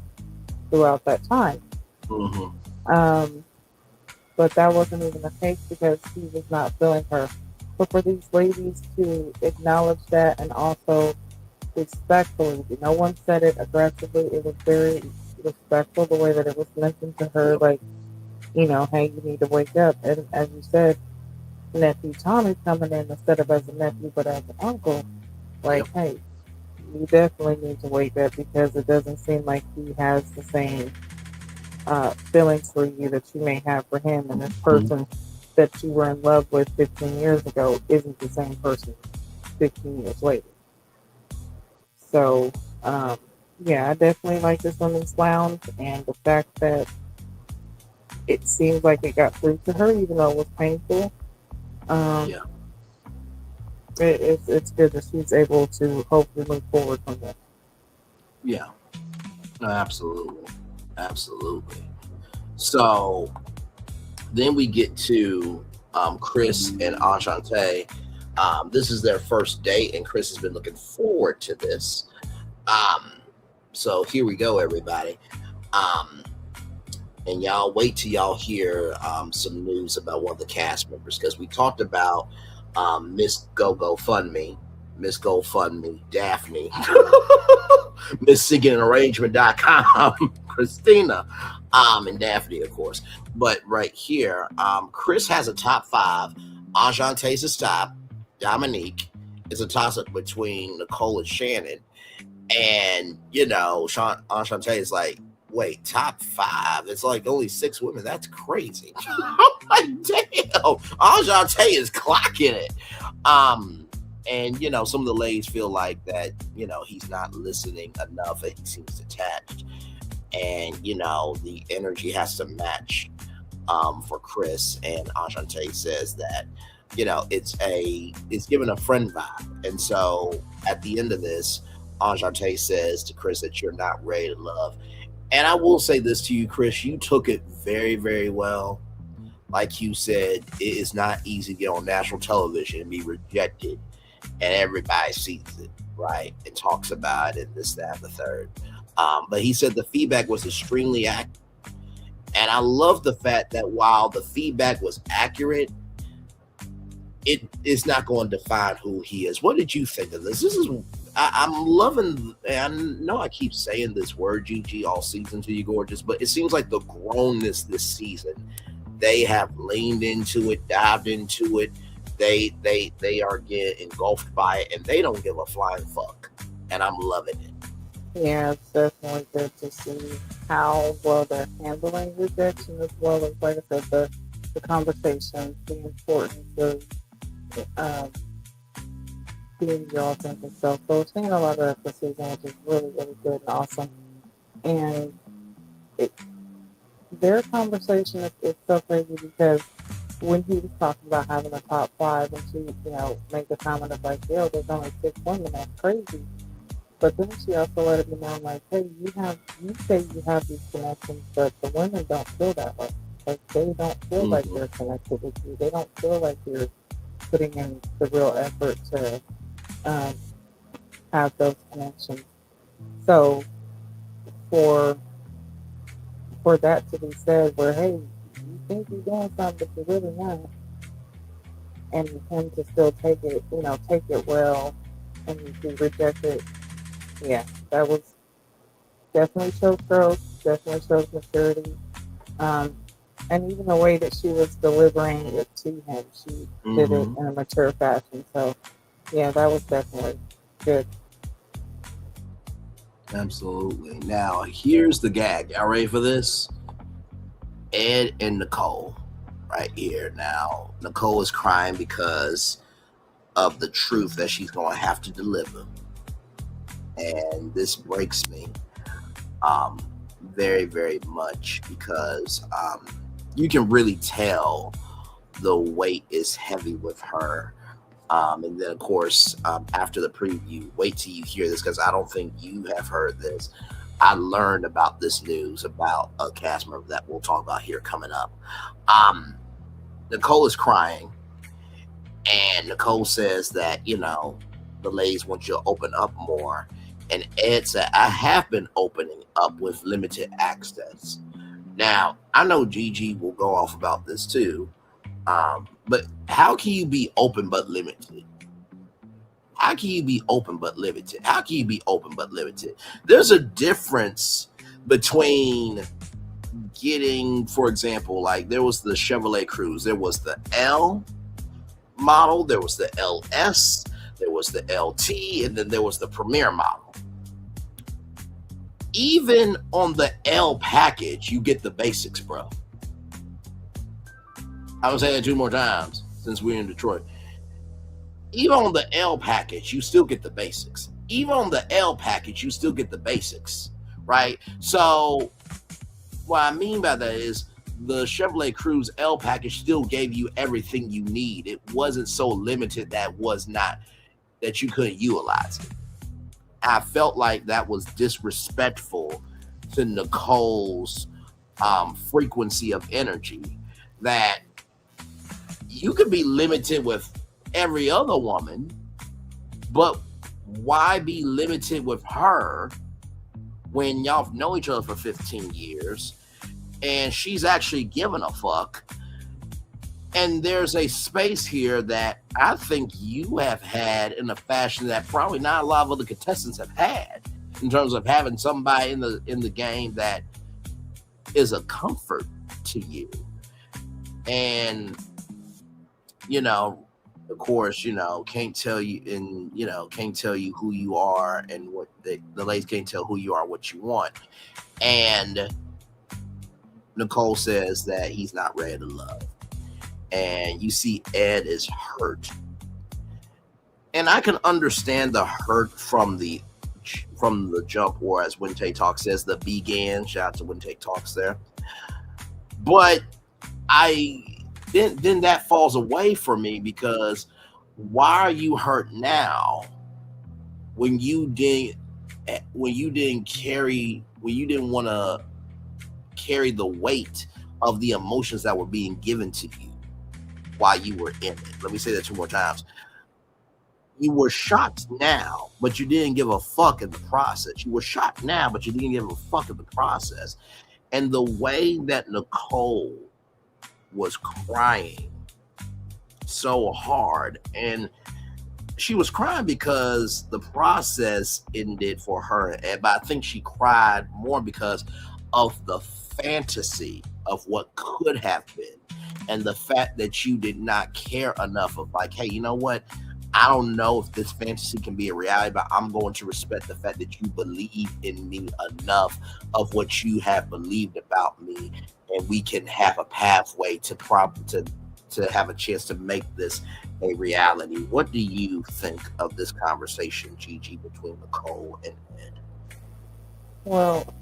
throughout that time.
Mm-hmm.
But that wasn't even the case because he was not feeling her. But for these ladies to acknowledge that and also respectfully, no one said it aggressively, it was very respectful the way that it was mentioned to her, like, you know, hey, you need to wake up. And as you said, nephew Tommy coming in instead of as a nephew but as an uncle, like, hey, you definitely need to wake up because it doesn't seem like he has the same feelings for you that you may have for him, and this person that you were in love with 15 years ago isn't the same person 15 years later. So, I definitely like this women's lounge, and the fact that it seems like it got through to her, even though it was painful. It's good that she's able to hopefully move forward from that.
Yeah, no, absolutely. So then we get to Chris and Enchante. This is their first date, and Chris has been looking forward to this. So here we go, everybody. And y'all wait till y'all hear some news about one of the cast members, because we talked about Miss GoFundMe, Daphne, Miss SingingArrangement.com, Christina, and Daphne, of course. But right here, Chris has a top 5. Enchantay's a top. Dominique is a toss-up between Nicole and Shannon. And, Enchantay is like, wait, top 5? It's like only 6 women. That's crazy. I'm like, damn, Enchantay is clocking it. And, some of the ladies feel like that, he's not listening enough and he seems detached. And, the energy has to match for Chris. And Enchantay says that, it's given a friend vibe. And so at the end of this, Enchantay says to Chris that you're not ready to love. And I will say this to you, Chris, you took it very, very well. Like you said, it is not easy to get on national television and be rejected and everybody sees it, right? And talks about it and this, that, and the third. But he said the feedback was extremely accurate. And I love the fact that while the feedback was accurate, it is not going to define who he is. What did you think of this? I'm loving, and I know I keep saying this word, Gigi, all season to you, gorgeous, but it seems like the grownness this season, they have leaned into it, dived into it. They are getting engulfed by it, and they don't give a flying fuck. And I'm loving it.
Yeah, it's definitely good to see how well they're handling rejection, as well as, like I said, the conversations, the importance of being your authentic self. So we're seeing a lot of that this season, which is really, really good and awesome. And their conversation is so crazy, because when he was talking about having a top 5 and she, made the comment of like, yo, there's only 6 women, that's crazy. But then she also let it be known, like, hey, you say you have these connections, but the women don't feel that way. Like, they don't feel like they're connected with you. They don't feel like you're putting in the real effort to have those connections. So for that to be said, where, hey, you think you're doing something, but you're really not, and him to still take it well, and you be rejected, yeah, that was definitely shows growth, definitely shows maturity, and even the way that she was delivering it to him, she did it in a mature fashion. So, yeah, that was definitely good.
Absolutely. Now, here's the gag. Y'all ready for this? Ed and Nicole right here. Now, Nicole is crying because of the truth that she's going to have to deliver. And this breaks me very, very much, because you can really tell the weight is heavy with her. And then, of course, after the preview, wait till you hear this, because I don't think you have heard this. I learned about this news about a cast member that we'll talk about here coming up. Nicole is crying, and Nicole says that, the ladies want you to open up more. And Ed said, I have been opening up with limited access. Now, I know Gigi will go off about this too. But how can you be open but limited? How can you be open but limited? How can you be open but limited? There's a difference between getting, for example, like there was the Chevrolet Cruze, there was the L model, there was the LS, there was the LT, and then there was the Premier model. Even on the L package, you get the basics, bro. I'm gonna say that 2 more times since we're in Detroit. Even on the L package, you still get the basics. Even on the L package, you still get the basics, right? So what I mean by that is the Chevrolet Cruze L package still gave you everything you need. It wasn't so limited that you couldn't utilize it. I felt like that was disrespectful to Nicole's frequency of energy, that you could be limited with every other woman, but why be limited with her when y'all have known each other for 15 years and she's actually giving a fuck? And there's a space here that I think you have had in a fashion that probably not a lot of other contestants have had, in terms of having somebody in the game that is a comfort to you. And, you know, of course, you know, can't tell you who you are, and what the ladies can't tell who you are, what you want. And Nicole says that he's not ready to love. And you see Ed is hurt. And I can understand the hurt from the jump, or as Winte Talk says, the began. Shout out to Winte Talks there. But then that falls away from me, because why are you hurt now when you didn't want to carry the weight of the emotions that were being given to you while you were in it? Let me say that 2 more times. You were shocked now, but you didn't give a fuck in the process. You were shocked now, but you didn't give a fuck in the process. And the way that Nicole was crying so hard, and she was crying because the process ended for her, but I think she cried more because of the fantasy of what could have been, and the fact that you did not care enough of, like, hey, you know what? I don't know if this fantasy can be a reality, but I'm going to respect the fact that you believe in me enough of what you have believed about me, and we can have a pathway to have a chance to make this a reality. What do you think of this conversation, Gigi, between Nicole and Ed?
Well,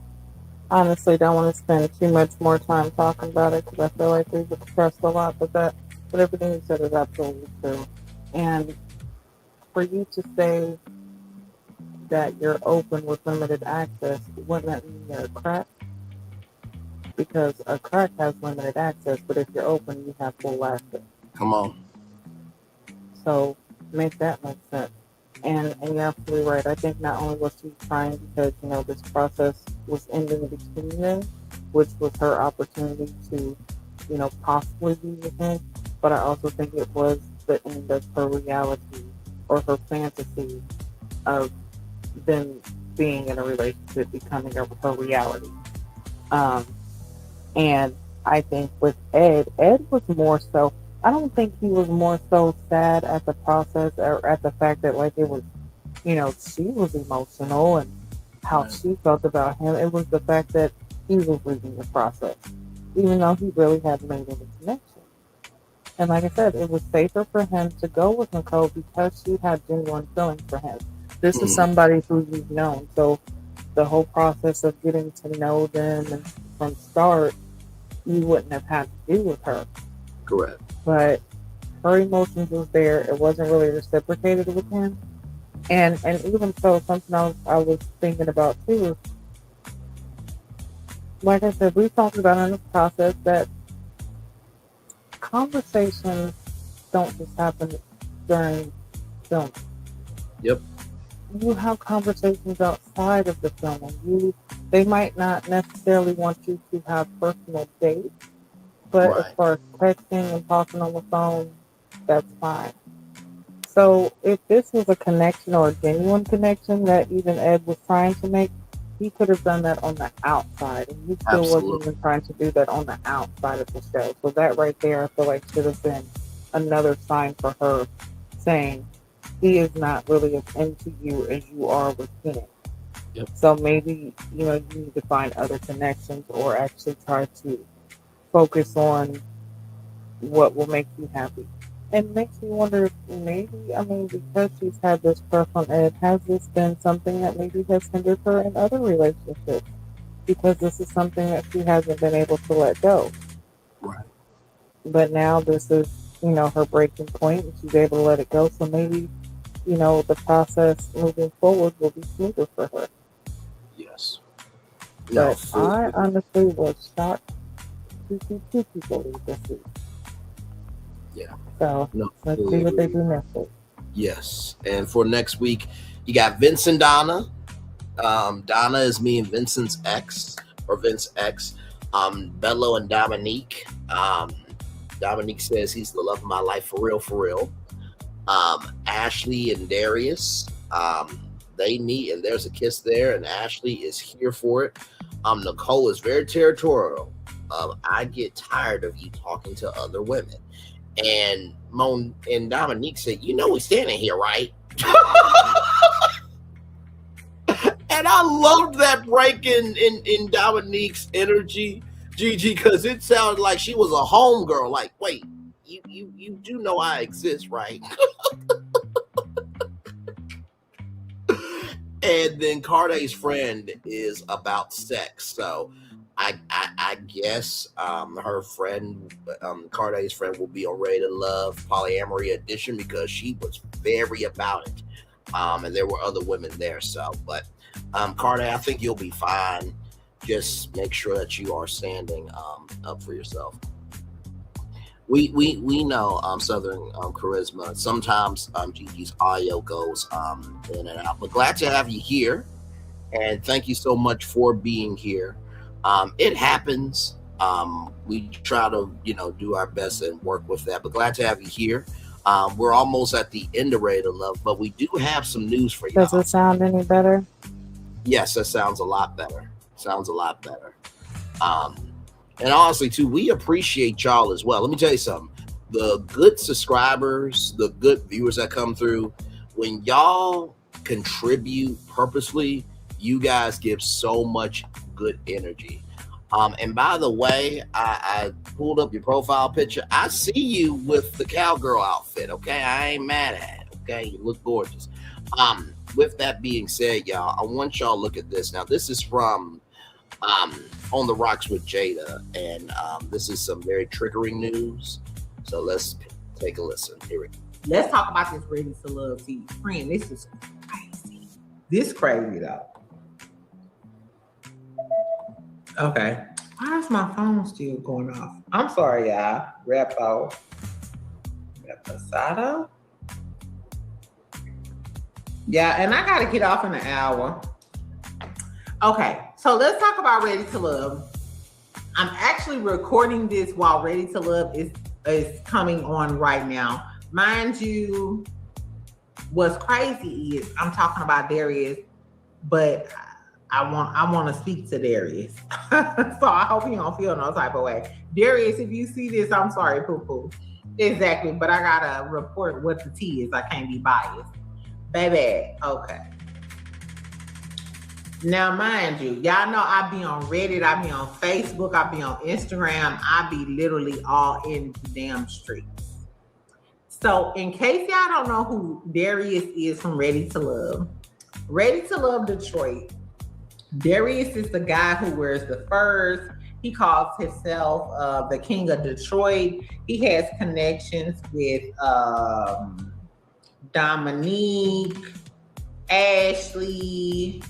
honestly, don't want to spend too much more time talking about it, because I feel like we've expressed a lot, but everything you said is absolutely true. And for you to say that you're open with limited access, wouldn't that mean you're a crack? Because a crack has limited access, but if you're open, you have full access.
Come on.
So make that make sense. And you're absolutely right. I think not only was she trying because, you know, this process was ending between them, which was her opportunity to, you know, possibly be with him, but I also think it was the end of her reality, or her fantasy of them being in a relationship becoming her reality. And I think with Ed was more so, I don't think he was more so sad at the process, or at the fact that, like, it was, you know, she was emotional and how she felt about him. It was the fact that he was leaving the process, even though he really hadn't made any connection. And like I said, it was safer for him to go with Nicole because she had genuine feelings for him. This is somebody who you've known. So the whole process of getting to know them and from start, you wouldn't have had to do with her.
Correct.
But her emotions was there. It wasn't really reciprocated with him. And even so, something else I was thinking about too is, like I said, we talked about in this process that conversations don't just happen during filming.
Yep.
You have conversations outside of the filming. They might not necessarily want you to have personal dates, but as far as texting and talking on the phone, that's fine. So if this was a connection, or a genuine connection that even Ed was trying to make, he could have done that on the outside, and he still wasn't even trying to do that on the outside of the show. So that right there, I feel like should have been another sign for her, saying he is not really as into you as you are with him.
Yep.
So maybe, you know, you need to find other connections, or actually try to focus on what will make you happy. And it makes me wonder if maybe, I mean, because she's had this crush on Ed, has this been something that maybe has hindered her in other relationships? Because this is something that she hasn't been able to let go.
Right.
But now this is, you know, her breaking point, and she's able to let it go. So maybe, you know, the process moving forward will be smoother for her.
Yes.
But I honestly was shocked to see two people leave this week.
Yeah.
So
No,
let's
fully
see what they
agree.
do next week.
Yes. And for next week, you got Vince and Donna. Donna is me and Vincent's ex, or Vince X. Bello and Dominique. Dominique says he's the love of my life for real, for real. Ashley and Darius. They meet and there's a kiss there, and Ashley is here for it. Nicole is very territorial. I get tired of you talking to other women. And Dominique said, you know we're standing here, right? And I loved that break in Dominique's energy, Gigi, because it sounded like she was a homegirl. Like, wait, you do know I exist, right? And then Carday's friend is about sex. So I guess her friend, Carday's friend, will be on Ready to Love Polyamory Edition because she was very about it. And there were other women there. So, but Carday, I think you'll be fine. Just make sure that you are standing up for yourself. We know Southern charisma. Sometimes Gigi's audio goes in and out. But glad to have you here, and thank you so much for being here. It happens. We try to do our best and work with that. But glad to have you here. We're almost at the end of Ready to Love, but we do have some news for you.
Does it sound any better?
Yes, that sounds a lot better. Sounds a lot better. And honestly, too, we appreciate y'all as well. Let me tell you something. The good subscribers, the good viewers that come through, when y'all contribute purposely, you guys give so much good energy. And by the way, I pulled up your profile picture. I see you with the cowgirl outfit, okay? I ain't mad at it, okay? You look gorgeous. With that being said, y'all, I want y'all to look at this. Now, this is from On the Rocks with Jada, and this is some very triggering news. So let's take a listen. Here we go.
Let's talk about this Ready to Love TV. Friend, this is crazy. This crazy though. Okay. Why is my phone still going off? I'm sorry, y'all. Reposado? Yeah, and I gotta get off in an hour. Okay, so let's talk about Ready to Love. I'm actually recording this while Ready to Love is coming on right now. Mind you, what's crazy is I'm talking about Darius, but I want to speak to Darius. So I hope you don't feel no type of way. Darius, if you see this, I'm sorry, poo-poo. Exactly, but I gotta report what the tea is. I can't be biased. Baby, okay. Now, mind you, y'all know I be on Reddit, I be on Facebook, I be on Instagram, I be literally all in the damn streets. So, in case y'all don't know who Darius is from Ready to Love Detroit, Darius is the guy who wears the furs. He calls himself the King of Detroit. He has connections with Dominique, Ashley,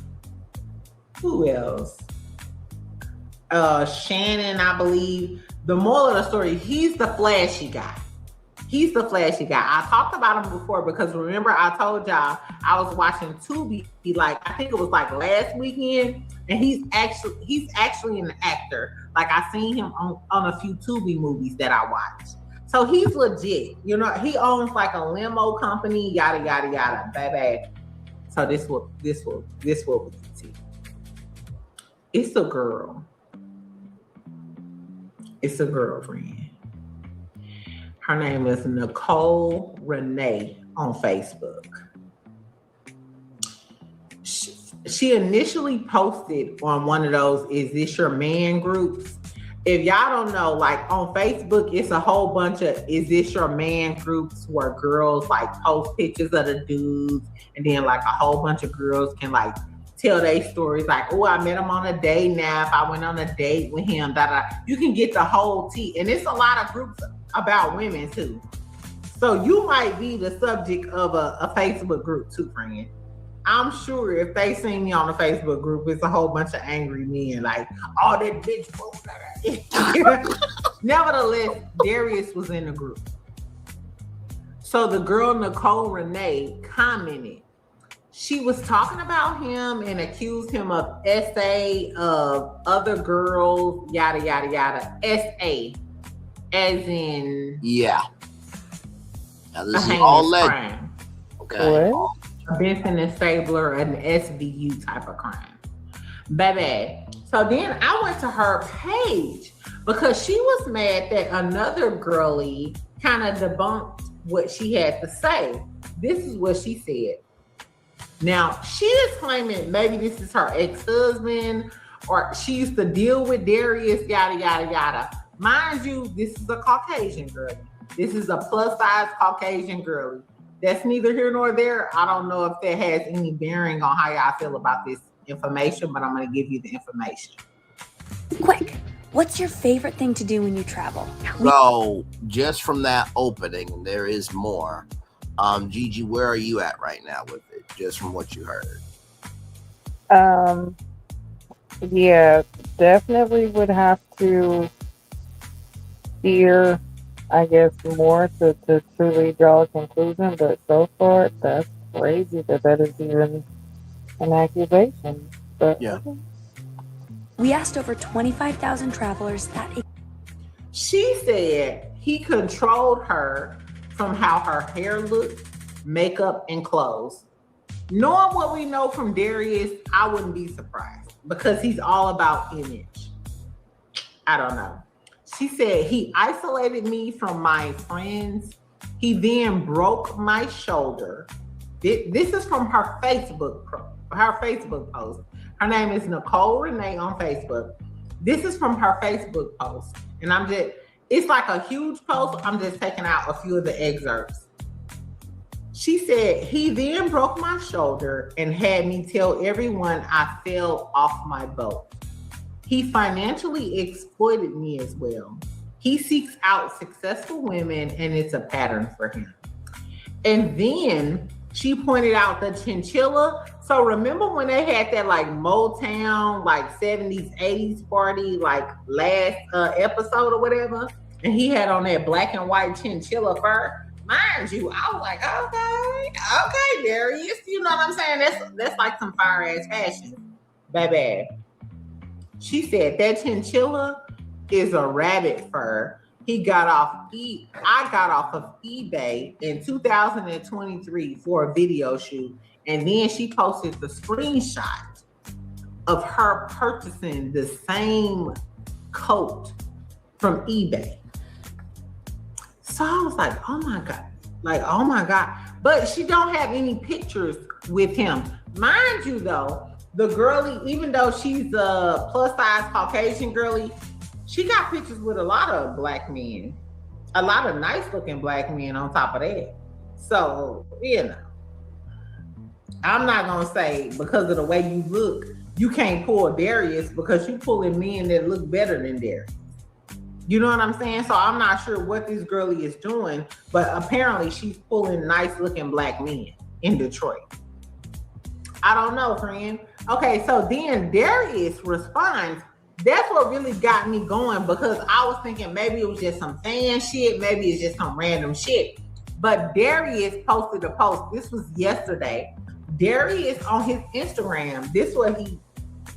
who else? Shannon, I believe. The moral of the story, he's the flashy guy. I talked about him before because remember I told y'all I was watching Tubi I think it was last weekend, and he's actually an actor. I seen him on a few Tubi movies that I watched. So he's legit. He owns a limo company, yada yada yada, baby. So this will we see. It's a girl. It's a girlfriend. Her name is Nicole Renee on Facebook. She initially posted on one of those "Is This Your Man" groups. If y'all don't know, on Facebook, it's a whole bunch of "Is This Your Man" groups where girls post pictures of the dudes, and then a whole bunch of girls can tell their stories oh, I met him on a date nap, I went on a date with him, you can get the whole tea. And it's a lot of groups about women too. So you might be the subject of a Facebook group too, friend. I'm sure if they see me on the Facebook group, it's a whole bunch of angry men oh, that bitch. Nevertheless, Darius was in the group. So the girl Nicole Renee commented. She was talking about him and accused him of SA, of other girls, yada, yada, yada. SA, as in...
Yeah. Now, this is all legend. Okay.
What?
A Benson and Stabler, an SVU type of crime. Baby. So then I went to her page because she was mad that another girlie kind of debunked what she had to say. This is what she said. Now, she is claiming maybe this is her ex-husband or she used to deal with Darius, yada, yada, yada. Mind you, this is a Caucasian girl. This is a plus-size Caucasian girlie. That's neither here nor there. I don't know if that has any bearing on how y'all feel about this information, but I'm going to give you the information.
Quick, what's your favorite thing to do when you travel?
So, just from that opening, there is more. Gigi, where are you at right now with it? Just from what you heard.
Yeah, definitely would have to hear, I guess, more to truly draw a conclusion. But so far, that's crazy that is even an accusation. But
yeah.
Okay.
We asked over 25,000 travelers that.
She said he controlled her from how her hair looked, makeup, and clothes. Knowing what we know from Darius, I wouldn't be surprised because he's all about image. I don't know. She said he isolated me from my friends. He then broke my shoulder. This is from her Facebook post. Her name is Nicole Renee on Facebook. This is from her Facebook post. And it's like a huge post. I'm just taking out a few of the excerpts. She said, he then broke my shoulder and had me tell everyone I fell off my boat. He financially exploited me as well. He seeks out successful women and it's a pattern for him. And then she pointed out the chinchilla. So remember when they had that like Motown, like 70s, 80s party, like last episode or whatever? And he had on that black and white chinchilla fur. Mind you, I was like, okay, Darius. You know what I'm saying? That's like some fire ass fashion. Baby. She said that chinchilla is a rabbit fur. I got off of eBay in 2023 for a video shoot. And then she posted the screenshot of her purchasing the same coat from eBay. So I was like, oh my God. But she don't have any pictures with him. Mind you though, the girlie, even though she's a plus size Caucasian girlie, she got pictures with a lot of black men, a lot of nice looking black men on top of that. So, you know, I'm not going to say because of the way you look, you can't pull Darius because you pulling men that look better than Darius. You know what I'm saying? So I'm not sure what this girlie is doing, but apparently she's pulling nice looking black men in Detroit. I don't know, friend. Okay, so then Darius responds. That's what really got me going because I was thinking maybe it was just some fan shit, maybe it's just some random shit. But Darius posted a post. This was yesterday. Darius on his Instagram, this what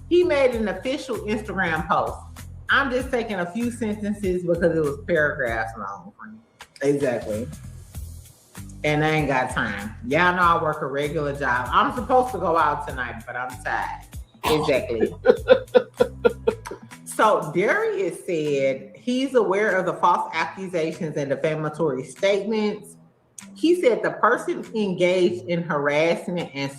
he made an official Instagram post. I'm just taking a few sentences because it was paragraphs long. Exactly. And I ain't got time. Y'all know I work a regular job. I'm supposed to go out tonight, but I'm tired. Exactly. So Darius said he's aware of the false accusations and defamatory statements. He said the person engaged in harassment and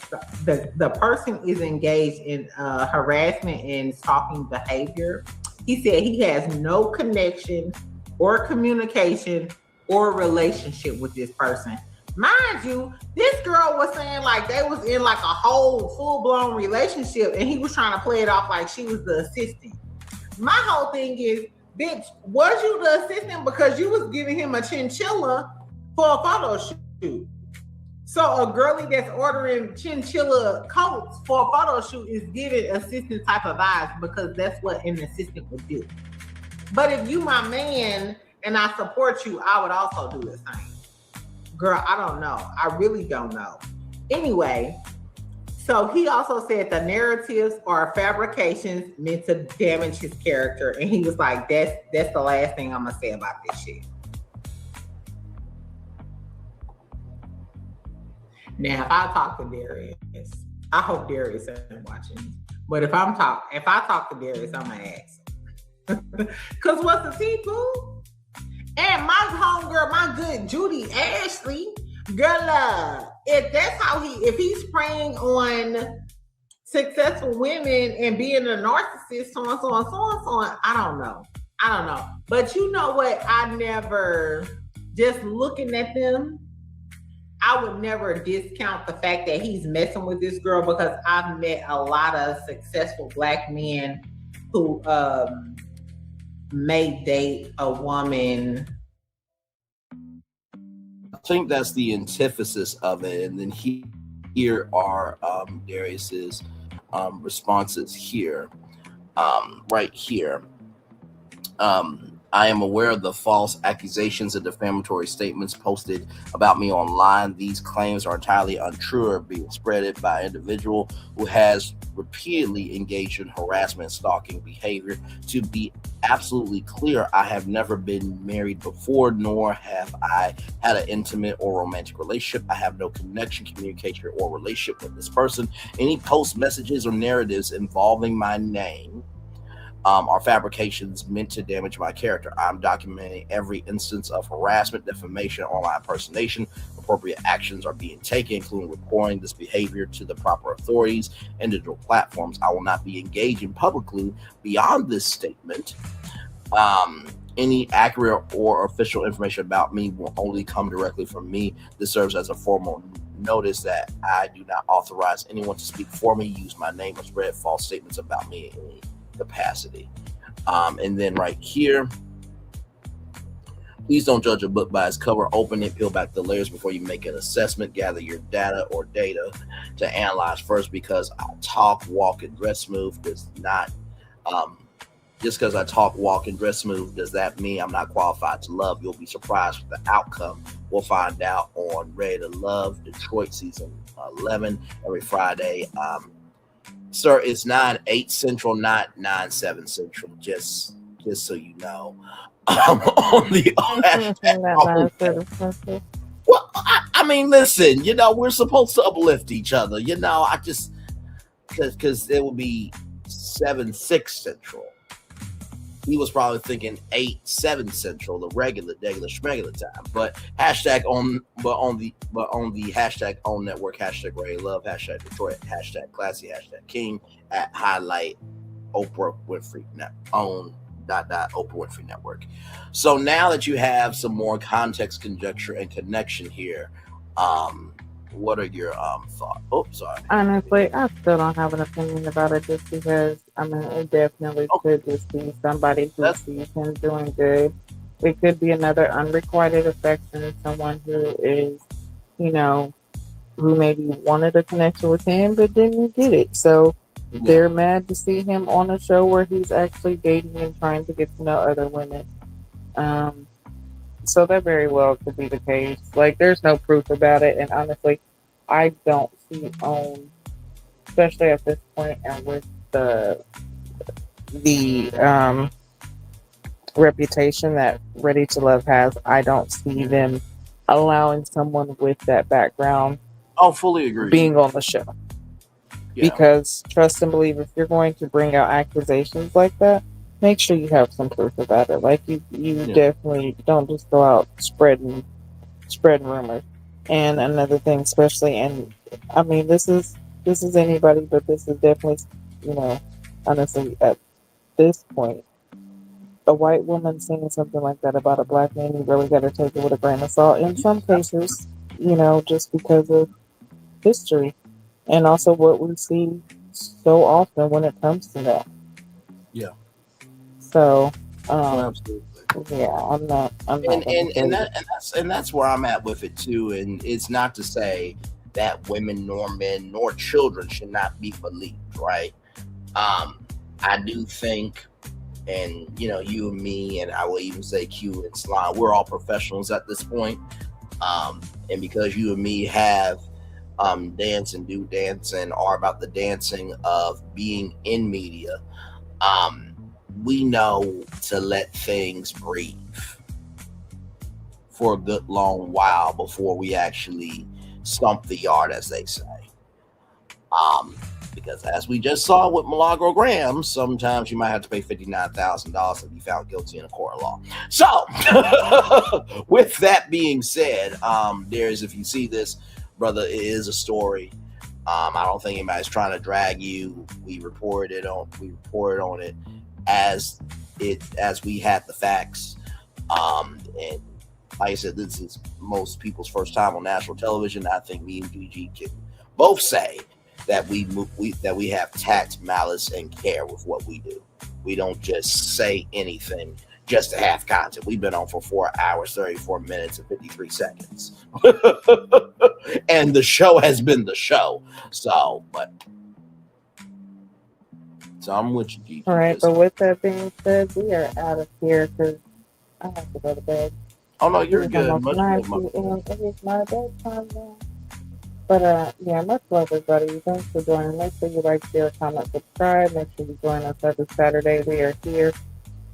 the person is engaged in harassment and stalking behavior. He said he has no connection or communication or relationship with this person. Mind you, this girl was saying like they was in like a whole full-blown relationship and he was trying to play it off like she was the assistant. My whole thing is, bitch, was you the assistant because you was giving him a chinchilla for a photo shoot? So a girlie that's ordering chinchilla coats for a photo shoot is giving assistant type of vibes because that's what an assistant would do. But if you my man and I support you, I would also do the same. Girl, I don't know. I really don't know. Anyway, so he also said the narratives are fabrications meant to damage his character. And he was like, that's the last thing I'm going to say about this shit. Now, if I talk to Darius, I hope Darius isn't watching. But if I talk to Darius, I'm going to ask him. Because what's the seafood? And my homegirl, my good Judy Ashley, girl, if he's preying on successful women and being a narcissist, so on, I don't know. But you know what? Just looking at them, I would never discount the fact that he's messing with this girl, because I've met a lot of successful Black men who may date a woman.
I think that's the antithesis of it. And then here are Darius's responses here. Right here. I am aware of the false accusations and defamatory statements posted about me online. These claims are entirely untrue or being spreaded by an individual who has repeatedly engaged in harassment and stalking behavior. To be absolutely clear, I have never been married before, nor have I had an intimate or romantic relationship. I have no connection, communication, or relationship with this person. Any post messages or narratives involving my name are fabrications meant to damage my character. I'm documenting every instance of harassment, defamation, online impersonation. Appropriate actions are being taken, including reporting this behavior to the proper authorities and digital platforms. I will not be engaging publicly beyond this statement. Any accurate or official information about me will only come directly from me. This serves as a formal notice that I do not authorize anyone to speak for me, use my name, or spread false statements about me in any capacity. And then right here, please don't judge a book by its cover. Open it, peel back the layers before you make an assessment. Gather your data to analyze first. Because I talk, walk, and dress smooth does not just because I talk, walk, and dress smooth does that mean I'm not qualified to love. You'll be surprised with the outcome. We'll find out on Ready to Love Detroit season 11 every Friday. Sir, it's 9/8 Central, not 9/7 Central. Just so you know. On the well, I mean, listen. We're supposed to uplift each other. I just because it would be 7/6 Central. He was probably thinking 8/7 Central, the regular schmegular time. But on the hashtag own network, hashtag Ray Love, hashtag Detroit, hashtag classy, hashtag King, at highlight Oprah Winfrey own ... Oprah Winfrey Network. So now that you have some more context, conjecture, and connection here, what are your thoughts? Oh, sorry.
Honestly, I still don't have an opinion about it, just because it definitely could just be somebody who sees him doing good. It could be another unrequited affection, someone who is, who maybe wanted a connection with him but didn't get it. So they're mad to see him on a show where he's actually dating and trying to get to know other women. So that very well could be the case. Like, there's no proof about it, and honestly, I don't see OWN, especially at this point, and with the reputation that Ready to Love has, I don't see them allowing someone with that background.
Oh, fully agree.
Being on the show. Yeah. Because trust and believe, if you're going to bring out accusations like that, make sure you have some proof about it. Like, you definitely don't just go out spreading rumors. And another thing, especially, and I mean, this is anybody, but this is definitely, honestly, at this point, a white woman saying something like that about a Black man, you really got to take it with a grain of salt. In some cases, just because of history, and also what we see so often when it comes to that. Yeah. So,
absolutely.
Yeah, I'm not.
And that's where I'm at with it too. And it's not to say that women, nor men, nor children should not be believed, right? I do think, and you and me, and I will even say Q and Slime, we're all professionals at this point. And because you and me have dance and do dancing, are about the dancing of being in media, we know to let things breathe for a good long while before we actually stomp the yard, as they say. Because as we just saw with Milagro Graham, sometimes you might have to pay $59,000 to be found guilty in a court of law. So, with that being said, there's, if you see this, brother, it is a story. I don't think anybody's trying to drag you. We reported on it as we had the facts. And like I said, this is most people's first time on national television. I think me and Gigi can both say that we have tact, malice, and care with what we do. We don't just say anything just to have content. We've been on for 4 hours, 34 minutes, and 53 seconds. And the show has been the show. So I'm with you, Gigi.
All right, but with that being said, we are out of here because I have to go to bed.
Oh, no, you're good.
Almost 9 p.m. It is my bedtime now. But yeah, much love, everybody. Thanks for joining. Make sure you like, share, comment, subscribe. Make sure you join us every Saturday. We are here.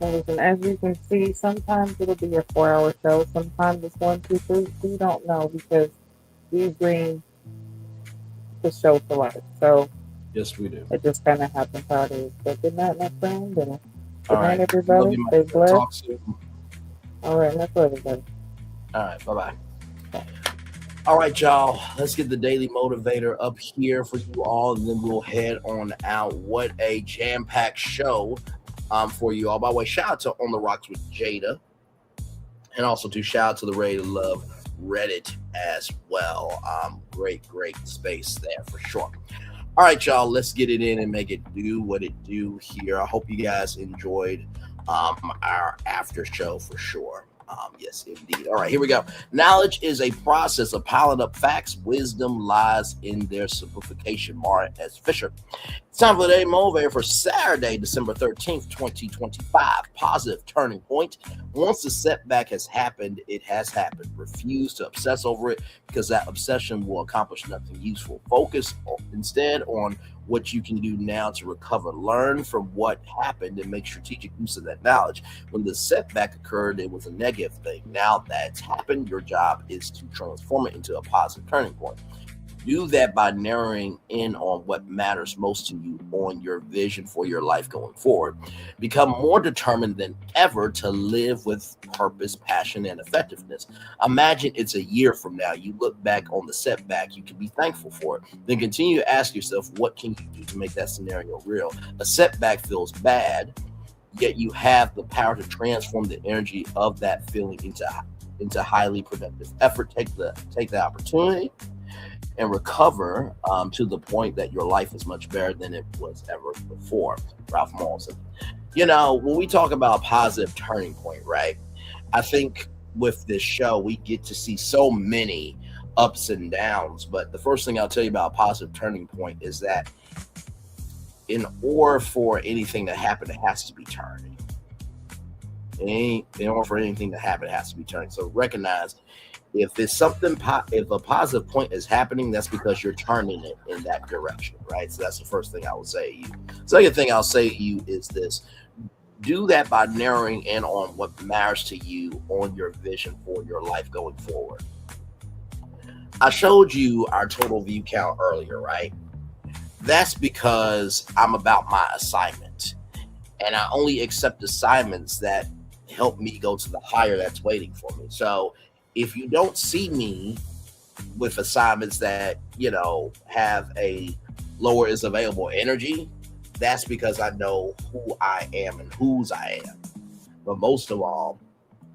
And as you can see, sometimes it'll be a 4-hour show. Sometimes it's 1, 2, 3. We don't know because we bring the show to life. So
yes, we do.
It just kind of happens how it is. But good night, my friend. And
good night,
everybody. Stay blessed.
Talk soon.
All right, much love, everybody.
All right, bye-bye. All right, y'all, let's get the Daily Motivator up here for you all, and then we'll head on out. What a jam-packed show for you all. By the way, shout out to On the Rocks with Jada, and also to shout out to the Ready to Love Reddit as well. Great space there for sure. All right, y'all, let's get it in and make it do what it do here. I hope you guys enjoyed our after show for sure. Yes, indeed. All right, here we go. Knowledge is a process of piling up facts. Wisdom lies in their simplification. Mara S. Fisher. It's time for the Daily Motivator for Saturday, December 13th, 2025. Positive turning point. Once the setback has happened, it has happened. Refuse to obsess over it because that obsession will accomplish nothing useful. Focus instead on what you can do now to recover. Learn from what happened and make strategic use of that knowledge. When the setback occurred, it was a negative thing. Now that's happened, your job is to transform it into a positive turning point. Do that by narrowing in on what matters most to you, on your vision for your life going forward. Become more determined than ever to live with purpose, passion, and effectiveness. Imagine it's a year from now. You look back on the setback. You can be thankful for it. Then continue to ask yourself, what can you do to make that scenario real? A setback feels bad, yet you have the power to transform the energy of that feeling into highly productive effort. Take the opportunity and recover to the point that your life is much better than it was ever before. Ralph Maulson. You know, when we talk about a positive turning point, right? I think with this show, we get to see so many ups and downs. But the first thing I'll tell you about a positive turning point is that in order for anything to happen, it has to be turning. In order for anything to happen, it has to be turning. So recognize if it's something, if a positive point is happening, that's because you're turning it in that direction, right? So that's the first thing I would say to you. Second thing I'll say to you is this: do that by narrowing in on what matters to you, on your vision for your life going forward. I showed you our total view count earlier, right? That's because I'm about my assignment, and I only accept assignments that help me go to the higher that's waiting for me. So if you don't see me with assignments that, have a lower is available energy, that's because I know who I am and whose I am. But most of all,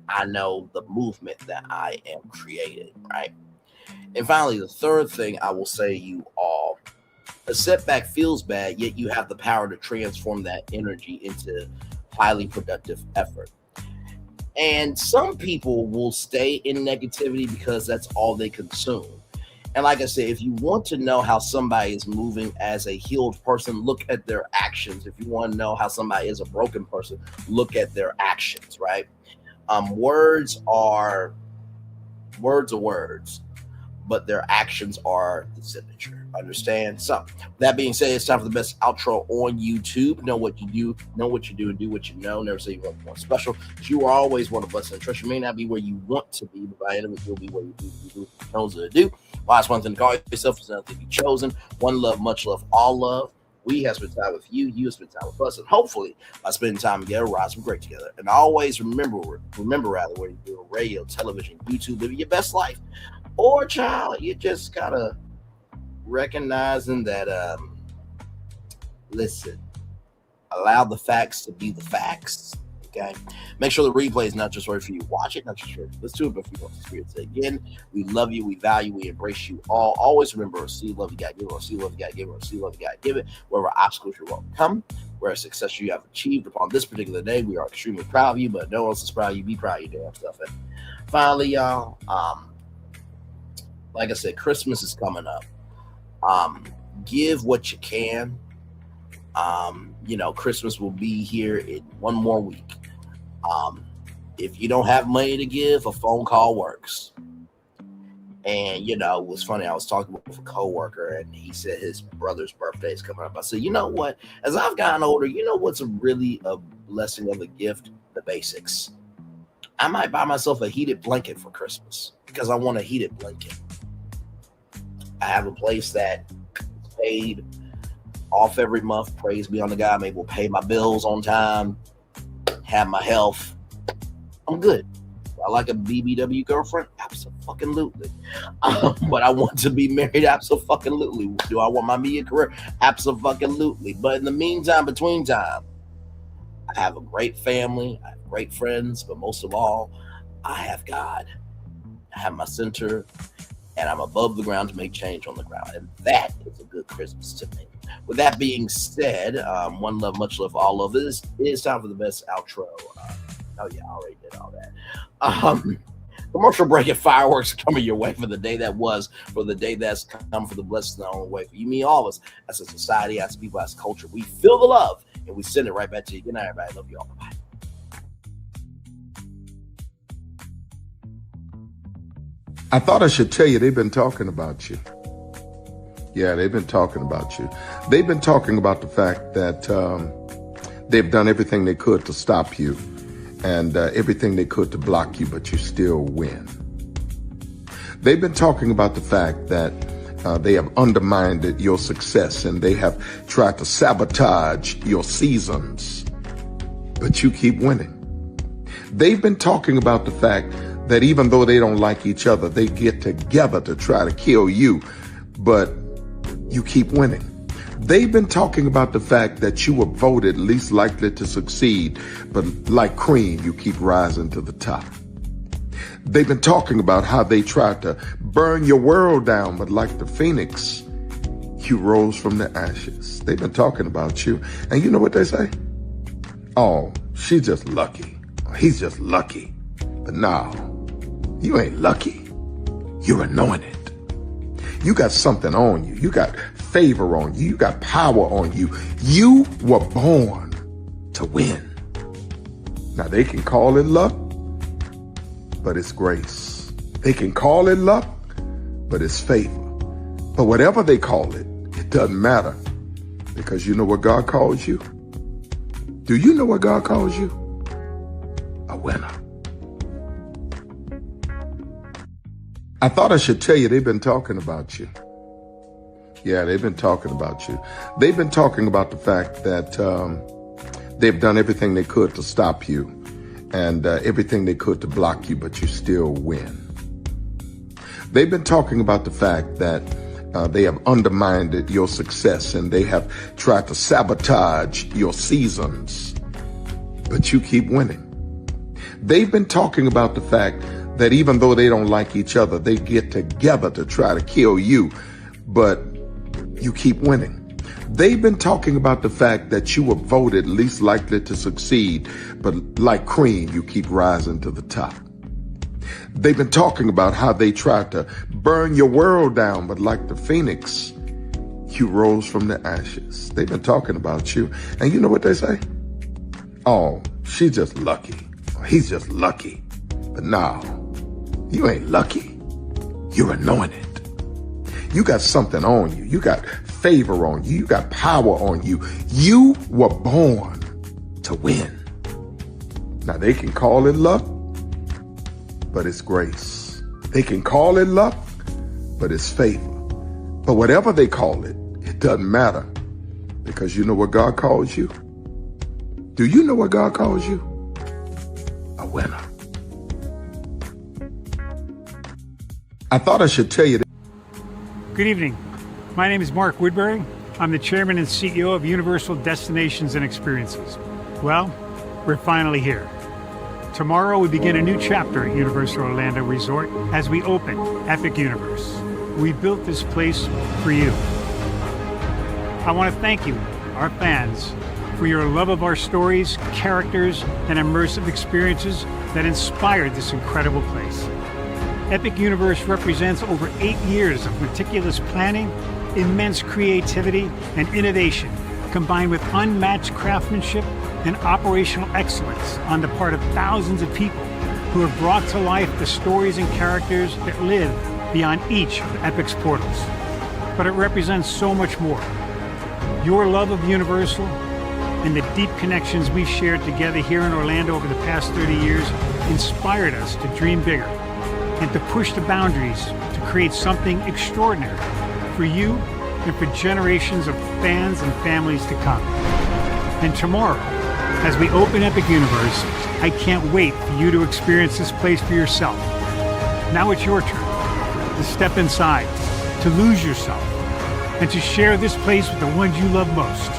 I know the movement that I am creating, right? And finally, the third thing I will say to you all, a setback feels bad, yet you have the power to transform that energy into highly productive effort. And some people will stay in negativity because that's all they consume. And like I said, if you want to know how somebody is moving as a healed person, look at their actions. If you want to know how somebody is a broken person, look at their actions, right? Words are Words are words, but their actions are the signature. Understand? So, that being said, it's time for the best outro on YouTube. Know what you do, and do what you know. Never say you want more special. Because you are always one of us, and trust you may not be where you want to be, but by the end of it, you'll be where you do what you're chosen to do. Last one thing to call yourself is another thing to be chosen. One love, much love, all love. We have spent time with you. You have spent time with us, and hopefully, by spending time together, rise from great together. And always remember, whether you do radio, television, YouTube, living your best life, or child, you just gotta recognizing that. Listen, allow the facts to be the facts. Okay, make sure the replay is not just right for you. Watch it, not just right for you. Let's do it, but if you want to experience it again, we love you, we value, we embrace you all. Always remember, see love you got give it, or see love you got give it, or see love you got give it. Wherever obstacles you will come, where success you have achieved upon this particular day, we are extremely proud of you. But no one else is proud of you. Be proud of your damn stuff. And finally, y'all, like I said, Christmas is coming up. Give what you can. Christmas will be here in one more week. If you don't have money to give, a phone call works. And, it was funny. I was talking with a coworker, and he said his brother's birthday is coming up. I said, you know what? As I've gotten older, what's really a blessing of a gift? The basics. I might buy myself a heated blanket for Christmas because I want a heated blanket. I have a place that is paid off every month. Praise be on the God. Maybe will pay my bills on time. Have my health. I'm good. Do I like a BBW girlfriend? Absolutely. But I want to be married? Absolutely. Do I want my media career? Absolutely. But in the meantime, between time, I have a great family. I have great friends. But most of all, I have God. I have my center. And I'm above the ground to make change on the ground. And that is a good Christmas to me. With that being said, one love, much love, all love. It is time for the best outro. I already did all that. Commercial break and fireworks coming your way for the day that was, for the day that's come, for the blessings on the way for you, me, all of us, as a society, as people, as culture. We feel the love and we send it right back to you. Good night, everybody. Love you all. Bye-bye.
I thought I should tell you they've been talking about you. Yeah, they've been talking about you. They've been talking about the fact that they've done everything they could to stop you and everything they could to block you, but you still win. They've been talking about the fact that they have undermined your success and they have tried to sabotage your seasons, but you keep winning. They've been talking about the fact that even though they don't like each other, they get together to try to kill you, but you keep winning. They've been talking about the fact that you were voted least likely to succeed, but like cream, you keep rising to the top. They've been talking about how they tried to burn your world down, but like the phoenix, you rose from the ashes. They've been talking about you. And you know what they say? Oh, she's just lucky. He's just lucky. But no, you ain't lucky. You're anointed. You got something on you. You got favor on you. You got power on you. You were born to win. Now they can call it luck, but it's grace. They can call it luck, but it's favor. But whatever they call it, it doesn't matter, because you know what God calls you? Do you know what God calls you? A winner. I thought I should tell you they've been talking about you. Yeah, they've been talking about you. They've been talking about the fact that they've done everything they could to stop you and everything they could to block you, but you still win. They've been talking about the fact that they have undermined your success and they have tried to sabotage your seasons, but you keep winning. They've been talking about the fact that even though they don't like each other, they get together to try to kill you, but you keep winning. They've been talking about the fact that you were voted least likely to succeed, but like cream, you keep rising to the top. They've been talking about how they tried to burn your world down, but like the phoenix, you rose from the ashes. They've been talking about you. And you know what they say? Oh, she's just lucky. He's just lucky. But no, you ain't lucky. You're anointed. You got something on you. You got favor on you. You got power on you. You were born to win. Now, they can call it luck, but it's grace. They can call it luck, but it's favor. But whatever they call it, it doesn't matter, because you know what God calls you? Do you know what God calls you? A winner. I thought I should tell you that.
Good evening. My name is Mark Woodbury. I'm the chairman and CEO of Universal Destinations and Experiences. Well, we're finally here. Tomorrow we begin a new chapter at Universal Orlando Resort as we open Epic Universe. We built this place for you. I want to thank you, our fans, for your love of our stories, characters, and immersive experiences that inspired this incredible place. Epic Universe represents over 8 years of meticulous planning, immense creativity, and innovation, combined with unmatched craftsmanship and operational excellence on the part of thousands of people who have brought to life the stories and characters that live beyond each of Epic's portals. But it represents so much more. Your love of Universal and the deep connections we've shared together here in Orlando over the past 30 years inspired us to dream bigger and to push the boundaries to create something extraordinary for you and for generations of fans and families to come. And tomorrow, as we open Epic Universe, I can't wait for you to experience this place for yourself. Now it's your turn to step inside, to lose yourself, and to share this place with the ones you love most.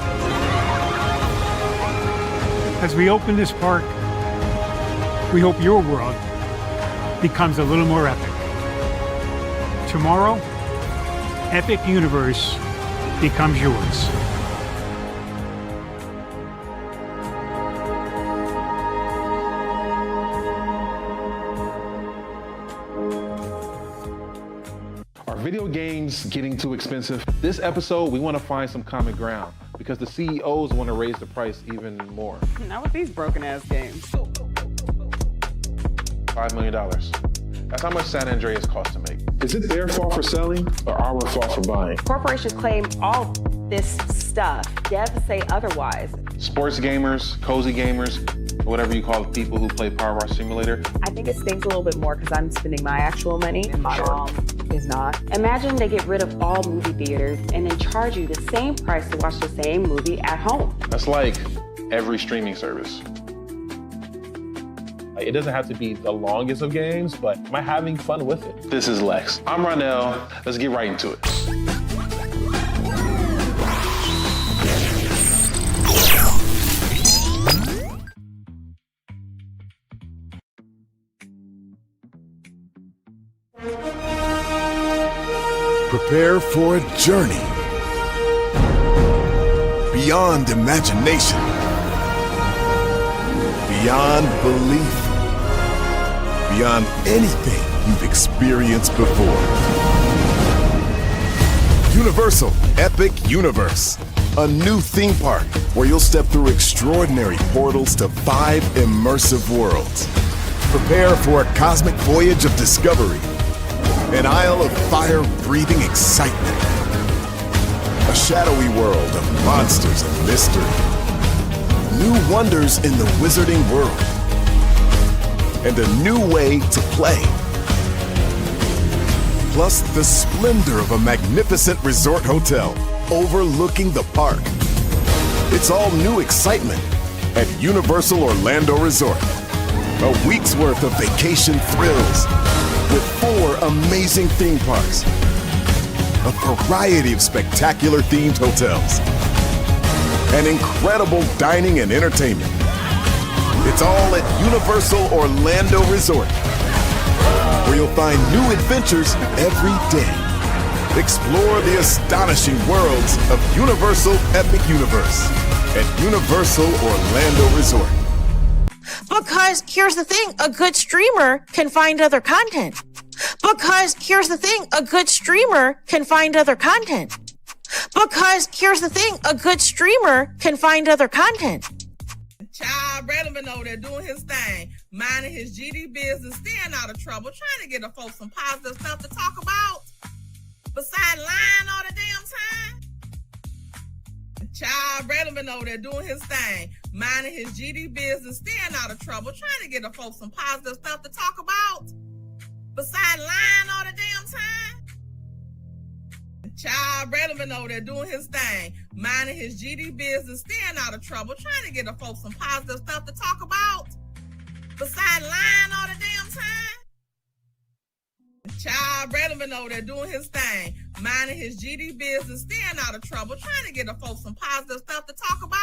As we open this park, we hope your world becomes a little more epic. Tomorrow, Epic Universe becomes yours.
Are video games getting too expensive? This episode, we want to find some common ground because the CEOs want to raise the price even more.
Not with these broken ass games.
$5 million. That's how much San Andreas costs to make.
Is it their fault for selling or our fault for buying?
Corporations claim all this stuff. Devs say otherwise.
Sports gamers, cozy gamers, whatever you call the people who play Power Wash Simulator.
I think it stings a little bit more because I'm spending my actual money and my mom is not. Imagine they get rid of all movie theaters and then charge you the same price to watch the same movie at home.
That's like every streaming service. It doesn't have to be the longest of games, but am I having fun with it? This is Lex. I'm Ronell. Let's get right into it.
Prepare for a journey beyond imagination, beyond belief, beyond anything you've experienced before. Universal Epic Universe, a new theme park where you'll step through extraordinary portals to 5 immersive worlds. Prepare for a cosmic voyage of discovery, an isle of fire-breathing excitement, a shadowy world of monsters and mystery, new wonders in the wizarding world, and a new way to play. Plus the splendor of a magnificent resort hotel overlooking the park. It's all new excitement at Universal Orlando Resort. A week's worth of vacation thrills with 4 amazing theme parks, a variety of spectacular themed hotels, and incredible dining and entertainment. It's all at Universal Orlando Resort, where you'll find new adventures every day. Explore the astonishing worlds of Universal Epic Universe at Universal Orlando Resort.
Because here's the thing, a good streamer can find other content. Because here's the thing, a good streamer can find other content. Because here's the thing, a good streamer can find other content.
Child, Braylon been over there doing his thing.
minding his GD business, staying out of trouble, trying to get the folks some positive stuff to talk about. Besides lying all the damn time. Child, Braylon been over there doing his thing, minding his GD business, staying out of trouble, trying to get the folks some positive stuff to talk about. Besides lying all the damn time. Child, Braylon been over there doing his thing, minding his GD business, staying out of trouble, trying to get the folks some positive stuff to talk about. Besides lying all the damn time. Child, Braylon been over there doing his thing, minding his GD business, staying out of trouble, trying to get the folks some positive stuff to talk about.